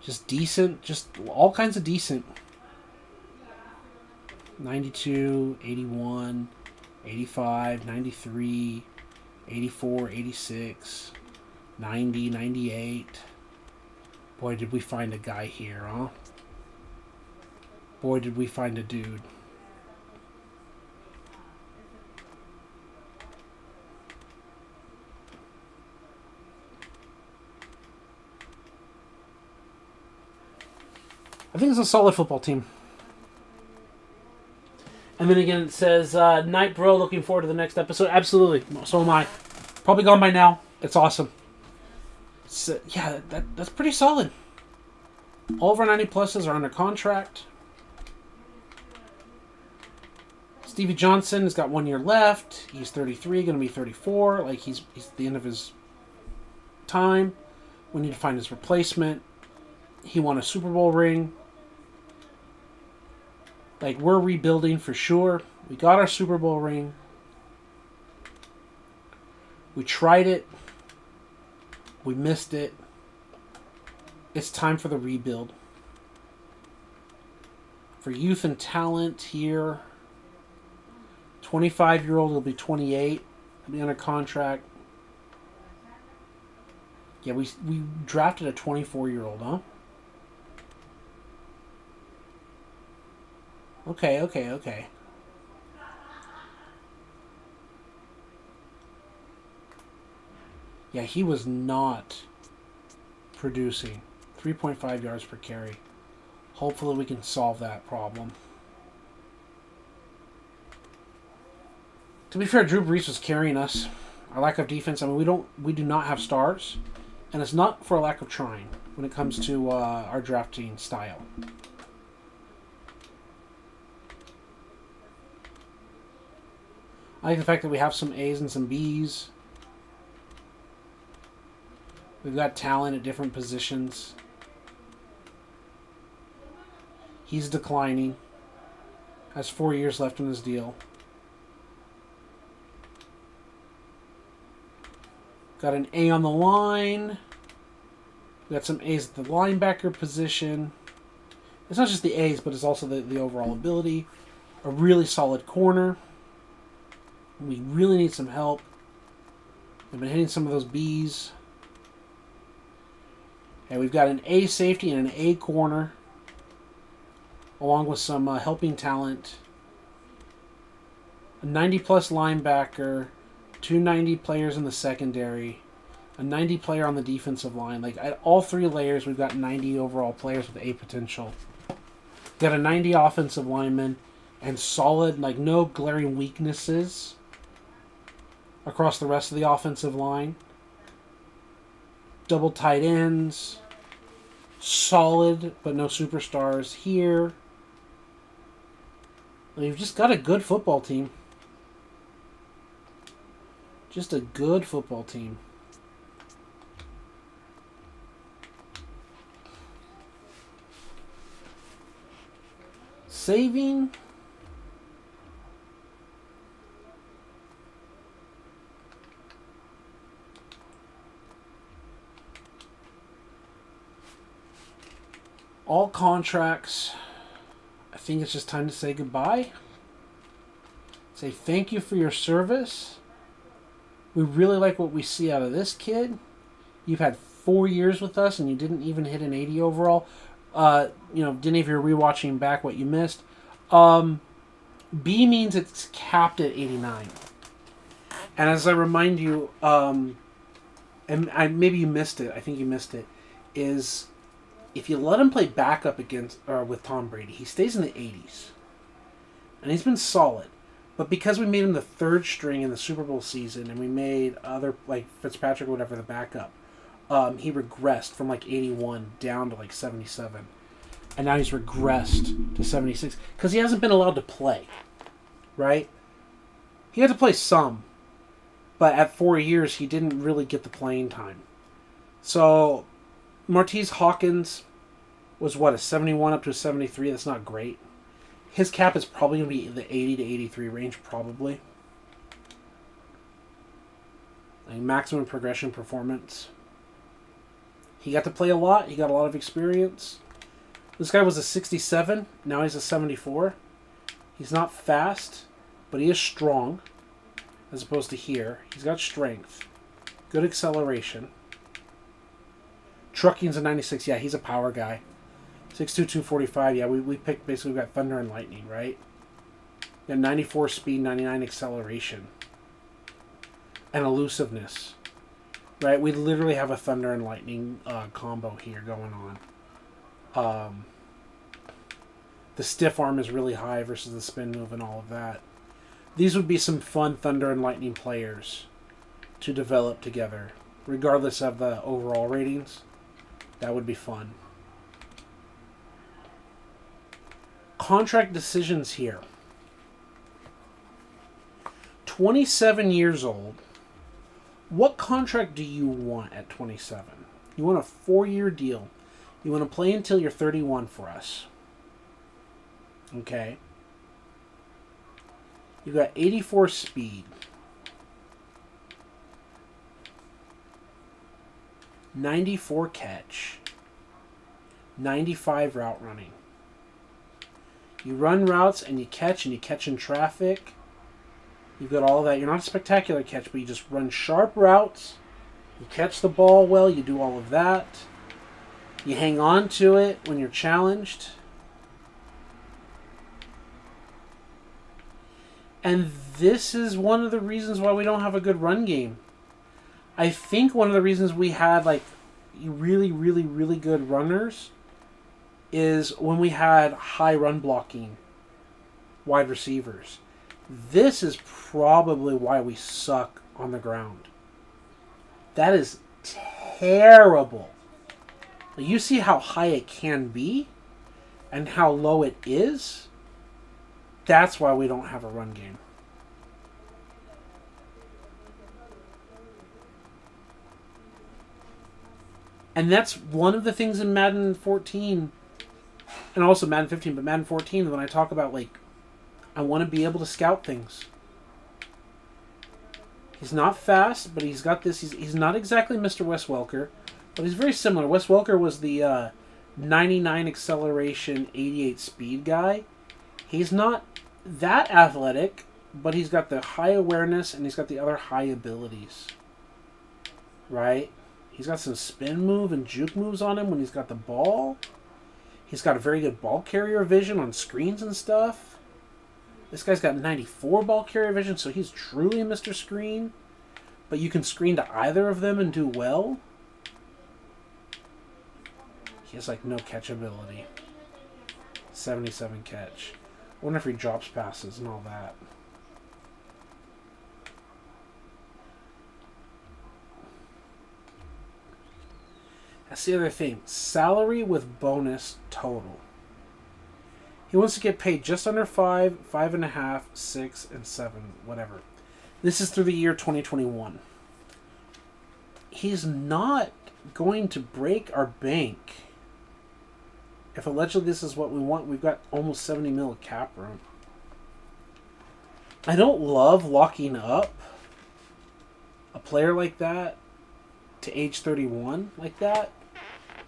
just decent, just all kinds of decent. 92, 81, 85, 93, 84, 86, 90, 98. Boy, did we find a guy here, huh? Boy, did we find a dude. I think it's a solid football team. And then again, it says, Night Bro, looking forward to the next episode. Absolutely. So am I. Probably gone by now. It's awesome. So, yeah, that's pretty solid. All of our 90 pluses are under contract. Stevie Johnson has got 1 year left. He's 33, going to be 34. Like, he's at the end of his time. We need to find his replacement. He won a Super Bowl ring. Like, we're rebuilding for sure. We got our Super Bowl ring. We tried it. We missed it. It's time for the rebuild. For youth and talent here, 25-year-old will be 28. He'll be under contract. Yeah, we drafted a 24-year-old, huh? Okay. Yeah, he was not producing. 3.5 yards per carry. Hopefully we can solve that problem. To be fair, Drew Brees was carrying us. Our lack of defense, I mean, we do not have stars. And it's not for a lack of trying when it comes to our drafting style. I like the fact that we have some A's and some B's. We've got talent at different positions. He's declining. Has 4 years left in his deal. Got an A on the line. We got some A's at the linebacker position. It's not just the A's, but it's also the overall ability. A really solid corner. We really need some help. We've been hitting some of those B's. And we've got an A safety and an A corner, along with some helping talent. A 90-plus linebacker, 290 players in the secondary, a 90 player on the defensive line. Like, at all three layers, we've got 90 overall players with A potential. Got a 90 offensive lineman, and solid, like, no glaring weaknesses across the rest of the offensive line. Double tight ends. Solid, but no superstars here. We've just got a good football team. Just a good football team. Saving. All contracts. I think it's just time to say goodbye. Say thank you for your service. We really like what we see out of this kid. You've had 4 years with us and you didn't even hit an 80 overall. Didn't even rewatching back what you missed. B means it's capped at 89. And as I remind you, maybe you missed it. I think you missed it. Is if you let him play backup with Tom Brady, he stays in the 80s, and he's been solid. But because we made him the third string in the Super Bowl season, and we made other like Fitzpatrick or whatever the backup, he regressed from like 81 down to like 77, and now he's regressed to 76 because he hasn't been allowed to play. Right? He had to play some. But at 4 years, he didn't really get the playing time. So, Martez Hawkins was, a 71 up to a 73? That's not great. His cap is probably going to be in the 80 to 83 range, probably. Like maximum progression performance. He got to play a lot. He got a lot of experience. This guy was a 67. Now he's a 74. He's not fast, but he is strong. As opposed to here. He's got strength. Good acceleration. Trucking's a 96. Yeah, he's a power guy. 6'2", 245. Yeah, we picked, basically we got Thunder and Lightning, right? Got 94 speed, 99 acceleration. And elusiveness. Right? We literally have a Thunder and Lightning combo here going on. The stiff arm is really high versus the spin move and all of that. These would be some fun Thunder and Lightning players to develop together. Regardless of the overall ratings, that would be fun. Contract decisions here. 27 years old. What contract do you want at 27? You want a 4-year deal. You want to play until you're 31 for us. Okay. You got 84 speed. 94 catch. 95 route running. You run routes and you catch in traffic. You've got all of that. You're not a spectacular catch, but you just run sharp routes. You catch the ball well. You do all of that. You hang on to it when you're challenged. And this is one of the reasons why we don't have a good run game. I think one of the reasons we had like really, really, really good runners is when we had high run blocking wide receivers. This is probably why we suck on the ground. That is terrible. You see how high it can be and how low it is? That's why we don't have a run game. And that's one of the things in Madden 14, and also Madden 15, but Madden 14, when I talk about, like, I want to be able to scout things. He's not fast, but he's got this. He's not exactly Mr. Wes Welker, but he's very similar. Wes Welker was the 99 acceleration, 88 speed guy. He's not that athletic, but he's got the high awareness and he's got the other high abilities. Right? He's got some spin move and juke moves on him when he's got the ball. He's got a very good ball carrier vision on screens and stuff. This guy's got 94 ball carrier vision, so he's truly Mr. Screen. But you can screen to either of them and do well. He has like no catch ability. 77 catch. I wonder if he drops passes and all that. That's the other thing. Salary with bonus total. He wants to get paid just under 5, 5.5, 6, and 7, whatever. This is through the year 2021. He's not going to break our bank. If allegedly this is what we want, we've got almost 70 mil of cap room. I don't love locking up a player like that to age 31 like that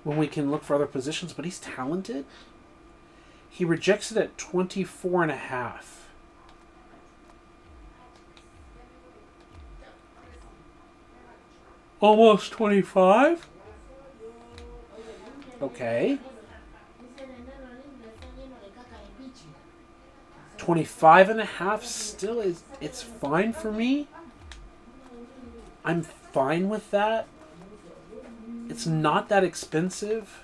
when we can look for other positions, but he's talented. He rejects it at 24.5. Almost 25? Okay. 25.5 still is, it's fine for me. I'm fine with that. It's not that expensive.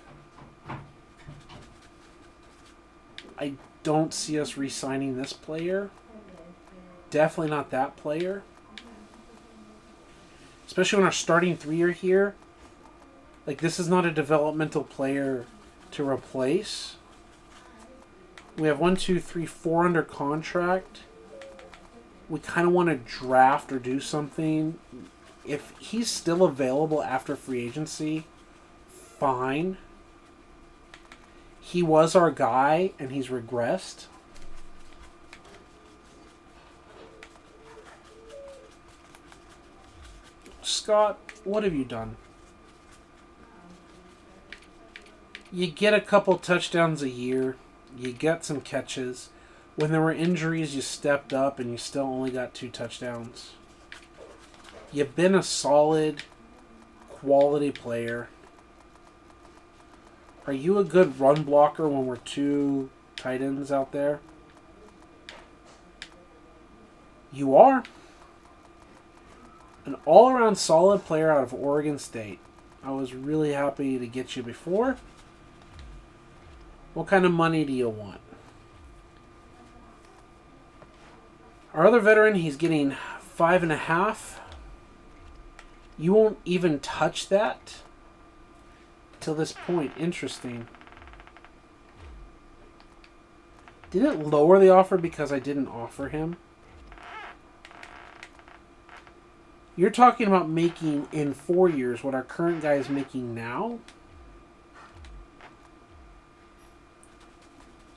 I don't see us re-signing this player. Definitely not that player. Especially when our starting three are here. Like, this is not a developmental player to replace. We have 1, 2, 3, 4 under contract. We kind of want to draft or do something. If he's still available after free agency, fine. He was our guy, and he's regressed. Scott, what have you done? You get a couple touchdowns a year. You get some catches. When there were injuries, you stepped up, and you still only got 2 touchdowns. You've been a solid, quality player. Are you a good run blocker when we're 2 tight ends out there? You are. An all-around solid player out of Oregon State. I was really happy to get you before. What kind of money do you want? Our other veteran, he's getting 5.5. You won't even touch that till this point. Interesting. Did it lower the offer because I didn't offer him? You're talking about making in 4 years what our current guy is making now?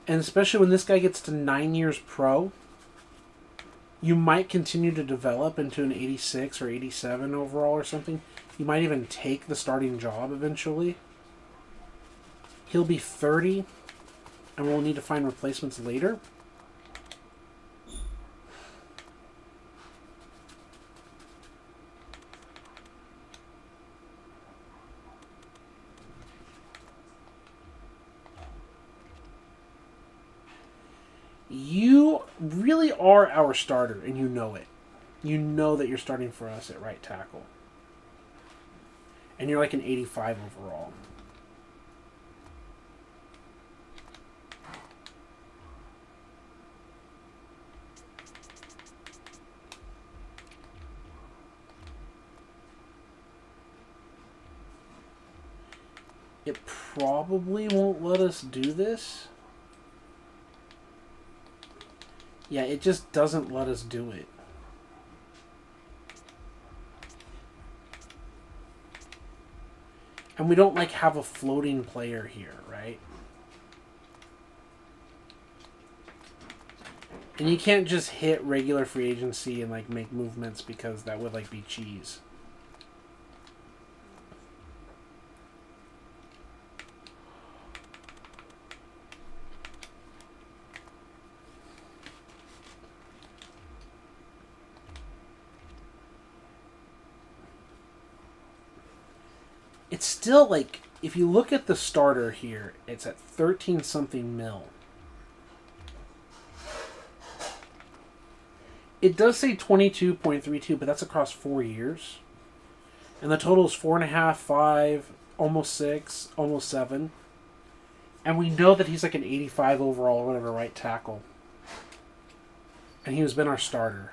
And especially when this guy gets to 9 years pro, you might continue to develop into an 86 or 87 overall or something. You might even take the starting job eventually. He'll be 30, and we'll need to find replacements later. You really are our starter, and you know it. You know that you're starting for us at right tackle. And you're like an 85 overall. It probably won't let us do this. Yeah, it just doesn't let us do it. And we don't, like, have a floating player here, right? And you can't just hit regular free agency and, like, make movements because that would, like, be cheese. It's still, like, if you look at the starter here, it's at 13 something mil. It does say 22.32, but that's across 4 years. And the total is 4.5, 5, almost 6, almost 7. And we know that he's like an 85 overall or whatever, right tackle. And he has been our starter.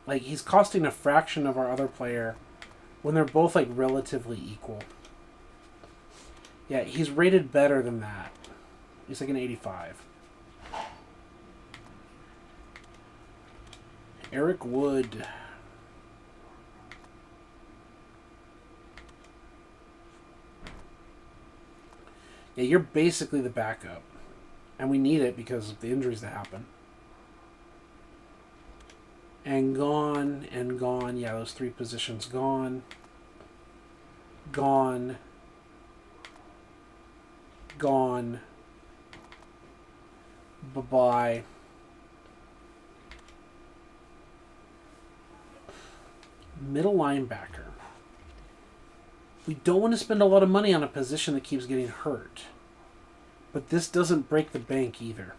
Like, he's costing a fraction of our other player when they're both, like, relatively equal. Yeah, he's rated better than that. He's like an 85. Eric Wood. Yeah, you're basically the backup. And we need it because of the injuries that happen. And gone, and gone. Yeah, those 3 positions gone. Gone. Gone. Bye-bye. Middle linebacker. We don't want to spend a lot of money on a position that keeps getting hurt. But this doesn't break the bank either.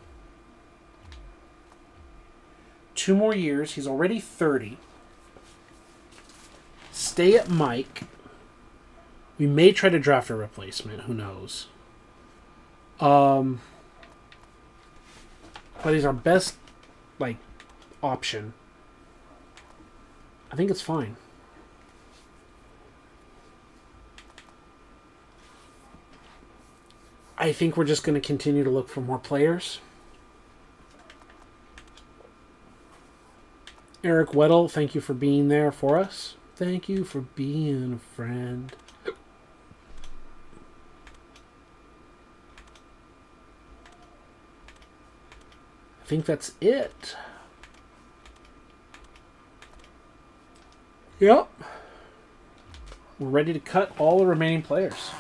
2 more years. He's already 30. Stay at Mike. We may try to draft a replacement. Who knows? But he's our best, option. I think it's fine. I think we're just going to continue to look for more players. Eric Weddle, thank you for being there for us. Thank you for being a friend. I think that's it. Yep. We're ready to cut all the remaining players.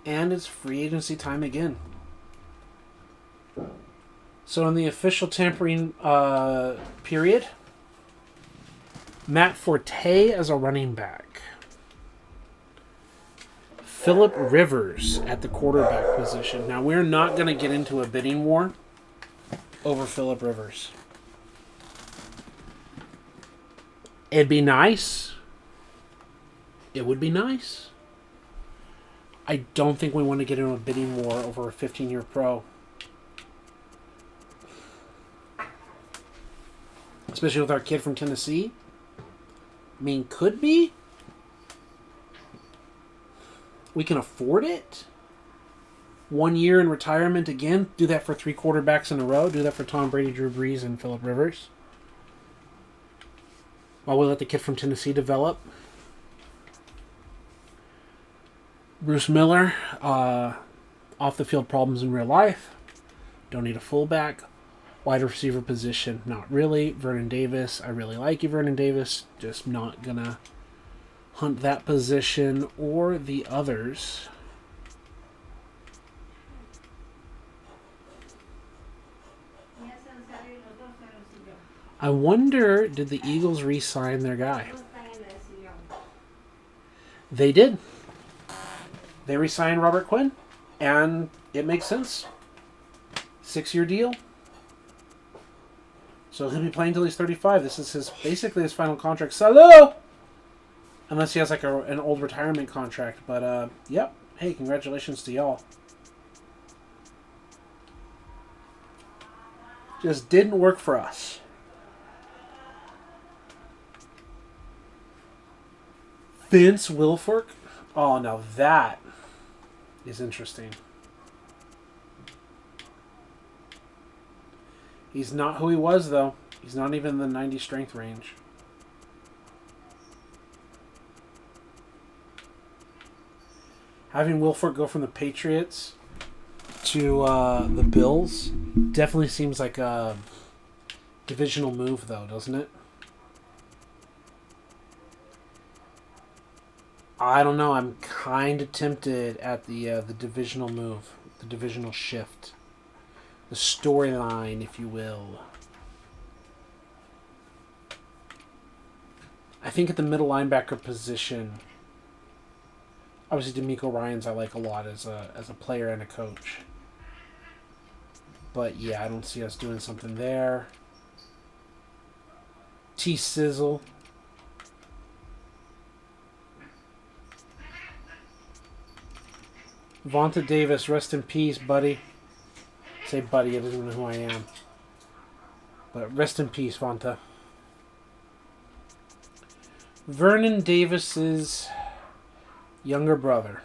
And it's free agency time again. So in the official tampering period, Matt Forte as a running back. Phillip Rivers at the quarterback position. Now, we're not going to get into a bidding war over Phillip Rivers. It'd be nice. It would be nice. I don't think we want to get into a bidding war over a 15-year pro. Especially with our kid from Tennessee. I mean, could be. We can afford it. 1 year in retirement again. Do that for 3 quarterbacks in a row. Do that for Tom Brady, Drew Brees, and Phillip Rivers. While we let the kid from Tennessee develop. Bruce Miller, off the field problems in real life. Don't need a fullback. Wide receiver position, not really. Vernon Davis, I really like you, Vernon Davis. Just not gonna hunt that position or the others. I wonder, did the Eagles re-sign their guy? They did. They re-signed Robert Quinn, and it makes sense. 6-year deal. So he'll be playing until he's 35. This is basically his final contract. Salut! Unless he has an old retirement contract. But, yep. Hey, congratulations to y'all. Just didn't work for us. Vince Wilfork? Oh, now that is interesting. He's not who he was, though. He's not even in the 90 strength range. Having Wilfork go from the Patriots to the Bills definitely seems like a divisional move, though, doesn't it? I don't know. I'm kind of tempted at the divisional move, the divisional shift. The storyline, if you will. I think at the middle linebacker position, obviously DeMeco Ryans I like a lot as a player and a coach. But yeah, I don't see us doing something there. T-Sizzle. Vonta Davis, rest in peace, buddy. Say buddy, it doesn't know who I am. But rest in peace, Vonta. Vernon Davis's younger brother.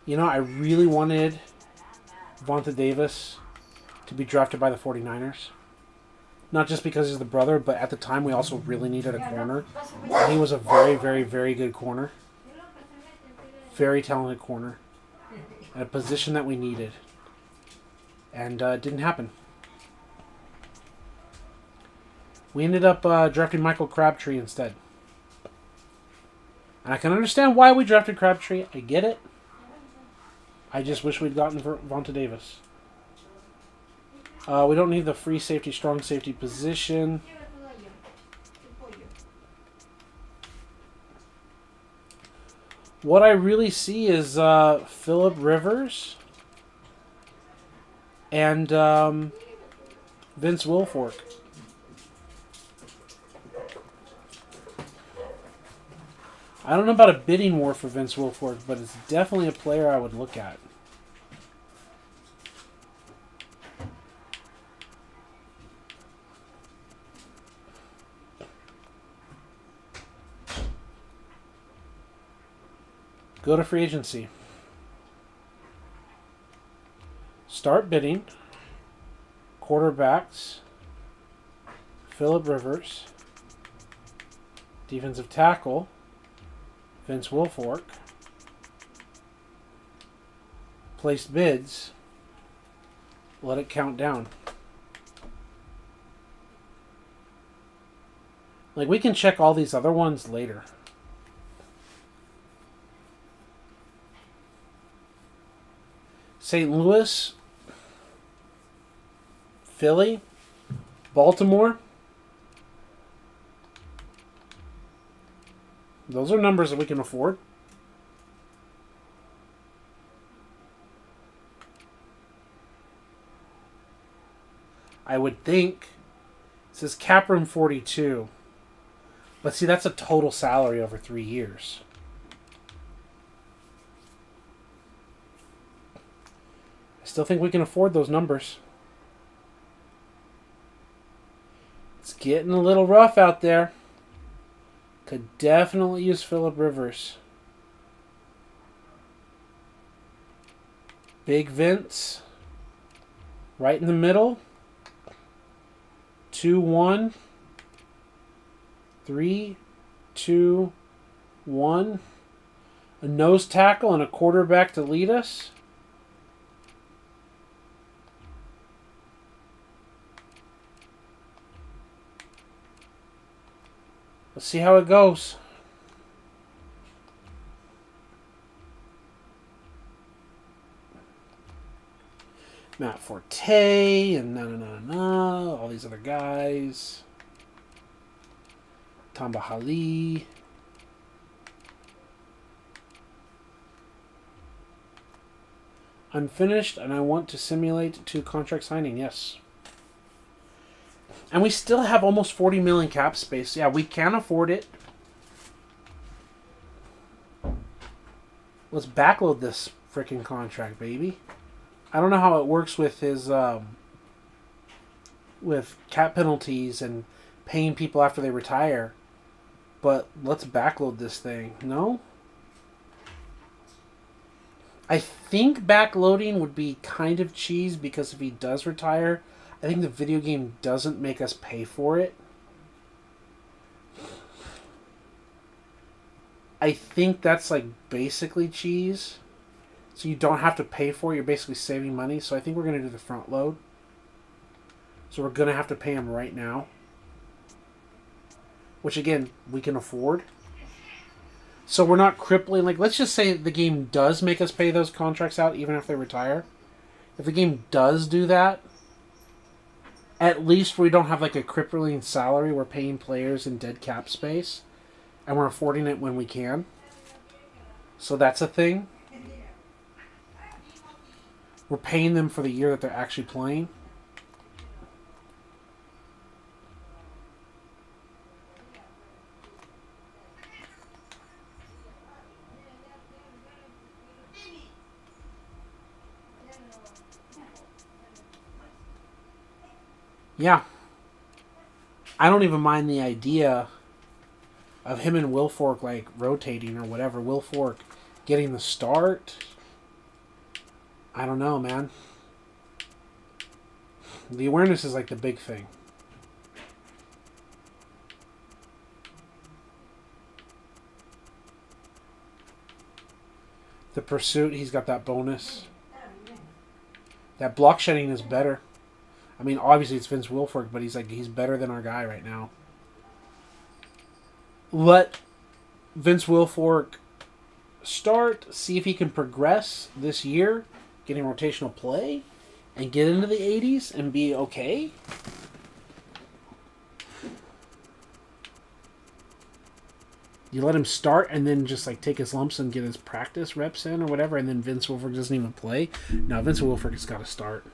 You know, I really wanted Vonta Davis to to be drafted by the 49ers. Not just because he's the brother, but at the time we also really needed a corner. And he was a very, very, very good corner. Very talented corner. At a position that we needed. And it didn't happen. We ended up drafting Michael Crabtree instead. And I can understand why we drafted Crabtree. I get it. I just wish we'd gotten Vonta Davis. We don't need the free safety, strong safety position. What I really see is Phillip Rivers and Vince Wilfork. I don't know about a bidding war for Vince Wilfork, but it's definitely a player I would look at. Go to free agency. Start bidding. Quarterbacks. Phillip Rivers. Defensive tackle. Vince Wilfork. Place bids. Let it count down. Like, we can check all these other ones later. St. Louis, Philly, Baltimore. Those are numbers that we can afford. I would think. It says cap room 42. But see, that's a total salary over 3 years. I still think we can afford those numbers. It's getting a little rough out there. Could definitely use Phillip Rivers. Big Vince. Right in the middle. 2-1. 3, 2, 1. A nose tackle and a quarterback to lead us. Let's see how it goes. Matt Forte and all these other guys. Tamba Hali. Unfinished, and I want to simulate 2 contract signing. Yes. And we still have almost 40 million cap space. Yeah, we can afford it. Let's backload this freaking contract, baby. I don't know how it works with his with cap penalties and paying people after they retire. But let's backload this thing. No? I think backloading would be kind of cheese because if he does retire, I think the video game doesn't make us pay for it. I think that's like basically cheese. So you don't have to pay for it. You're basically saving money. So I think we're going to do the front load. So we're going to have to pay him right now. Which again, we can afford. So we're not crippling. Like, let's just say the game does make us pay those contracts out even if they retire. If the game does do that, at least we don't have like a crippling salary. We're paying players in dead cap space. And we're affording it when we can. So that's a thing. We're paying them for the year that they're actually playing. Yeah. I don't even mind the idea of him and Wilfork like rotating or whatever. Wilfork getting the start. I don't know, man. The awareness is like the big thing. The pursuit, he's got that bonus. That block shedding is better. I mean, obviously it's Vince Wilfork, but he's better than our guy right now. Let Vince Wilfork start, see if he can progress this year, getting rotational play, and get into the 80s and be okay. You let him start and then just like take his lumps and get his practice reps in or whatever, and then Vince Wilfork doesn't even play. No, Vince Wilfork has got to start.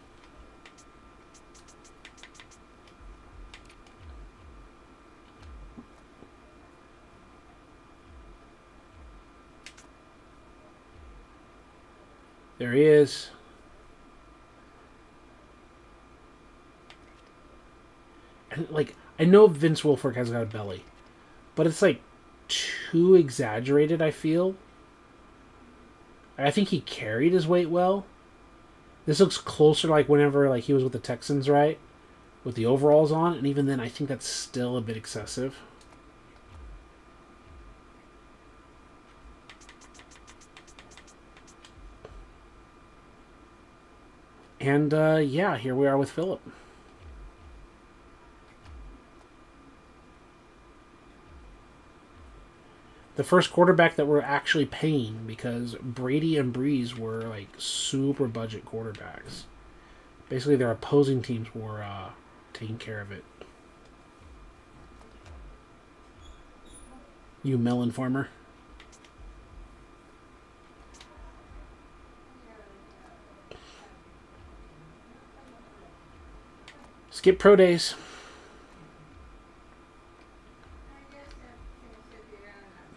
There he is. And like, I know Vince Wilfork has got a belly, but it's like too exaggerated, I feel. I think he carried his weight well. This looks closer to like whenever like he was with the Texans, right? With the overalls on, and even then I think that's still a bit excessive. And yeah, here we are with Phillip. The first quarterback that we're actually paying, because Brady and Breeze were like super budget quarterbacks. Basically, their opposing teams were taking care of it. You melon farmer. Skip pro days.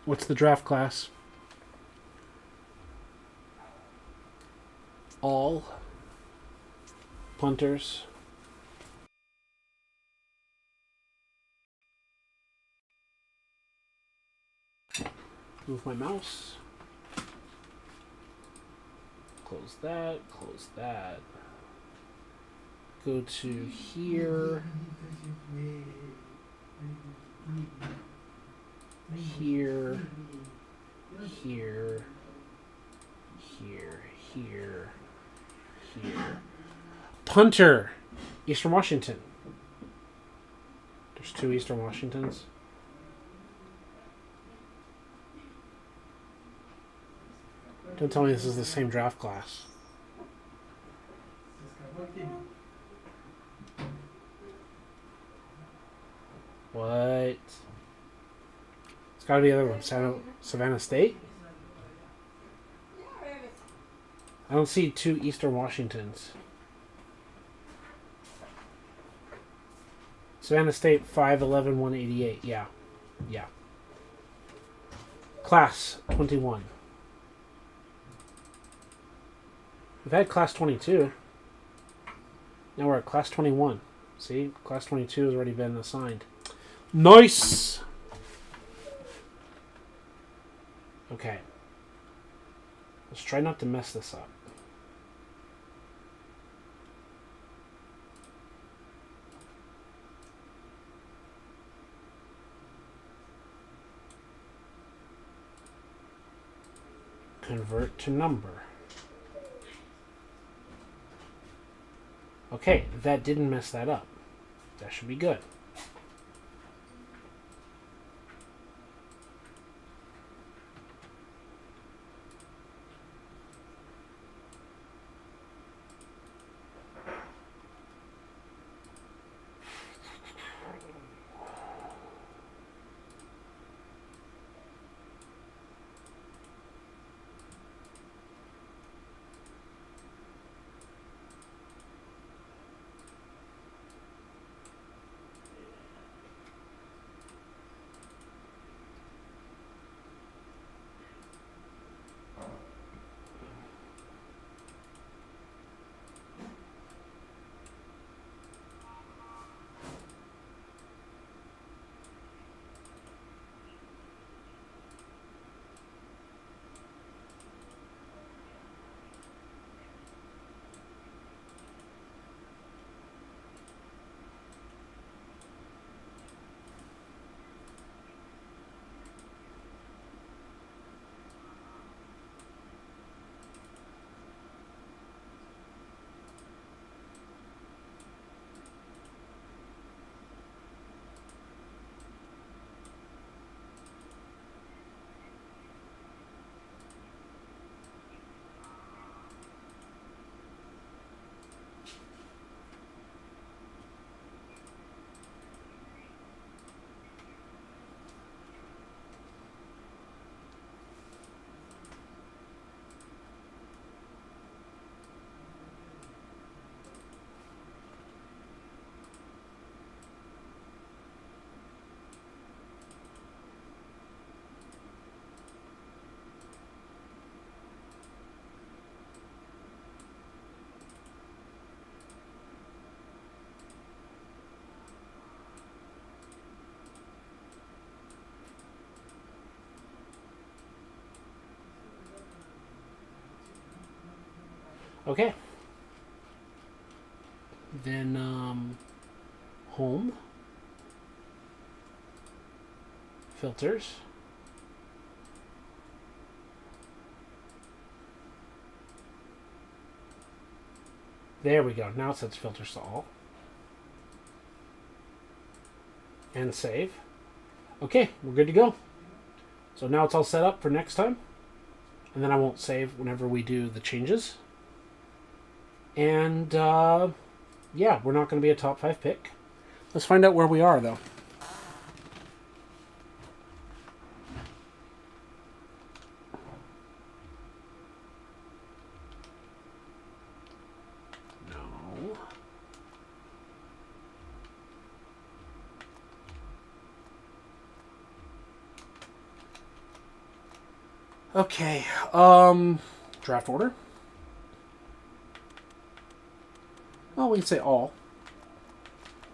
What's the draft class? All punters. Move my mouse. Close that. Close that. Go to here. Here, here, here, here, here. Punter, Eastern Washington. There's 2 Eastern Washingtons. Don't tell me this is the same draft class. What? It's got to be the other one. Savannah State? I don't see 2 Eastern Washingtons. Savannah State, 5'11", 188. Yeah. Yeah. Class 21. We've had class 22. Now we're at class 21. See? Class 22 has already been assigned. Nice! Okay. Let's try not to mess this up. Convert to number. Okay, that didn't mess that up. That should be good. Okay. Then, home. Filters. There we go. Now it sets filters to all. And save. Okay, we're good to go. So now it's all set up for next time. And then I won't save whenever we do the changes. And, yeah, we're not going to be a top 5 pick. Let's find out where we are, though. No. Okay, draft order. Well, we can say all.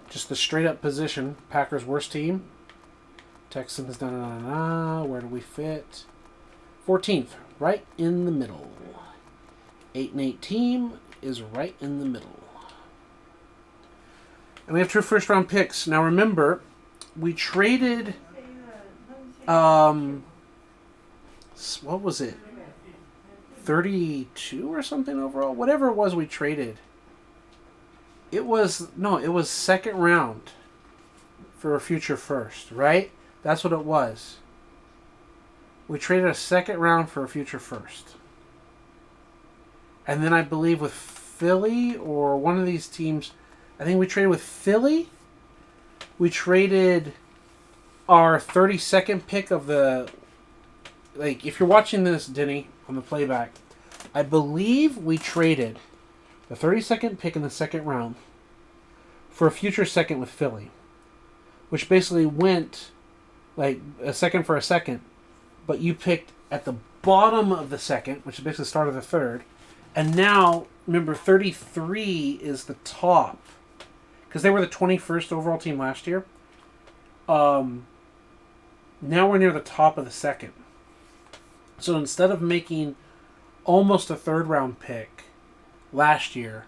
Just the straight up position. Packers worst team. Texans, Where do we fit? 14th, right in the middle. 8-8 team is right in the middle. And we have 2 first round picks. Now remember, we traded, what was it? 32 or something overall? Whatever it was we traded. It was second round for a future first, right? That's what it was. We traded a second round for a future first. And then I believe with Philly or one of these teams, I think we traded with Philly. We traded our 32nd pick of the... Like, if you're watching this, Denny, on the playback, I believe we traded the 32nd pick in the second round for a future second with Philly, which basically went like a second for a second, but you picked at the bottom of the second, which is basically the start of the third, and now, remember, 33 is the top, because they were the 21st overall team last year. Now we're near the top of the second. So instead of making almost a third round pick last year,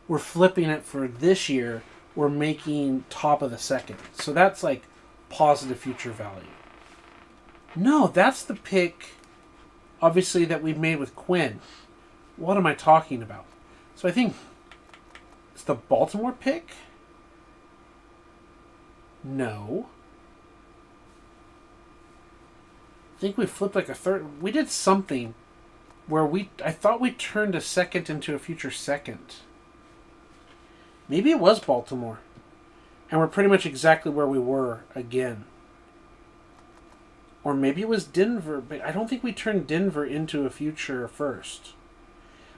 we're flipping it for this year. We're making top of the second. So that's like positive future value. No, that's the pick, obviously, that we've made with Quinn. What am I talking about? So I think it's the Baltimore pick? No. I think we flipped like a third. We did something where I thought we turned a second into a future second. Maybe it was Baltimore. And we're pretty much exactly where we were again. Or maybe it was Denver, but I don't think we turned Denver into a future first.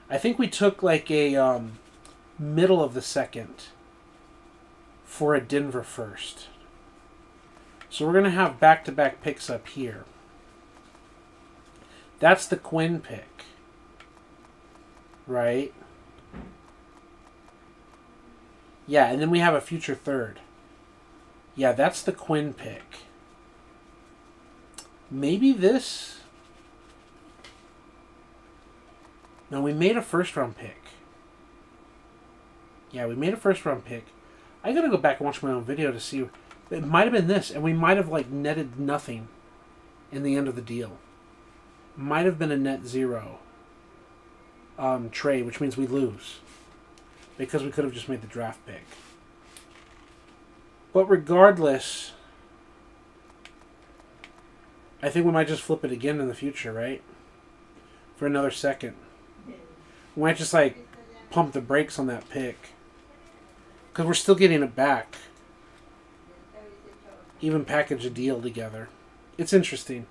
I think we took like a middle of the second for a Denver first. So we're going to have back-to-back picks up here. That's the Quinn pick. Right? Yeah, and then we have a future third. Yeah, that's the Quinn pick. Maybe this... No, we made a first round pick. Yeah, we made a first round pick. I gotta go back and watch my own video to see. It might have been this, and we might have like netted nothing in the end of the deal. Might have been a net zero trade, which means we lose. Because we could have just made the draft pick. But regardless, I think we might just flip it again in the future, right? For another second. We might just like pump the brakes on that pick. Because we're still getting it back. Even package a deal together. It's interesting.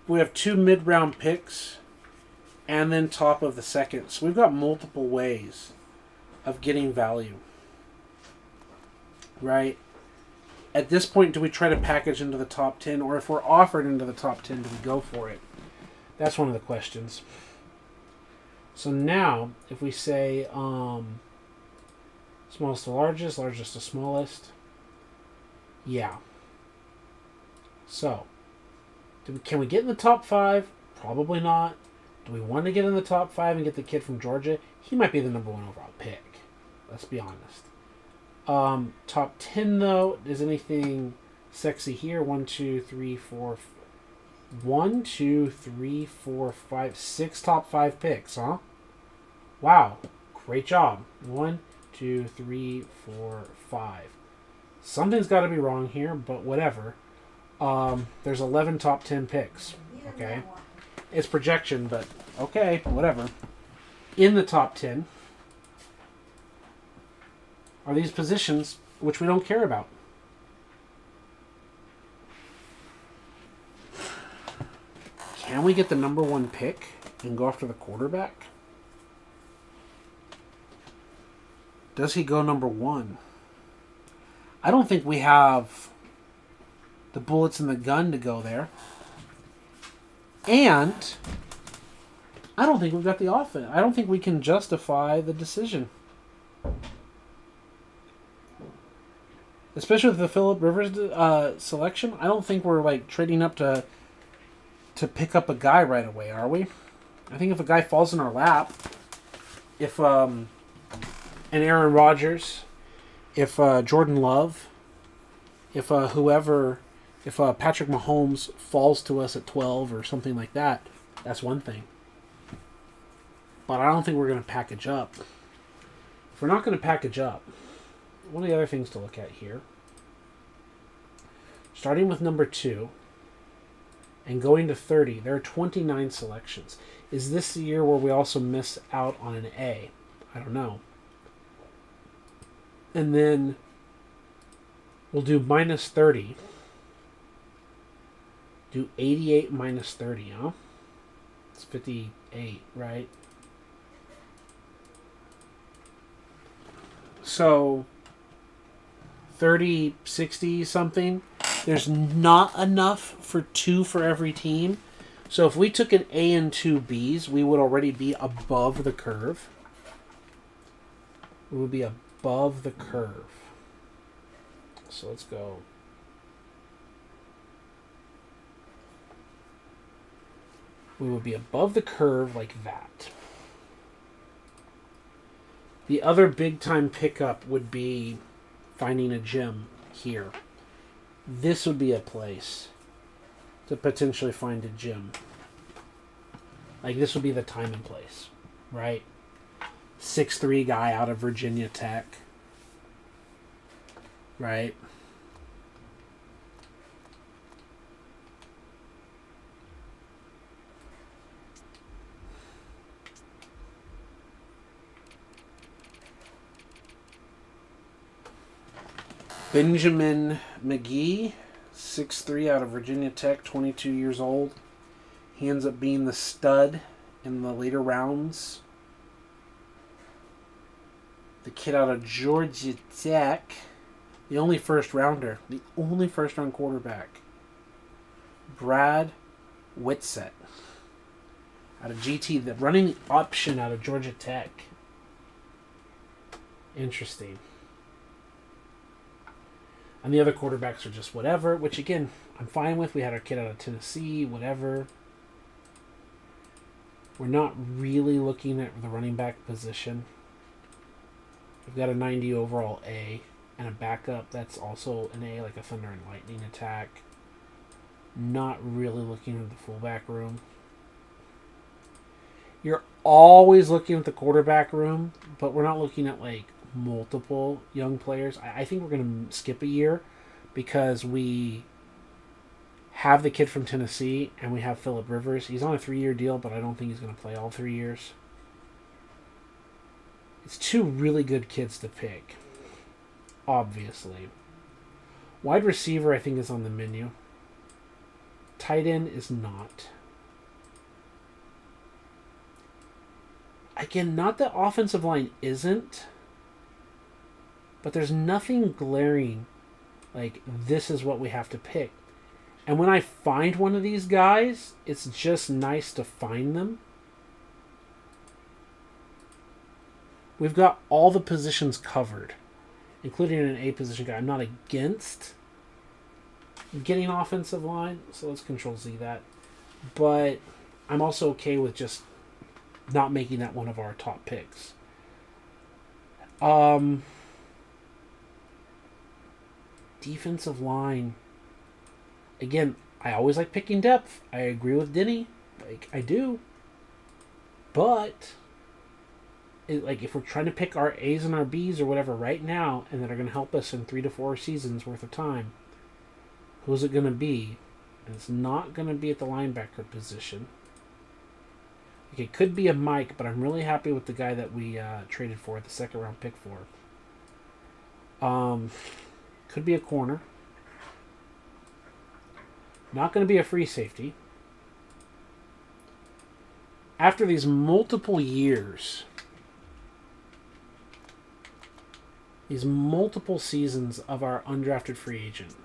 We have 2 mid-round picks and then top of the second. So we've got multiple ways of getting value. Right? At this point, do we try to package into the top 10? Or if we're offered into the top 10, do we go for it? That's one of the questions. So now, if we say smallest to largest, largest to smallest. Yeah. So, can we get in the top 5? Probably not. Do we want to get in the top 5 and get the kid from Georgia? He might be the number 1 overall pick. Let's be honest. Top 10, though. Is anything sexy here? 1, 2, 3, 4... 1, 2, 3, 4, 5, 6 top 5 picks, huh? Wow. Great job. 1, 2, 3, 4, 5. Something's got to be wrong here, but whatever. There's 11 top 10 picks. Okay. It's projection, but okay, whatever. In the top 10 are these positions which we don't care about. Can we get the number 1 pick and go after the quarterback? Does he go number 1? I don't think we have the bullets in the gun to go there. And I don't think we've got the offense. I don't think we can justify the decision. Especially with the Phillip Rivers selection, I don't think we're like trading up to pick up a guy right away, are we? I think if a guy falls in our lap, if an Aaron Rodgers, if Jordan Love, if whoever, if Patrick Mahomes falls to us at 12 or something like that, that's one thing. But I don't think we're going to package up. If we're not going to package up, one of the other things to look at here, starting with number 2 and going to 30, there are 29 selections. Is this the year where we also miss out on an A? I don't know. And then we'll do minus 30. Do 88 minus 30, huh? It's 58, right? So 30, 60 something. There's not enough for 2 for every team. So if we took an A and 2 Bs, we would already be above the curve. We would be above the curve. So let's go. We would be above the curve like that. The other big time pickup would be finding a gym here. This would be a place to potentially find a gym. Like this would be the time and place, right? 6'3" guy out of Virginia Tech, right? Benjamin McGee, 6'3", out of Virginia Tech, 22 years old. He ends up being the stud in the later rounds. The kid out of Georgia Tech, the only first rounder, the only first round quarterback. Brad Whitsett out of GT, the running option out of Georgia Tech. Interesting. And the other quarterbacks are just whatever, which again, I'm fine with. We had our kid out of Tennessee, whatever. We're not really looking at the running back position. We've got a 90 overall A and a backup that's also an A, like a Thunder and Lightning attack. Not really looking at the fullback room. You're always looking at the quarterback room, but we're not looking at like multiple young players. I think we're going to skip a year because we have the kid from Tennessee and we have Phillip Rivers. He's on a 3-year deal, but I don't think he's going to play all 3 years. It's 2 really good kids to pick, obviously. Wide receiver, I think, is on the menu. Tight end is not. Again, not that offensive line isn't, but there's nothing glaring like this is what we have to pick. And when I find one of these guys, it's just nice to find them. We've got all the positions covered, including an A position guy. I'm not against getting offensive line, so let's Control-Z that. But I'm also okay with just not making that one of our top picks. Defensive line. Again, I always like picking depth. I agree with Denny. Like, I do. But, if we're trying to pick our A's and our B's or whatever right now, and that are going to help us in 3 to 4 seasons worth of time, who's it going to be? And it's not going to be at the linebacker position. It could be a Mike, but I'm really happy with the guy that we traded for, the second round pick for. Could be a corner. Not going to be a free safety. After these multiple years, these multiple seasons of our undrafted free agent,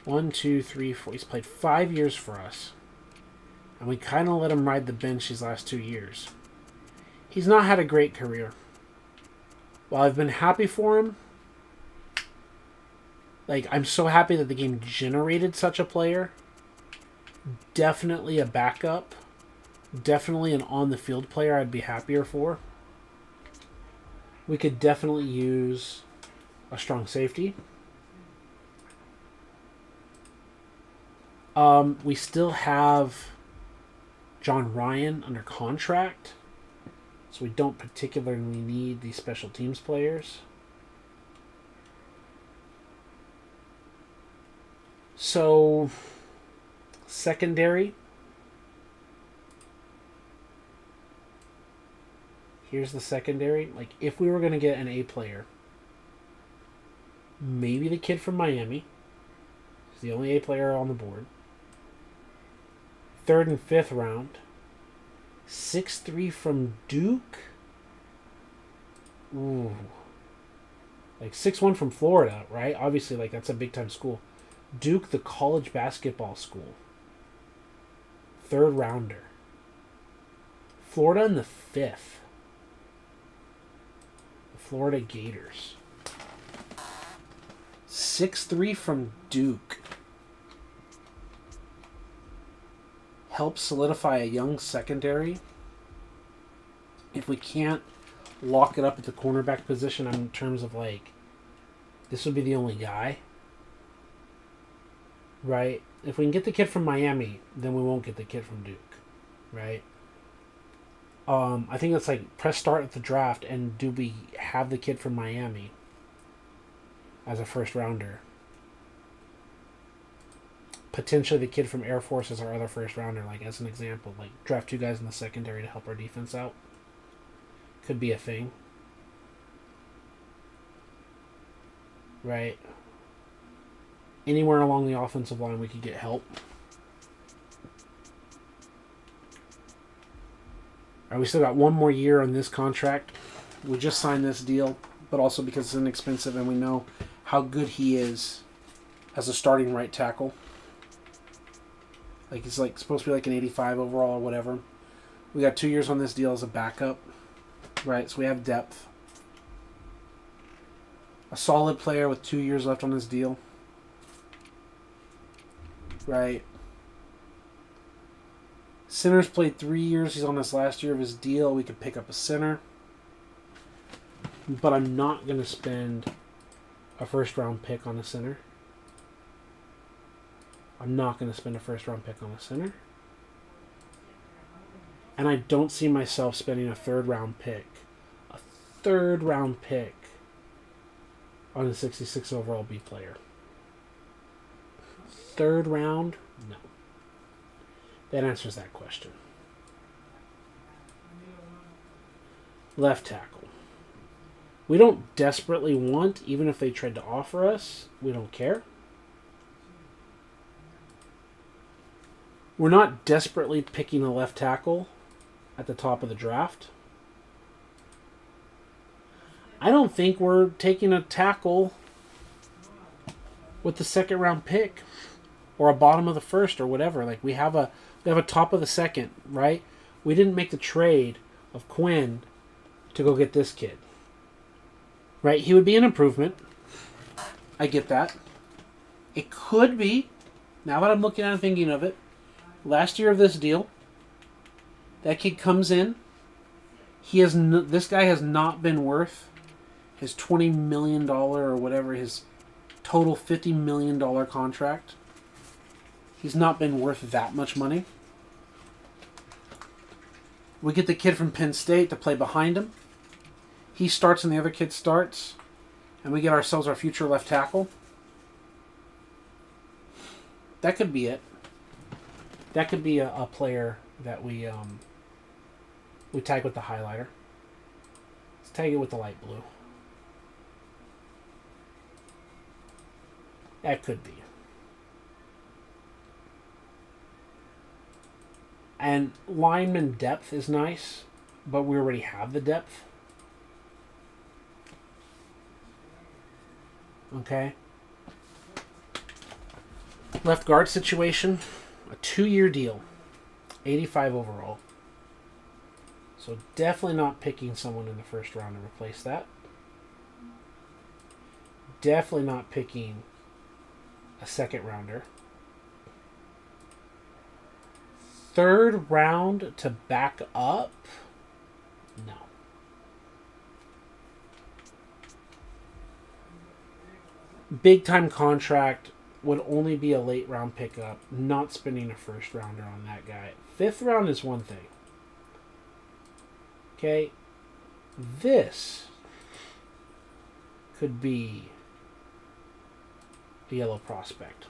one, two, three, four. He's played 5 years for us. And we kind of let him ride the bench these last 2 years. He's not had a great career. While I've been happy for him, I'm so happy that the game generated such a player. Definitely a backup. Definitely an on-the-field player I'd be happier for. We could definitely use a strong safety. We still have John Ryan under contract, so we don't particularly need these special teams players. So, secondary. Here's the secondary. If we were going to get an A player, maybe the kid from Miami. He's the only A player on the board. 3rd and 5th round. 6'3" from Duke. Ooh. 6'1" from Florida, right? Obviously, that's a big-time school. Duke, the college basketball school. 3rd rounder. Florida in the 5th. The Florida Gators. 6'3" from Duke. Help solidify a young secondary. If we can't lock it up at the cornerback position in terms of this would be the only guy, right? If we can get the kid from Miami, then we won't get the kid from Duke, right? I think it's press start at the draft, and do we have the kid from Miami as a first rounder? Potentially the kid from Air Force as our other first rounder, as an example. Draft 2 guys in the secondary to help our defense out. Could be a thing. Right? Anywhere along the offensive line we could get help. Alright, we still got 1 more year on this contract. We just signed this deal, but also because it's inexpensive and we know how good he is as a starting right tackle. He's supposed to be an 85 overall or whatever. We got 2 years on this deal as a backup. Right, so we have depth. A solid player with 2 years left on his deal. Right. Center's played 3 years. He's on his last year of his deal. We could pick up a center. But I'm not going to spend a first-round pick on a center. I'm not going to spend a first-round pick on a center. And I don't see myself spending a third-round pick on a 66 overall B player. 3rd round? No. That answers that question. Left tackle. We don't desperately want, even if they tried to offer us, we don't care. We're not desperately picking a left tackle at the top of the draft. I don't think we're taking a tackle with the 2nd round pick or a bottom of the 1st or whatever. We have a top of the 2nd, right? We didn't make the trade of Quinn to go get this kid. Right? He would be an improvement. I get that. It could be Now that I'm looking at it and thinking of it, last year of this deal, that kid comes in. This guy has not been worth his $20 million or whatever, his total $50 million contract. He's not been worth that much money. We get the kid from Penn State to play behind him. He starts and the other kid starts. And we get ourselves our future left tackle. That could be it. That could be a player that we tag with the highlighter. Let's tag it with the light blue. That could be. And lineman depth is nice, but we already have the depth. Okay. Left guard situation, a 2-year deal, 85 overall. So definitely not picking someone in the first round to replace that. Definitely not picking a second rounder. Third round to back up? No. Big time contract would only be a late round pickup, not spending a first rounder on that guy. Fifth round is one thing. Okay? This could be a yellow prospect.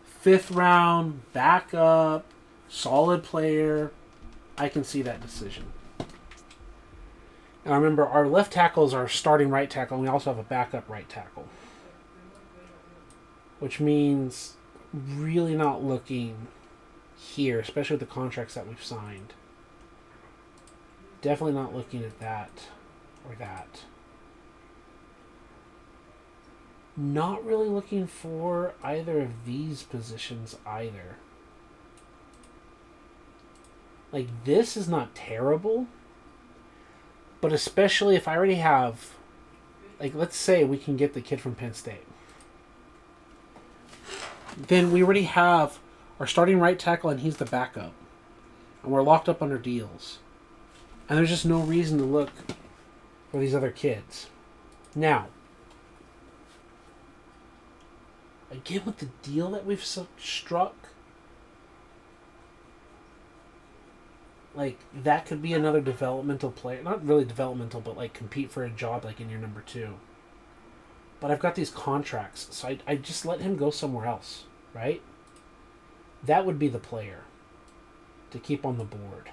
Fifth round, backup, solid player. I can see that decision. Now remember, our left tackle is our starting right tackle, and we also have a backup right tackle. Which means really not looking here, especially with the contracts that we've signed. Definitely not looking at that or that. Not really looking for either of these positions either. Like, this is not terrible, but especially if I already have, like, let's say we can get the kid from Penn State. Then we already have our starting right tackle and he's the backup. And we're locked up under deals. And there's just no reason to look for these other kids. Now, again, with the deal that we've struck, like, that could be another developmental player. Not really developmental, but, like, compete for a job, like, in year number 2. But I've got these contracts, so I just let him go somewhere else, right? That would be the player to keep on the board,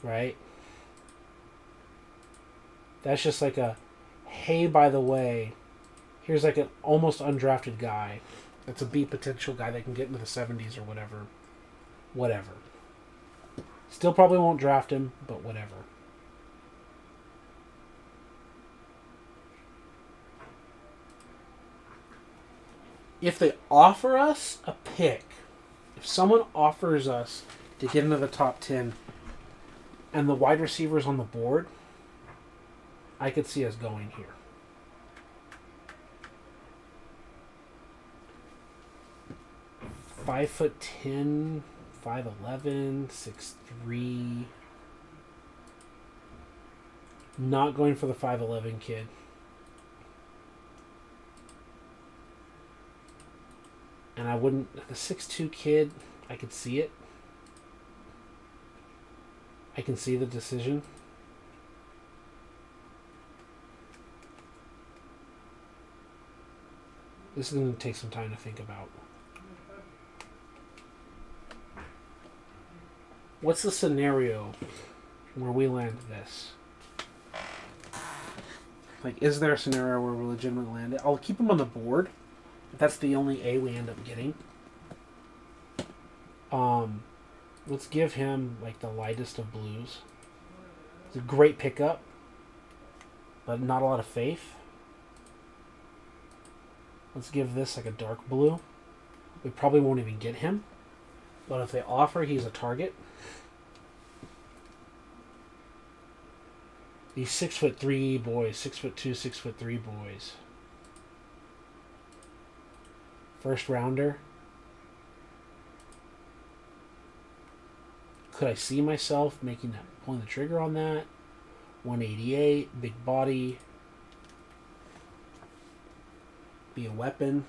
right? That's just like a, hey, by the way, here's like an almost undrafted guy that's a B potential guy that can get into the 70s or whatever. Whatever. Still probably won't draft him, but whatever. If they offer us a pick, if someone offers us to get into the top 10 and the wide receivers on the board, I could see us going here. Five 5'10", 5'11", 6'3". Not going for the 5'11" kid. And I wouldn't... The 6'2" kid, I could see it. I can see the decision. This is going to take some time to think about. What's the scenario where we land this? Like, is there a scenario where we legitimately land it? I'll keep him on the board. If that's the only A we end up getting. Let's give him, like, the lightest of blues. It's a great pickup, but not a lot of faith. Let's give this, like, a dark blue. We probably won't even get him, but if they offer, he's a target. These 6'3" boys, 6'2", 6'3" boys. First rounder. Could I see myself pulling the trigger on that? 188, big body. Be a weapon.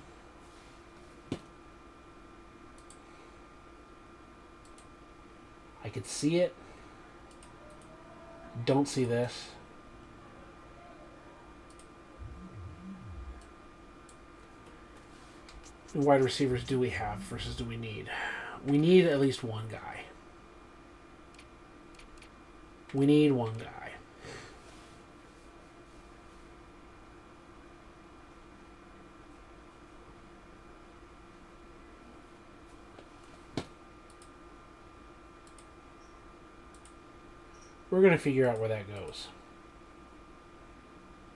I could see it. Don't see this. And wide receivers do we have versus do we need? We need at least one guy. We need one guy. We're going to figure out where that goes.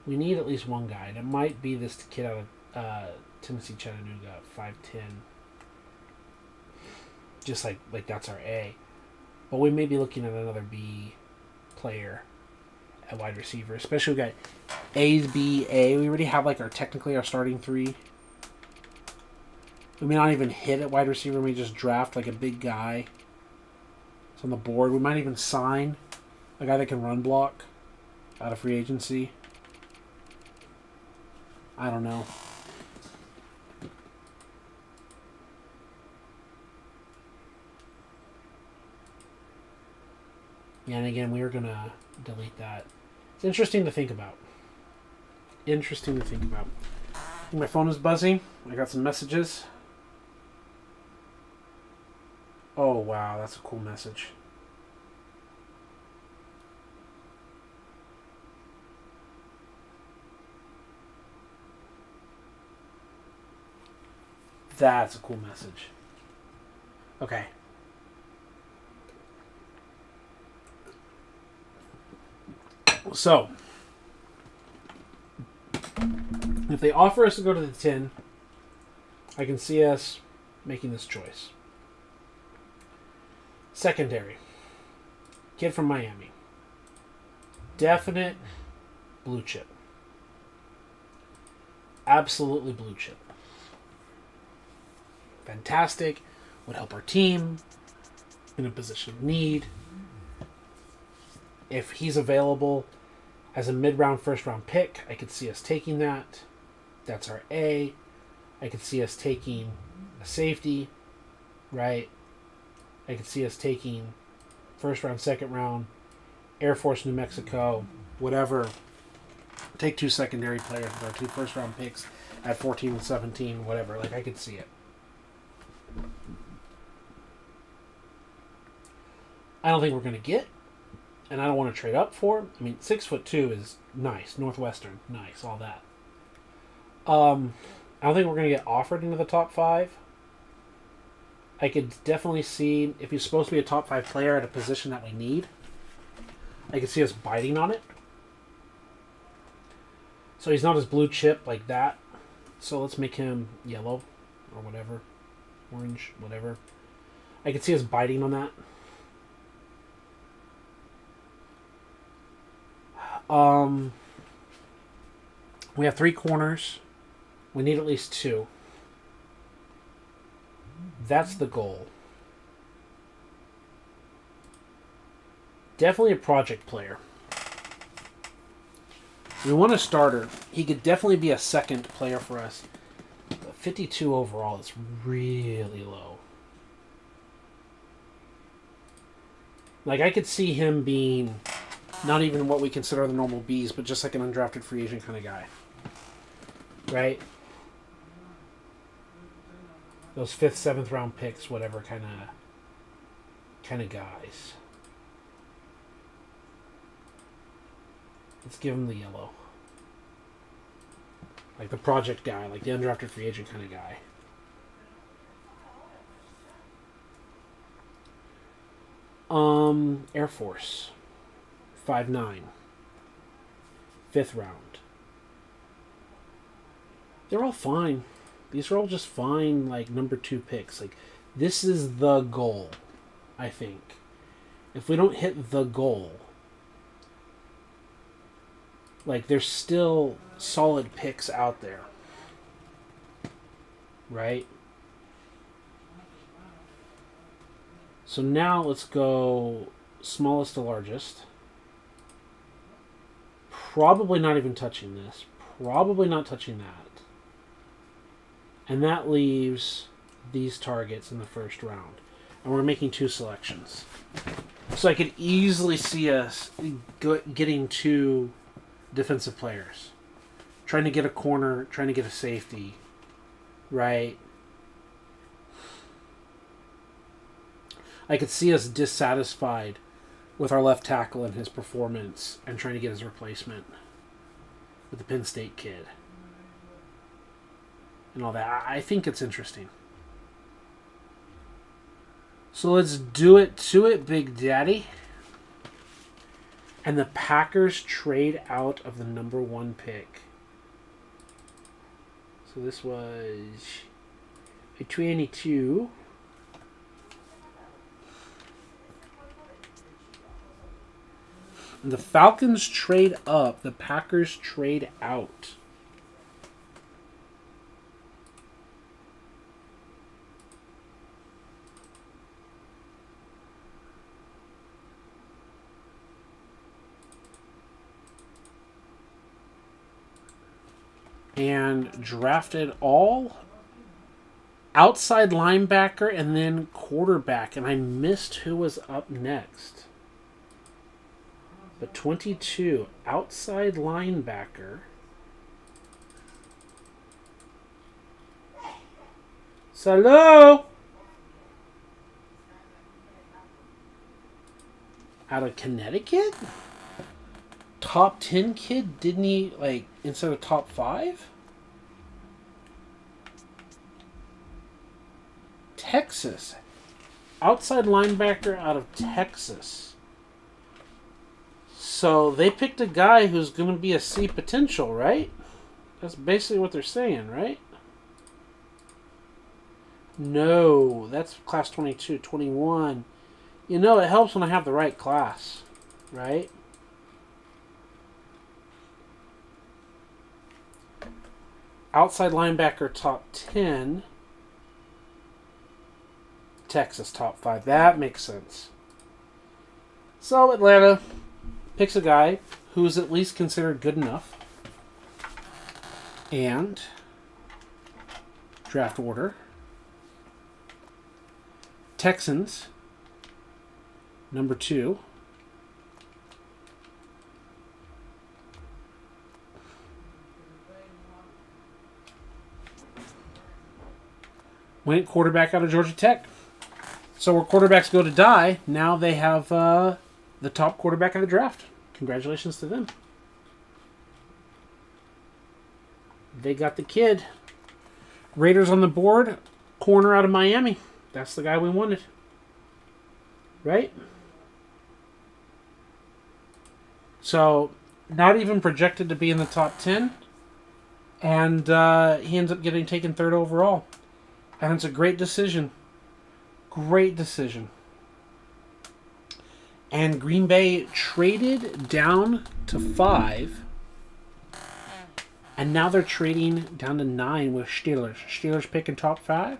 We need at least one guy. And it might be this kid out of Tennessee Chattanooga, 5'10". Just like that's our A. But we may be looking at another B player at wide receiver. Especially we got A's, B, A. We already have like technically our starting three. We may not even hit at wide receiver. We just draft like a big guy. It's on the board. We might even sign a guy that can run block out of free agency. I don't know. Yeah, and again, we are going to delete that. It's interesting to think about. Interesting to think about. My phone is buzzing. I got some messages. Oh, wow. That's a cool message. That's a cool message. Okay. So, if they offer us to go to the 10, I can see us making this choice. Secondary. Kid from Miami. Definite blue chip. Absolutely blue chip. Fantastic. Would help our team in a position of need. If he's available as a mid-round, first-round pick, I could see us taking that. That's our A. I could see us taking a safety, right? I could see us taking first-round, second-round, Air Force, New Mexico, whatever. Take 2 secondary players with our 2 first-round picks at 14 and 17, whatever. I could see it. I don't think we're going to get, and I don't want to trade up for. I mean, 6'2" is nice. Northwestern, nice, all that. I don't think we're going to get offered into the top 5. I could definitely see, if he's supposed to be a top 5 player at a position that we need, I could see us biting on it. So he's not as blue chip like that. So let's make him yellow or whatever. Orange, whatever. I could see us biting on that. We have 3 corners. We need at least 2. That's the goal. Definitely a project player. We want a starter. He could definitely be a second player for us. 52 overall is really low. I could see him being not even what we consider the normal Bs, but just like an undrafted free agent kind of guy. Right? Those 5th, 7th round picks, whatever kind of guys. Let's give him the yellow. Like the project guy, like the undrafted free agent kind of guy. Air Force. 5'9". 5th round. They're all fine. These are all just fine, number 2 picks. This is the goal, I think. If we don't hit the goal, there's still solid picks out there. right? So now let's go smallest to largest. Probably not even touching this. Probably not touching that. And that leaves these targets in the first round. And we're making 2 selections. So I could easily see us getting 2 defensive players. Trying to get a corner, trying to get a safety. Right? I could see us dissatisfied with our left tackle and his performance and trying to get his replacement with the Penn State kid. And all that. I think it's interesting. So let's do it to it, Big Daddy. And the Packers trade out of the number 1 pick. So this was a 22. And the Falcons trade up. The Packers trade out. And drafted all outside linebacker and then quarterback. And I missed who was up next. But 22, outside linebacker. Hello? Out of Connecticut? Top 10 kid? Didn't he, like, instead of top 5? Texas. Outside linebacker out of Texas. So they picked a guy who's going to be a C potential, right? That's basically what they're saying, right? No, that's class 22, 21. You know, it helps when I have the right class, right? Outside linebacker top 10. Texas top 5. That makes sense. So Atlanta picks a guy who is at least considered good enough. And draft order. Texans, number 2. Went quarterback out of Georgia Tech. So where quarterbacks go to die, now they have the top quarterback of the draft. Congratulations to them. They got the kid. Raiders on the board. Corner out of Miami. That's the guy we wanted. Right? So, not even projected to be in the top 10. And he ends up getting taken 3rd overall. And it's a great decision. Great decision. And Green Bay traded down to 5. And now they're trading down to 9 with Steelers. Steelers picking top 5.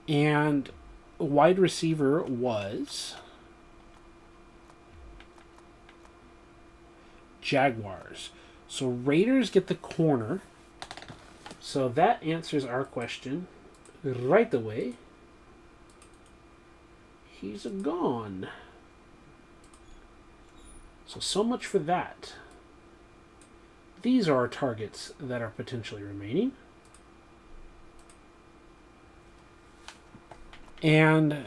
And wide receiver was Jaguars. So Raiders get the corner. So that answers our question right away. He's gone. So much for that. These are our targets that are potentially remaining. And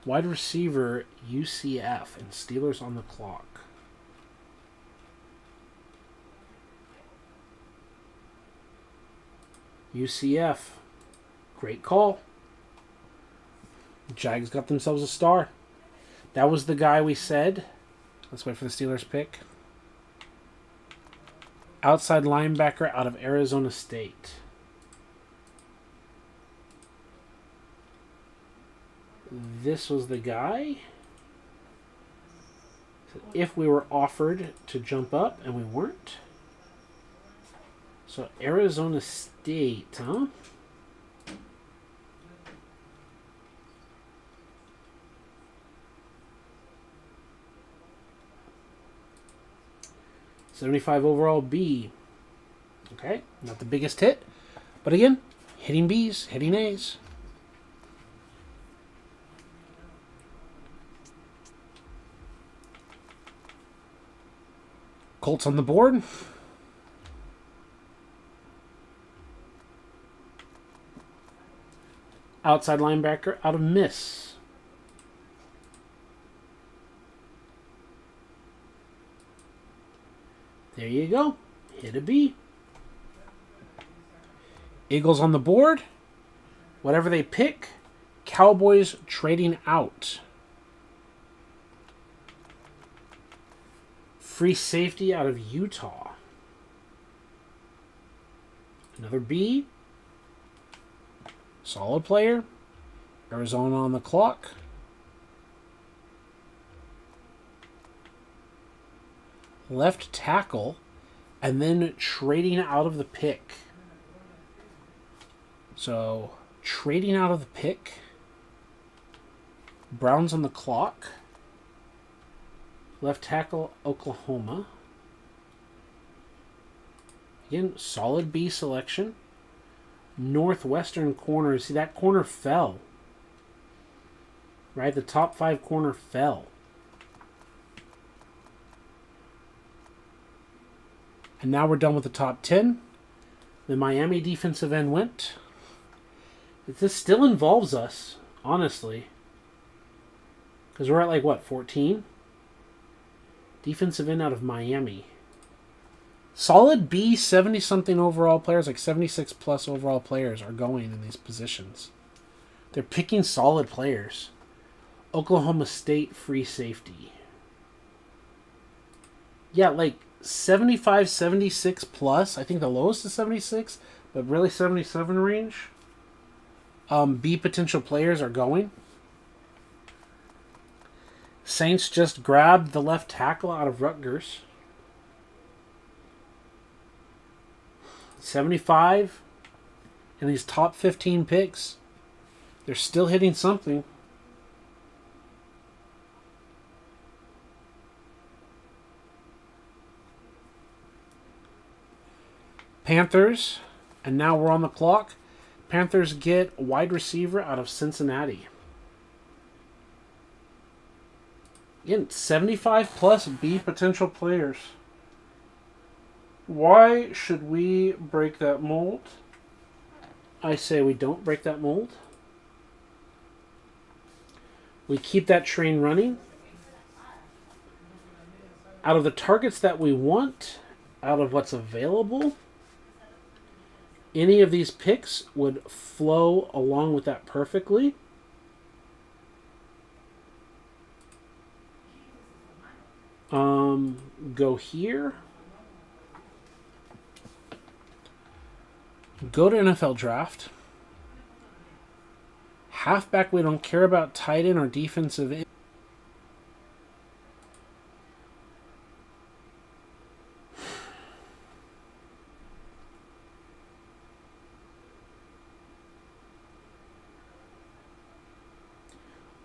wide receiver, UCF, and Steelers on the clock. UCF, great call. Jags got themselves a star. That was the guy we said. Let's wait for the Steelers pick. Outside linebacker out of Arizona State. This was the guy. If we were offered to jump up, and we weren't. So Arizona State, huh? $75 overall B. Okay, not the biggest hit. But again, hitting Bs, hitting As. Colts on the board. Outside linebacker out of miss. There you go. Hit a B. Eagles on the board. Whatever they pick. Cowboys trading out. Free safety out of Utah. Another B. Solid player. Arizona on the clock. Left tackle. And then trading out of the pick. So, trading out of the pick. Browns on the clock. Left tackle, Oklahoma. Again, solid B selection. Northwestern corner. See, that corner fell. Right? The top 5 corner fell. And now we're done with the top 10. The Miami defensive end went. This still involves us, honestly. Because we're at like, what, 14? Defensive end out of Miami. Solid B, 70-something overall players, like 76-plus overall players are going in these positions. They're picking solid players. Oklahoma State free safety. Yeah, like 75, 76 plus. I think the lowest is 76, but really 77 range. B potential players are going. Saints just grabbed the left tackle out of Rutgers. 75 in these top 15 picks. They're still hitting something. Panthers, and now we're on the clock. Panthers get wide receiver out of Cincinnati. Again, 75 plus B potential players. Why should we break that mold? I say we don't break that mold. We keep that train running. Out of the targets that we want, out of what's available, any of these picks would flow along with that perfectly. Go here. Go to NFL draft. Halfback, we don't care about. Tight end or defensive end.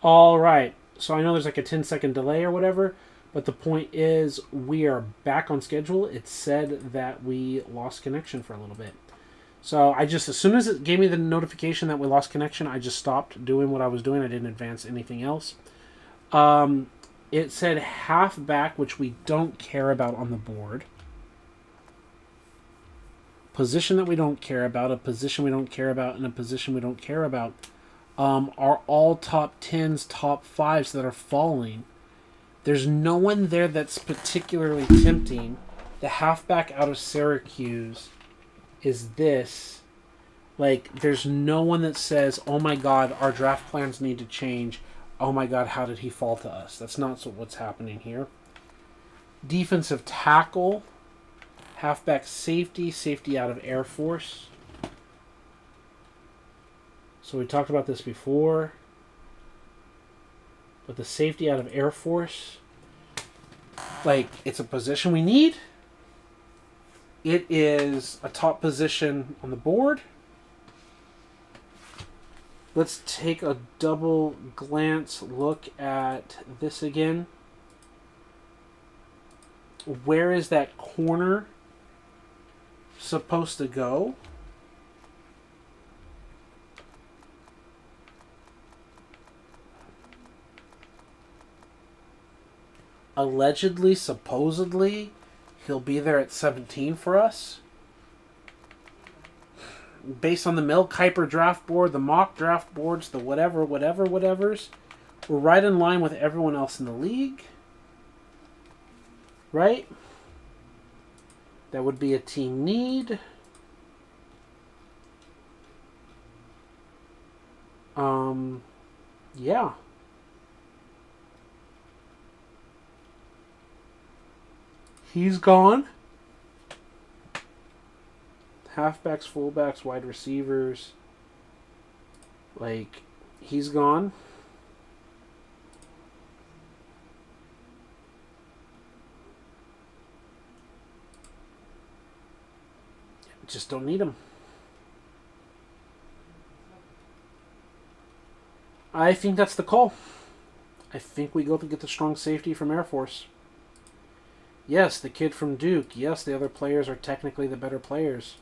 All right. So I know there's like a 10-second delay or whatever, but the point is we are back on schedule. It said that we lost connection for a little bit. So I just, as soon as it gave me the notification that we lost connection, I just stopped doing what I was doing. I didn't advance anything else. It said halfback, which we don't care about on the board. Position that we don't care about, a position we don't care about, and a position we don't care about are all top 10s, top 5s that are falling. There's no one there that's particularly tempting. The halfback out of Syracuse is this. Like, there's no one that says, oh my god, our draft plans need to change. Oh my god, how did he fall to us? That's not what's happening here. Defensive tackle. Halfback safety. Safety out of Air Force. So we talked about this before. with the safety out of Air Force. Like, it's a position we need. It is a top position on the board. Let's take a double glance look at this again. Where is that corner supposed to go? Allegedly, supposedly, he'll be there at 17 for us. Based on the Mel Kiper draft board, the mock draft boards, the whatevers, we're right in line with everyone else in the league. Right? That would be a team need. Yeah. He's gone. Halfbacks, fullbacks, wide receivers. Like, he's gone. Just don't need him. I think that's the call. I think we go to get the strong safety from Air Force. Yes, the kid from Duke. Yes, the other players are technically the better players.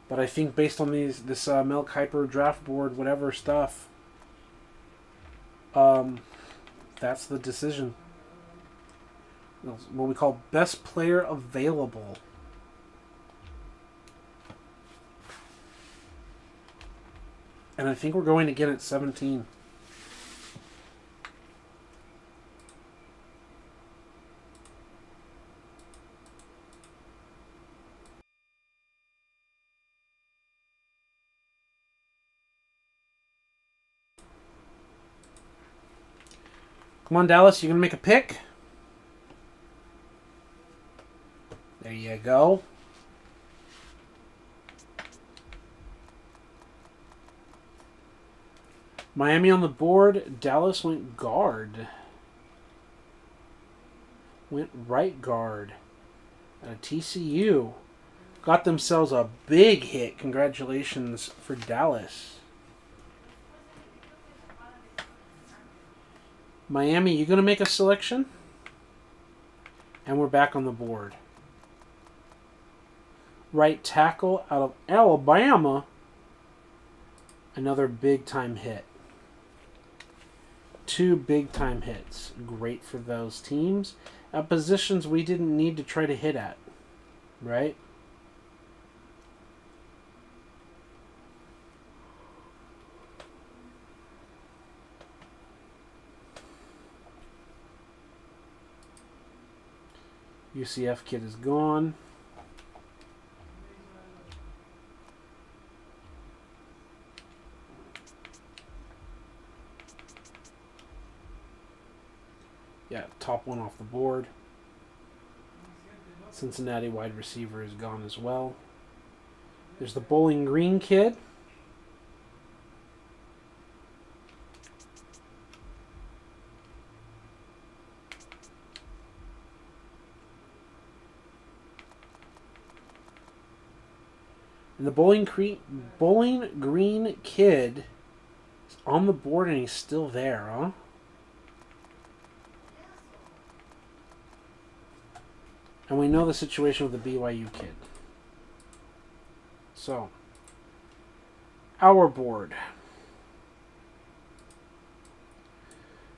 But I think based on this Mel Kiper draft board, whatever stuff, that's the decision. What we call best player available. And I think we're going again at 17. Come on, Dallas, you gonna make a pick? There you go. Miami on the board. Dallas went guard. Went right guard. At TCU. Got themselves a big hit. Congratulations for Dallas. Miami, you going to make a selection? And we're back on the board. Right tackle out of Alabama. Another big-time hit. 2 big-time hits. Great for those teams. At positions we didn't need to try to hit at. Right? UCF kid is gone. Yeah, top one off the board. Cincinnati wide receiver is gone as well. There's the Bowling Green kid. And the Bowling Green kid is on the board and he's still there, huh? And we know the situation with the BYU kid. So, our board.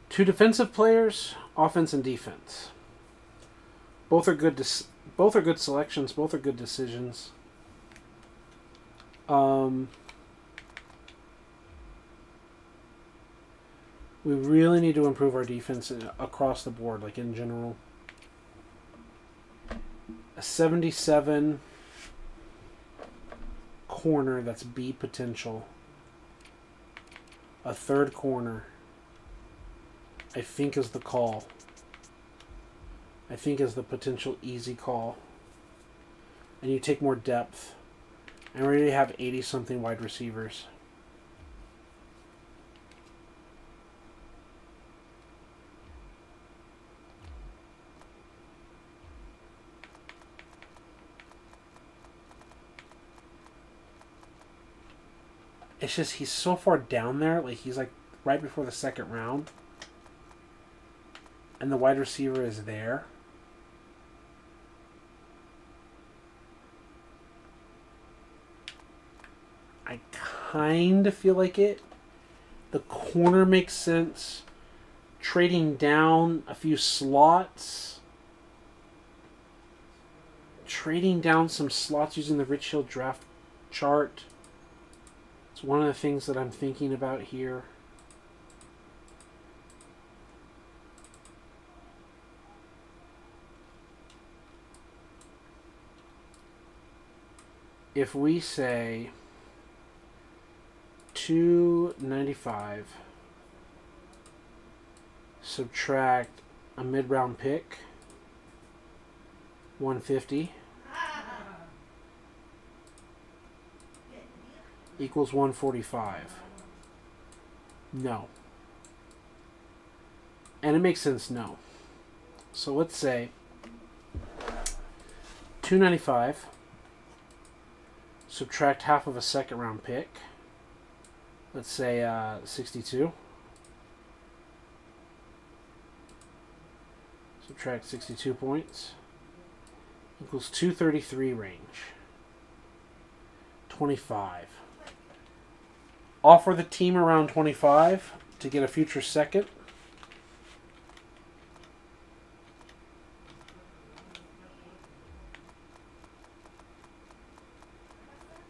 2 defensive players, offense and defense. Both are good. Both are good selections. Both are good decisions. We really need to improve our defense across the board, like in general. A 77 corner that's B potential. A third corner, I think, is the call. I think is the potential easy call. And you take more depth. And we already have 80-something wide receivers. It's just he's so far down there. Like, he's like right before the second round. And the wide receiver is there. I kind of feel like it. The corner makes sense. Trading down a few slots. Trading down some slots using the Rich Hill draft chart. It's one of the things that I'm thinking about here. If we say 295, subtract a mid-round pick, 150, equals 145. No. And it makes sense, no. So let's say 295, subtract half of a second round pick. Let's say 62. Subtract 62 points. Equals 233 range. 25. Offer the team around 25 to get a future second.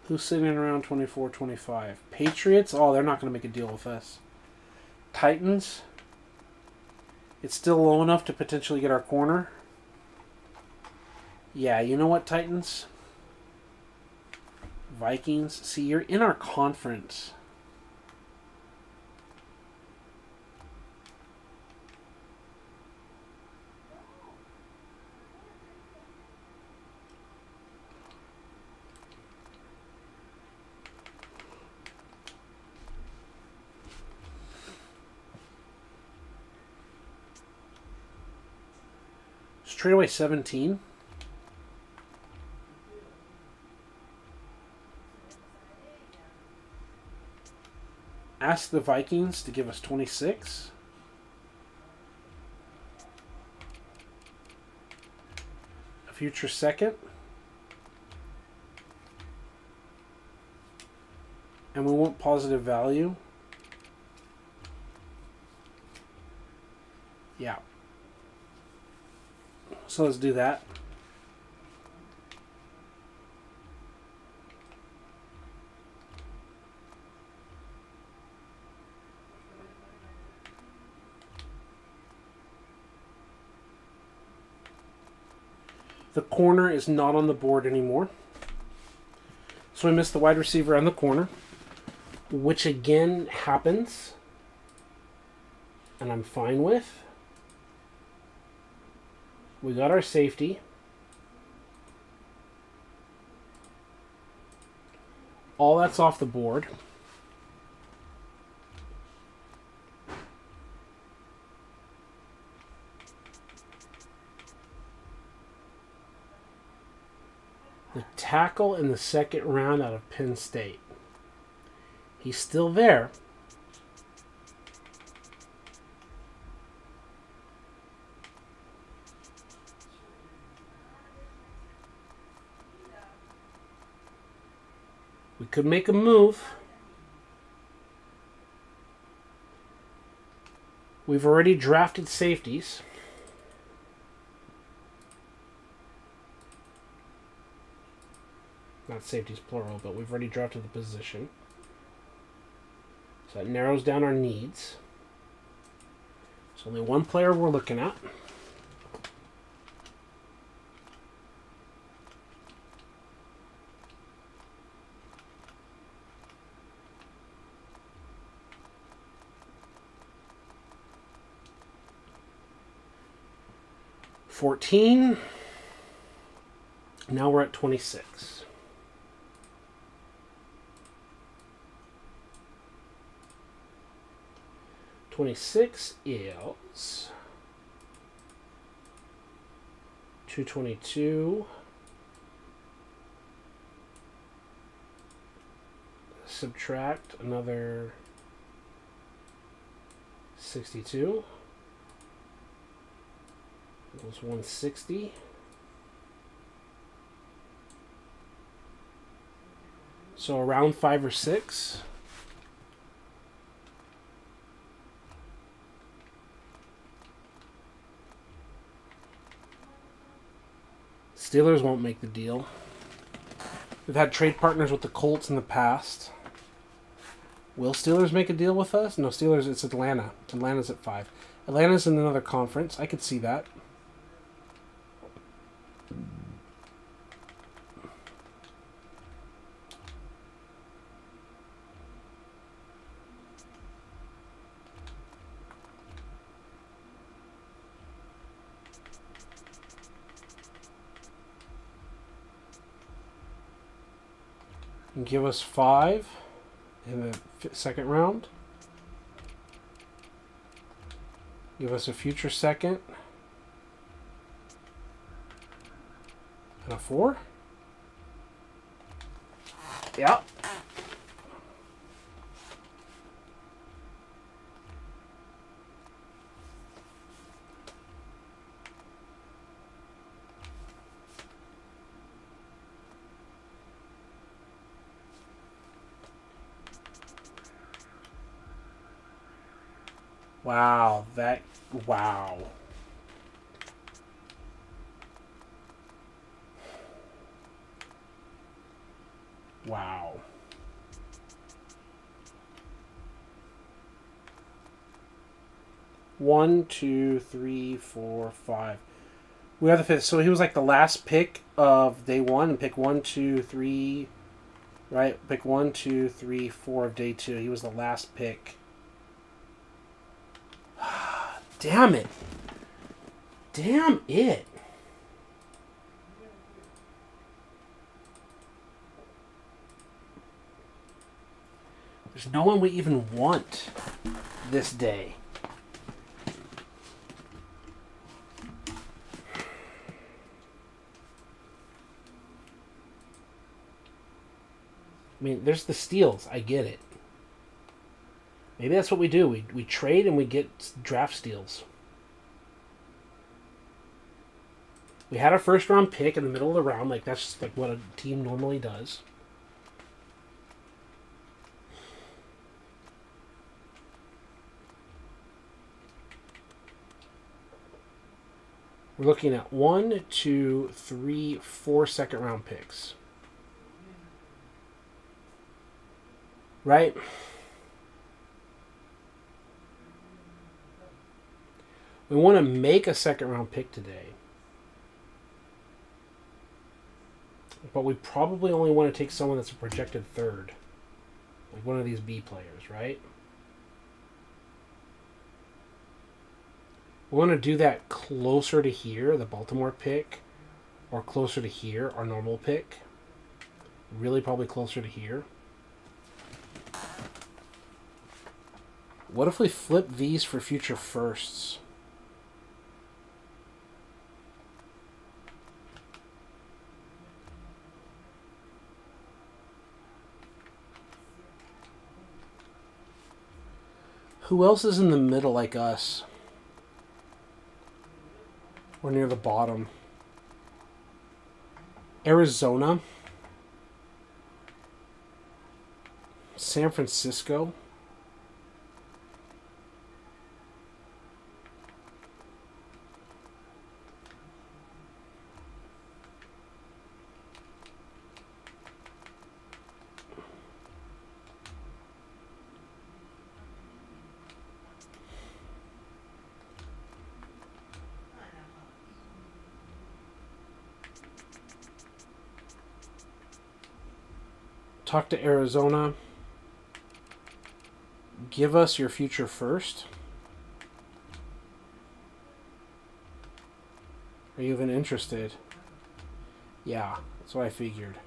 Who's sitting around 24, 25? Patriots? Oh, they're not going to make a deal with us. Titans? It's still low enough to potentially get our corner. Yeah, you know what, Titans? Vikings? See, you're in our conference. Trade away 17. Ask the Vikings to give us 26. A future second. And we want positive value. Yeah. So let's do that. The corner is not on the board anymore. So we missed the wide receiver and the corner, which again happens, and I'm fine with. We got our safety. All that's off the board. The tackle in the second round out of Penn State. He's still there. We could make a move. We've already drafted safeties. Not safeties plural, but we've already drafted the position. So that narrows down our needs. There's only one player we're looking at. $14. Now we're at 26. $26 is 222. subtract another 62 equals 160. So around 5 or 6. Steelers won't make the deal. We've had trade partners with the Colts in the past. Will Steelers make a deal with us? No, Steelers, it's Atlanta. Atlanta's at 5. Atlanta's in another conference. I could see that. And give us 5 in the second round. Give us a future second. And a 4. Yep. Wow, wow. Wow. One, two, three, four, 5. We are the 5th. So he was like the last pick of day 1, and pick 1, 2, 3, right? Pick 1, 2, 3, 4 of day 2. He was the last pick. Damn it. Damn it. There's no one we even want this day. I mean, there's the steals. I get it. Maybe that's what we do. We trade and we get draft steals. We had a first round pick in the middle of the round. Like, that's just like what a team normally does. We're looking at 1, 2, 3, 4 second round picks. Right? We want to make a second round pick today. But we probably only want to take someone that's a projected 3rd. Like one of these B players, right? We want to do that closer to here, the Baltimore pick, or closer to here, our normal pick. Really probably closer to here. What if we flip these for future firsts? Who else is in the middle like us? Or near the bottom? Arizona. San Francisco. Talk to Arizona. Give us your future first. Are you even interested? Yeah, that's what I figured.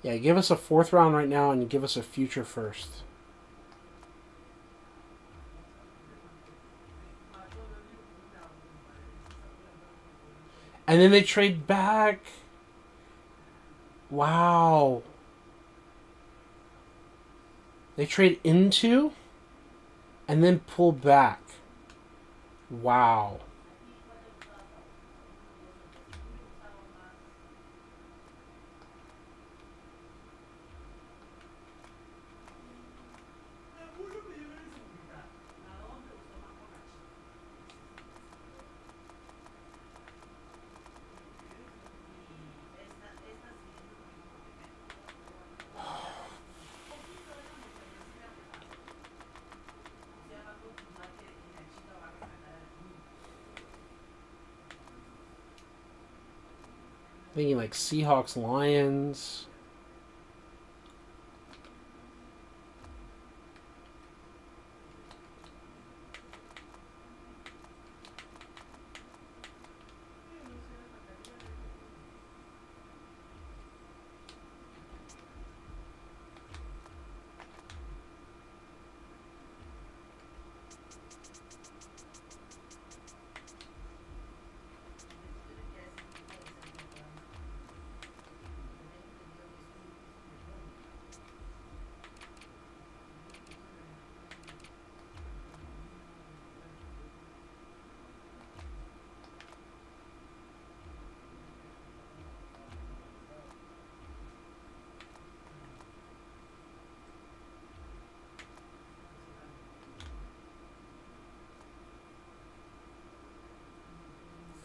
Yeah, give us a 4th round right now and give us a future first. And then they trade back. Wow. They trade into and then pull back. Wow. Thinking like Seahawks, Lions.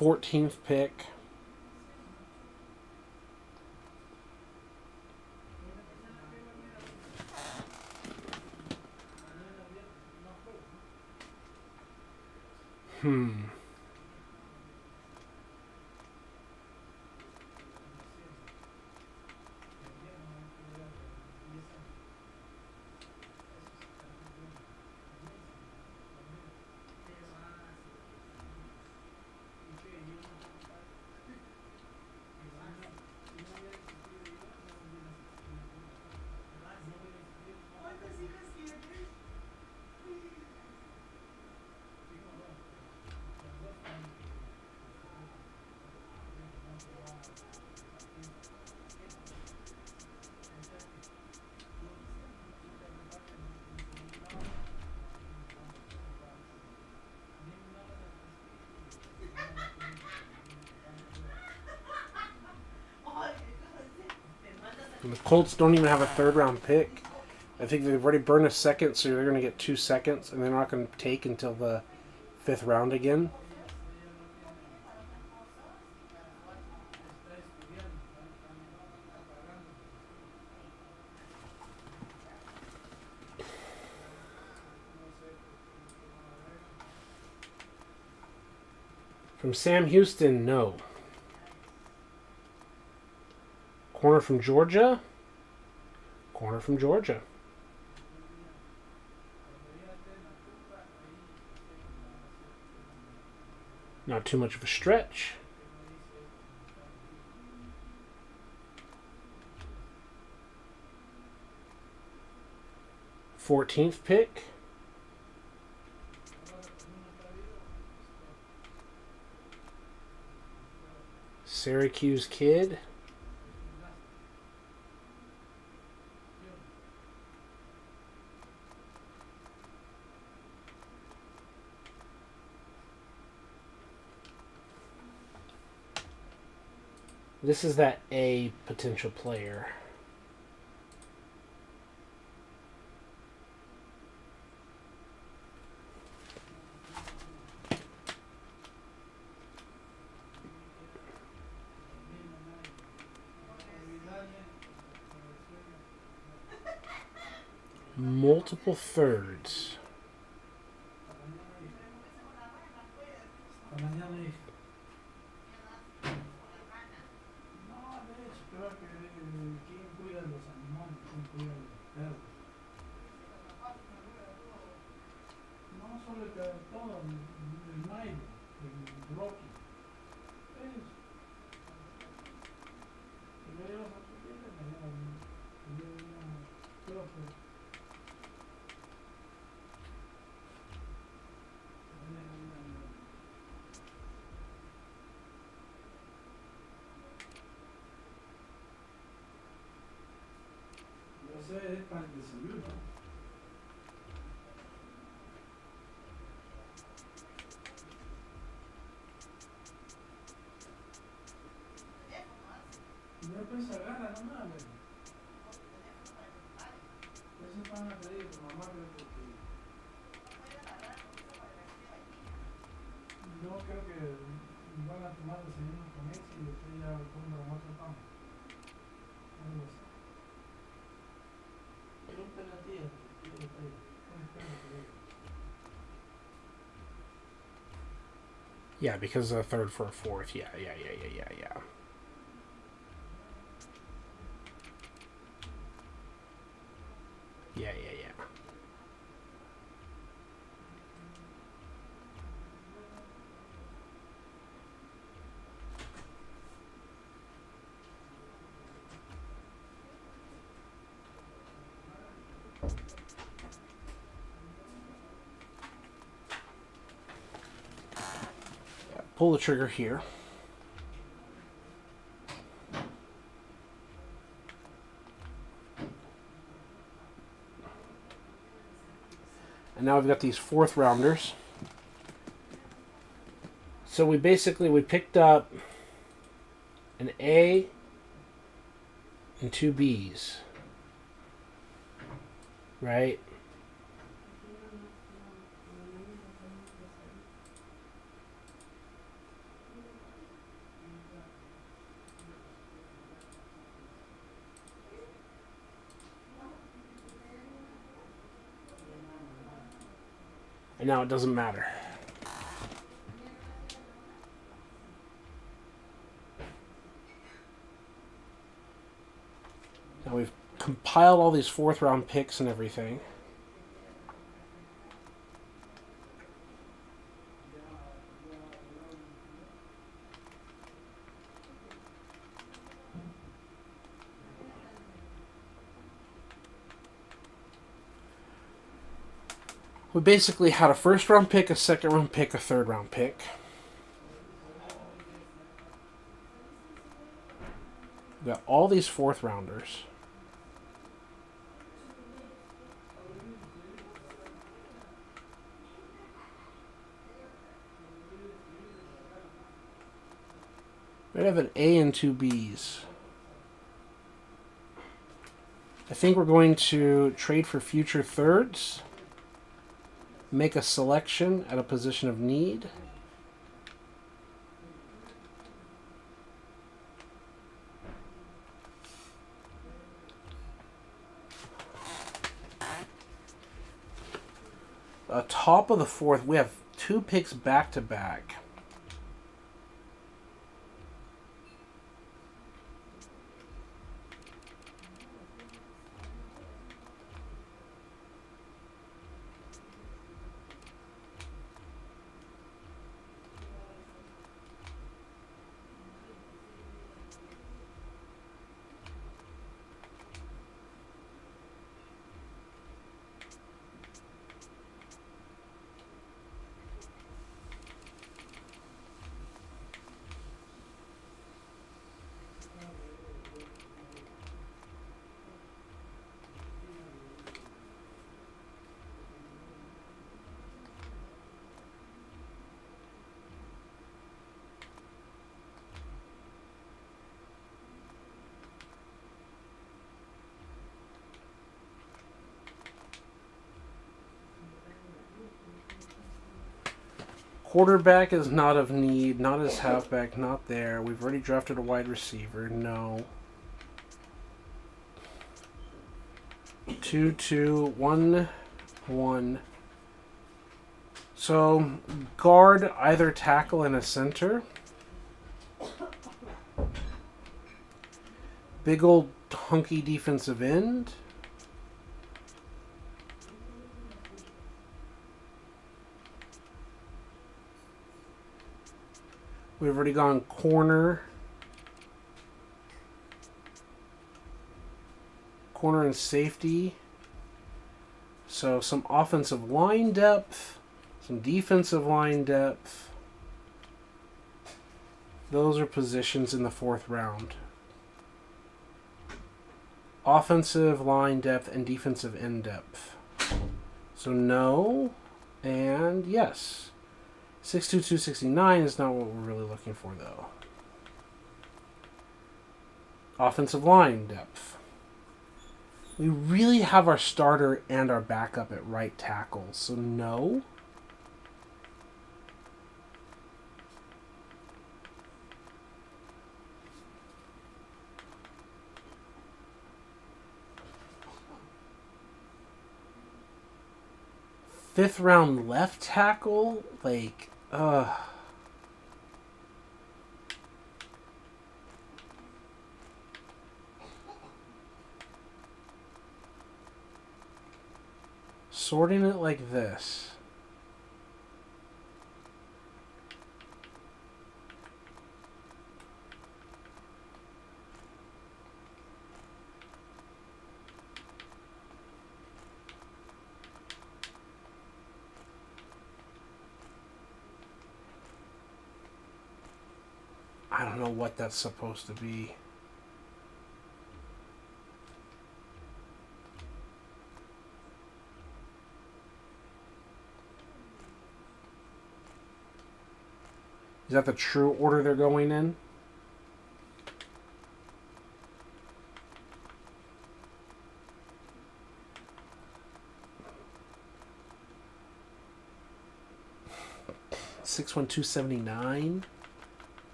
Fourteenth pick. Hmm. And the Colts don't even have a third round pick. I think they've already burned a second, so they're going to get 2 seconds, and they're not going to take until the 5th round again. From Sam Houston, no. Corner from Georgia. Corner from Georgia. Not too much of a stretch. Fourteenth pick. Syracuse kid. This is that A potential player. Multiple thirds. Yeah, because a third for a fourth. Yeah. Yeah. Pull the trigger here. And now we've got these fourth rounders. So we picked up an A and two B's. Right? And now it doesn't matter. Now we've compiled all these fourth round picks and everything. We basically had a first round pick, a second round pick, a third round pick. We got all these fourth rounders. We have an A and two B's. I think we're going to trade for future thirds. Make a selection at a position of need. Top of the fourth, we have two picks back to back. Quarterback is not of need, not as halfback, not there. We've already drafted a wide receiver. No. 2-2, 1-1. So, guard, either tackle and a center. Big old hunky defensive end. We've already gone corner. Corner and safety. So some offensive line depth. Some defensive line depth. Those are positions in the fourth round. offensive line depth and defensive end depth. So no, and yes. 6'2", 269 is not what we're really looking for, though. Offensive line depth. We really have our starter and our backup at right tackle, so no. Fifth round left tackle? Like, sorting it like this. I don't know what that's supposed to be. Is that the true order they're going in? $612.79.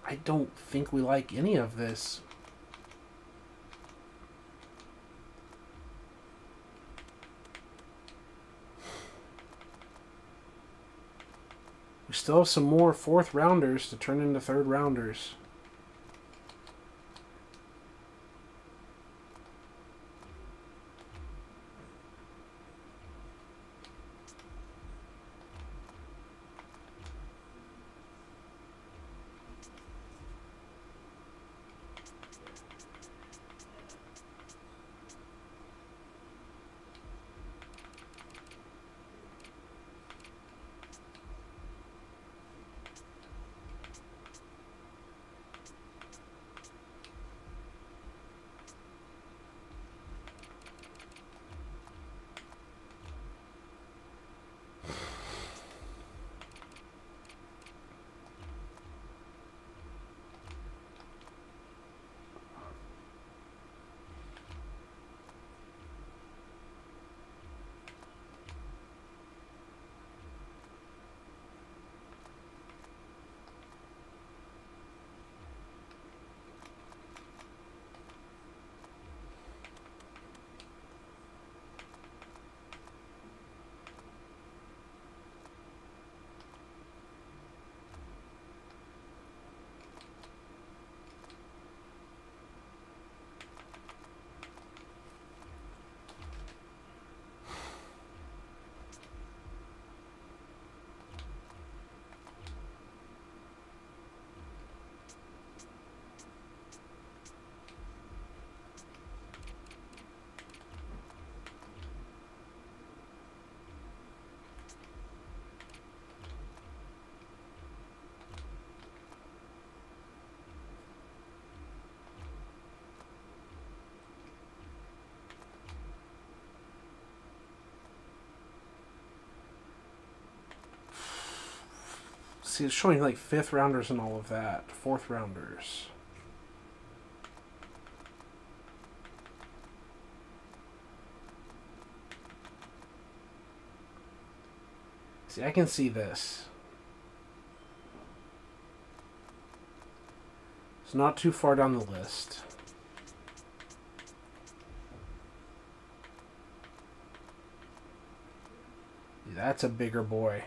I don't think we like any of this. We still have some more fourth rounders to turn into third rounders. See, it's showing like fifth rounders and all of that. Fourth rounders. See, I can see this. It's not too far down the list. That's a bigger boy.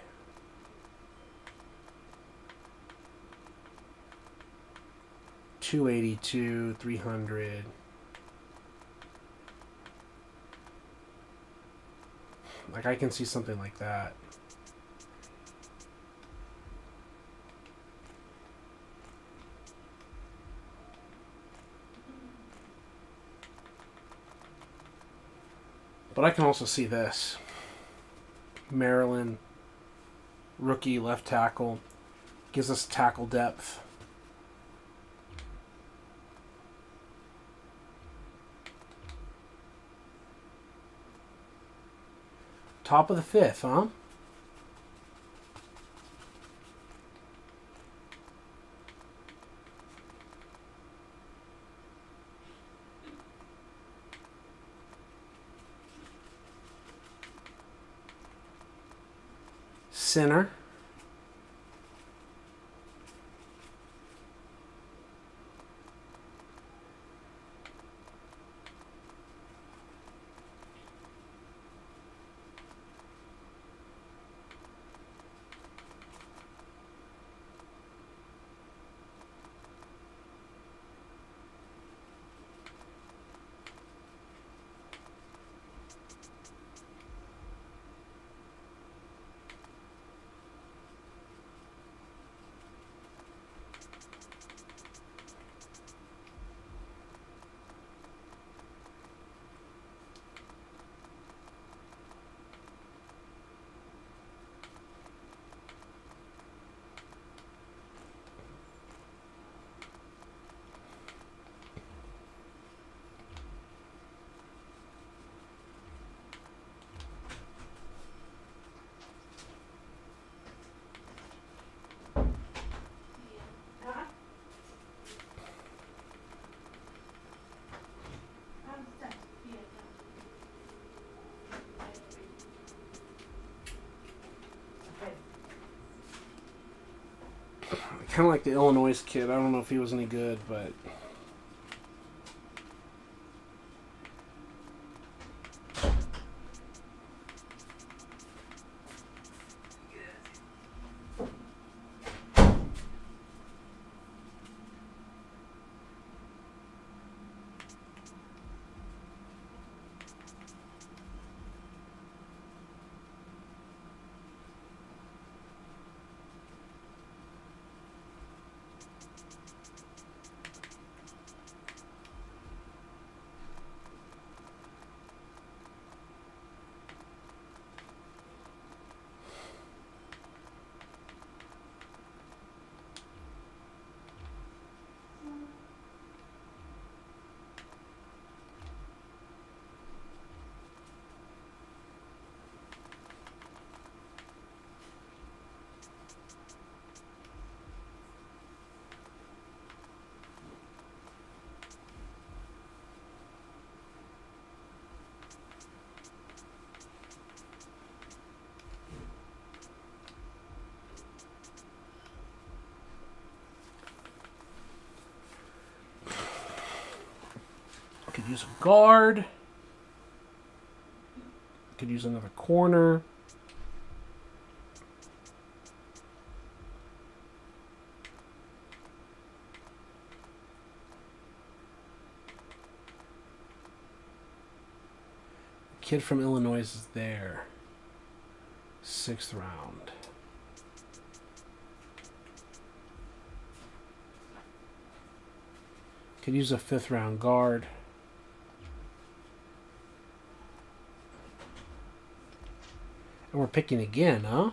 $282, $300. Like, I can see something like that. But I can also see this. Maryland, rookie left tackle, gives us tackle depth. Top of the fifth, huh? Center. Kind of like the Illinois kid. I don't know if he was any good, but could use a guard. Could use another corner. Kid from Illinois is there. 6th round. Could use a 5th round guard. And we're picking again, huh?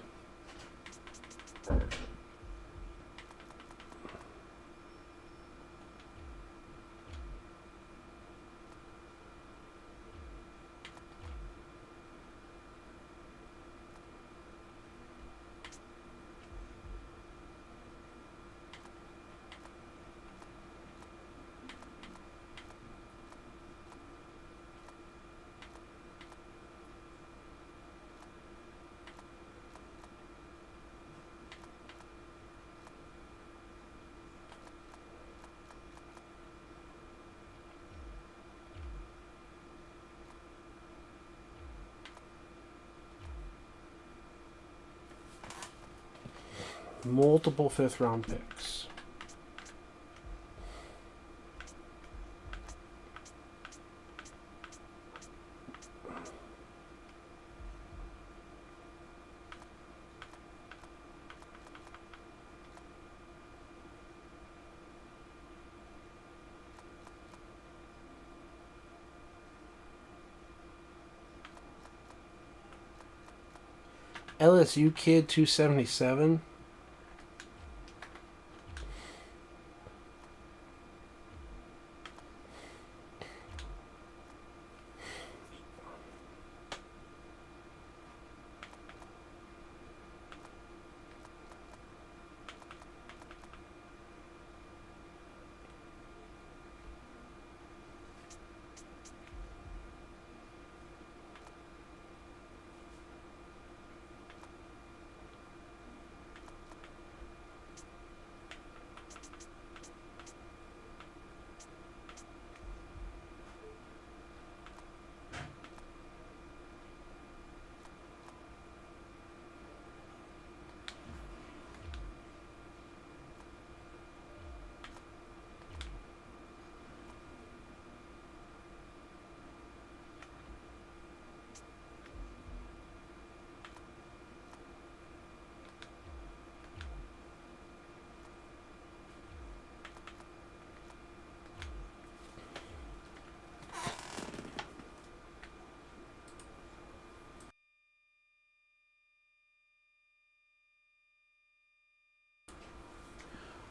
Multiple 5th round picks. LSU kid 277.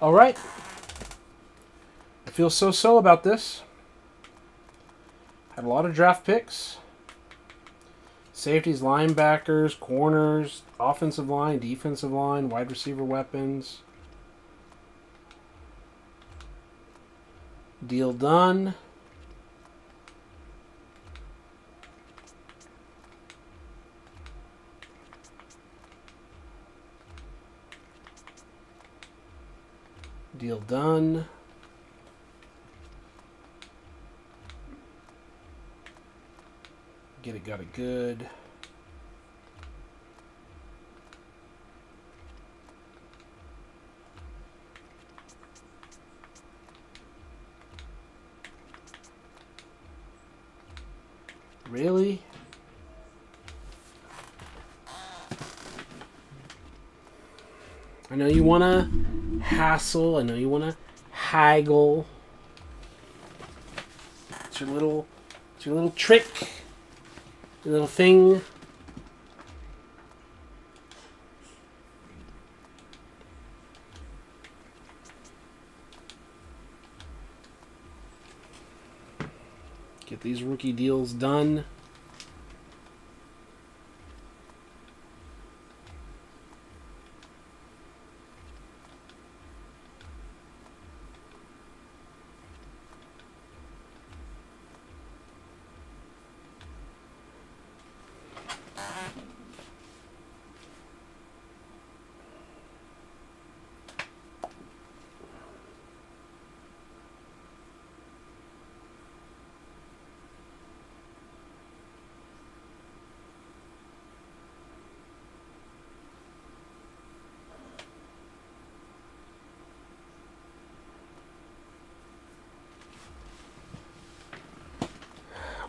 All right. I feel so-so about this. Had a lot of draft picks. Safeties, linebackers, corners, offensive line, defensive line, wide receiver weapons. Deal done. Deal done. Get it, got it good. Really? I know you want to hassle. I know you want to haggle. It's your little trick. Your little thing. Get these rookie deals done.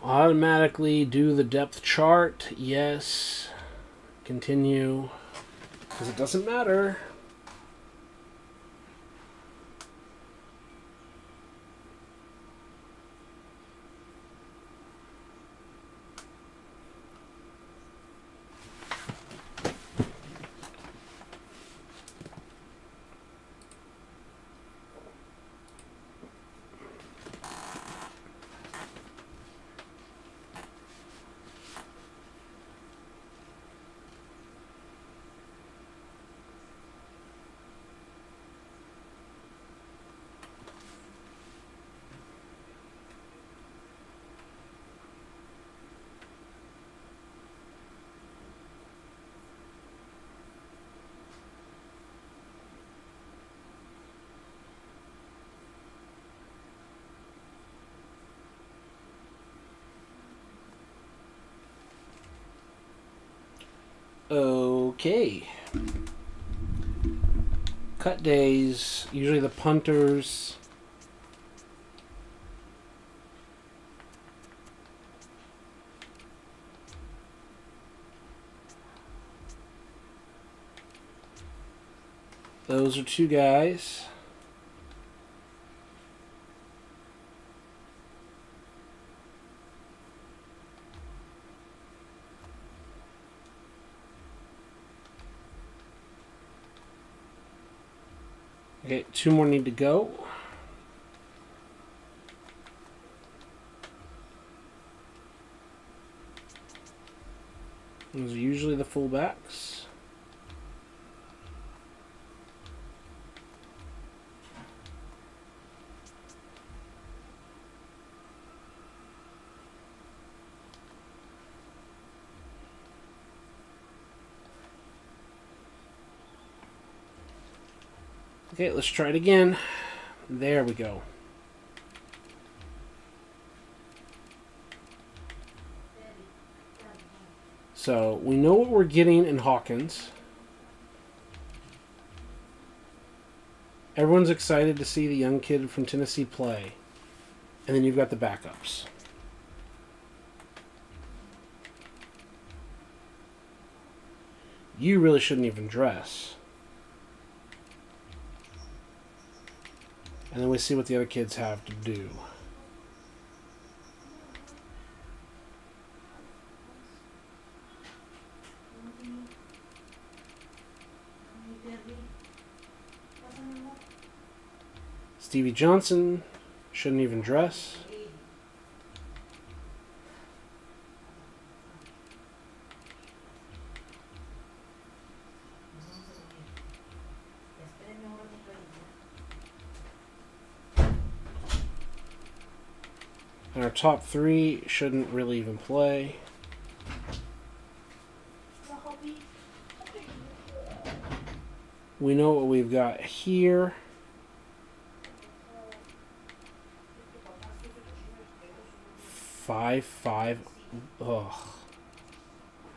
Automatically do the depth chart. Yes. Continue. Because it doesn't matter. Okay. Cut days, usually the punters. Those are two guys. Okay, two more need to go. Those are usually the fullbacks. Okay, let's try it again. There we go. So we know what we're getting in Hawkins. Everyone's excited to see the young kid from Tennessee play. And then you've got the backups. You really shouldn't even dress. And then we see what the other kids have to do. Stevie Johnson shouldn't even dress. And our top three shouldn't really even play. We know what we've got here. Five. Ugh.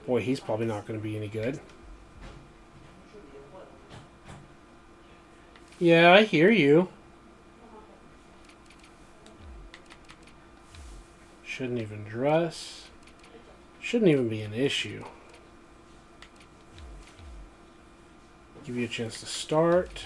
Boy, he's probably not going to be any good. Yeah, I hear you. Shouldn't even dress. Shouldn't even be an issue. Give you a chance to start.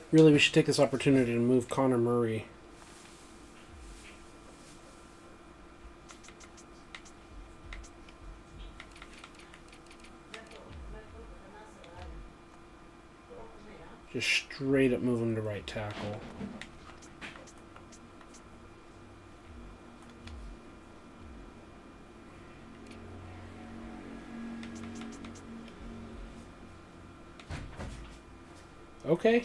Really, we should take this opportunity to move Connor Murray. Just straight up move him to right tackle. Okay.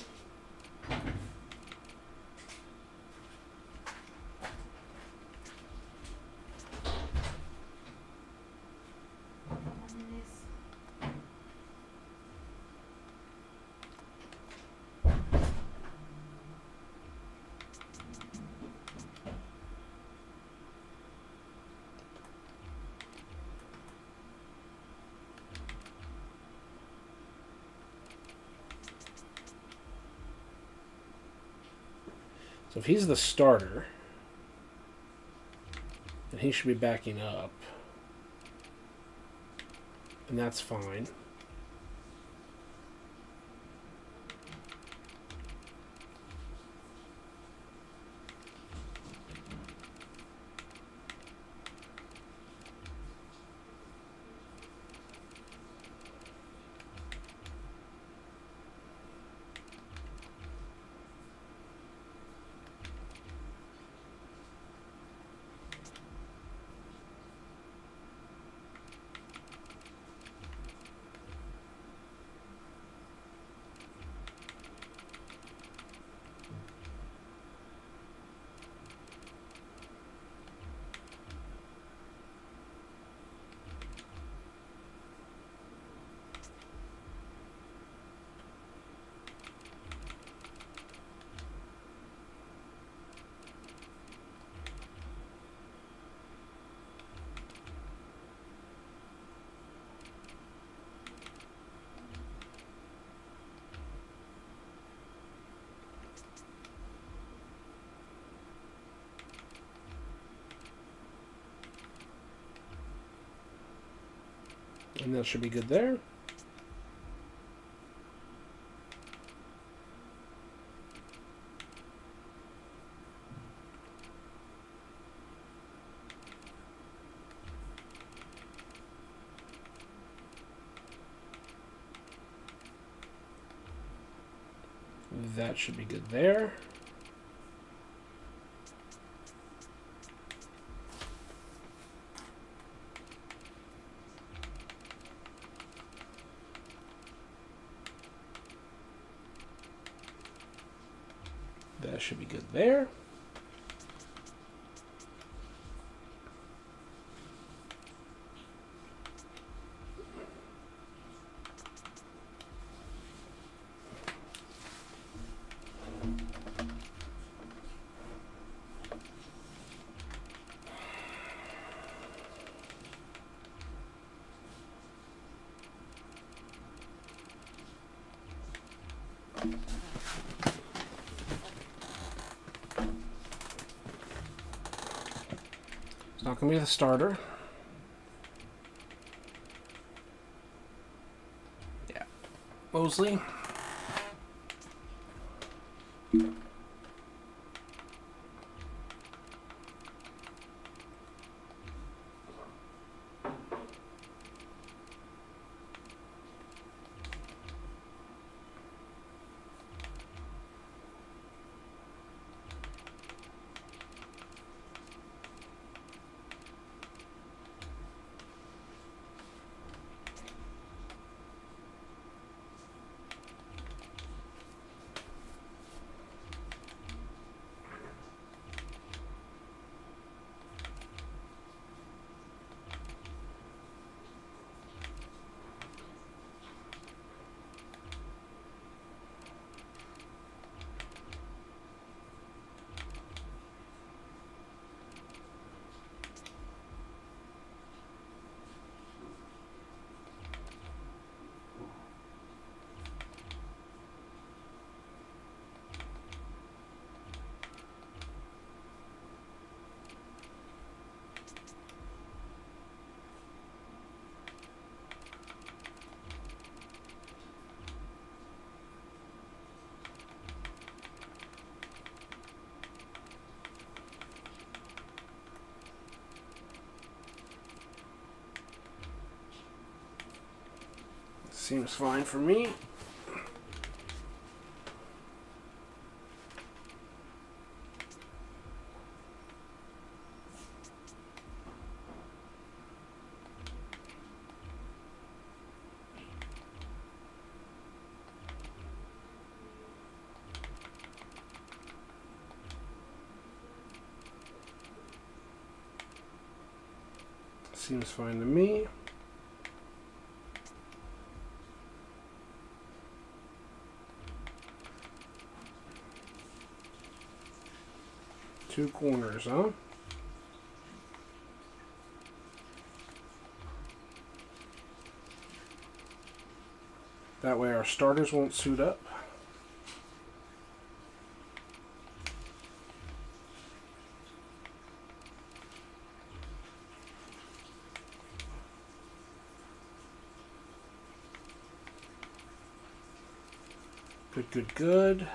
So if he's the starter, then he should be backing up. And that's fine. And that should be good there. That should be good there. That should be good there. It's not going to be the starter. mostly. Seems fine for me. Seems fine to me. Two corners, huh? That way our starters won't suit up. Good, good, good.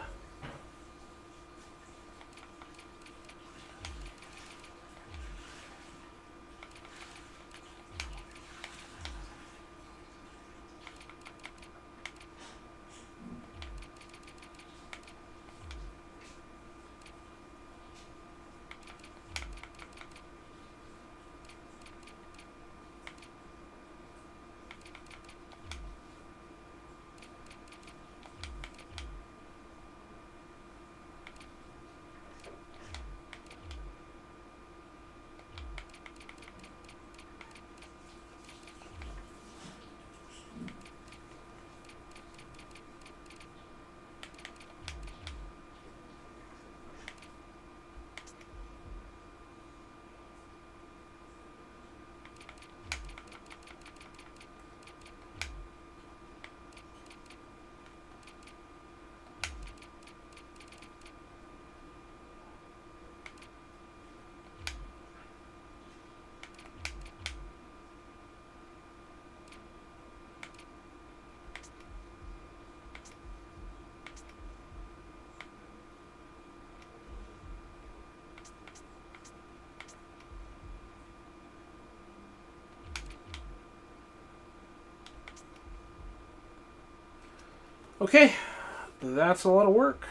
Okay, that's a lot of work.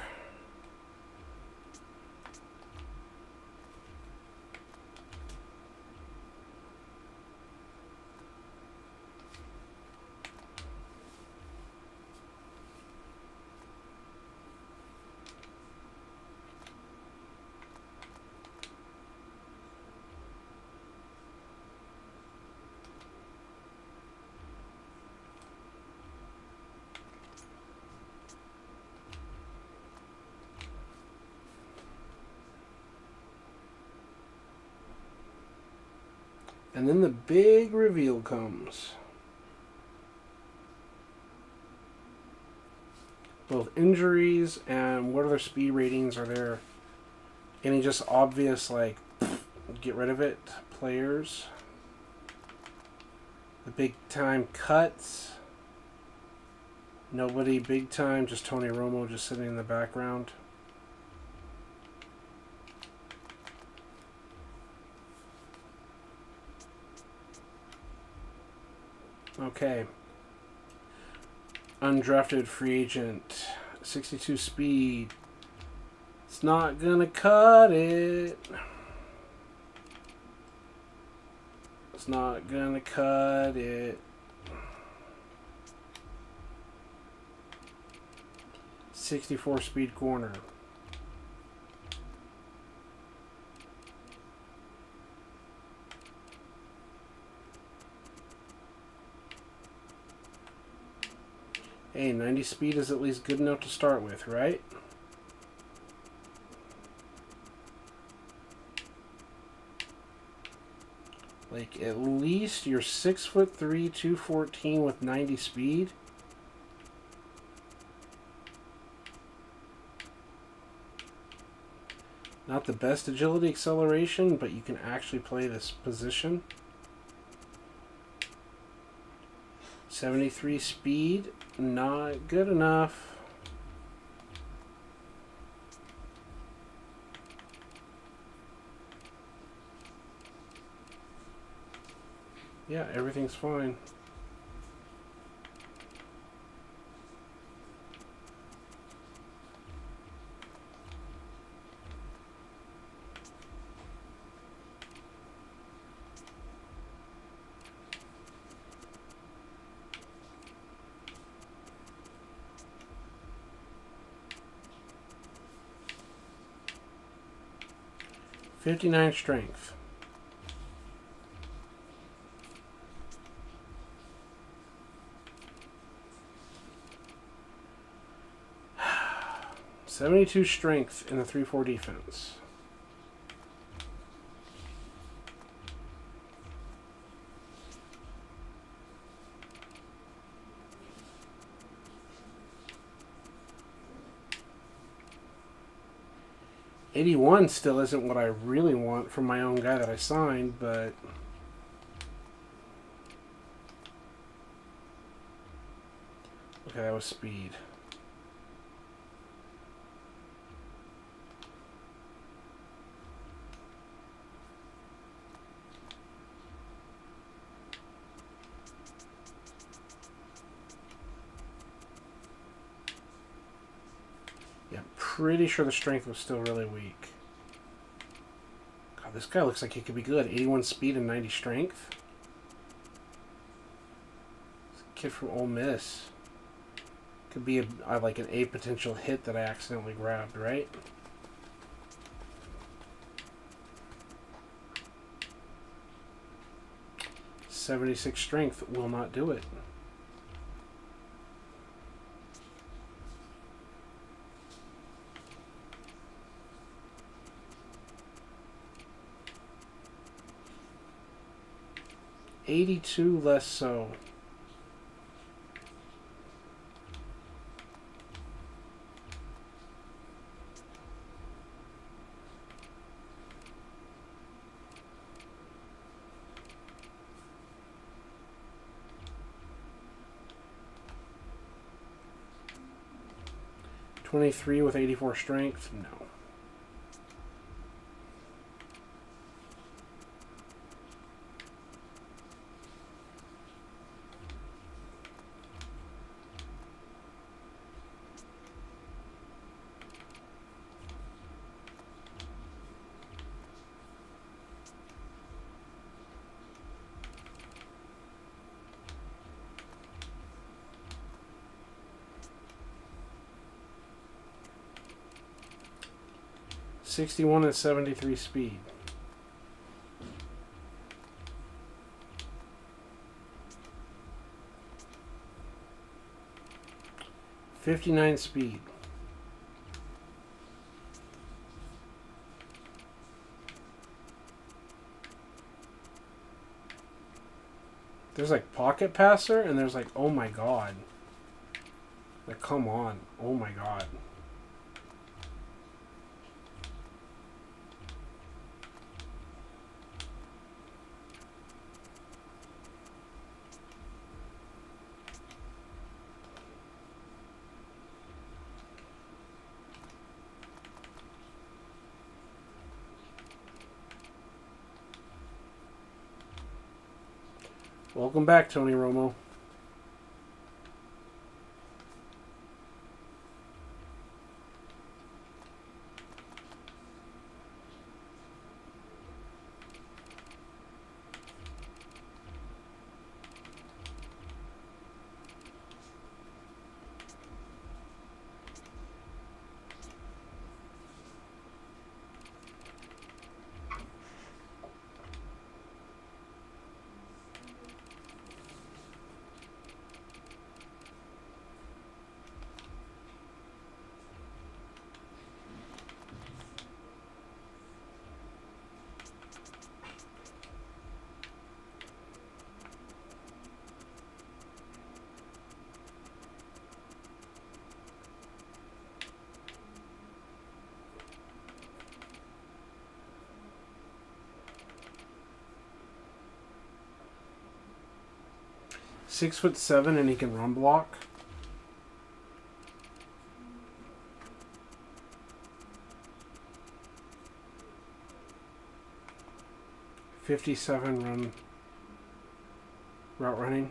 And then the big reveal comes. Both injuries and what other speed ratings are there? Any just obvious, like, get rid of it players? The big time cuts. Nobody big time, just Tony Romo just sitting in the background. Okay. Undrafted free agent. 62 speed. It's not gonna cut it. It's not gonna cut it. 64 speed corner. Hey, 90 speed is at least good enough to start with, right? Like, at least you're 6'3", 214 with 90 speed. Not the best agility acceleration, but you can actually play this position. 73 speed, not good enough. Yeah, everything's fine. .59 strength. .72 strength in the 3-4 defense. .81 still isn't what I really want from my own guy that I signed, but okay, that was speed. Yeah, pretty sure the strength was still really weak. God, this guy looks like he could be good. 81 speed and 90 strength. This kid from Ole Miss. Could be like an A potential hit that I accidentally grabbed, right? .76 strength will not do it. .82 less so. .23 with 84 strength? No. .61 and 73 speed. .59 speed. There's like pocket passer, and there's like, oh my god. Like, come on. Oh my god. Welcome back, Tony Romo. .6'7" and he can run block. .57 route running.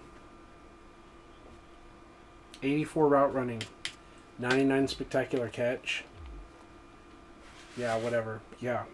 84 route running. 99 spectacular catch. Yeah, whatever. Yeah.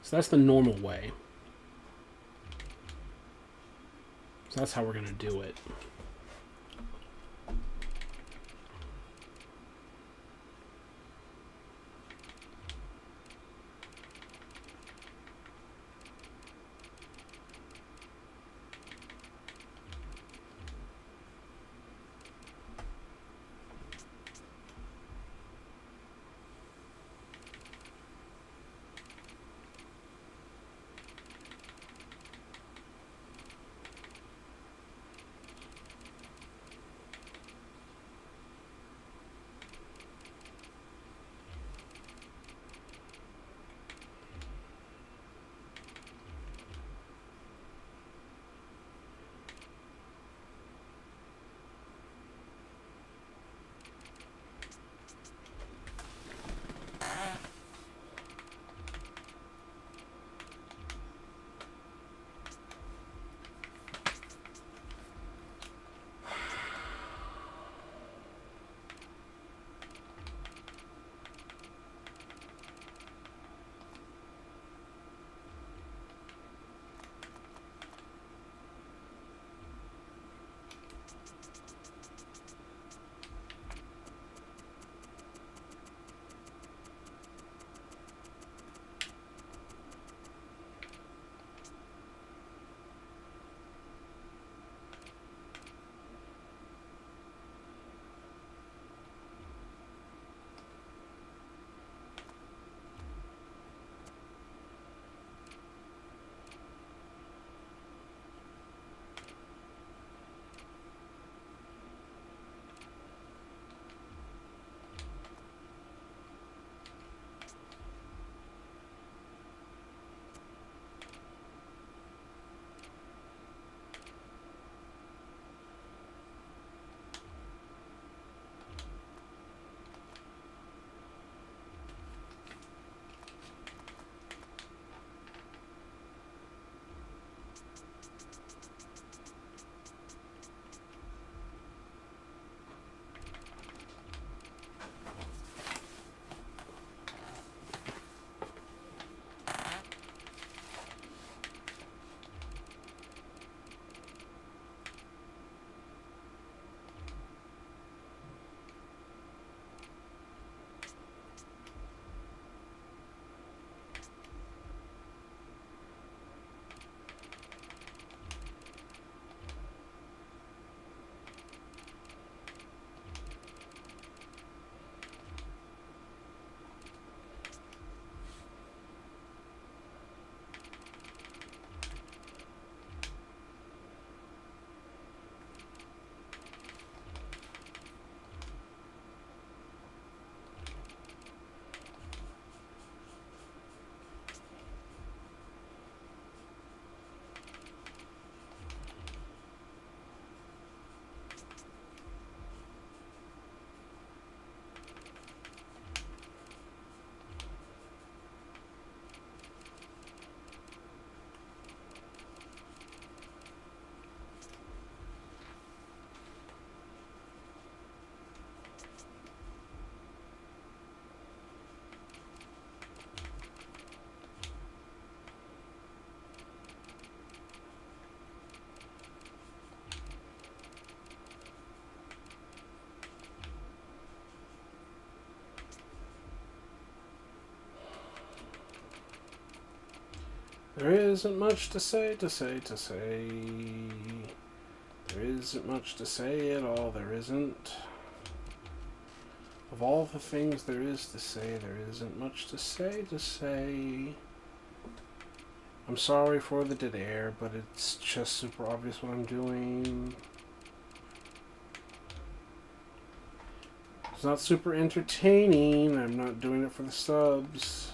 So that's the normal way. So that's how we're going to do it. There isn't much to say. There isn't much to say at all. There isn't. Of all the things there is to say, there isn't much to say. I'm sorry for the dead air, but it's just super obvious what I'm doing. It's not super entertaining. I'm not doing it for the subs.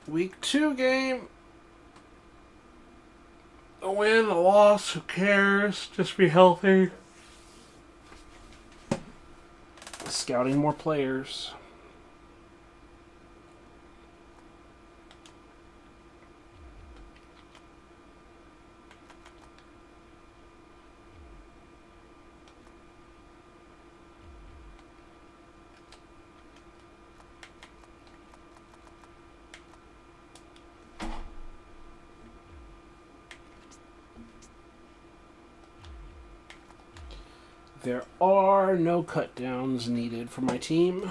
Week 2 game. A win, a loss, who cares? Just be healthy. Scouting more players. There are no cut downs needed for my team.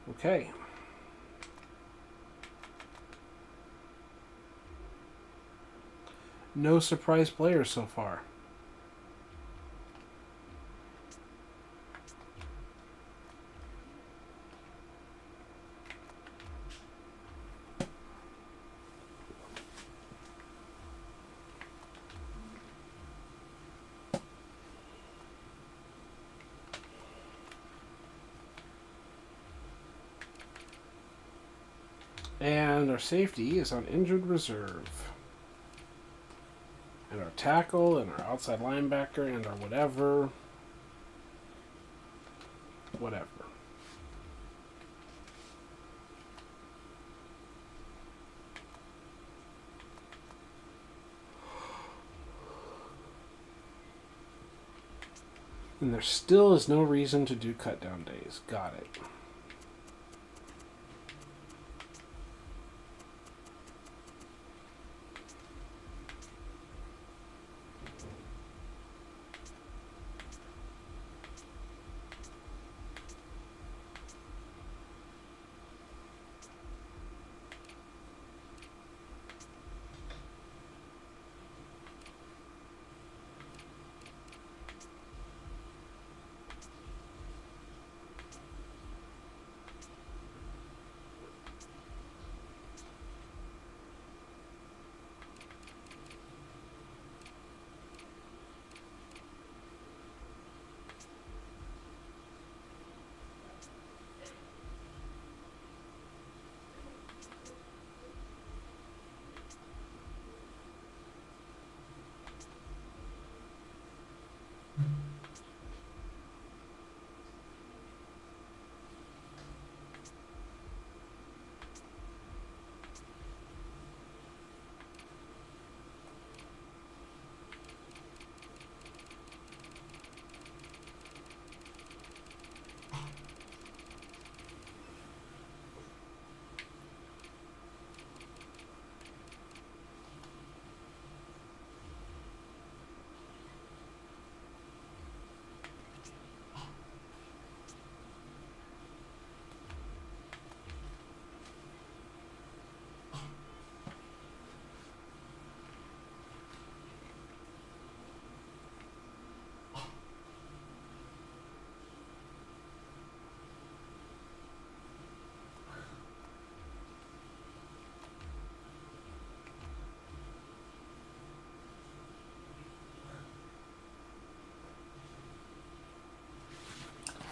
Okay. No surprise players so far. And our safety is on injured reserve. And our tackle, and our outside linebacker, and our whatever. Whatever. And there still is no reason to do cut down days. Got it.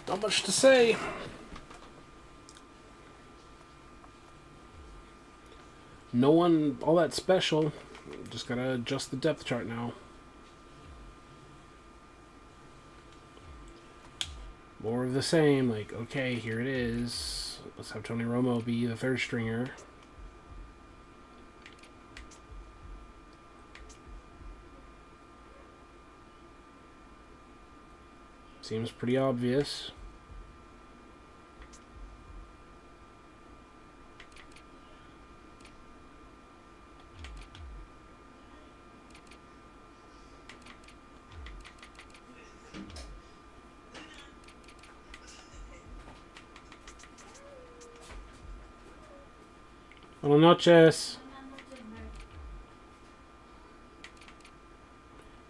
Not much to say. No one all that special. Just gotta adjust the depth chart now. More of the same. Like, okay, here it is. Let's have Tony Romo be the third stringer. Seems pretty obvious. Buenas noches.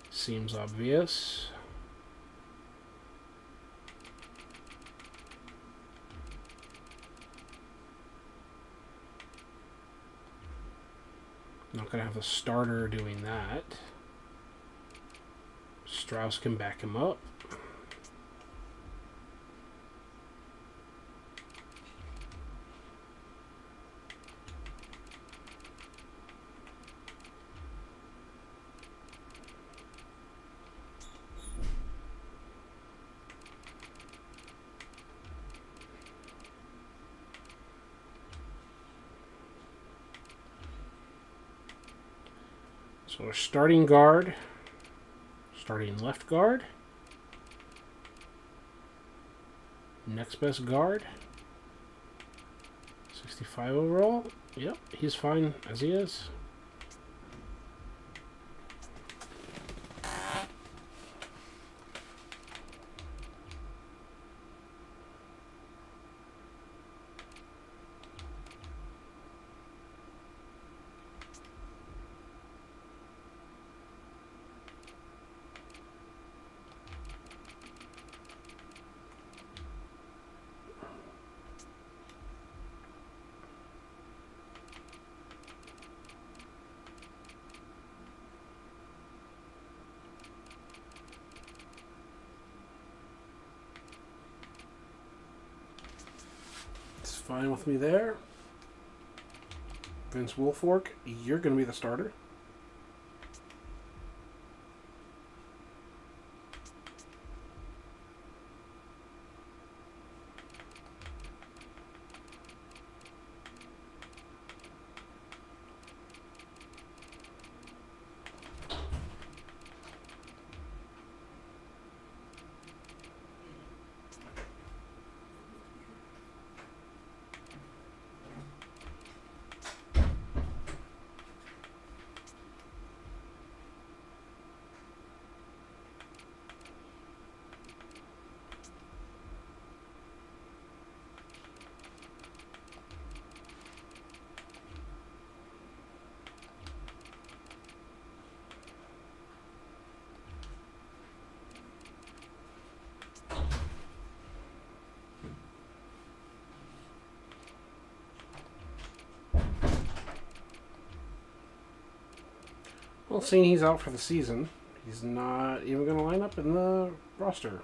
Seems obvious. Not going to have a starter doing that. Strauss can back him up. So our starting guard, starting left guard, next best guard, 65 overall. Yep, he's fine as he is. Fine with me there. Vince Wilfork, you're going to be the starter. Well, seeing he's out for the season, he's not even going to line up in the roster.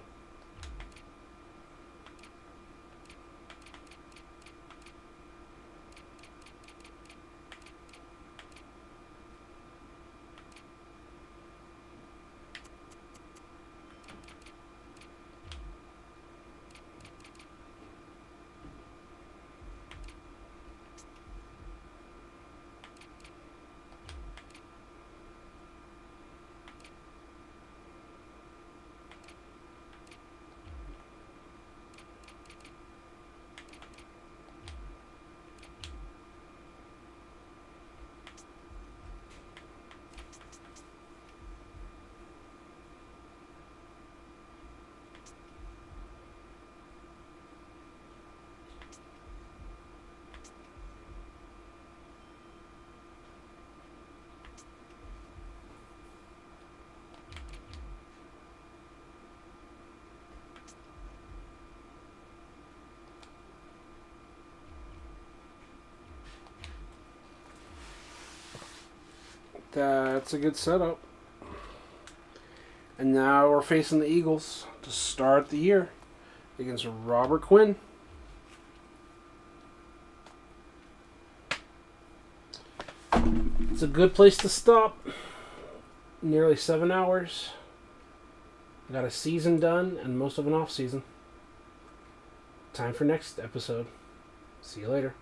That's a good setup. And now we're facing the Eagles to start the year against Robert Quinn. It's a good place to stop. Nearly 7 hours. Got a season done and most of an off season. Time for next episode. See you later.